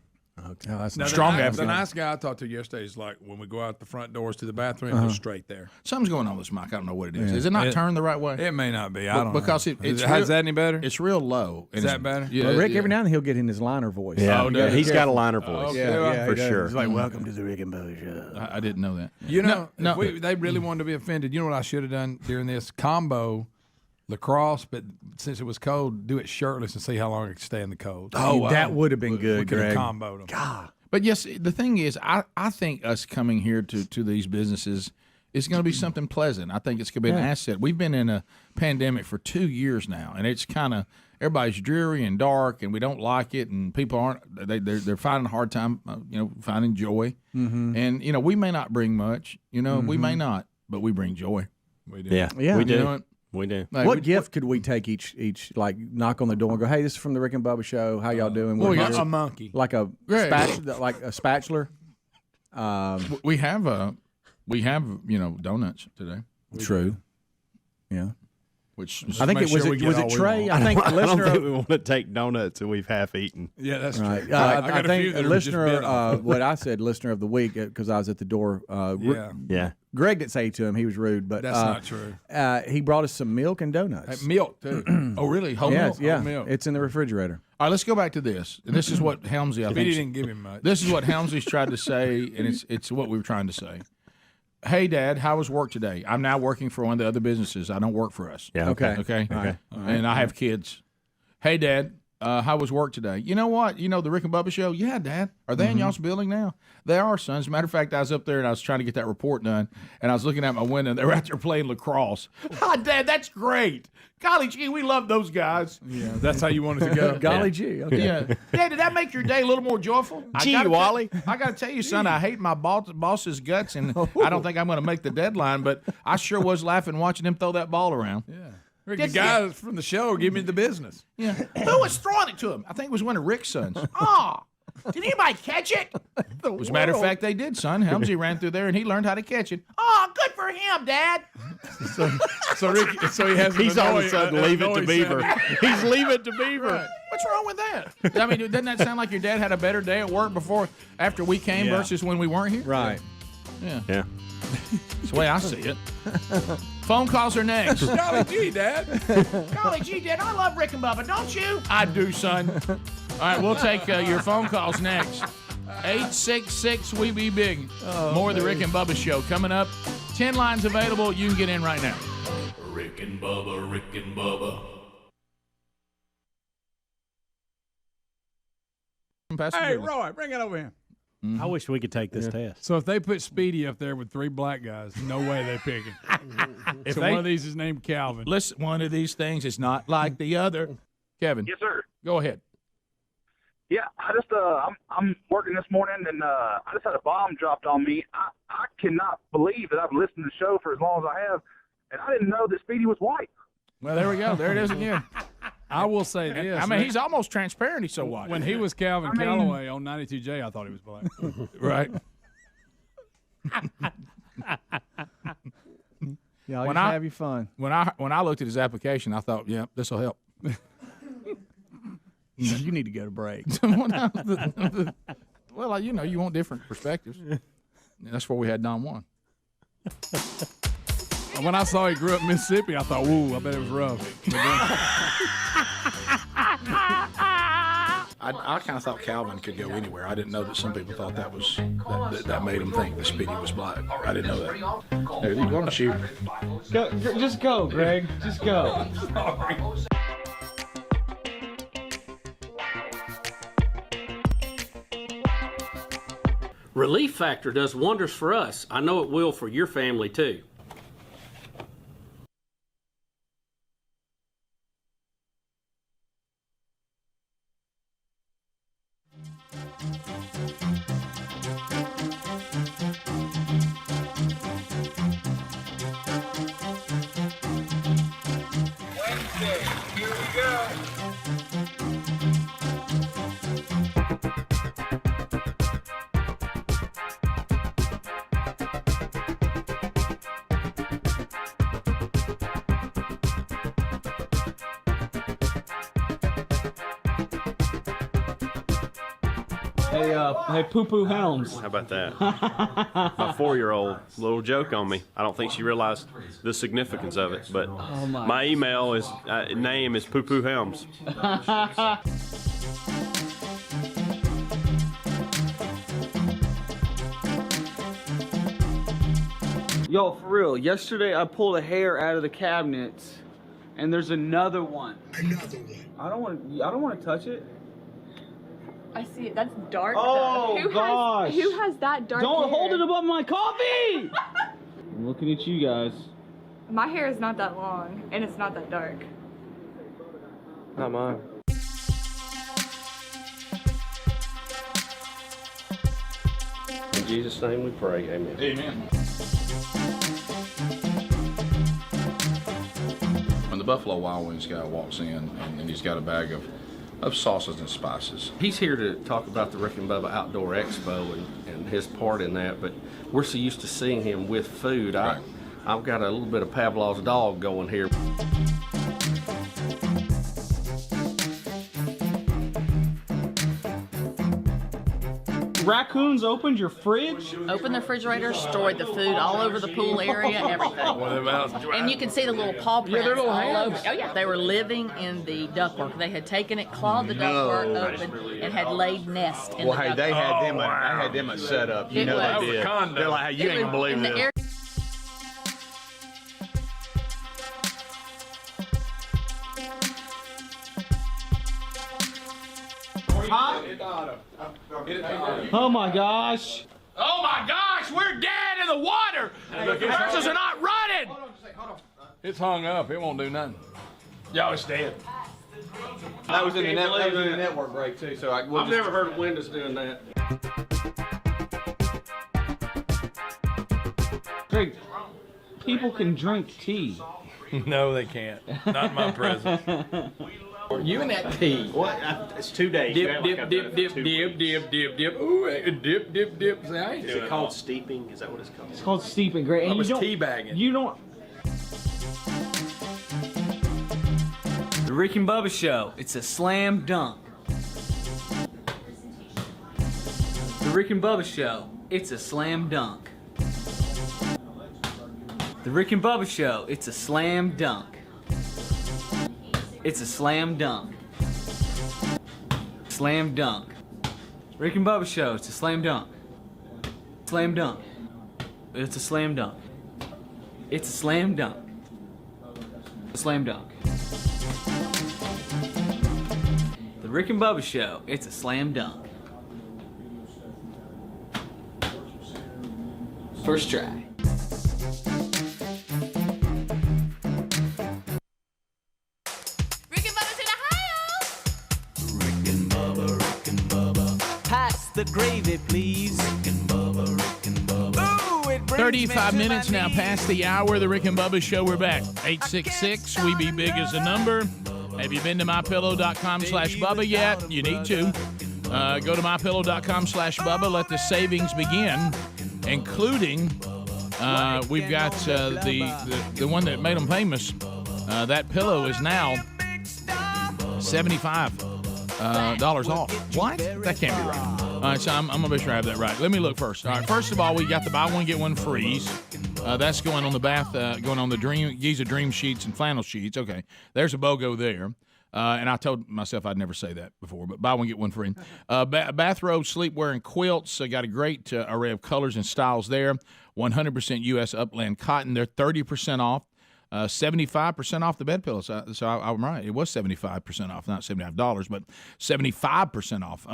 Okay. that's Now, strong the advocate. nice guy I talked to yesterday is like, when we go out the front doors to the bathroom, Uh-huh. go straight there. Something's going on with this mic. I don't know what it is. Yeah. Is it not turned the right way? It may not be. I don't know. Because it's Is real, that any better? It's real low. Is that better? Yeah, Well, Rick, every now and then he'll get in his liner voice. Yeah, You gotta be he's got a careful. liner voice. Yeah, for he does. sure. He's like, welcome to the Rick and Bubba Show. I didn't know that. You know, No. if they really wanted to be offended. You know what I should have done during this combo lacrosse, but since it was cold, do it shirtless and see how long I could stay in the cold. That would have been good, We could have Greg. comboed them. God. But yes, the thing is, I think us coming here to these businesses is going to be something pleasant. I think it's going to be an asset. We've been in a pandemic for 2 years now, and it's kind of everybody's dreary and dark, and we don't like it, and people aren't they're finding a hard time, finding joy. Mm-hmm. And we may not bring much, we may not, but we bring joy. We do. Yeah, Yeah. we do. You know what? We do. Like, What gift could we take each like knock on the door and go, hey, this is from the Rick and Bubba Show. How y'all doing? Well, We're we here." got a monkey. Like a Greg. spatula. We have donuts today. True. Yeah. Which I think make it was sure we it get was all it we Trey. want. I think a I don't listener. think we want to take donuts that we've half eaten. Yeah, that's true. Right. I got I a few think that a are just listener. bit off. What I said, listener of the week, because I was at the door. Yeah. Greg didn't say it to him; he was rude. But That's not true. He brought us some milk and donuts. Hey, milk too. oh, really? Whole Yes, milk? yeah, Whole milk. it's in the refrigerator. All right, let's go back to this. And this is what Helmsley, I Speedy think, didn't give him much. this is what Helmsley's tried to say, and it's what we were trying to say. Hey, Dad, how was work today? I'm now working for one of the other businesses. I don't work for us. Yeah. Okay. Okay. All right. And I have kids. Hey, Dad, how was work today? You know what? The Rick and Bubba Show? Yeah, Dad. Are they in y'all's building now? They are, son. As a matter of fact, I was up there and I was trying to get that report done, and I was looking out my window, and they were out there playing lacrosse. Dad, that's great. Golly gee, we love those guys. Yeah, that's how you want it to go. Golly gee. Okay. Yeah. Dad, did that make your day a little more joyful? Gee, Wally. I got to tell you, son, I hate my boss's guts, and I don't think I'm going to make the deadline, but I sure was laughing watching him throw that ball around. Yeah. Rick, the guys from the show give me the business. Yeah. Who was throwing it to him? I think it was one of Rick's sons. Did anybody catch it? As a matter of fact, they did, son. Helmsy ran through there, and he learned how to catch it. Good for him, Dad. So Rick, he has. He's all of a sudden leave it to Beaver. He's leave it to Beaver. Right. What's wrong with that? I mean, doesn't that sound like your dad had a better day at work after we came versus when we weren't here? Right. Yeah. Yeah. That's the way I see it. Phone calls are next. Golly gee, Dad. Golly gee, Dad, I love Rick and Bubba, don't you? I do, son. All right, we'll take your phone calls next. 866 We Be Big. More of the Rick and Bubba Show coming up. 10 lines available. You can get in right now. Rick and Bubba, Rick and Bubba. Hey, Roy, bring it over here. I wish we could take this test. So if they put Speedy up there with 3 black guys, no way they pick him. If So they- one of these is named Calvin. Listen, one of these things is not like the other. Kevin. Yes, sir. Go ahead. Yeah, I just I'm working this morning and I just had a bomb dropped on me. I cannot believe that I've listened to the show for as long as I have, and I didn't know that Speedy was white. Well, there we go. There it is again. I will say this. I mean, he's almost transparent. He's so white. When he was Calvin Calloway on 92J, I thought he was black. Right. Yeah, When just I- have you fun. When I looked at his application, I thought, yeah, this will help. You need to go to break. Well, you want different perspectives. And that's where we had Don Juan. When I saw he grew up in Mississippi, I thought, "Woo, I bet it was rough." But then- I kind of thought Calvin could go anywhere. I didn't know that some people thought that was that made them think that Speedy was black. I didn't know that. There, why don't you? Go, just go, Greg. Just go. Relief Factor does wonders for us. I know it will for your family too. Wednesday, here we go. Hey, Poo Poo Helms. How about that? My 4-year-old, little joke on me. I don't think she realized the significance of it, but my email is name is Poo Poo Helms. Yo, for real, yesterday I pulled a hair out of the cabinets, and there's another one. Another one. I don't want to touch it. I see it. That's dark. Oh, gosh. Who has that dark Don't hair? hold it above my coffee! I'm looking at you guys. My hair is not that long, and it's not that dark. Not mine. In Jesus' name we pray. Amen. Amen. When the Buffalo Wild Wings guy walks in and he's got a bag of sauces and spices. He's here to talk about the Rick and Bubba Outdoor Expo and his part in that, but we're so used to seeing him with food. I've got a little bit of Pavlov's dog going here. Raccoons opened your fridge? Opened the refrigerator, destroyed the food all over the pool area, everything. And you can see the little paw prints they're little all hands. over. Oh yeah, they were living in the ductwork. They had taken it, clawed the ductwork open, and had laid nest in Well, the hey, ductwork. they had them a setup. You It know was. they did. They're like, hey, you ain't gonna believe in the this. air. Oh my gosh. Oh my gosh, we're dead in the water. The compressors are not running. It's hung up. It won't do nothing. Yo, it's dead. That was in the network break too. So I've never heard of Windows doing that. Greg, people can drink tea. No, they can't. Not in my presence. You and that tea. What? It's 2 days. Dip, dip, dip, dip, dip, dip, dip, dip. Ooh, dip, dip, dip. See, I ain't Is doing it called steeping? Is that what it's called? It's called steeping, Greg. And I was you don't, teabagging. You don't. The Rick and Bubba Show. It's a slam dunk. The Rick and Bubba Show. It's a slam dunk. The Rick and Bubba Show. It's a slam dunk. It's a slam dunk. Slam dunk. Rick and Bubba Show. It's a slam dunk. Slam dunk. It's a slam dunk. It's a slam dunk. A slam dunk. The Rick and Bubba Show. It's a slam dunk. First try. Pass the gravy, please. Rick and Bubba, Rick and Bubba. Ooh, it brings 35 me to minutes my now knees. past the hour. The Rick and Bubba Show. We're back. 866 We Be Big is the number. Have you been to mypillow.com/Bubba yet? You need to. Go to mypillow.com/Bubba. Let the savings begin, including we've got the one that made them famous. That pillow is now $75 off. What? That can't be right. All right, so I'm going to be sure I have that right. Let me look first. All right, first of all, we got the buy one, get one freeze. That's going on the going on the Giza Dream Sheets and flannel sheets. Okay, there's a BOGO there. And I told myself I'd never say that before, but buy one, get one free. Bathrobe, sleepwear, and quilts. Got a great array of colors and styles there. 100% U.S. Upland cotton. They're 30% off. 75% off the bed pillows. So I'm right. It was 75% off, not $75, but 75% off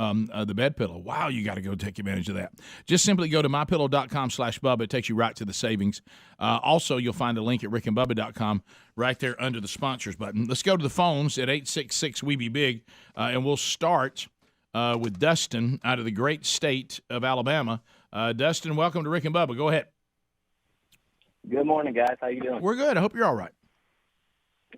the bed pillow. Wow, you got to go take advantage of that. Just simply go to mypillow.com/Bubba. It takes you right to the savings. Also, you'll find a link at rickandbubba.com right there under the sponsors button. Let's go to the phones at 866 We Be Big, and we'll start with Dustin out of the great state of Alabama. Dustin, welcome to Rick and Bubba. Go ahead. Good morning, guys. How you doing? We're good. I hope you're all right.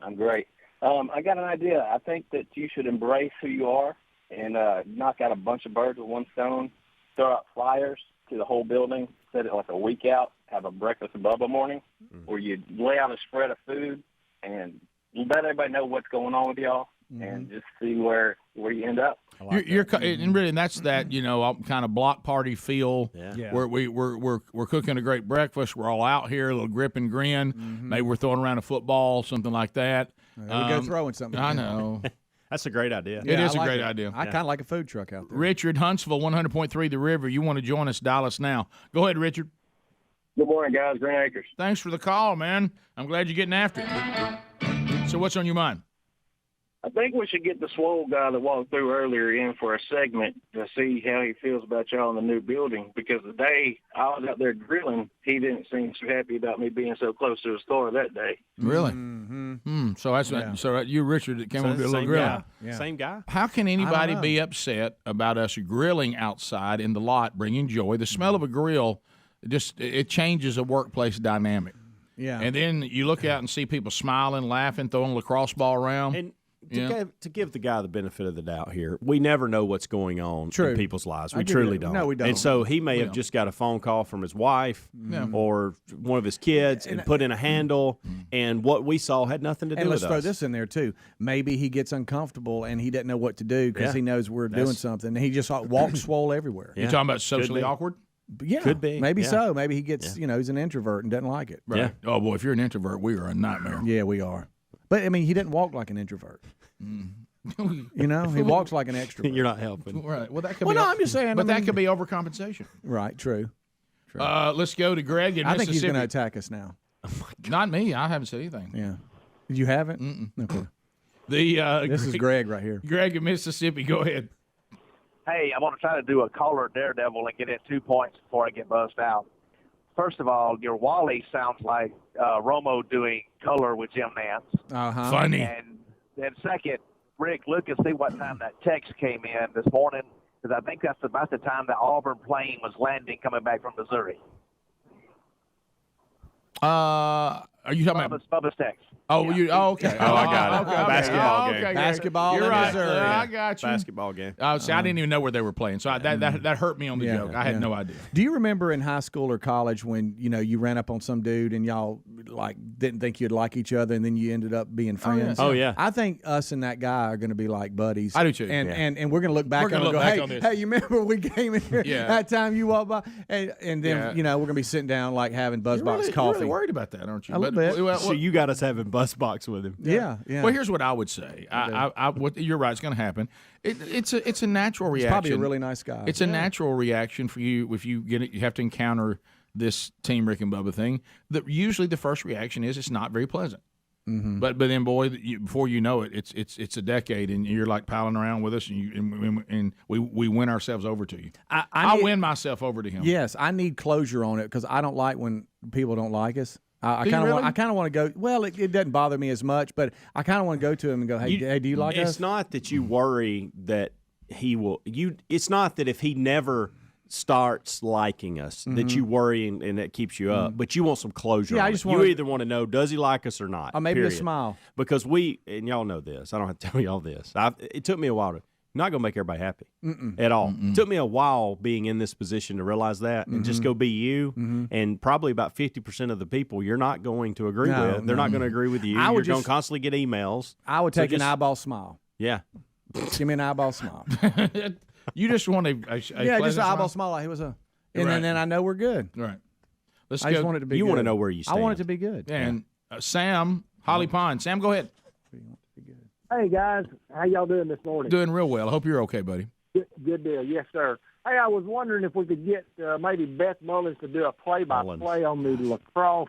I'm great. I got an idea. I think that you should embrace who you are and knock out a bunch of birds with one stone, throw out flyers to the whole building, set it like a week out, have a breakfast with Bubba morning, where you lay out a spread of food and let everybody know what's going on with y'all. and just see where you end up. And really, and that's that kind of block party feel. Yeah. Where we're cooking a great breakfast. We're all out here, a little grip and grin. Maybe we're throwing around a football, something like that. We go throwing something. I know. That's a great idea. It is I a like great it. idea. I kind of like a food truck out there. Richard, Huntsville, 100.3 The River. You want to join us? Dial us now. Go ahead, Richard. Good morning, guys. Green Acres. Thanks for the call, man. I'm glad you're getting after it. So what's on your mind? I think we should get the swole guy that walked through earlier in for a segment to see how he feels about y'all in the new building, because the day I was out there grilling, he didn't seem so happy about me being so close to the store that day. Really? So that's so you, Richard, that came over to do a little grilling. Same guy. How can anybody be upset about us grilling outside in the lot, bringing joy? The smell of a grill, it changes a workplace dynamic. Yeah. And then you look out and see people smiling, laughing, throwing a lacrosse ball around. And to give the guy the benefit of the doubt here, we never know what's going on in people's lives. We truly don't. No, we don't. And so he may have just got a phone call from his wife or one of his kids and put in a handle, and what we saw had nothing to do and with let's throw us. this in there, too. Maybe he gets uncomfortable and he doesn't know what to do because he knows we're doing something. And he just walks swole everywhere. You're talking about socially awkward? Yeah, could be. Maybe so. Maybe he gets, he's an introvert and doesn't like it. Right. Yeah. Oh, boy, if you're an introvert, we are a nightmare. Yeah, we are. But, I mean, he didn't walk like an introvert. He walks like an extrovert. You're not helping. Right. Well, that could Well, be. no, I'm just saying. But that could be overcompensation. Right, true. Let's go to Greg in I think he's Mississippi. going to attack us now. Not me. I haven't said anything. Yeah. You haven't? Okay. This is Greg right here. Greg in Mississippi. Go ahead. Hey, I want to try to do a color daredevil and get in 2 points before I get buzzed out. First of all, your Wally sounds like Romo doing color with Jim Nance. Uh-huh. Funny. And then second, Rick, look and see what time that text came in this morning, because I think that's about the time the Auburn plane was landing coming back from Missouri. Are you talking about Bubba's text? Oh, okay. Oh, I got it. Okay. Basketball game. Okay. Basketball You're in right. Missouri. I got you. Basketball game. Oh, see, I didn't even know where they were playing, so that hurt me on the joke. I had no idea. Do you remember in high school or college when you ran up on some dude and y'all didn't think you'd like each other, and then you ended up being friends? Oh, yeah. I think us and that guy are going to be like buddies. I do too. And we're going to look back We're on gonna it and go, look back hey, on this. hey, you remember we came in here that time you walked by, and then we're going to be sitting down like having Buzzbox coffee. You're really worried about that, aren't you? A little bit. So you got us having bus box with him. Yeah. Well, here's what I would say. You're right. It's going to happen. It's a natural reaction. He's probably a really nice guy. It's a natural reaction for you if you get it. You have to encounter this Team Rick and Bubba thing. Usually the first reaction is it's not very pleasant. Mm-hmm. But then, boy, before you know it, it's a decade, and you're like piling around with us, and we win ourselves over to you. I win myself over to him. Yes, I need closure on it because I don't like when people don't like us. I kind of want to go. Well, it doesn't bother me as much, but I kind of want to go to him and go, "Hey, do you like us?" It's not that you worry that he will. It's not that if he never starts liking us that you worry and that keeps you up. But you want some closure. Yeah, on I just it. want You either want to know, does he like us or not? Or maybe period. a smile. Because and y'all know this. I don't have to tell y'all this. It took me a while to. Not going to make everybody happy at all. It took me a while being in this position to realize that and just go be you. And probably about 50% of the people you're not going to agree with. They're not going to agree with you. You're going to constantly get emails. I would take an eyeball smile. Yeah. Give me an eyeball smile. You just want a just an eyeball smile. Like it was and then I know we're good. Right. Let's go. Just want it to be. You good. want to know where you stand. I want it to be good. And Sam, Holly Pond. Sam, go ahead. Hey, guys. How y'all doing this morning? Doing real well. I hope you're okay, buddy. Good deal. Yes, sir. Hey, I was wondering if we could get maybe Beth Mullins to do a play-by-play on the lacrosse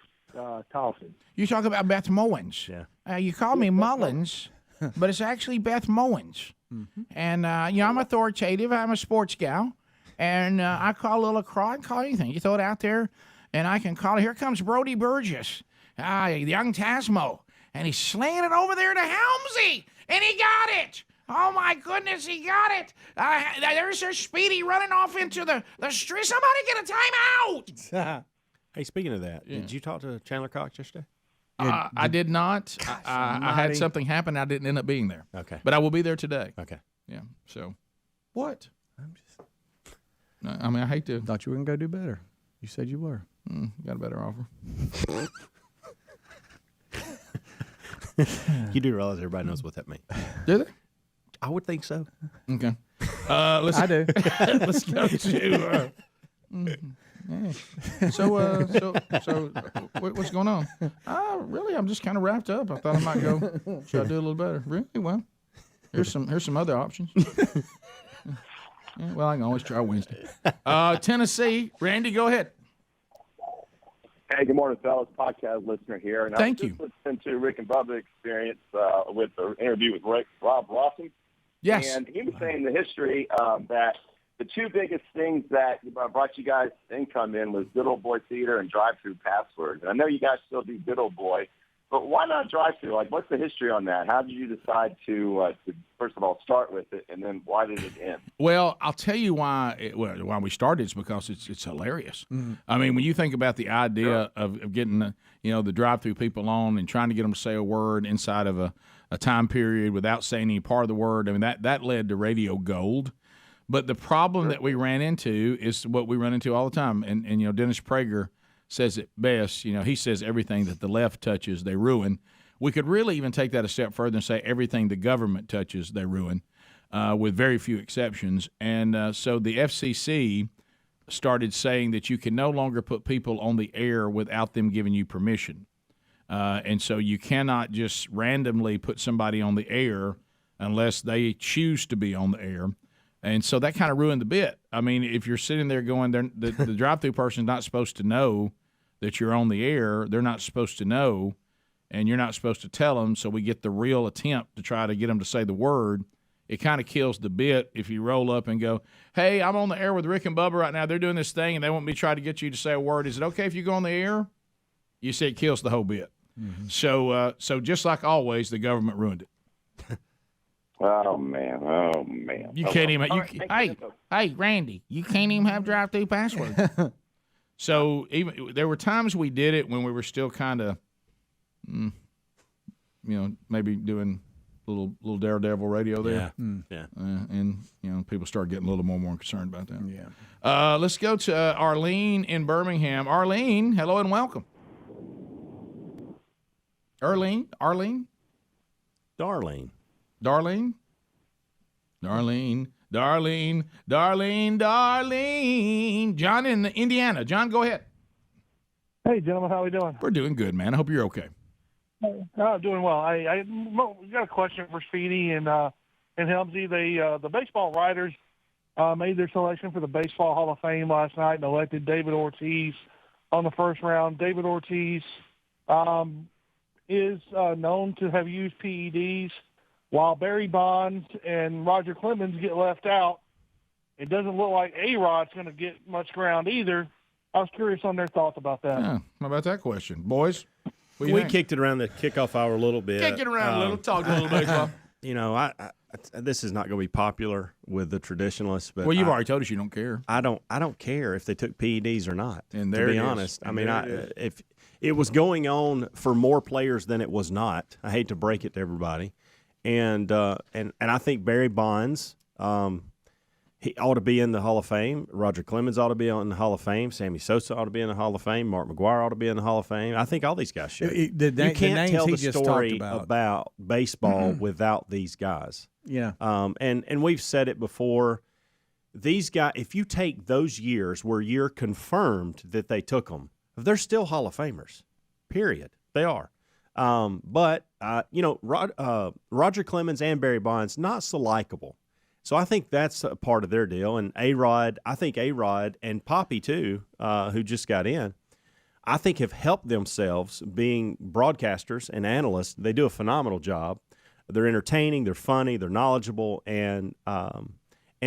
tossing. You talk about Beth Mullins. Yeah. You call me Mullins, but it's actually Beth Mullins. And, I'm authoritative. I'm a sports gal. And I call a little lacrosse. I call anything. You throw it out there, and I can call it. Here comes Brody Burgess, the young Tasmo. And he's slinging it over there to Helmsy. And he got it. Oh, my goodness, he got it. There's their Speedy running off into the street. Somebody get a timeout. Hey, speaking of that, did you talk to Chandler Cox yesterday? I did not. I had something happen. I didn't end up being there. Okay. But I will be there today. Okay. Yeah. So, what? I hate to. Thought you were going to go do better. You said you were. Got a better offer. You do realize everybody knows what that means. Do they? I would think so. Okay. I do. Let's go to. So what's going on? Really, I'm just kind of wrapped up. I thought I might go. Should I do a little better? Really? Well, here's some other options. Yeah, well, I can always try Wednesday. Tennessee, Randy, go ahead. Hey, good morning, fellas. Podcast listener here. And Thank I was just listening to Rick and Bubba experience with the interview with Rob Lawson. Yes. And he was saying the history that the two biggest things that brought you guys income in was Good Old Boy Theater and Drive-Through Password. And I know you guys still do Good Old Boy, but why not Drive-Through? Like, what's the history on that? How did you decide to first of all, start with it, and then why did it end? Well, I'll tell you why we started. It's because it's hilarious. Mm-hmm. I mean, when you think about the idea of getting the drive-through people on and trying to get them to say a word inside of a time period without saying any part of the word, I mean, that led to radio gold. But the problem that we ran into is what we run into all the time. And Dennis Prager says it best. He says everything that the left touches, they ruin. We could really even take that a step further and say everything the government touches, they ruin, with very few exceptions. And so the FCC started saying that you can no longer put people on the air without them giving you permission. And so you cannot just randomly put somebody on the air unless they choose to be on the air. And so that kind of ruined the bit. I mean, if you're sitting there going, the drive-through person's not supposed to know that you're on the air. They're not supposed to know, and you're not supposed to tell them, so we get the real attempt to try to get them to say the word. It kind of kills the bit if you roll up and go, hey, I'm on the air with Rick and Bubba right now. They're doing this thing, and they want me to try to get you to say a word. Is it okay if you go on the air? You say it kills the whole bit. Mm-hmm. So just like always, the government ruined it. Oh man! You can't even. Hey, Randy, you can't even have drive-through password. So even there were times we did it when we were still kind of, maybe doing a little daredevil radio there. Yeah. And people started getting a little more concerned about that. Yeah. Let's go to Arlene in Birmingham. Arlene, hello and welcome. Darlene. John in Indiana. John, go ahead. Hey, gentlemen, how are we doing? We're doing good, man. I hope you're okay. Doing well. I got a question for Speedy and Helmsy. The baseball writers made their selection for the Baseball Hall of Fame last night and elected David Ortiz on the first round. David Ortiz is known to have used PEDs. While Barry Bonds and Roger Clemens get left out, it doesn't look like A-Rod's going to get much ground either. I was curious on their thoughts about that. Yeah, how about that question? Boys? We kicked it around the kickoff hour a little bit. Kick it around a little, talk a little baseball. This is not going to be popular with the traditionalists. But you've already told us you don't care. I don't care if they took PEDs or not, and to be honest. I mean, if it was going on for more players than it was not, I hate to break it to everybody. And I think Barry Bonds, he ought to be in the Hall of Fame. Roger Clemens ought to be in the Hall of Fame. Sammy Sosa ought to be in the Hall of Fame. Mark McGwire ought to be in the Hall of Fame. I think all these guys should. You can't tell the story about baseball without these guys. Yeah. And we've said it before. These guys, if you take those years where you're confirmed that they took them, they're still Hall of Famers. Period. They are. But Roger Clemens and Barry Bonds, not so likable. So I think that's a part of their deal. And A-Rod, I think A-Rod and Poppy, too, who just got in, I think have helped themselves being broadcasters and analysts. They do a phenomenal job. They're entertaining, they're funny, they're knowledgeable, and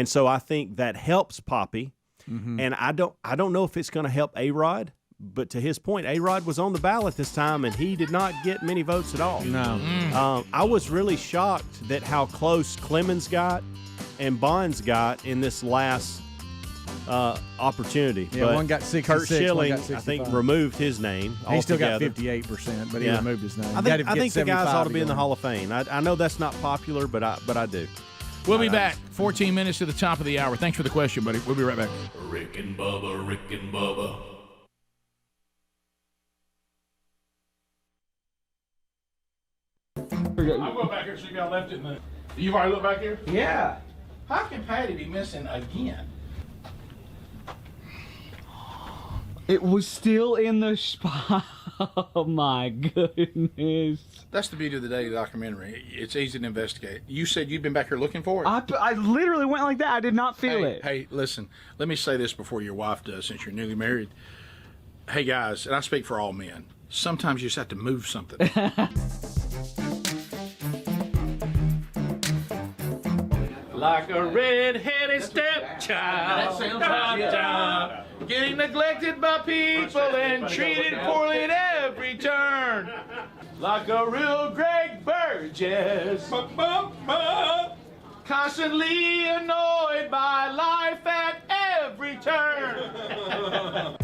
so I think that helps Poppy. Mm-hmm. And I don't know if it's going to help A-Rod. But to his point, A-Rod was on the ballot this time, and he did not get many votes at all. No. I was really shocked that how close Clemens got and Bonds got in this last opportunity. Yeah, but one got 66, Kurt Schilling, one got 65. I think, removed his name He still got altogether. 58%, but he removed his name. I think the guys ought to be in the Hall of Fame. I know that's not popular, but I do. We'll be back. 14 minutes to the top of the hour. Thanks for the question, buddy. We'll be right back. Rick and Bubba. I'll go back here so you got left it in the. You've already looked back here? Yeah. How can Patty be missing again? It was still in the spot. Oh my goodness. That's the beauty of the Daily documentary. It's easy to investigate. You said you'd been back here looking for it? I literally went like that. I did not feel it. Hey, listen, let me say this before your wife does, since you're newly married. Hey, guys, and I speak for all men, sometimes you just have to move something. Like a red-headed stepchild, sometimes getting neglected by people and treated poorly at every turn. Like a real Greg Burgess, constantly annoyed by life at every turn.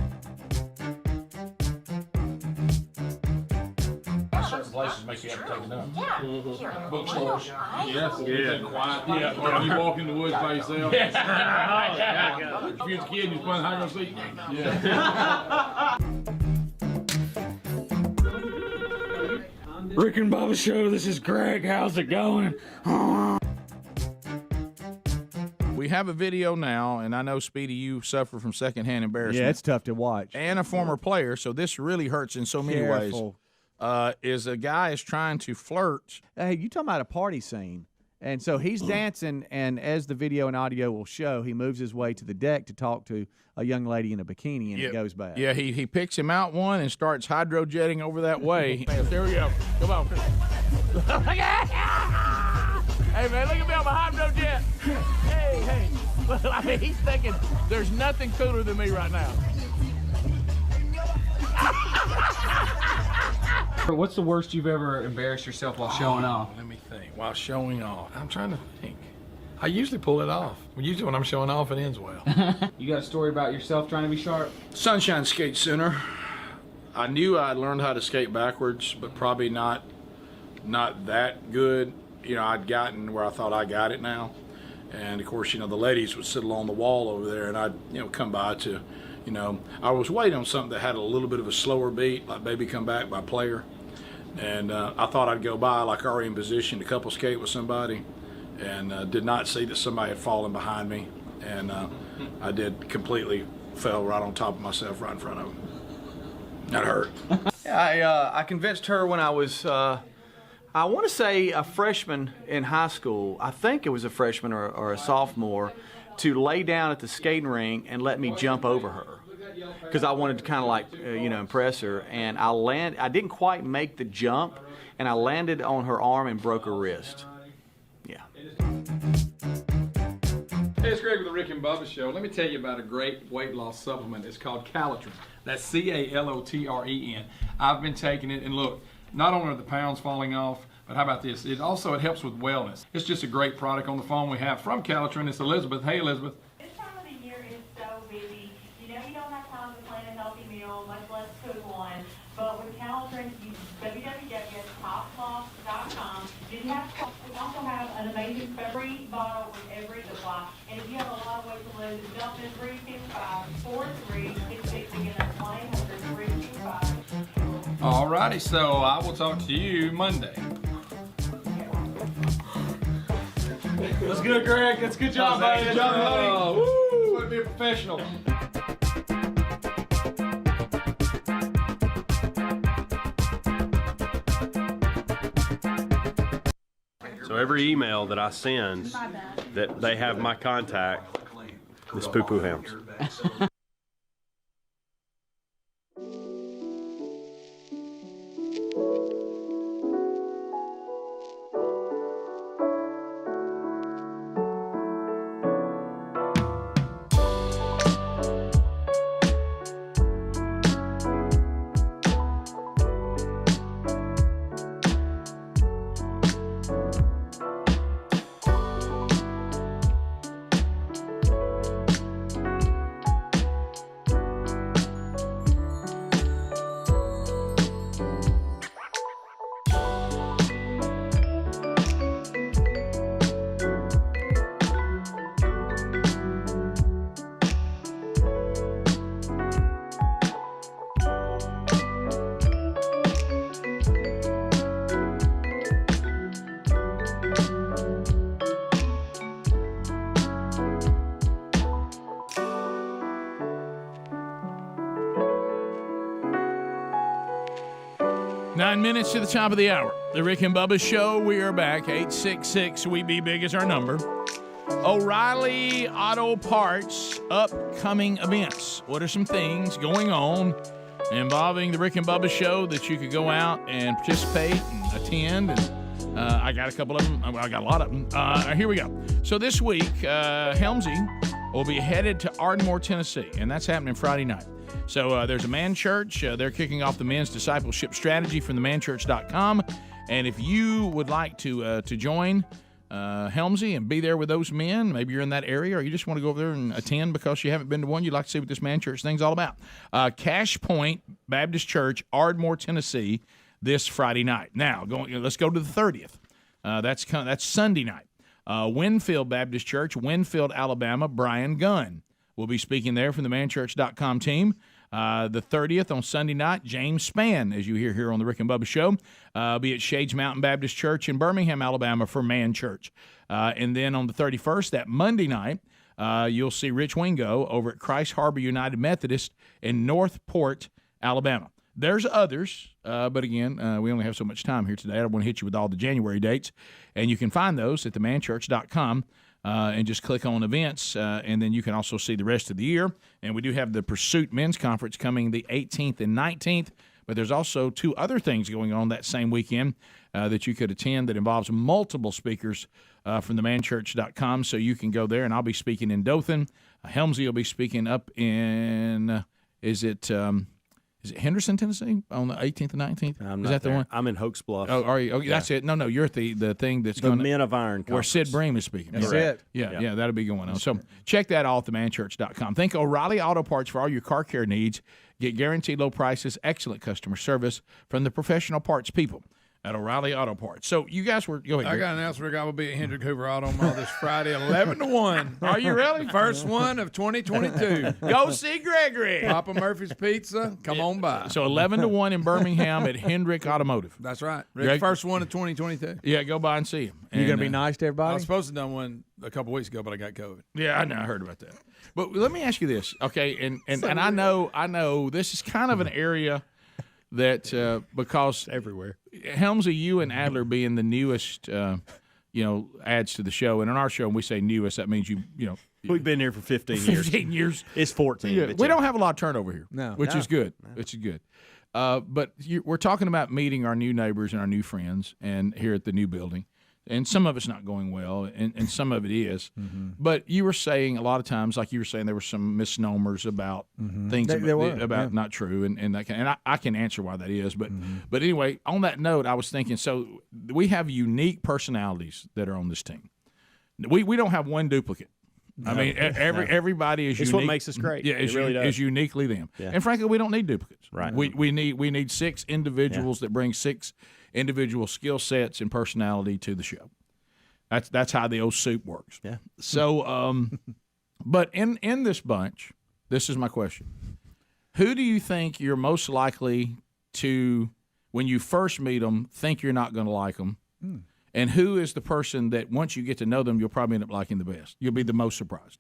Certain places make you have to take it up. Yeah. Bookstores. Yes. Yeah. Quiet. Yeah. You walk in the woods by yourself. Yeah. If you're a kid, you was playing hide and seek. Yeah. Rick and Bubba Show, this is Greg. How's it going? We have a video now, and I know, Speedy, you suffer from secondhand embarrassment. Yeah, it's tough to watch. And a former player, so this really hurts in so many ways. Is a guy is trying to flirt. Hey, you talking about a party scene. And so he's dancing, and as the video and audio will show, he moves his way to the deck to talk to a young lady in a bikini, and it goes back. Yeah, he picks him out one and starts hydrojetting over that way. There we go. Come on. Hey, man, look at me on my hydrojet. Hey. Well, I mean, he's thinking there's nothing cooler than me right now. What's the worst you've ever embarrassed yourself while showing off? Let me think. While showing off. I'm trying to think. I usually pull it off. Usually when I'm showing off, it ends well. You got a story about yourself trying to be sharp? Sunshine Skate Center. I knew I'd learned how to skate backwards, but probably not that good. You know, I'd gotten where I thought I got it now. And, of course, you know, the ladies would sit along the wall over there, and I'd, you know, come by to, you know, I was waiting on something that had a little bit of a slower beat, like Baby Come Back by Player. And I thought I'd go by, like already in position, to couple skate with somebody, and did not see that somebody had fallen behind me. And I did completely fell right on top of myself right in front of him. That hurt. I convinced her when I was, I want to say a freshman in high school. I think it was a freshman or a sophomore, to lay down at the skating rink and let me jump over her, because I wanted to kind of like, you know, impress her. And I didn't quite make the jump, and I landed on her arm and broke her wrist. Yeah. Hey, it's Greg with the Rick and Bubba Show. Let me tell you about a great weight loss supplement. It's called Calotren. That's C-A-L-O-T-R-E-N. I've been taking it, and look, not only are the pounds falling off, but how about this? It helps with wellness. It's just a great product. On the phone we have from Calotren. It's Elizabeth. Hey, Elizabeth. This time of the year is so busy. You know you don't have time to plan a healthy meal, much less cook one. But with Calotren, use www.topcloth.com. We also have an amazing free bottle with every supply. And if you have a lot of weight to lose, jump in 325-4366. Again, that's 1-800-325. All righty, so I will talk to you Monday. That's good, Greg. That's good job, buddy. Good job, buddy. Woo! Want to be a professional. So every email that I send that they have my contact is Poo Poo Hounds. 9 minutes to the top of the hour. The Rick and Bubba Show. We are back. 866-WE-BE-BIG is our number. O'Reilly Auto Parts upcoming events. What are some things going on involving the Rick and Bubba Show that you could go out and participate and attend? And I got a couple of them. Well, I got a lot of them. Here we go. So this week, Helmsy will be headed to Ardmore, Tennessee, and that's happening Friday night. So there's a man church. They're kicking off the men's discipleship strategy from themanchurch.com. And if you would like to join Helmsy and be there with those men, maybe you're in that area or you just want to go over there and attend because you haven't been to one, you'd like to see what this man church thing's all about. Cash Point Baptist Church, Ardmore, Tennessee, this Friday night. Now, let's go to the 30th. That's Sunday night. Winfield Baptist Church, Winfield, Alabama, Brian Gunn will be speaking there from the manchurch.com team. The 30th on Sunday night, James Spann, as you hear here on the Rick and Bubba Show, be at Shades Mountain Baptist Church in Birmingham, Alabama for Man Church. And then on the 31st, that Monday night, you'll see Rich Wingo over at Christ Harbor United Methodist in Northport, Alabama. There's others, but again, we only have so much time here today. I don't want to hit you with all the January dates. And you can find those at themanchurch.com. And just click on events, and then you can also see the rest of the year. And we do have the Pursuit Men's Conference coming the 18th and 19th, but there's also 2 other things going on that same weekend that you could attend that involves multiple speakers from themanchurch.com, so you can go there, and I'll be speaking in Dothan. Helmsy will be speaking up in, is it Henderson, Tennessee, on the 18th and 19th? Is that the one? I'm in Hoax Bluff. Oh, are you? Oh, yeah. That's it. No, you're at the thing that's the going Men of Iron Conference. where Sid Bream is speaking. That's Correct. it. Yeah, that'll be going on. So check that out at themanchurch.com. Think O'Reilly Auto Parts for all your car care needs. Get guaranteed low prices, excellent customer service from the professional parts people at O'Reilly Auto Parts. So you guys were go ahead. I got an announcement. I will be at Hendrick Hoover Auto Mall this Friday, 11-1. Are you really? First one of 2022. Go see Gregory. Papa Murphy's Pizza. Come on by. So 11-1 in Birmingham at Hendrick Automotive. That's right. Rick, first one of 2022. Yeah, go by and see him. You going to be nice to everybody? I was supposed to have done one a couple weeks ago, but I got COVID. Yeah, I know. I heard about that. But let me ask you this, okay? And I know this is kind of an area that because everywhere. Helmsy, you and Adler being the newest, adds to the show, and on our show, when we say newest, that means you know. We've been here for 15 years. 15 years. It's 14. Yeah, we don't have a lot of turnover here, which is good. No. Which is good. But we're talking about meeting our new neighbors and our new friends, and here at the new building. And some of it's not going well, and some of it is. Mm-hmm. But you were saying a lot of times, like you were saying, there were some misnomers about things about not true, and that kind. And I can answer why that is. But but anyway, on that note, I was thinking. So we have unique personalities that are on this team. We don't have one duplicate. I mean, everybody is unique. It's what makes us great. Yeah, it really does. Is uniquely them. Yeah. And frankly, we don't need duplicates. Right. We need 6 individuals that bring 6 individual skill sets and personality to the show. That's how the old soup works. Yeah. So, but in this bunch, this is my question: who do you think you're most likely to, when you first meet them, think you're not going to like them? And who is the person that once you get to know them, you'll probably end up liking the best? You'll be the most surprised.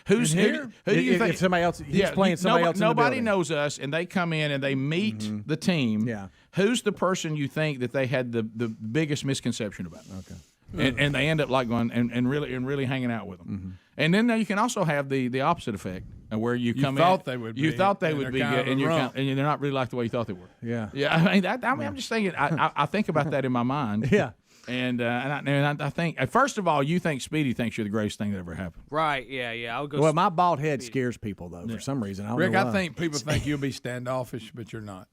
Who's here? Who do you think? If somebody else, he's playing somebody else. Nobody knows us, and they come in and they meet the team. Yeah. Who's the person you think that they had the biggest misconception about? Okay. And they end up like going and really hanging out with them. And then you can also have the opposite effect where you come thought in. they would you be, thought they and would they're be kind good, of wrong. and they're not really like the way you thought they were. Yeah. Yeah. I mean, I'm just thinking. I think about that in my mind. Yeah. And I think, first of all, you think Speedy thinks you're the greatest thing that ever happened. Right, yeah. I'll go. Well, my bald head scares people, though, for some reason. I don't Rick, know why. I think people think you'll be standoffish, but you're not.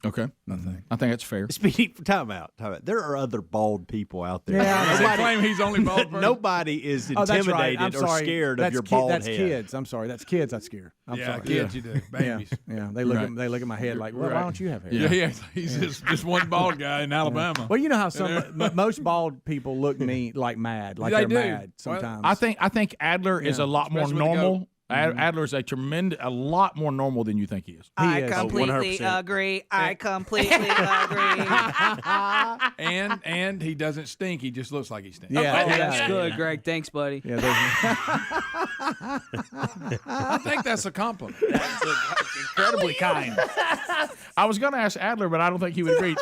Okay. I think that's fair. Speedy, time out. There are other bald people out there. Yeah. Does he claim he's only bald person? Nobody is that's right. intimidated I'm or sorry. scared That's of your bald that's head. kids. I'm sorry. That's kids I scare. I'm sorry. Kids you do. Babies. Yeah. They look at my head like, well, why don't you have hair? Yeah. He's just one bald guy in Alabama. Well, you know how most bald people look like mad, like they're mad sometimes. I think Adler is a lot more Especially with the normal. Adler is a lot more normal than you think he is. I completely agree. I completely agree. And he doesn't stink. He just looks like he stinks. That's good, Greg. Thanks, buddy. Yeah, I think that's a compliment. That's incredibly kind. I was going to ask Adler, but I don't think he would agree.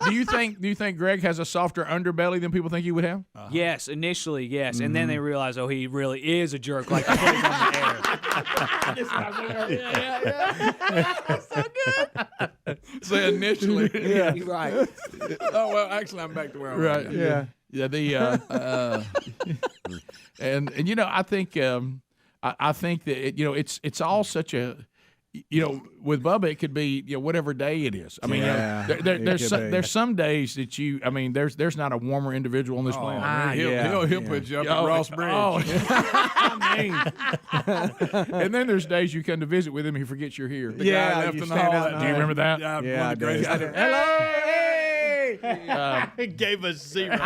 Do you think Greg has a softer underbelly than people think he would have? Yes, initially, yes. And then they realize, oh, he really is a jerk, like he plays on the air. That's so good. So initially, yeah, right. Oh well, actually, I'm back to where I was. Right. Yeah. Yeah. The and you know, I think that it's all such a. With Bubba, it could be whatever day it is. I mean, there's some days that there's not a warmer individual on this planet. He'll put you up at Ross Bridge. And then there's days you come to visit with him, he forgets you're here. The guy left in the hall. Do you remember that? Yeah, I do. Hello. Gave us 0.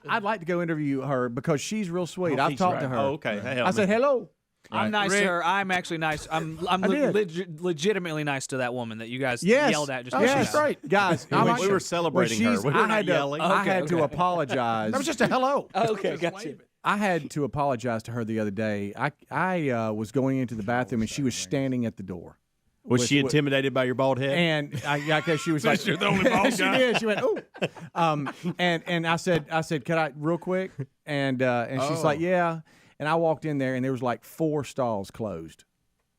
I'd like to go interview her because she's real sweet. I've talked to her. Oh, okay. I said hello. I'm nice to her. I'm actually nice. I'm legitimately nice to that woman that you guys yelled at. She's great, guys. We were celebrating her. We were not yelling. I had to apologize. That was just a hello. Okay, gotcha. I had to apologize to her the other day. I was going into the bathroom and she was standing at the door. Was she intimidated by your bald head? And I guess she was like, "You're the only bald guy." She did. She went, "Ooh," and I said, "Could I real quick?" And she's like, "Yeah." And I walked in there, and there was like 4 stalls closed.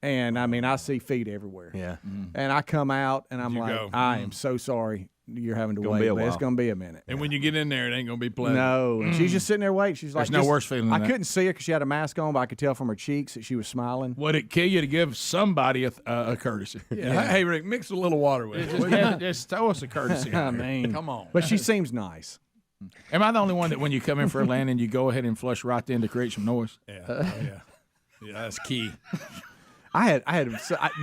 And, I see feet everywhere. Yeah. And I come out, and I'm like, I am so sorry you're having to wait, but it's going to be a minute. And when you get in there, it ain't going to be pleasant. No. And she's just sitting there waiting. She's like, there's no worse feeling than I that. couldn't see her because she had a mask on, but I could tell from her cheeks that she was smiling. Would it kill you to give somebody a courtesy? Yeah. Hey, Rick, mix a little water with it. Just throw us a courtesy. Come on. But she seems nice. Am I the only one that when you come in for a landing, you go ahead and flush right then to create some noise? Yeah, that's key.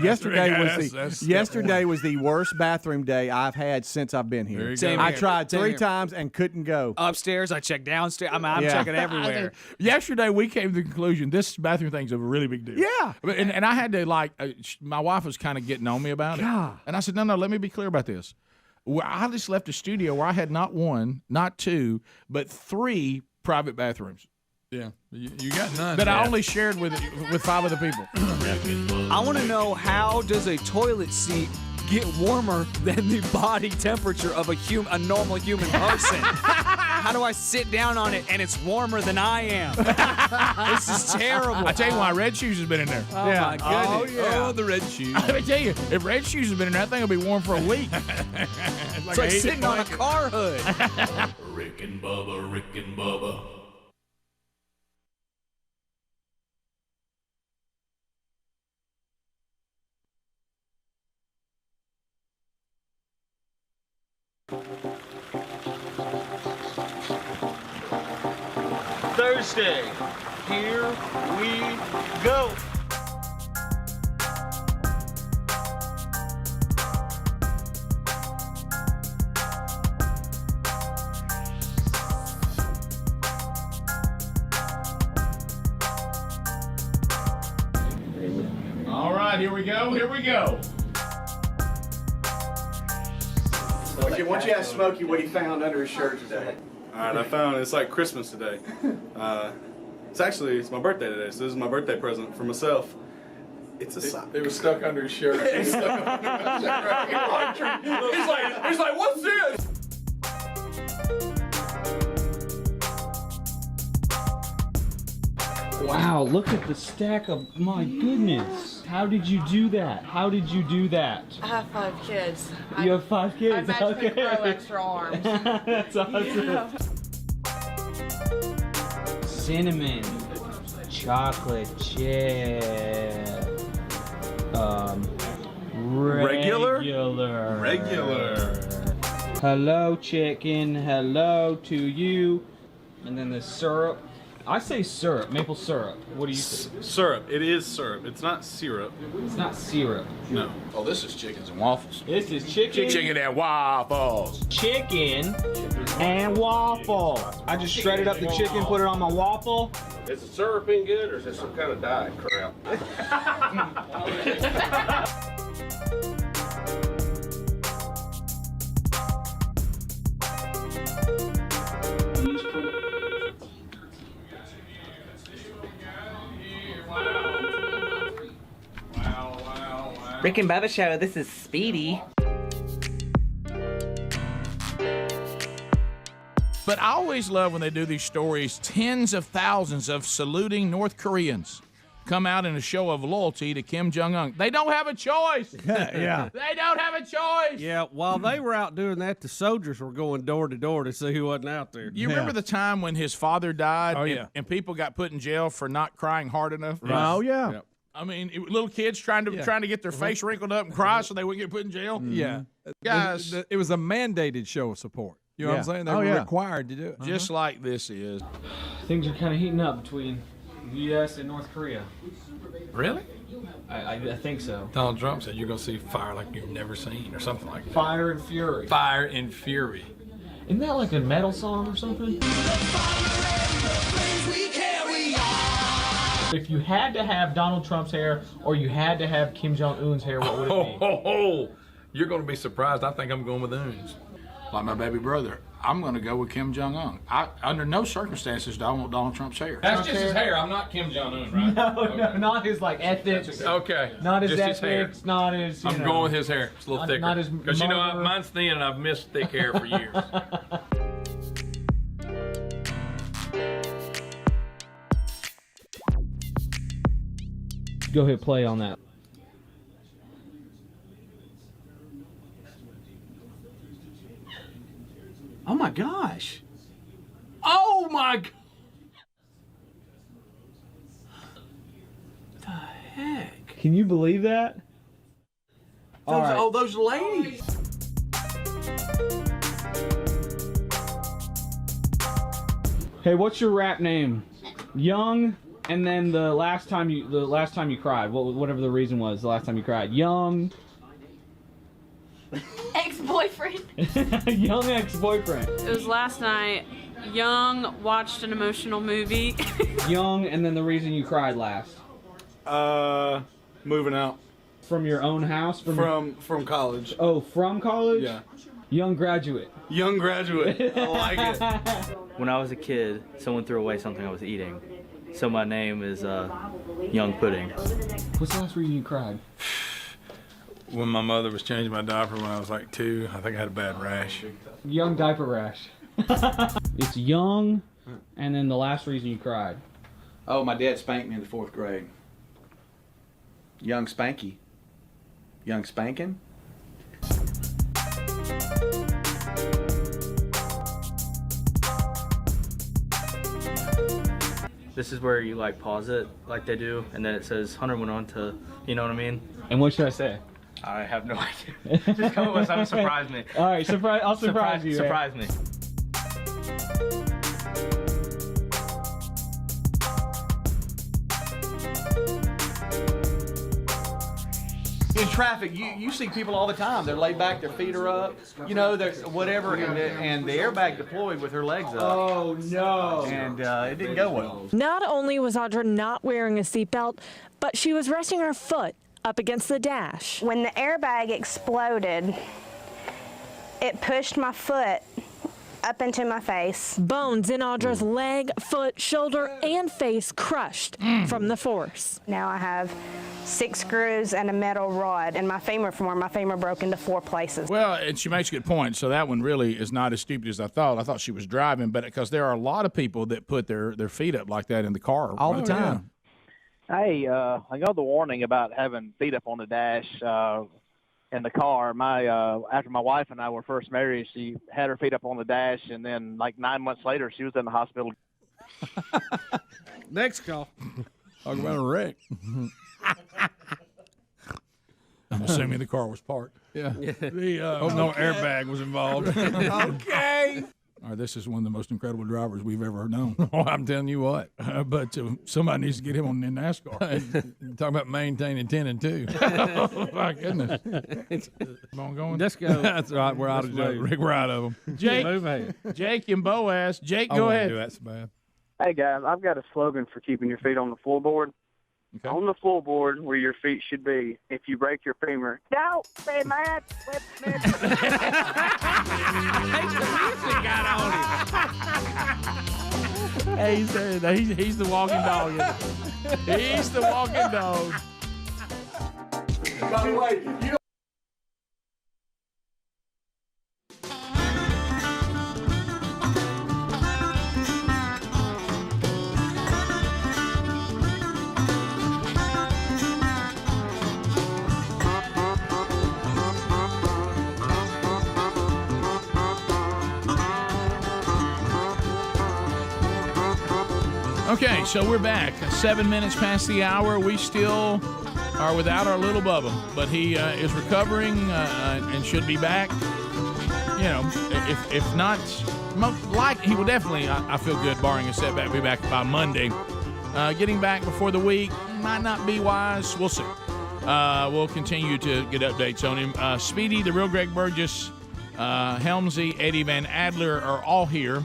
Yesterday was the worst bathroom day I've had since I've been here. I tried 3 times and couldn't go. Upstairs, I checked downstairs. I'm checking everywhere. Yesterday, we came to the conclusion this bathroom thing's a really big deal. Yeah. And I had to, my wife was kind of getting on me about it. God. And I said, no, let me be clear about this. I just left a studio where I had not 1, not 2, but 3 private bathrooms. Yeah, you got none. That I only shared with 5 other people. I want to know, how does a toilet seat get warmer than the body temperature of a normal human person? How do I sit down on it and it's warmer than I am? This is terrible. I tell you why, Red Shoes has been in there. Oh, my goodness. Oh, yeah. Oh, the Red Shoes. Let me tell you, if Red Shoes has been in there, that thing will be warm for a week. It's like sitting on a car hood. Rick and Bubba, Rick and Bubba. Thursday, here we go. All right, here we go. Okay, why don't you ask Smokey what he found under his shirt today? All right, I found it's like Christmas today. It's my birthday today, so this is my birthday present for myself. It's a sock. It was stuck under his shirt. He's like, what's this? Wow, look at the stack of, my goodness. How did you do that? How did you do that? I have 5 kids. You have 5 kids? I magically grow extra arms. That's awesome. Cinnamon, chocolate chip, regular. Hello, chicken. Hello to you. And then the syrup. I say syrup, maple syrup. What do you say? Syrup. It is syrup. It's not syrup. It's not syrup. No. Oh, this is chickens and waffles. This is chicken. Chicken and waffles. Chicken and waffle. I just shredded up the chicken, put it on my waffle. Is the syrup any good, or is it some kind of diet crap? Rick and Bubba Show, this is Speedy. But I always love when they do these stories, tens of thousands of saluting North Koreans come out in a show of loyalty to Kim Jong-un. They don't have a choice. Yeah. They don't have a choice. Yeah, while they were out doing that, the soldiers were going door to door to see who wasn't out there. You remember the time when his father died Oh, yeah. and people got put in jail for not crying hard enough? Oh, yeah. Yep. I mean, little kids trying to get their face wrinkled up and cry so they wouldn't get put in jail. Yeah. Guys. It was a mandated show of support. You know what I'm saying? They were required to do it. Just like this is. Things are kind of heating up between the U.S. and North Korea. Really? I think so. Donald Trump said you're going to see fire like you've never seen or something like that. Fire and fury. Fire and fury. Isn't that like a metal song or something? If you had to have Donald Trump's hair or you had to have Kim Jong-un's hair, what would it be? You're going to be surprised. I think I'm going with Oons. Like my baby brother, I'm going to go with Kim Jong-un. Under no circumstances do I want Donald Trump's hair. That's just his hair. I'm not Kim Jong-un, right? No, not his like ethics. Okay. Not his just ethics. his hair. Not his. I'm going with his hair. It's a little thicker. Not his. Because mine's thin and I've missed thick hair for years. Go hit play on that. Oh my gosh. Oh my God. The heck? Can you believe that? Those ladies. Hey, what's your rap name? Young, and then the last time you cried, whatever the reason was, the last time you cried. Young. Ex-boyfriend. Young ex-boyfriend. It was last night. Young watched an emotional movie. Young, and then the reason you cried last. Moving out. From your own house? From college. Oh, from college? Yeah. Young graduate. Young graduate. I like it. When I was a kid, someone threw away something I was eating. So my name is Young Pudding. What's the last reason you cried? When my mother was changing my diaper when I was like 2, I think I had a bad rash. Young diaper rash. It's young, and then the last reason you cried. Oh, my dad spanked me in the 4th grade. Young Spanky. Young Spankin'? This is where you like pause it like they do, and then it says Hunter went on to, you know what I mean? And what should I say? I have no idea. Just come up with something, surprise me. All right, I'll surprise you. Surprise me. In traffic, you see people all the time. They're laid back, their feet are up, they're whatever, and the airbag deployed with her legs up. Oh no! And it didn't go well. Not only was Audra not wearing a seatbelt, but she was resting her foot up against the dash. When the airbag exploded, it pushed my foot up into my face. Bones in Audra's leg, foot, shoulder, and face crushed from the force. Now I have 6 screws and a metal rod in my femur from where my femur broke into 4 places. Well, and she makes a good point. So that one really is not as stupid as I thought. I thought she was driving, but because there are a lot of people that put their feet up like that in the car all the time. Hey, I got the warning about having feet up on the dash in the car. After my wife and I were first married, she had her feet up on the dash, and then like 9 months later, she was in the hospital. Next call. Talk about a wreck. I'm assuming the car was parked. Yeah. Oh, no airbag was involved. Okay. All right, this is one of the most incredible drivers we've ever known. Oh, I'm telling you what. But somebody needs to get him on the NASCAR. Talk about maintaining 10 and 2. Oh, my goodness. Come on, going. Let's go. That's right. We're out of jail. Rick, we're out of them. Jake and Boaz. Jake, I go wouldn't ahead. do that so bad. Hey, guys, I've got a slogan for keeping your feet on the floorboard. Okay. On the floorboard where your feet should be, if you break your femur, don't be mad with me. Hey, he's the walking dog. He's the walking dog. By the way, you know. Okay, so we're back. 7 minutes past the hour. We still are without our little Bubba, but he is recovering and should be back. You know, if not, like he will definitely, I feel good, barring a setback, be back by Monday. Getting back before the week might not be wise. We'll see. We'll continue to get updates on him. Speedy, the real Greg Burgess, Helmsy, Eddie Van Adler are all here.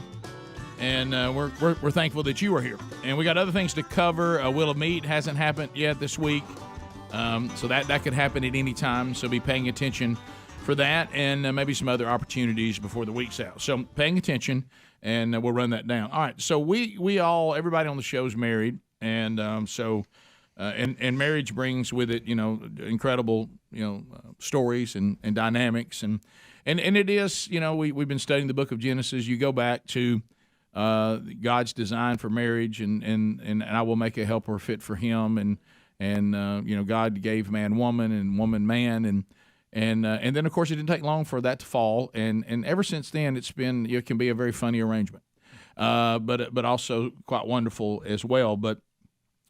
And we're thankful that you are here. And we got other things to cover. Wheel of Meat hasn't happened yet this week. So that could happen at any time. So be paying attention for that and maybe some other opportunities before the week's out. So paying attention, and we'll run that down. All right. So we all, everybody on the show is married. And and marriage brings with it, incredible, stories and dynamics. And it is, we've been studying the book of Genesis. You go back to God's design for marriage, and I will make a helper fit for him, and God gave man woman and woman man, and then of course it didn't take long for that to fall, and ever since then it can be a very funny arrangement, but also quite wonderful as well. But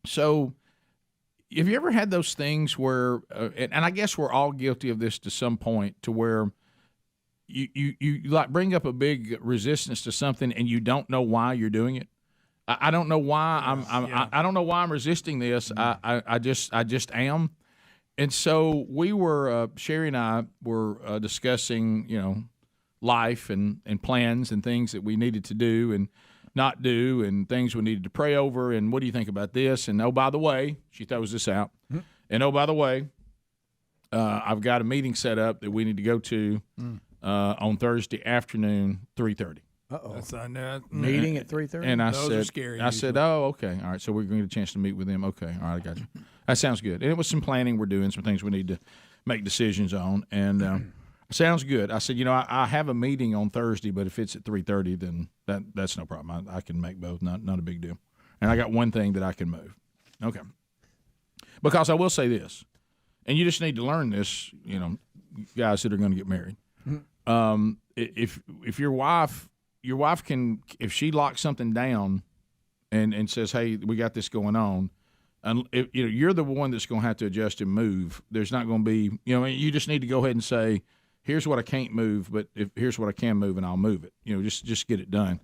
so, have you ever had those things where, and I guess we're all guilty of this to some point, to where you like bring up a big resistance to something and you don't know why you're doing it. I don't know why I don't know why I'm resisting this. I just am. And so we were Sherry and I were discussing life and plans and things that we needed to do and not do, and things we needed to pray over, and what do you think about this? And oh, by the way, she throws this out. Mm-hmm. And oh, by the way, I've got a meeting set up that we need to go to on Thursday afternoon, 3:30. Uh-oh. That's not that. Meeting at 3:30? And I said, oh, okay. All right, so we're going to get a chance to meet with them. Okay, all right, I got you. That sounds good. And it was some planning we're doing, some things we need to make decisions on. And sounds good. I said, I have a meeting on Thursday, but if it's at 3:30, then that's no problem. I can make both, not a big deal. And I got one thing that I can move. Okay. Because I will say this, and you just need to learn this, guys that are going to get married. If your wife can, if she locks something down and says, hey, we got this going on, and you're the one that's going to have to adjust and move. There's not going to be, you just need to go ahead and say, here's what I can't move, but here's what I can move, and I'll move it. Just get it done.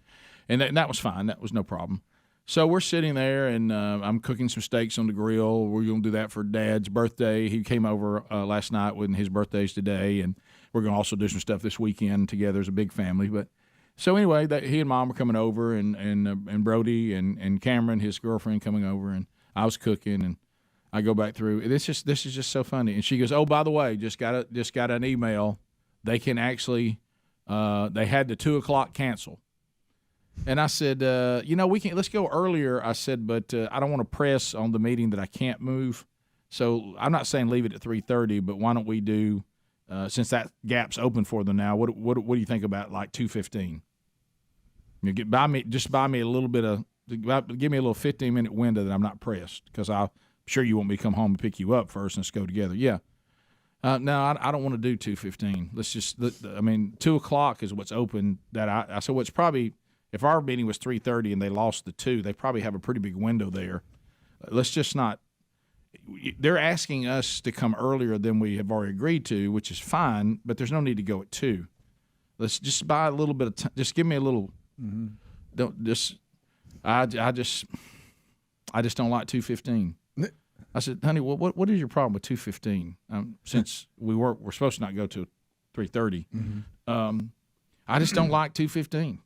And that was fine. That was no problem. So we're sitting there, and I'm cooking some steaks on the grill. We're going to do that for Dad's birthday. He came over last night when his birthday's today, and we're going to also do some stuff this weekend together as a big family. But so anyway, he and Mom were coming over, and Brody and Cameron, his girlfriend, coming over, and I was cooking, and I go back through. This is just so funny. And she goes, "Oh, by the way, just got an email. They can actually they had the 2:00 cancel." And I said, we can, let's go earlier. I said, but I don't want to press on the meeting that I can't move. So I'm not saying leave it at 3:30, but why don't we do, since that gap's open for them now, what do you think about like 2:15? Buy me a little bit of, give me a little 15-minute window that I'm not pressed, because I'm sure you want me to come home and pick you up first and let's go together. Yeah. No, I don't want to do 2:15. Let's just, 2:00 is what's open. I said, it's probably, if our meeting was 3:30 and they lost the 2, they probably have a pretty big window there. Let's just not. They're asking us to come earlier than we have already agreed to, which is fine, but there's no need to go at 2. Let's just buy a little bit of time. Just give me a little. Mm-hmm. Don't just. I just don't like 2:15. I said, honey, what is your problem with 2:15? Since we're supposed to not go to 3:30. Mm-hmm. I just don't like 2:15.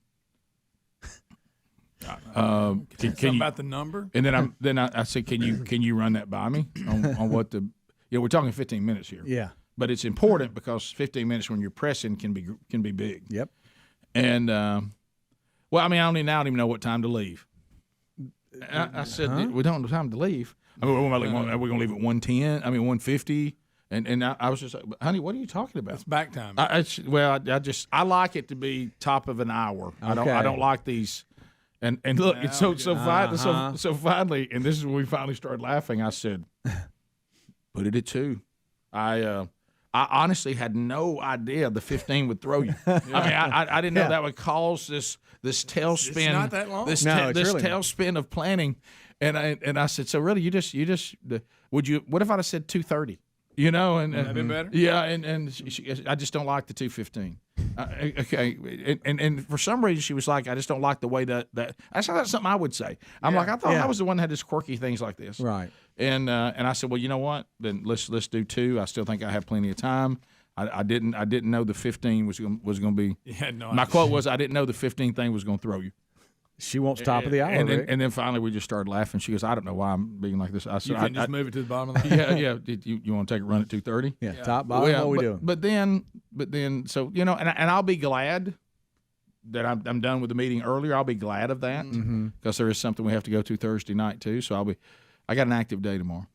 Can you, about the number? And then I said, can you run that by me on what the we're talking 15 minutes here. Yeah. But it's important because 15 minutes when you're pressing can be big. Yep. And I don't even know what time to leave. I said we don't have time to leave. We're going to leave at 1:10. 1:50. And I was just like, honey, what are you talking about? It's back time. I like it to be top of an hour. I don't like these. And look, it's so finally, and this is when we finally started laughing. I said, put it at 2. I honestly had no idea the 15 would throw you. I mean, I didn't know that would cause this tailspin. It's not that long. This really tailspin of planning. And I said, so really, you just would you? What if I'd have said 2:30? You know, and that'd be better. Yeah, and I just don't like the 2:15. Okay, and for some reason she was like, I just don't like the way that that's something I would say. I'm like, I thought I was the one that had this quirky things like this, right? And I said, well, you know what? Then let's do 2. I still think I have plenty of time. I didn't know the 15 was going to be. My quote was, I didn't know the 15 thing was going to throw you. She wants top of the hour. And then finally we just started laughing. She goes, I don't know why I'm being like this. I said, you can just move it to the bottom of the Yeah. You want to take a run at 2:30? Yeah, top, bottom, what are we doing? But then, so, you know, and I'll be glad that I'm done with the meeting earlier. I'll be glad of that because there is something we have to go to Thursday night too. So I got an active day tomorrow.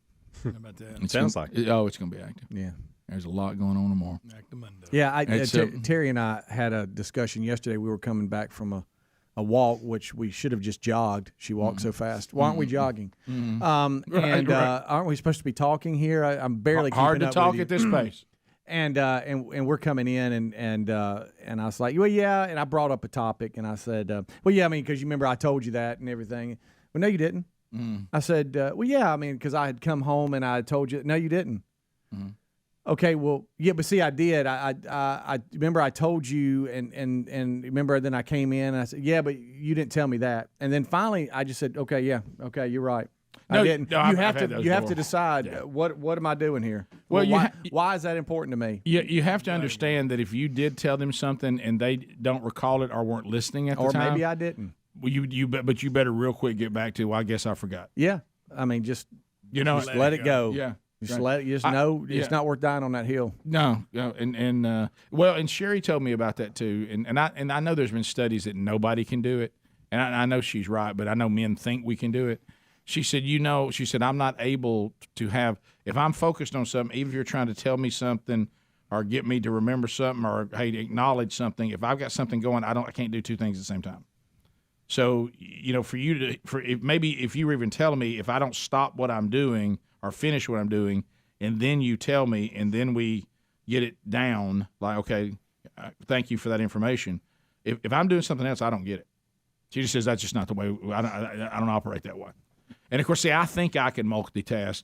How about that? It sounds like it. Oh, it's going to be active. Yeah. There's a lot going on tomorrow. Active Monday. Yeah, Terry and I had a discussion yesterday. We were coming back from a walk, which we should have just jogged. She walked so fast. Why aren't we jogging? Right. Aren't we supposed to be talking here? I'm barely hard keeping to up talk with at this pace. And we're coming in, and I was like, well, yeah. And I brought up a topic, and I said, well, yeah, I mean, because you remember I told you that and everything. Well, no, you didn't. I said, well, yeah, I mean, because I had come home and I had told you. No, you didn't. Okay, well, yeah, but see, I did. I remember I told you, and remember then I came in and I said, yeah, but you didn't tell me that. And then finally, I just said, okay, yeah, okay, you're right. I didn't. No, you have to decide what am I doing here? Well, why is that important to me? You have to understand that if you did tell them something and they don't recall it or weren't listening at the time, or maybe I didn't. Well, you better real quick get back to. Well, I guess I forgot. Yeah, I mean, just let it go. Yeah. Just know it's not worth dying on that hill. No, and Sherry told me about that too, and I know there's been studies that nobody can do it, and I know she's right, but I know men think we can do it. She said, I'm not able to have, if I'm focused on something, even if you're trying to tell me something or get me to remember something or hey to acknowledge something, if I've got something going, I can't do 2 things at the same time. So if you were even telling me if I don't stop what I'm doing or finish what I'm doing, and then you tell me, and then we get it down, like, okay, thank you for that information. If I'm doing something else, I don't get it. She just says that's just not the way. I don't operate that way. And, of course, see, I think I can multitask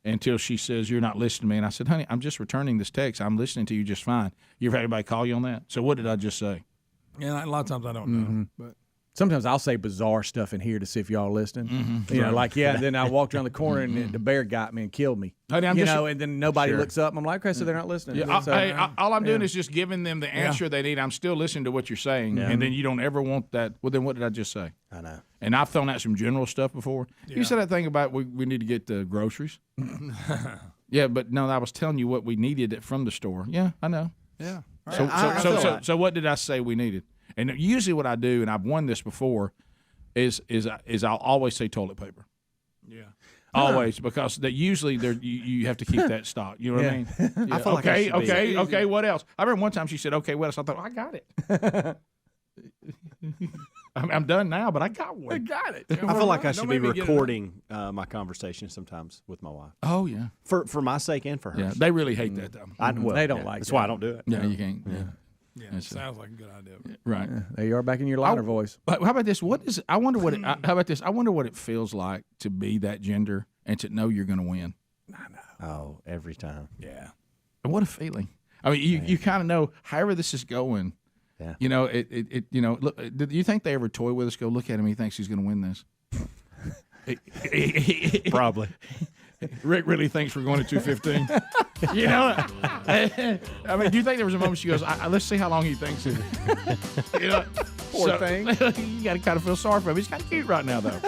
until she says, you're not listening to me. And I said, honey, I'm just returning this text. I'm listening to you just fine. You ever had anybody call you on that? So what did I just say? Yeah, a lot of times I don't know. But sometimes I'll say bizarre stuff in here to see if y'all are listening. You know, like, and then I walked around the corner and the bear got me and killed me. Honey, and then nobody looks up. And I'm like, okay, so they're not listening. Yeah, all I'm doing is just giving them the answer they need. I'm still listening to what you're saying. Yeah. And then you don't ever want that. Well, then what did I just say? I know. And I've thrown out some general stuff before. Yeah. You said that thing about we need to get the groceries. Yeah, but no, I was telling you what we needed from the store. Yeah, I know. Yeah. So what did I say we needed? And usually what I do, and I've won this before, is I'll always say toilet paper. Yeah. Always, because that usually you have to keep that stock. You know what I mean? Yeah. I feel like okay. What else? I remember one time she said, "Okay, what else?" I thought, I got it. I'm done now, but I got one. I got it. I feel like I should be recording my conversation sometimes with my wife. Oh yeah, for my sake and for hers. Yeah, they really hate that though. They don't like. That's that. why I don't do it. Yeah, you can't. Yeah, it sounds like a good idea. Right. There you are back in your louder voice. How about this? I wonder what it feels like to be that gender and to know you're going to win. I know. Oh, every time. Yeah. And what a feeling. I mean, you kind of know however this is going. Yeah. You know, it you know, look, do you think they ever toy with us? Go look at him. He thinks he's going to win this. Probably. Rick really thinks we're going to 215. You know, I mean, do you think there was a moment she goes, let's see how long he thinks it is. You know, poor thing. You got to kind of feel sorry for him. He's kind of cute right now, though.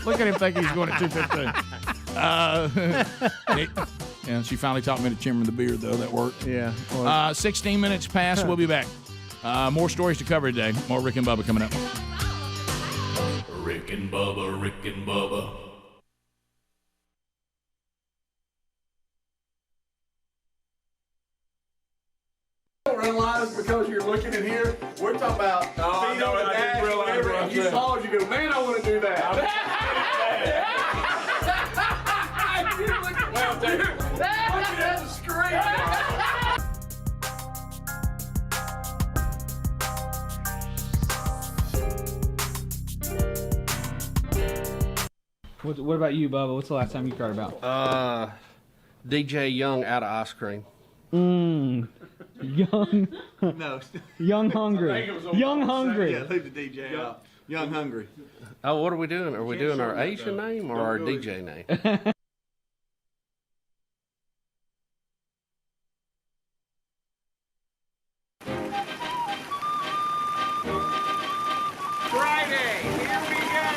Look at him thinking he's going to 215. And she finally taught me to trim the beard, though. That worked. Yeah. 16 minutes past. We'll be back. More stories to cover today. More Rick and Bubba coming up. Rick and Bubba, Rick and Bubba. realize because you're looking in here, we're talking about feet on the dash, whatever, and you saw it, you go, man, I want to do that. Well, dude, look at that screen. What about you, Bubba? What's the last time you cried about? DJ Young out of ice cream. Young. No. Young hungry. Young hungry. Yeah, leave the DJ out. Young hungry. Oh, what are we doing? Are we doing our Asian name or our DJ name? Friday, here we go.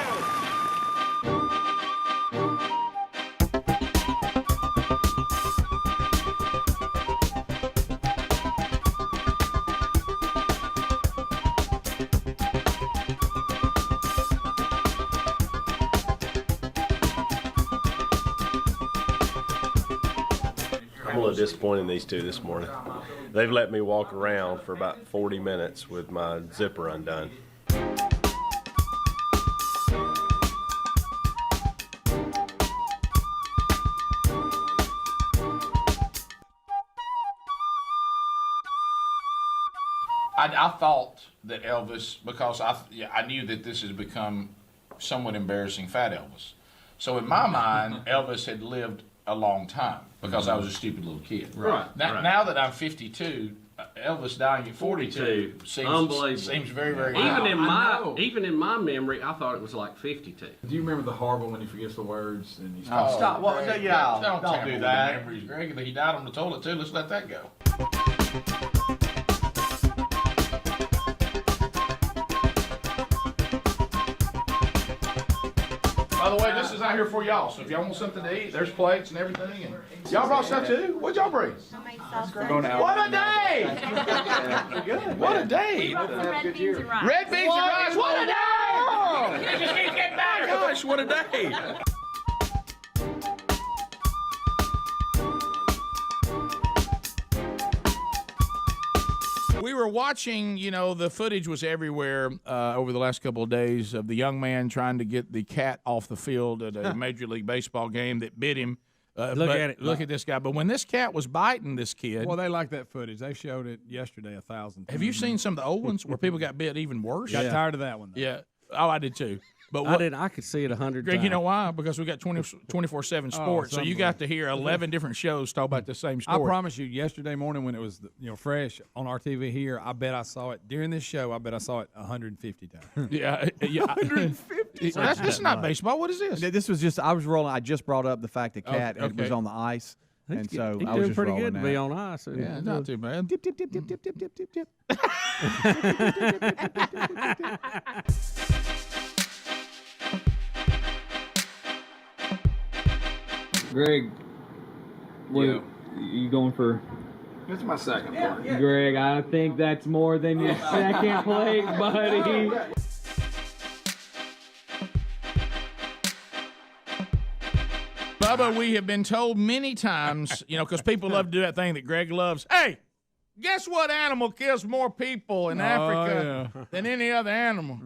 I'm a little disappointed in these two this morning. They've let me walk around for about 40 minutes with my zipper undone. I thought that Elvis, because I knew that this had become somewhat embarrassing, Fat Elvis. So in my mind, Elvis had lived a long time because I was a stupid little kid. Right. Now that I'm 52, Elvis dying at 42 seems very, very Even in my memory, I thought it was like 52. Do you remember the horrible when he forgets the words and he's Stop. Well, Greg, yeah, don't don't do do that. that. Memories, Greg. He died on the toilet too. Let's let that go. By the way, this is out here for y'all. So if y'all want something to eat, there's plates and everything. And y'all brought stuff too. What'd y'all bring? What a day! What a day! Red beans and rice. Red beans and rice. What a day! It just keeps getting better. Gosh, what a day! We were watching, the footage was everywhere over the last couple of days of the young man trying to get the cat off the field at a Major League Baseball game that bit him. Look at it. Look at this guy. But when this cat was biting this kid. Well, they like that footage. They showed it yesterday 1,000 times. Have you seen some of the old ones where people got bit even worse? Got tired of that one, though. Yeah. Oh, I did too. But I could see it 100 Greg, times. you know why? Because we got 24/7 sports, so you got to hear 11 different shows talk about the same story. I promise you, yesterday morning when it was fresh on our TV here, I bet I saw it during this show. I bet I saw it 150 times. Yeah, 150. This is not baseball. What is this? This was just I was rolling. I just brought up the fact the cat was on the ice, and so He's I was doing just pretty rolling good to that. be on ice. Yeah, not too bad. Dip, dip, dip, dip, dip, dip, dip, dip, dip. Greg, you going for? It's my second part. Greg, I think that's more than your second plate, buddy. Bubba, we have been told many times, because people love to do that thing that Greg loves. Hey, guess what animal kills more people in Africa than any other animal?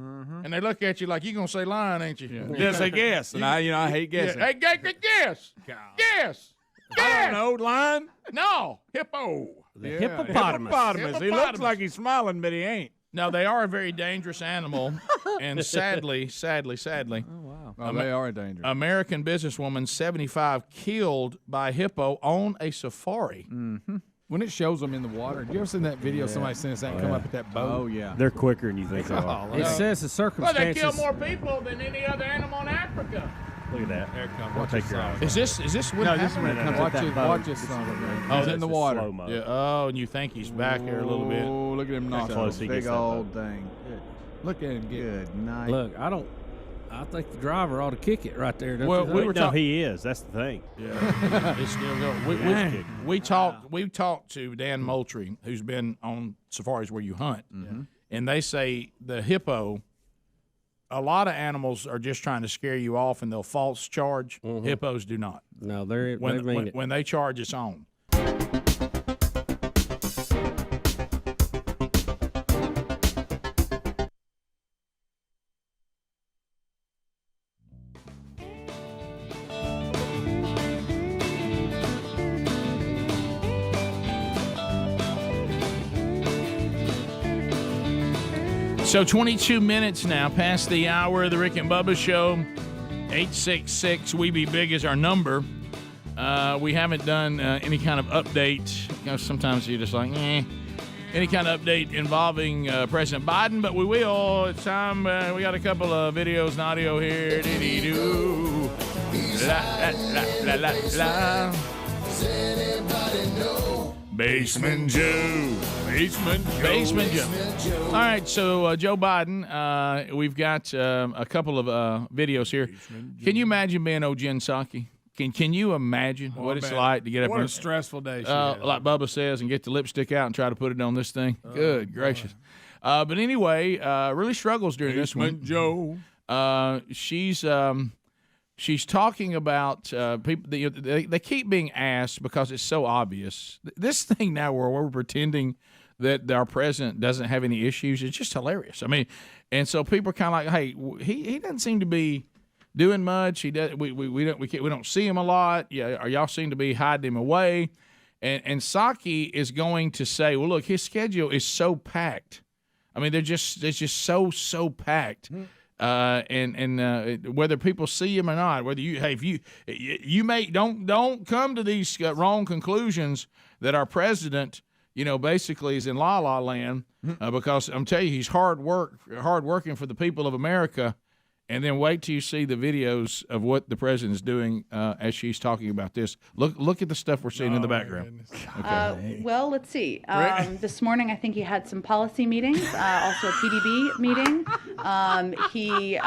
And they look at you like you're going to say lion, ain't you? Yeah. Yes, I guess. And I hate guessing. Hey, guess. Guess. I don't know, lion? No, hippo. The hippopotamus. He looks like he's smiling, but he ain't. No, they are a very dangerous animal, and sadly. Oh, wow. Oh, they are dangerous. American businesswoman 75 killed by hippo on a safari. Mm-hmm. When it shows them in the water, have you ever seen that video? Somebody sent us that and come up with that boat. Oh yeah, they're quicker than you think they are. It says the circumstances. Well, they kill more people than any other animal in Africa. Look at that. There it comes. I'll take your eyes. Is this what No, happened? this is when it comes Watch up it, that watch boat. it, son of a gun. He's Oh, in the that's water. slow-mo. Yeah. Oh, and you think he's back here a little bit. Oh, look at him That's nostrils. close he big gets that old boat. thing. Look at him get. Good night. Look, I think the driver ought to kick it right there. Well, we were talking. He is. That's the thing. Yeah, it's still going. We talked to Dan Moultrie, who's been on safaris where you hunt, and they say the hippo. A lot of animals are just trying to scare you off, and they'll false charge. Hippos do not. No, they mean it. When they charge, it's on. So 22 minutes now past the hour of the Rick and Bubba Show. 866 We Be Big is our number. We haven't done any kind of update. You know, sometimes you're just like, any kind of update involving President Biden, but we will. It's time. We got a couple of videos and audio here. Dee-dee-doo. La, la, la, la, la. Does anybody know? Basement Joe. Basement Joe. All right, so Joe Biden, we've got a couple of videos here. Can you imagine being old Jen Psaki? Can you imagine what it's like to get up What there? a stressful day she like Bubba says, and get the lipstick out and try to put it on this thing? Good gracious. But anyway, really struggles during this one. Joe. She's talking about people. They keep being asked because it's so obvious. This thing now where we're pretending that our president doesn't have any issues, it's just hilarious. I mean, and so people are kind of like, hey, he doesn't seem to be doing much. He does. We don't see him a lot. Yeah, y'all seem to be hiding him away. And Psaki is going to say, well, look, his schedule is so packed. I mean, it's just so packed. And whether people see him or not, whether if you may don't come to these wrong conclusions that our president, basically is in la la land, because I'm telling you, he's hard working for the people of America. And then wait till you see the videos of what the president is doing as she's talking about this. Look at the stuff we're seeing in the background. Okay. Well, let's see. This morning, I think he had some policy meetings, also a PDB meeting. He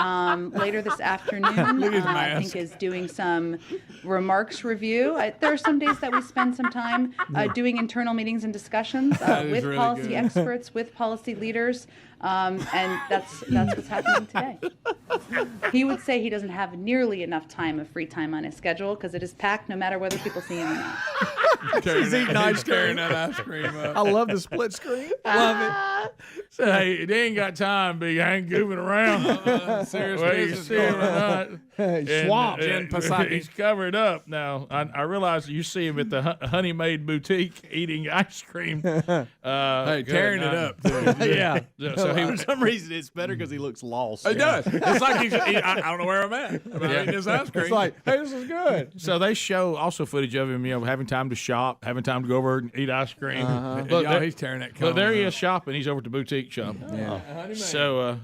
later this afternoon, I think, is doing some remarks review. There are some days that we spend some time doing internal meetings and discussions with really policy experts, with policy leaders. And that's what's happening today. He would say he doesn't have nearly enough time of free time on his schedule because it is packed no matter whether people see him or not. He's eating ice cream. that ice cream up. I love the split screen. Love it. So, hey, they ain't got time, big. I ain't goofing around. Serious Whether you business see him or not. Swamp. Jen Psaki. He's covered up now. I realize you see him at the Honey Maid Boutique eating ice cream. Hey, tearing it up. Yeah. So For some reason, it's better because he looks lost. It does. It's like I don't know where I'm at. I'm eating this ice cream. It's like, hey, this is good. So they show also footage of him, having time to shop, having time to go over and eat ice cream. Look, he's tearing that. Look, there he is shopping. He's over at the boutique shop. Yeah. So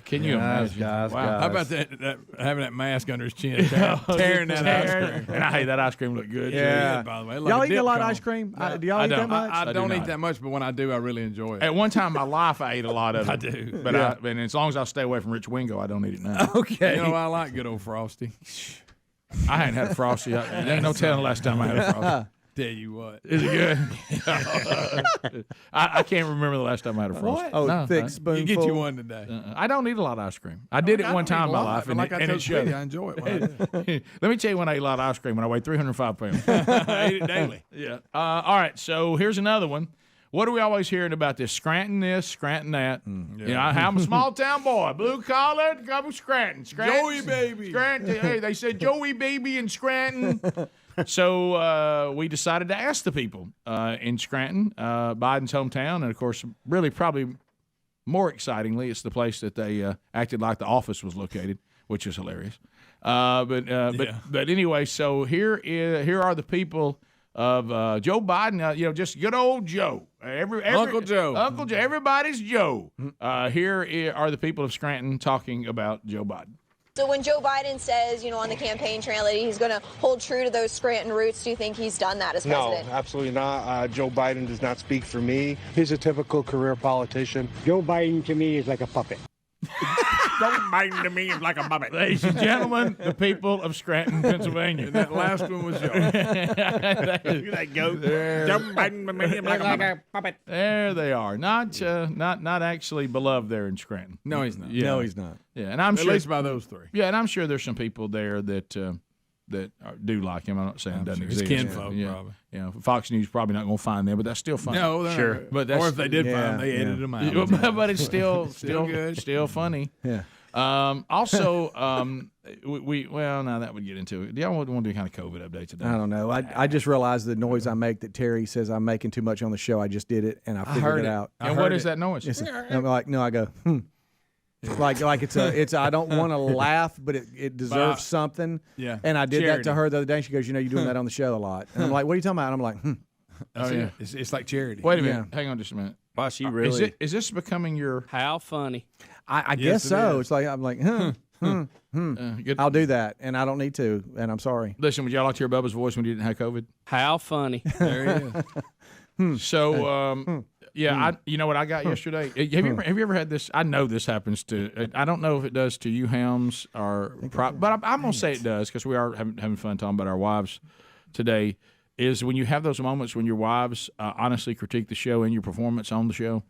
can you imagine? Guys. How about that having that mask under his chin, tearing that ice cream? And hey, that ice cream looked good. Yeah. By the way, Y'all eat a lot of ice cream? Do y'all eat that much? I don't do eat not. that much, but when I do, I really enjoy it. At one time in my life, I ate a lot of it. I do. But and as long as I stay away from Rich Wingo, I don't eat it now. Okay. You know, I like good old Frosty. I hadn't had a Frosty. There ain't no telling the last time I had a Frosty. Tell you what. Is it good? I can't remember the last time I had a Frosty. Oh, No, thick no. spoonful. You get you one today. I don't eat a lot of ice cream. I did it one time in my life, and like I it told showed. Speedy, I enjoy it. When I do. Let me tell you when I ate a lot of ice cream when I weighed 305 pounds. I eat it daily. Yeah. All right. So here's another one. What are we always hearing about this? Scranton this, Scranton that. I'm a small town boy, blue collar, come Scranton. Joey baby. Scranton. Hey, they said Joey baby in Scranton. So we decided to ask the people in Scranton, Biden's hometown, and of course, really probably more excitingly, it's the place that they acted like the office was located, which is hilarious. But anyway, so here are the people of Joe Biden. Just good old Joe. Uncle Joe. Uncle Joe. Everybody's Joe. Here are the people of Scranton talking about Joe Biden. So when Joe Biden says, on the campaign trail that he's going to hold true to those Scranton roots, do you think he's done that as president? No, absolutely not. Joe Biden does not speak for me. He's a typical career politician. Joe Biden to me is like a puppet. Joe Biden to me is like a puppet. Ladies and gentlemen, the people of Scranton, Pennsylvania. And that last one was Joe. That goat. Joe Biden to me is like a puppet. There they are. Not actually beloved there in Scranton. No, he's not. Yeah. No, he's not. Yeah, and I'm At sure least by those three. Yeah, and I'm sure there's some people there that do like him. I'm not saying it doesn't sure. His exist. kinfolk, yeah. probably. Fox News probably not going to find them, but that's still funny. No, But that's, or if they did find them, they edited them out. But it's still good, still funny. Yeah. Now that would get into it. Do y'all want to do kind of COVID update today? I don't know. I just realized the noise I make that Terry says I'm making too much on the show. I just did it, and I figured it out. And what is that noise? I'm like, no, I go, Like it's I don't want to laugh, but it deserves something. Yeah. And I did Charity. that to her the other day. She goes, you're doing that on the show a lot. And I'm like, what are you talking about? And I'm like, Oh, yeah. It's like charity. Wait a minute. Hang on just a minute. Wow, she really is this becoming your How funny? I Yes, guess it so. is. It's like I'm like, good. I'll do that, and I don't need to, and I'm sorry. Listen, would y'all like to hear Bubba's voice when you didn't have COVID? How funny? There he is. So, you know what I got yesterday? Have you ever had this? I know this happens to. I don't know if it does to you, Helms, but I'm gonna say it does because we are having fun talking about our wives today. Is when you have those moments when your wives honestly critique the show and your performance on the show.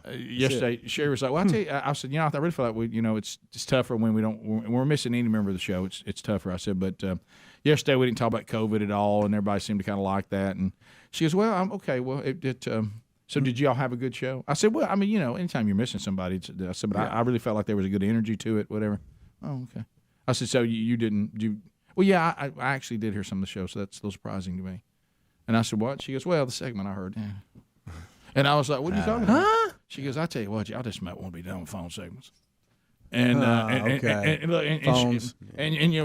Yesterday Sherry was like, "Well, I tell you," I said, I really feel like it's tougher when we're missing any member of the show. It's tougher. I said, but yesterday we didn't talk about COVID at all, and everybody seemed to kind of like that. And she goes, "Well, I'm okay. Well, so did y'all have a good show?" I said, "Well, I mean, anytime you're missing somebody," I said, "But I really felt like there was a good energy to it. Whatever." Oh, okay. I said, "So you didn't?" Well, yeah, I actually did hear some of the show, so that's a little surprising to me. And I said, what? She goes, well, the segment I heard. Yeah. And I was like, what are you talking about? Huh? She goes, I tell you what, y'all just might want to be done with phone segments. And and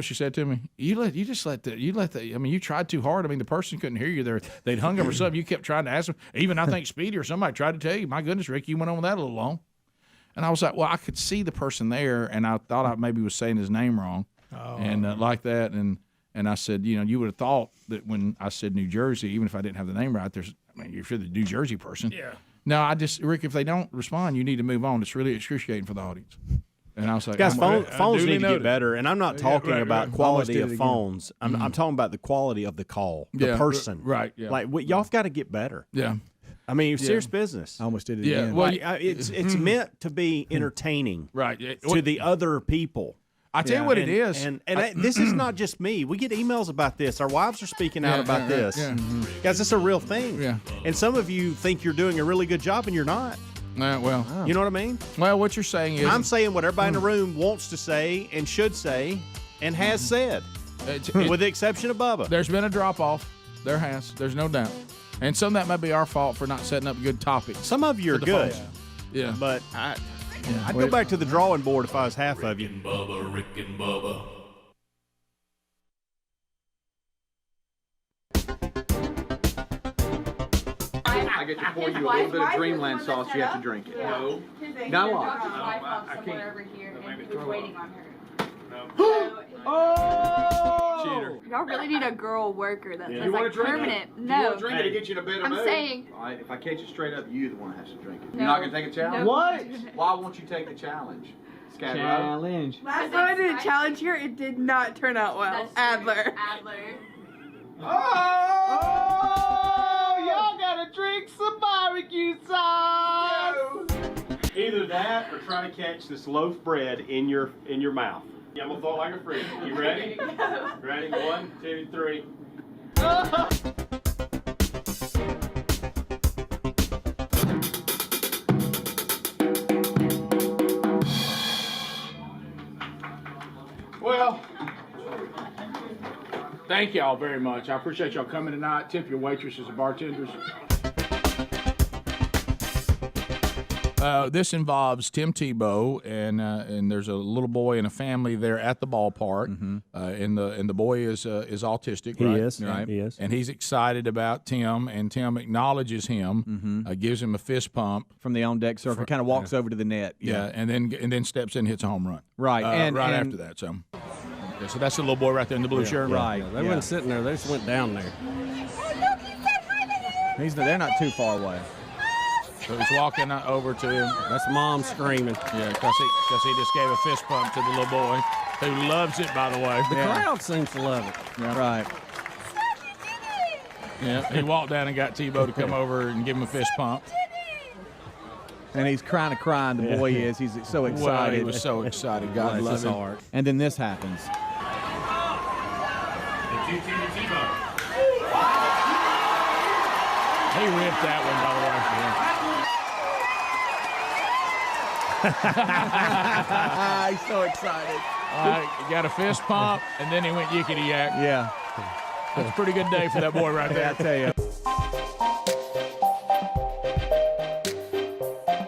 she said to me, you tried too hard. I mean, the person couldn't hear you. They'd hung up or something. You kept trying to ask them. Even I think Speedy or somebody tried to tell you, my goodness, Rick, you went on with that a little long. And I was like, well, I could see the person there, and I thought I maybe was saying his name wrong. Like that, and I said, you would have thought that when I said New Jersey, even if I didn't have the name right, if you're the New Jersey person, no, Rick, if they don't respond, you need to move on. It's really excruciating for the audience. And I was like, guys, phones need to get better, and I'm not talking about quality of phones. I'm talking about the quality of the call, the person, right? Yeah, like y'all got to get better. Yeah. I mean, serious business. I almost did it again. Well, it's meant to be entertaining, right? To the other people. I tell you what it is. And this is not just me. We get emails about this. Our wives are speaking out about this. Yeah. Guys, it's a real thing. Yeah. And some of you think you're doing a really good job, and you're not. You know what I mean? Well, what you're saying is... I'm saying what everybody in the room wants to say and should say and has said, with the exception of Bubba. There's been a drop-off. There has. There's no doubt. And some of that might be our fault for not setting up good topics. Some of you are good. Yeah. But I'd go back to the drawing board if I was half of you. Bubba, Rick and Bubba. I get to pour you a little bit of Dreamland sauce. You have to drink it. No. Not long. I can't. Over here and he was waiting on her. Oh! Cheater. Y'all really need a girl worker that's You want to drink permanent. it? No. You want to drink it to get you in a better mood? I'm saying. All right, if I catch it straight up, you the one that has to drink it. No. You're not going to take a challenge? No. What? Why won't you take the challenge? Challenge. Last time I did a challenge here, it did not turn out well. Adler. Oh! Y'all got to drink some barbecue sauce! Either that or try to catch this loaf bread in your mouth. Yeah, I'm gonna throw it like a frisbee. You ready? Ready? 1, 2, 3. Well, thank y'all very much. I appreciate y'all coming tonight. Tip your waitresses and bartenders. This involves Tim Tebow, and there's a little boy and a family there at the ballpark, and the boy is autistic. Right? He is. And he's excited about Tim, and Tim acknowledges him, gives him a fist pump from the on deck circle, kind of walks over to the net. Yeah, and then steps in and hits a home run. Right, and after that. So that's the little boy right there in the blue shirt. Right. They weren't sitting there. They just went down there. They're not too far away. So he's walking over to him. That's mom screaming. Yeah, because he just gave a fist pump to the little boy, who loves it, by the way. The crowd seems to love it. Yeah. Right. Yeah, he walked down and got Tebow to come over and give him a fist pump. And he's crying. The boy is. He's so excited. Well, he was so excited. God bless his heart. And then this happens. He ripped that one, by the way. He's so excited. He got a fist pump, and then he went yickety-yak. Yeah. That's a pretty good day for that boy right there. I tell you.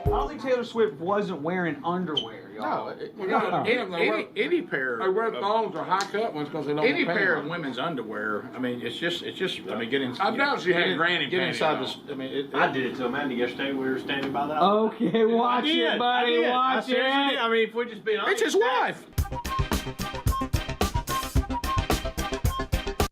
I don't think Taylor Swift wasn't wearing underwear, y'all. Any pair. They wear thongs or high cut ones because they don't. Any pay pair them. of women's underwear. I mean, it's just. I mean, get in. I doubt she had granny Get panties inside on. this. I mean, I did it to Amanda yesterday. We were standing by the house. Okay, watch it, buddy. Watch it. I mean, if we just be honest. It's his wife.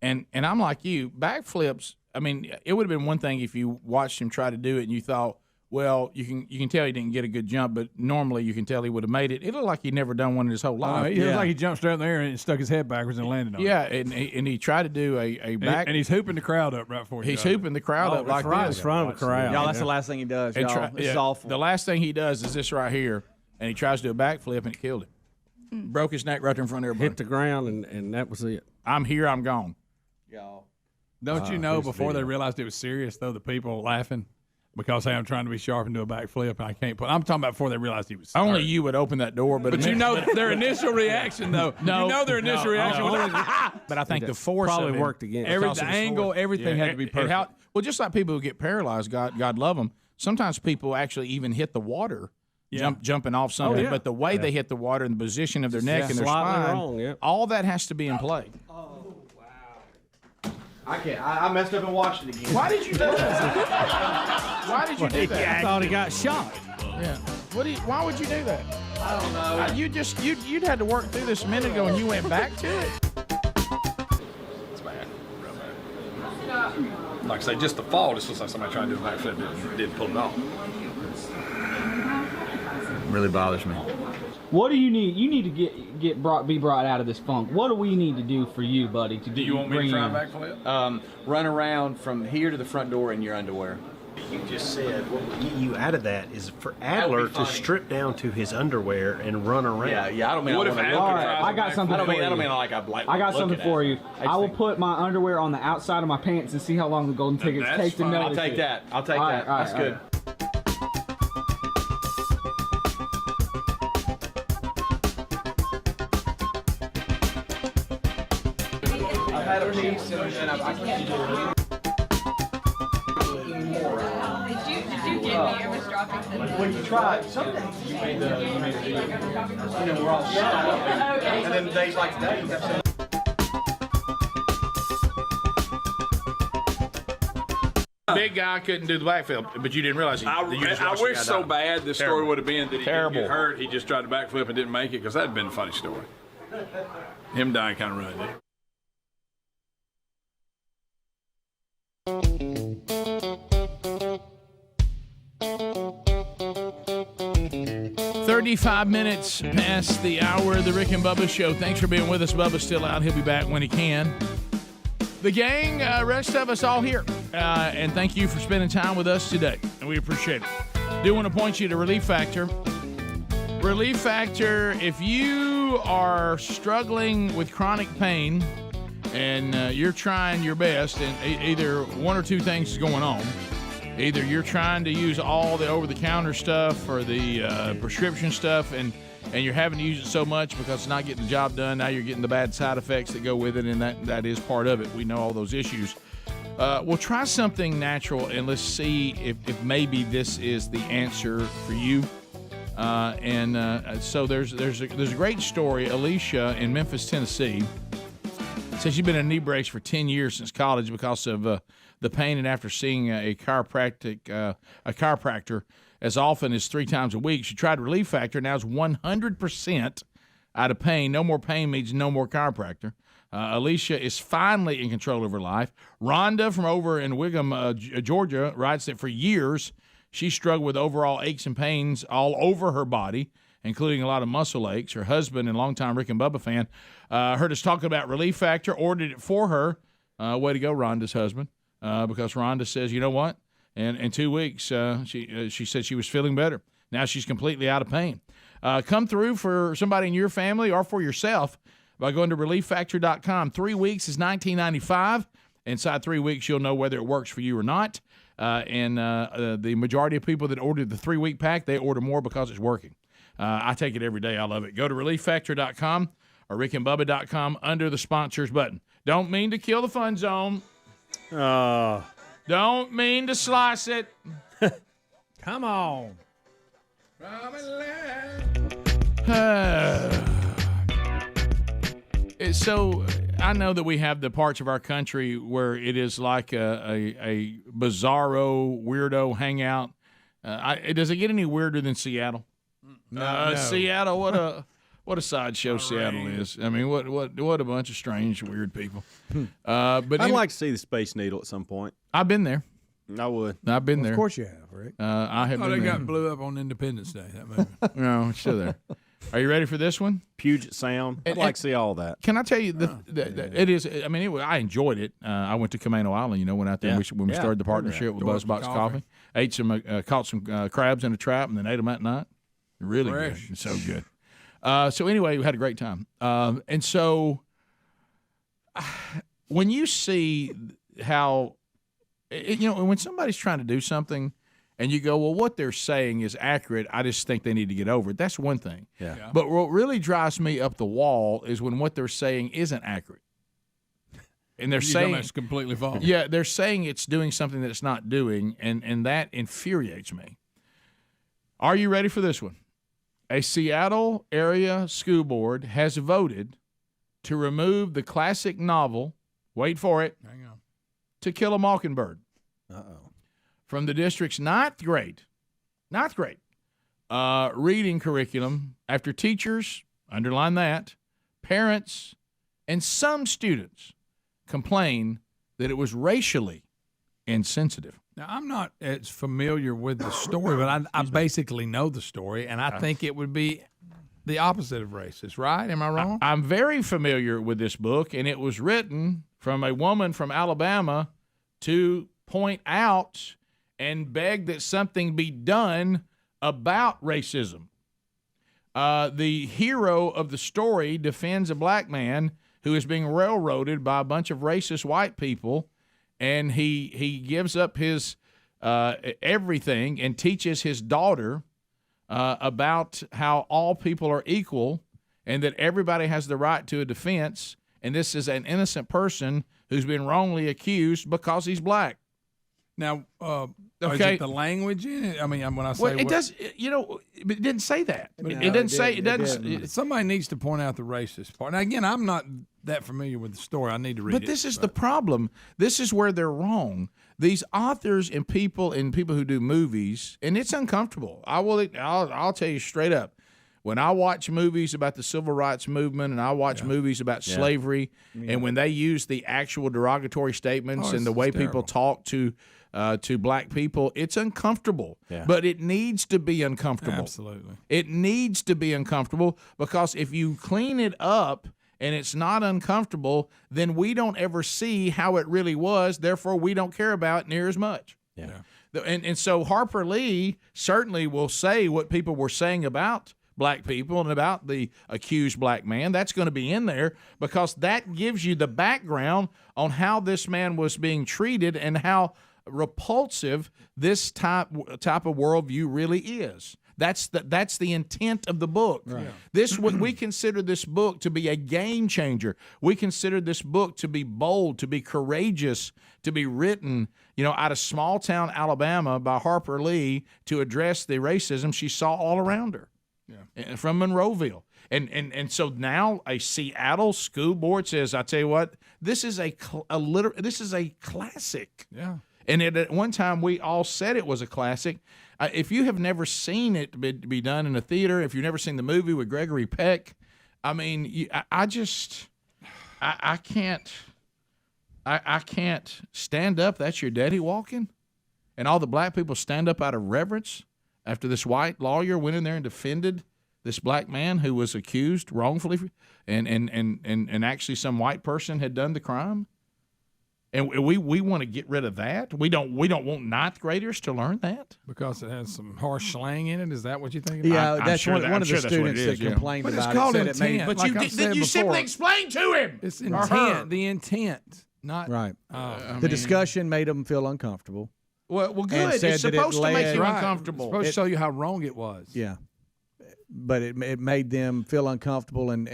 And I'm like you, backflips. I mean, it would have been one thing if you watched him try to do it and you thought, well, you can tell he didn't get a good jump, but normally you can tell he would have made it. It looked like he'd never done one in his whole life. It looked like he jumped straight in the air and stuck his head backwards and landed on it. Yeah, and he tried to do a back. And he's hooping the crowd up right before He's hooping the crowd up like this. In front of the crowd. Y'all, that's the last thing he does. And Y'all. This is awful. The last thing he does is this right here, and he tries to do a backflip, and it killed him. Broke his neck right there in front of everybody. Hit the ground, and that was it. I'm here, I'm gone. Y'all. Don't you know before they realized it was serious, though, the people laughing? Because, hey, I'm trying to be sharp and do a backflip, and I can't put. I'm talking about before they realized he was. Only you would open that door, but you know their initial reaction, though. No, you know their initial reaction was. But I think the force probably of it, worked again. The angle, everything had to be perfect. Well, just like people who get paralyzed, God love them. Sometimes people actually even hit the water, jumping off something. But the way they hit the water and the position of their neck and their spine, all that has to be in play. I can't. I messed up and watched it again. Why did you do that? Why did you do that? I thought he got shot. Yeah. Why would you do that? I don't know. You'd had to work through this a minute ago, and you went back to it. It's bad. Real bad. Like I say, just the fall, it looks like somebody trying to do a backflip didn't pull it off. Really bothers me. What do you need? You need to be brought out of this funk. What do we need to do for you, buddy? Do you want me to try a backflip? Run around from here to the front door in your underwear. You just said what would get you out of that is for Adler to strip down to his underwear and run around. Yeah. I don't mean All right, I got something for you. I don't mean like I got something for you. I will put my underwear on the outside of my pants and see how long the golden tickets take to notice. I'll take that. I'll take that. That's good. I've had a piece and I can't do it. When you try, some days you made the we're all shot. And then days like today, you have some. Big guy couldn't do the backflip, but you didn't realize I wish so bad this story would have been that he didn't get hurt. He just tried to backflip and didn't make it, because that would have been a funny story. Him dying kind of ruined it. 35 minutes past the hour of the Rick and Bubba Show. Thanks for being with us. Bubba's still out. He'll be back when he can. The gang, rest of us all here. And thank you for spending time with us today. And we appreciate it. Do want to point you to Relief Factor. Relief Factor, if you are struggling with chronic pain and you're trying your best, and either one or two things is going on. Either you're trying to use all the over-the-counter stuff or the prescription stuff, and you're having to use it so much because it's not getting the job done. Now you're getting the bad side effects that go with it, and that is part of it. We know all those issues. We'll try something natural, and let's see if maybe this is the answer for you. So there's a great story. Chilesia in Memphis, Tennessee, says she's been in knee brace for 10 years since college because of the pain, and after seeing a chiropractor as often as 3 times a week, she tried Relief Factor. Now is 100% out of pain. No more pain means no more chiropractor. Alicia is finally in control of her life. Rhonda from over in Wiggum, Georgia, writes that for years she struggled with overall aches and pains all over her body, including a lot of muscle aches. Her husband and longtime Rick and Bubba fan heard us talking about Relief Factor, ordered it for her. Way to go, Rhonda's husband, because Rhonda says, you know what? And in 2 weeks, she said she was feeling better. Now she's completely out of pain. Come through for somebody in your family or for yourself by going to ReliefFactor.com. 3 weeks is $19.95. Inside 3 weeks, you'll know whether it works for you or not. The majority of people that ordered the 3-week pack, they order more because it's working. I take it every day. I love it. Go to relieffactor.com or rickandbubba.com under the sponsors button. Don't mean to kill the fun zone. Don't mean to slice it. Come on. So I know that we have the parts of our country where it is like a bizarro, weirdo hangout. Does it get any weirder than Seattle? No. Seattle, what a sideshow Seattle is. I mean, what a bunch of strange, weird people. But I'd like to see the Space Needle at some point. I've been there. I would. I've been there. Of course you have, Rick. I have been they there. got blew up on Independence Day. That movie. No, it's still there. Are you ready for this one? Puget Sound. I'd like to see all that. Can I tell you, it is, I mean, I enjoyed it. I went to Camano Island, went out there when we started the partnership with Buzzbox Coffee. Ate caught some crabs in a trap and then ate them that night. Really good. It's so good. So anyway, we had a great time. And so when you see how, when somebody's trying to do something and you go, well, what they're saying is accurate, I just think they need to get over it. That's one thing. Yeah. But what really drives me up the wall is when what they're saying isn't accurate. And they're saying it's completely false. Yeah, they're saying it's doing something that it's not doing, and that infuriates me. Are you ready for this one? A Seattle area school board has voted to remove the classic novel, wait for it, Hang on. To Kill a Mockingbird. Uh-oh. From the district's ninth grade reading curriculum after teachers, underline that, parents, and some students complained that it was racially insensitive. Now, I'm not as familiar with the story, but I basically know the story, and I think it would be the opposite of racist, right? Am I wrong? I'm very familiar with this book, and it was written from a woman from Alabama to point out and beg that something be done about racism. The hero of the story defends a black man who is being railroaded by a bunch of racist white people, and he gives up his everything and teaches his daughter about how all people are equal and that everybody has the right to a defense, and this is an innocent person who's been wrongly accused because he's black. Now, okay, is it the language in it? I mean, when I say well, it does, it didn't say that. It didn't say it doesn't. Somebody needs to point out the racist part. Now, again, I'm not that familiar with the story. I need to read it. But this is the problem. This is where they're wrong. These authors and people who do movies, and it's uncomfortable. I'll tell you straight up. When I watch movies about the civil rights movement and I watch movies about slavery, and when they use the actual derogatory statements and the way people talk to black people, it's uncomfortable. Yeah. But it needs to be uncomfortable. Absolutely. It needs to be uncomfortable because if you clean it up and it's not uncomfortable, then we don't ever see how it really was. Therefore, we don't care about it near as much. Yeah. And so Harper Lee certainly will say what people were saying about black people and about the accused black man. That's going to be in there because that gives you the background on how this man was being treated and how repulsive this type of worldview really is. That's the intent of the book. Right. We consider this book to be a game changer. We consider this book to be bold, to be courageous, to be written, out of small town Alabama by Harper Lee to address the racism she saw all around her. Yeah. From Monroeville. And so now a Seattle school board says, I tell you what, this is a classic. Yeah. And at one time we all said it was a classic. If you have never seen it be done in a theater, if you've never seen the movie with Gregory Peck, I mean, I can't stand up. That's your daddy walking, and all the black people stand up out of reverence after this white lawyer went in there and defended this black man who was accused wrongfully, and actually some white person had done the crime. And we want to get rid of that. We don't want ninth graders to learn that because it has some harsh slang in it. Is that what you think? Yeah, that's one of the students that complained but about it's called it. Intent. But like you simply explain to him. It's intent. The intent, not right. The discussion made them feel uncomfortable. Well, good. It's supposed to make you uncomfortable. It's supposed to show you how wrong it was. Yeah. but it made them feel uncomfortable, and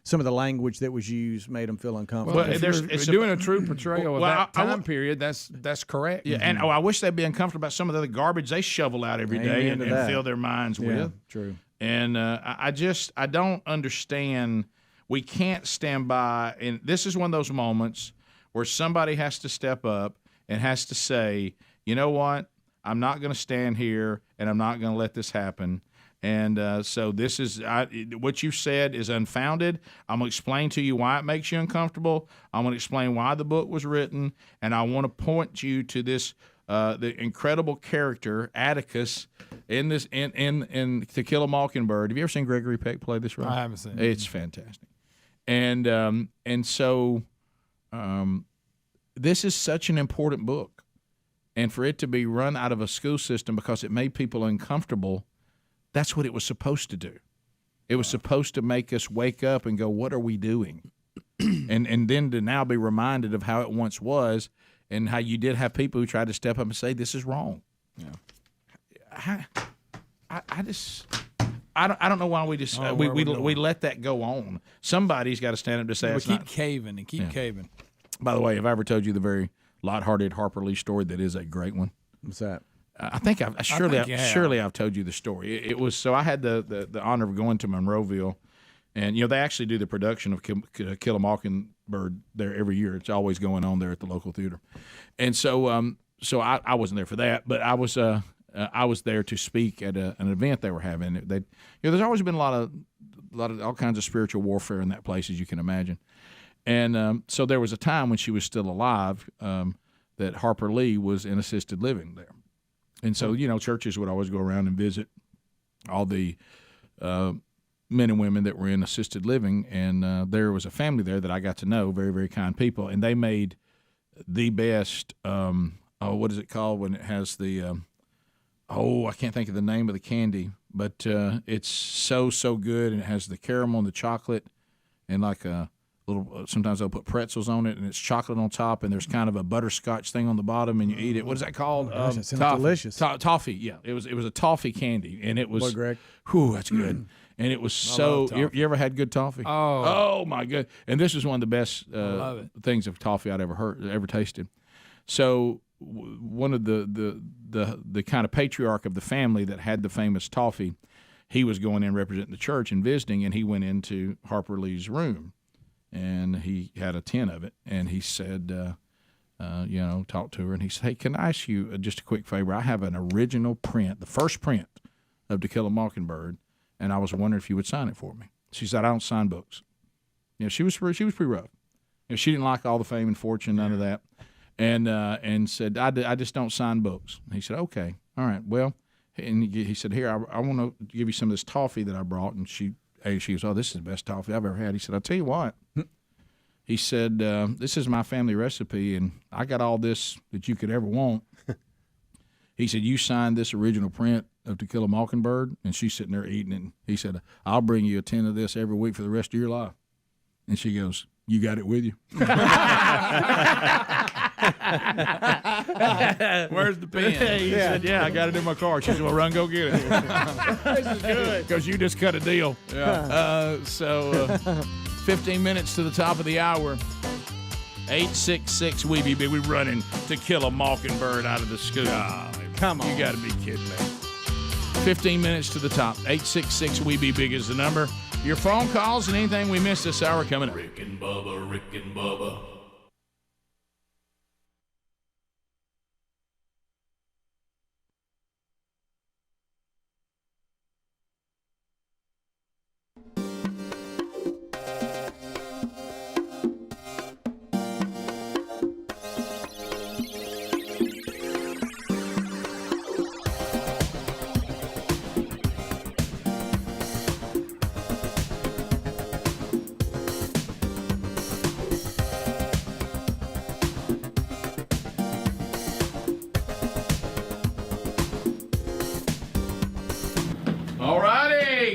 some of the language that was used made them feel uncomfortable. Well, If you're doing a true portrayal of that time period, that's correct. Yeah, and I wish they'd be uncomfortable about some of the other garbage they shovel out every day and fill their minds with. True. And I don't understand. We can't stand by, and this is one of those moments where somebody has to step up and has to say, you know what, I'm not going to stand here, and I'm not going to let this happen. And so this is what you said is unfounded. I'm going to explain to you why it makes you uncomfortable. I'm going to explain why the book was written, and I want to point you to this the incredible character Atticus in this in To Kill a Mockingbird. Have you ever seen Gregory Peck play this role? I haven't seen it. It's fantastic, and so this is such an important book, and for it to be run out of a school system because it made people uncomfortable. That's what it was supposed to do. It was supposed to make us wake up and go, what are we doing? and then to now be reminded of how it once was and how you did have people who tried to step up and say, this is wrong. Yeah. I don't know why we just we let that go on. Somebody's got to stand up to say we it's keep not. caving and keep caving. By the way, have I ever told you the very lighthearted Harper Lee story that is a great one? What's that? I think surely I've told you the story. It was so I had the honor of going to Monroeville, and they actually do the production of Kill a Mockingbird there every year. It's always going on there at the local theater, and so I wasn't there for that, but I was there to speak at an event they were having. There's always been a lot of all kinds of spiritual warfare in that place, as you can imagine, and so there was a time when she was still alive that Harper Lee was in assisted living there. And so, churches would always go around and visit all the men and women that were in assisted living. And there was a family there that I got to know, very, very kind people. And they made the best, what is it called when it has the, I can't think of the name of the candy. But it's so good. And it has the caramel and the chocolate and like a little, sometimes they'll put pretzels on it, and it's chocolate on top, and there's kind of a butterscotch thing on the bottom, and you eat it. What is that called? That sounds delicious. Toffee, yeah. It was a toffee candy, and it was. Boy, Greg. Whew, that's good. And it was so. You ever had good toffee? Oh my good. And this is one of the best things of toffee I'd ever tasted. So one of the kind of patriarch of the family that had the famous toffee, he was going in representing the church and visiting, and he went into Harper Lee's room. And he had a tin of it, and he said, talked to her, and he said, hey, can I ask you just a quick favor? I have an original print, the first print of To Kill a Mockingbird, and I was wondering if you would sign it for me. She said, I don't sign books. She was pretty rough. She didn't like all the fame and fortune, none of that, and said, I just don't sign books. And he said, okay, all right, well, and he said, here, I want to give you some of this toffee that I brought, and she goes, oh, this is the best toffee I've ever had. He said, I'll tell you what. He said, this is my family recipe, and I got all this that you could ever want. He said, you signed this original print of To Kill a Mockingbird, and she's sitting there eating it. And he said, I'll bring you a tin of this every week for the rest of your life. And she goes, you got it with you? Where's the pen? He said, yeah, I got it in my car. She said, well, run, go get it. This is good. Because you just cut a deal. Yeah. 15 minutes to the top of the hour. 866 We Be Big. We're running To Kill a Mockingbird out of the school. Come on. You got to be kidding me. 15 minutes to the top. 866 We Be Big is the number. Your phone calls and anything we missed this hour coming up. Rick and Bubba.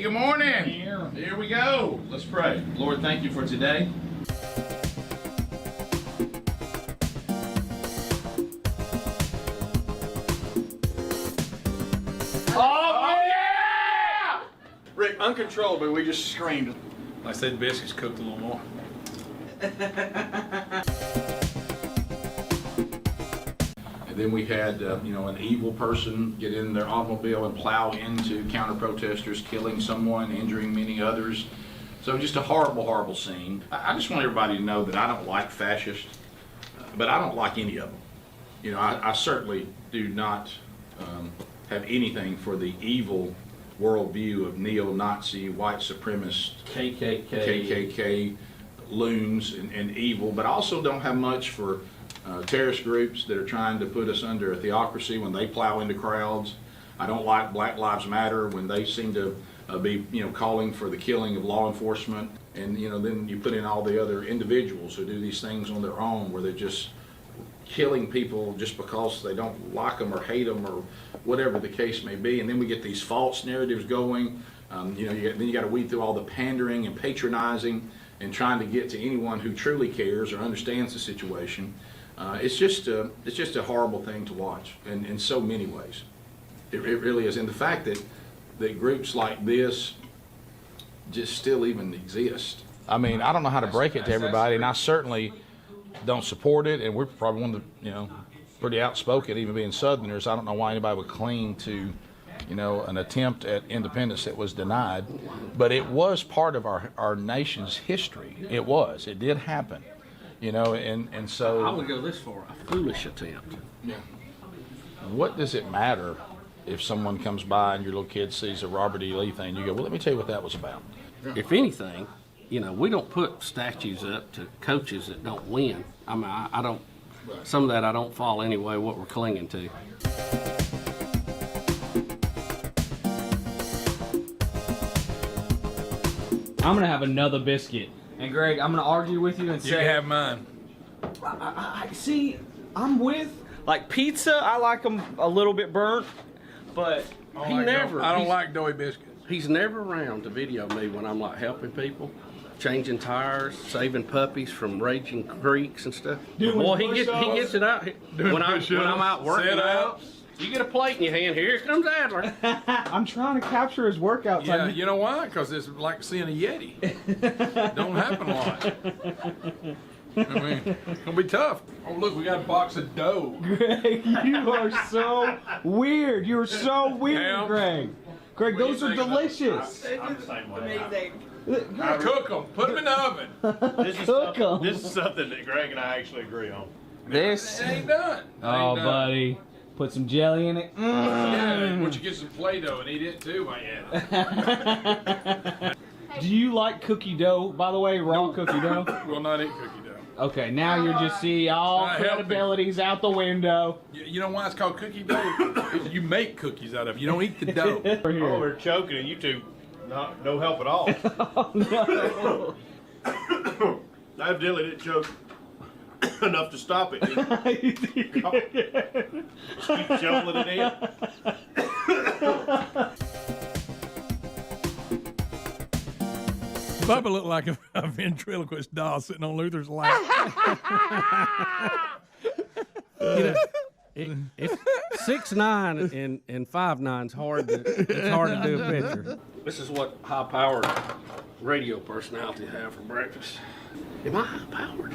Good morning. Here we go. Let's pray. Lord, thank you for today. Oh, yeah! uncontrollably. We just screamed. Like I said, the biscuits cooked a little more. And then we had, an evil person get in their automobile and plow into counter-protesters, killing someone, injuring many others. So just a horrible, horrible scene. I just want everybody to know that I don't like fascists, but I don't like any of them. I certainly do not have anything for the evil worldview of neo-Nazi, white supremacist, KKK loons and evil, but I also don't have much for terrorist groups that are trying to put us under a theocracy when they plow into crowds. I don't like Black Lives Matter when they seem to be calling for the killing of law enforcement, and then you put in all the other individuals who do these things on their own where they're just killing people just because they don't like them or hate them or whatever the case may be. And then we get these false narratives going. Then you got to weed through all the pandering and patronizing and trying to get to anyone who truly cares or understands the situation. It's just a horrible thing to watch in so many ways. It really is. And the fact that groups like this just still even exist. I mean, I don't know how to break it to everybody, and I certainly don't support it, and we're probably one of the, pretty outspoken, even being Southerners. I don't know why anybody would cling to, an attempt at independence that was denied, but it was part of our nation's history. It did happen, and so. I would go this far, a foolish attempt. Yeah. What does it matter if someone comes by and your little kid sees a Robert E. Lee thing? You go, well, let me tell you what that was about. If anything, we don't put statues up to coaches that don't win. I mean, I don't, some of that I don't follow anyway, what we're clinging to. I'm going to have another biscuit. And Greg, I'm going to argue with you and say. You can have mine. I see, I'm with, like pizza, I like them a little bit burnt, but I don't like doughy biscuits. He's never around to video me when I'm like helping people, changing tires, saving puppies from raging creeks and stuff. Boy, he gets it out when I'm out working out. You get a plate in your hand. Here comes Adler. I'm trying to capture his workouts. Yeah, you know why? Because it's like seeing a Yeti. Don't happen a lot. I mean, it's gonna be tough. Oh, look, we got a box of dough. Greg, you are so weird. You're so weird, Greg. Greg, those are delicious. I'm the same way. Amazing. Cook them. Put them in the oven. This is something that Greg and I actually agree on. This? It ain't done. Buddy. Put some jelly in it. Yeah, once you get some Play-Doh and eat it too, my yeah. Do you like cookie dough, by the way, raw cookie dough? Will not eat cookie dough. Okay, now you're just all credibility's out the window. You know why it's called cookie dough? You make cookies out of it. You don't eat the dough. Oh, we're choking and you two, no help at all. Oh, no. Evidently didn't choke enough to stop it. Keep shoveling it in. Bubba looked like a ventriloquist doll sitting on Luther's lap. It's 6'9" and 5'9" is hard. It's hard to do a picture. This is what high-powered radio personality have for breakfast. Am I high-powered?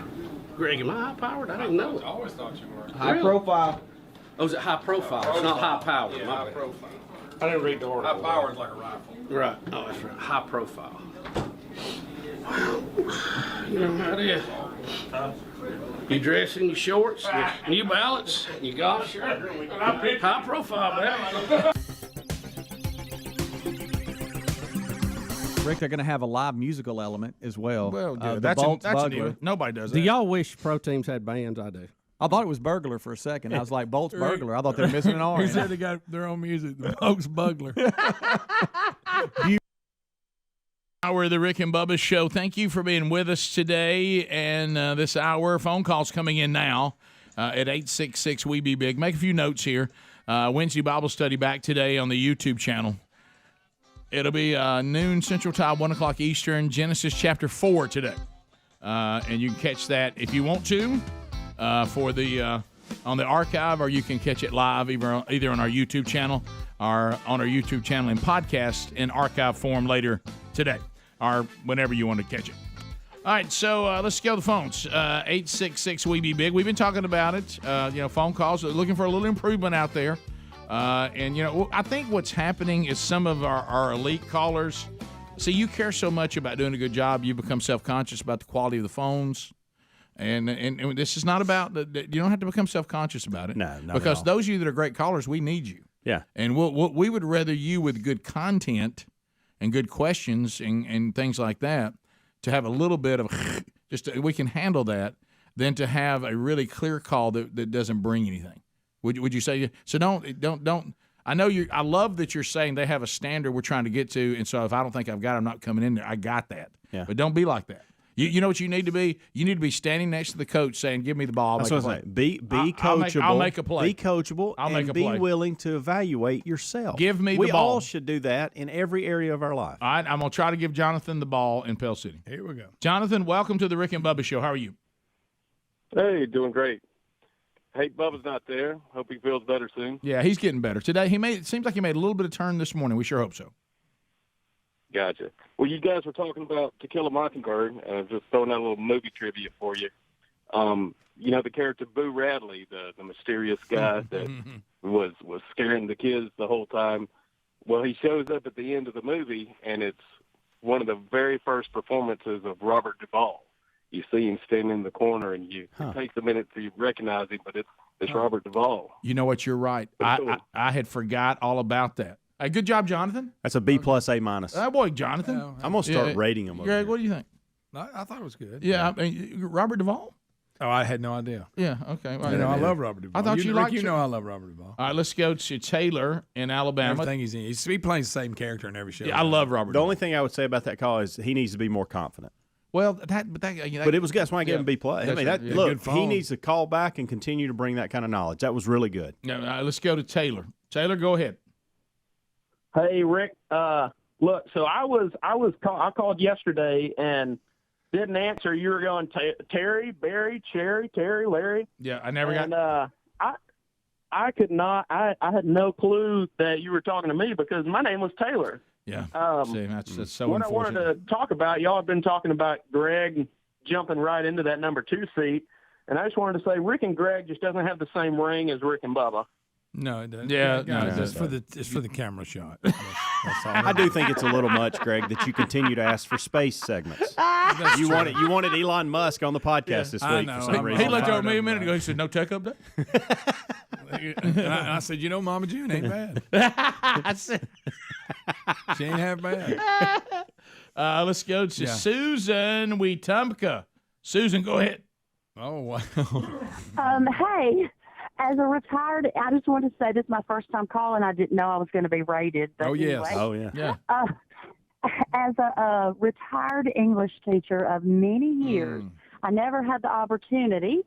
Greg, am I high-powered? I didn't know it. I always thought you were. High profile. Oh, is it high-profile? It's not high-powered. Yeah, high profile. I didn't read the article. High powered like a rifle. Right. Oh, that's right. High-profile. Well, you know how it is. You dress in your shorts, your New Balance, your golf shirt, high profile, man. Rick, they're going to have a live musical element as well. Well, the that's Bolts a Bugler. deal. Nobody does that. Do y'all wish pro teams had bands? I do. I thought it was Burglar for a second. I was like, Bolts Burglar. I thought they were missing an R. He said they got their own music. The Bolts Bugler. Hour of the Rick and Bubba Show. Thank you for being with us today and this hour. Phone calls coming in now at 866-WE-BE-BIG. Make a few notes here. Wednesday Bible study back today on the YouTube channel. It'll be noon Central Time, 1 o'clock Eastern, Genesis chapter 4 today. And you can catch that if you want to for the on the archive, or you can catch it live either on our YouTube channel on our YouTube channel in podcast in archive form later today or whenever you want to catch it. All right, so let's go to the phones. 866-WE-BE-BIG. We've been talking about it. Phone calls. Looking for a little improvement out there. I think what's happening is some of our elite callers, see, you care so much about doing a good job, you become self-conscious about the quality of the phones. And this is not about you don't have to become self-conscious about it. No, not because at all. those of you that are great callers, we need you. Yeah. And we would rather you with good content and good questions and things like that to have a little bit of we can handle that than to have a really clear call that doesn't bring anything. Would you say so? Don't. I know you. I love that you're saying they have a standard we're trying to get to, and so if I don't think I've got it, I'm not coming in there. I got that. Yeah. But don't be like that. You know what you need to be? You need to be standing next to the coach saying, "Give me the ball." That's what I'm saying. Be coachable. I'll make a play. Be coachable. I'll make a be play. willing to evaluate yourself. Give me the We ball. all should do that in every area of our life. All right, I'm gonna try to give Jonathan the ball in Pell City. Here we go. Jonathan, welcome to the Rick and Bubba Show. How are you? Hey, doing great. Hey, Bubba's not there. Hope he feels better soon. Yeah, he's getting better today. It seems like he made a little bit of turn this morning. We sure hope so. Gotcha. Well, you guys were talking about To Kill a Mockingbird, and I'm just throwing out a little movie trivia for you. The character Boo Radley, the mysterious guy that was scaring the kids the whole time. Well, he shows up at the end of the movie, and it's one of the very first performances of Robert Duvall. You see him standing in the corner, and it takes a minute to recognize him, but it's Robert Duvall. You know what? You're right. I had forgot all about that. Hey, good job, Jonathan. That's a B+, A-. Oh, boy, Jonathan. I'm going to start rating them. Greg, what do you think? I thought it was good. Yeah, I mean, Robert Duvall? Oh, I had no idea. Yeah, okay. Well, I love Robert Duvall. I thought you liked Rick, I love Robert Duvall. All right, let's go to Taylor in Alabama. Everything he's in. He plays the same character in every show. Yeah, I love Robert The Duvall. only thing I would say about that call is he needs to be more confident. Well, but it was good. That's why I gave him B+. I mean, look, he needs to call back and continue to bring that kind of knowledge. That was really good. Let's go to Taylor. Taylor, go ahead. Hey, Rick. Look, so I called yesterday and didn't answer. You were going Terry, Barry, Cherry, Terry, Larry. Yeah, I never got. And I could not. I had no clue that you were talking to me because my name was Taylor. Yeah. See, that's so what I wanted to talk about, y'all have been talking about Greg jumping right into that number 2 seat, and I just wanted to say Rick and Greg just doesn't have the same ring as Rick and Bubba. No, it doesn't. Yeah, it's for the camera shot. That's all. I do think it's a little much, Greg, that you continue to ask for space segments. You wanted Elon Musk on the podcast this week for some reason. He looked over me a minute ago. He said, "No tech update." and I said, Mama June ain't bad. I said, she ain't half bad. Let's go to Susan Wetumpka. Susan, go ahead. Oh wow. Hey. As a retired, I just wanted to say this is my first time calling. I didn't know I was going to be rated. But yes. Anyway, yeah. As a retired English teacher of many years, I never had the opportunity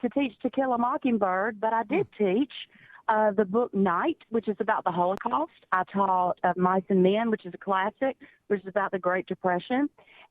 to teach To Kill a Mockingbird, but I did teach the book Night, which is about the Holocaust. I taught Mice and Men, which is a classic, which is about the Great Depression.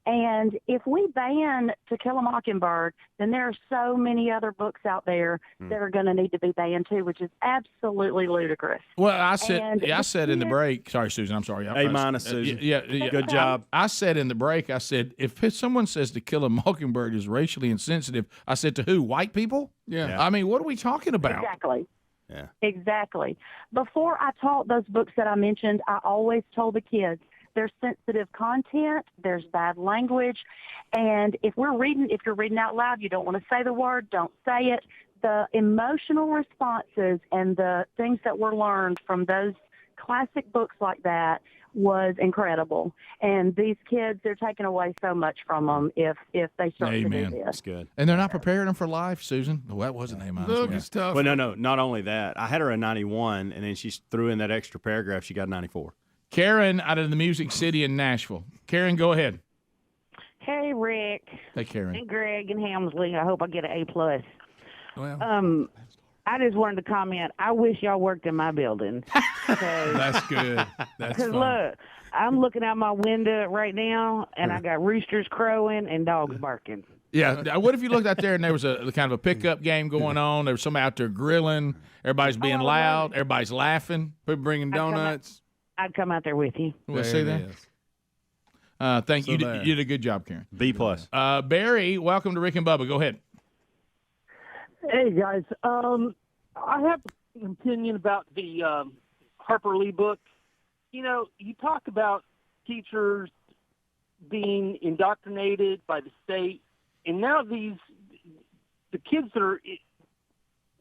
And if we ban To Kill a Mockingbird, then there are so many other books out there that are going to need to be banned too, which is absolutely ludicrous. Well, I said in the break. Sorry, Susan. I'm sorry. A-, Susan. Yeah. Good job. I said in the break. I said if someone says To Kill a Mockingbird is racially insensitive, I said to who? White people? Yeah. I mean, what are we talking about? Exactly. Yeah. Exactly. Before I taught those books that I mentioned, I always told the kids, there's sensitive content, there's bad language, and if you're reading out loud, you don't want to say the word, don't say it. The emotional responses and the things that were learned from those classic books like that was incredible. And these kids, they're taking away so much from them if they start to do this. That's good. And they're not preparing them for life, Susan. Well, that wasn't A-. Look, it's tough. Well, no, not only that. I had her a 91, and then she threw in that extra paragraph. She got a 94. Karen out of the Music City in Nashville. Karen, go ahead. Hey, Rick. Hey, Karen. And Greg and Helmsley. I hope I get an A+. Well, I just wanted to comment. I wish y'all worked in my building. That's good. That's fun. Look, I'm looking out my window right now, and I got roosters crowing and dogs barking. Yeah. What if you looked out there and there was a kind of a pickup game going on? There was somebody out there grilling. Everybody's being loud. Everybody's laughing. People bringing donuts. I'd come out there with you. We'll see that. Thank you. You did a good job, Karen. B+. Barry, welcome to Rick and Bubba. Go ahead. Hey guys, I have an opinion about the Harper Lee book. You know, you talk about teachers being indoctrinated by the state, and now the kids that are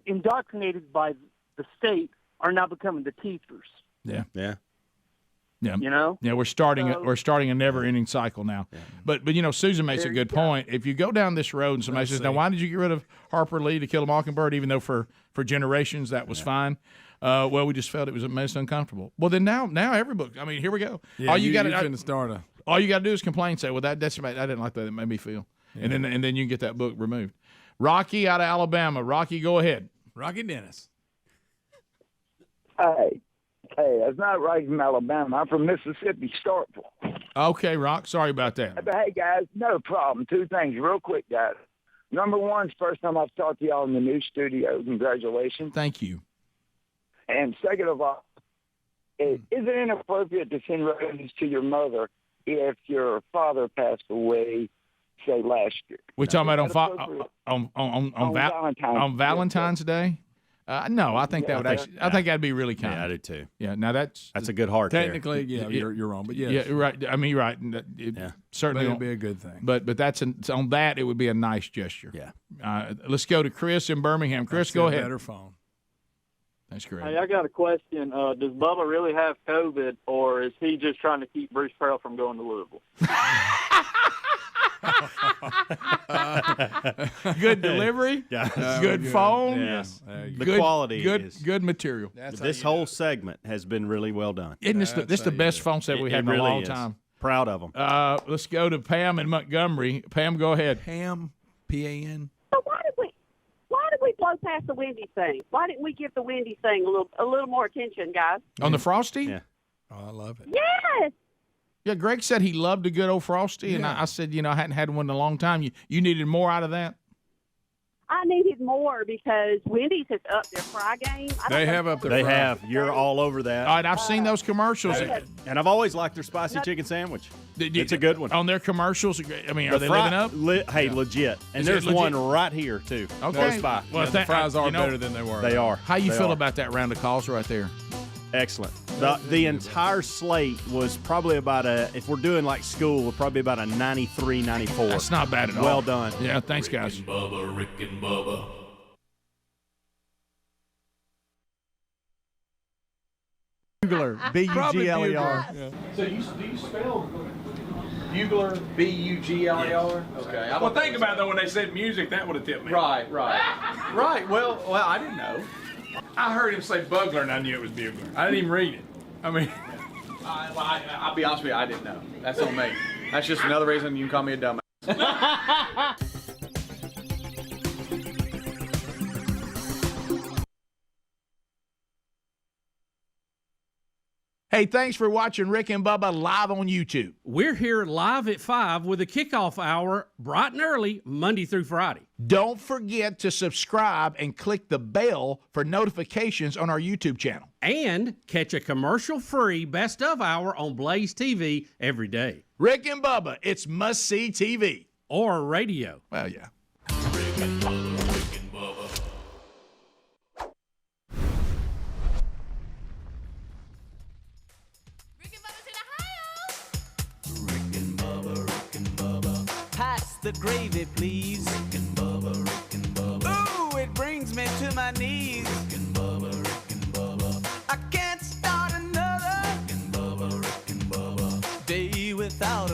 indoctrinated by the state are now becoming the teachers. Yeah. You know? Yeah, we're starting a never-ending cycle now. Yeah. But you know, Susan makes a good point. If you go down this road and somebody says, "Now, why did you get rid of Harper Lee to Kill a Mockingbird?" Even though for generations that was fine. Well, we just felt it was most uncomfortable. Well, then now every book. I mean, here we go. Yeah, all you got to do is complain. Say, "Well, I didn't like that. It made me feel." Yeah. And then you can get that book removed. Rocky out of Alabama. Rocky, go ahead. Rocky Dennis. Hey, that's not right from Alabama. I'm from Mississippi, Starkville. Okay, Rock. Sorry about that. But hey, guys, no problem. Two things real quick, guys. Number one, it's the first time I've talked to y'all in the new studio. Congratulations. Thank you. And second of all, is it inappropriate to send roses to your mother if your father passed away, say, last year? We talking about on Valentine's Day? No, I think that would actually. I think that'd be really kind. Yeah, I do too. Yeah, now that's a good heart. Technically, you're wrong, but yes. Yeah, right. I mean, you're right. Certainly, it'd be a good thing. But that's on that. It would be a nice gesture. Yeah. Let's go to Chris in Birmingham. Chris, go ahead. Better phone. That's great. Hey, I got a question. Does Bubba really have COVID, or is he just trying to keep Bruce Pearl from going to Louisville? Good delivery, good phone, yes. The quality, good material. This whole segment has been really well done. Isn't this the best phone set we had in a long time? Proud of them. Let's go to Pam in Montgomery. Pam, go ahead. Pam, P-A-N. So why did we blow past the Wendy's thing? Why didn't we give the Wendy's thing a little more attention, guys? On the Frosty? Yeah. Oh, I love it. Yes. Yeah, Greg said he loved a good old Frosty, and I said, I hadn't had one in a long time. You needed more out of that? I needed more because Wendy's has upped their fry game. They have upped their fry. They have. You're all over that. All right, I've seen those commercials. And I've always liked their spicy chicken sandwich. It's a good one. On their commercials, I mean, are they living up? Legit. And there's one right here, too. Okay. Close by. Well, the fries are better than they were. They are. How you feel about that round of calls right there? Excellent. The entire slate was probably about if we're doing like school, we're probably about a 93, 94. That's not bad at all. Well done. Yeah, thanks, guys. Rick and Bubba. Bugler, B-U-G-L-E-R. So do you spell Bugler, B-U-G-L-E-R? Okay. Well, think about it, though, when they said music, that would have tipped me. Right. Right. Well, I didn't know. I heard him say Bugler, and I knew it was Bugler. I didn't even read it. I mean, I'll be honest with you, I didn't know. That's on me. That's just another reason you can call me a dumbass. hey, thanks for watching Rick and Bubba live on YouTube. We're here live at 5 with a kickoff hour, bright and early, Monday through Friday. Don't forget to subscribe and click the bell for notifications on our YouTube channel. And catch a commercial-free Best of Hour on Blaze TV every day. Rick and Bubba, it's must-see TV. Or radio. Well, yeah. Rick and Bubba, Rick and Bubba. Rick and Bubba, Rick and Bubba. Pass the gravy, please. Rick and Bubba, Rick and Bubba. Ooh, it brings me to my knees. Rick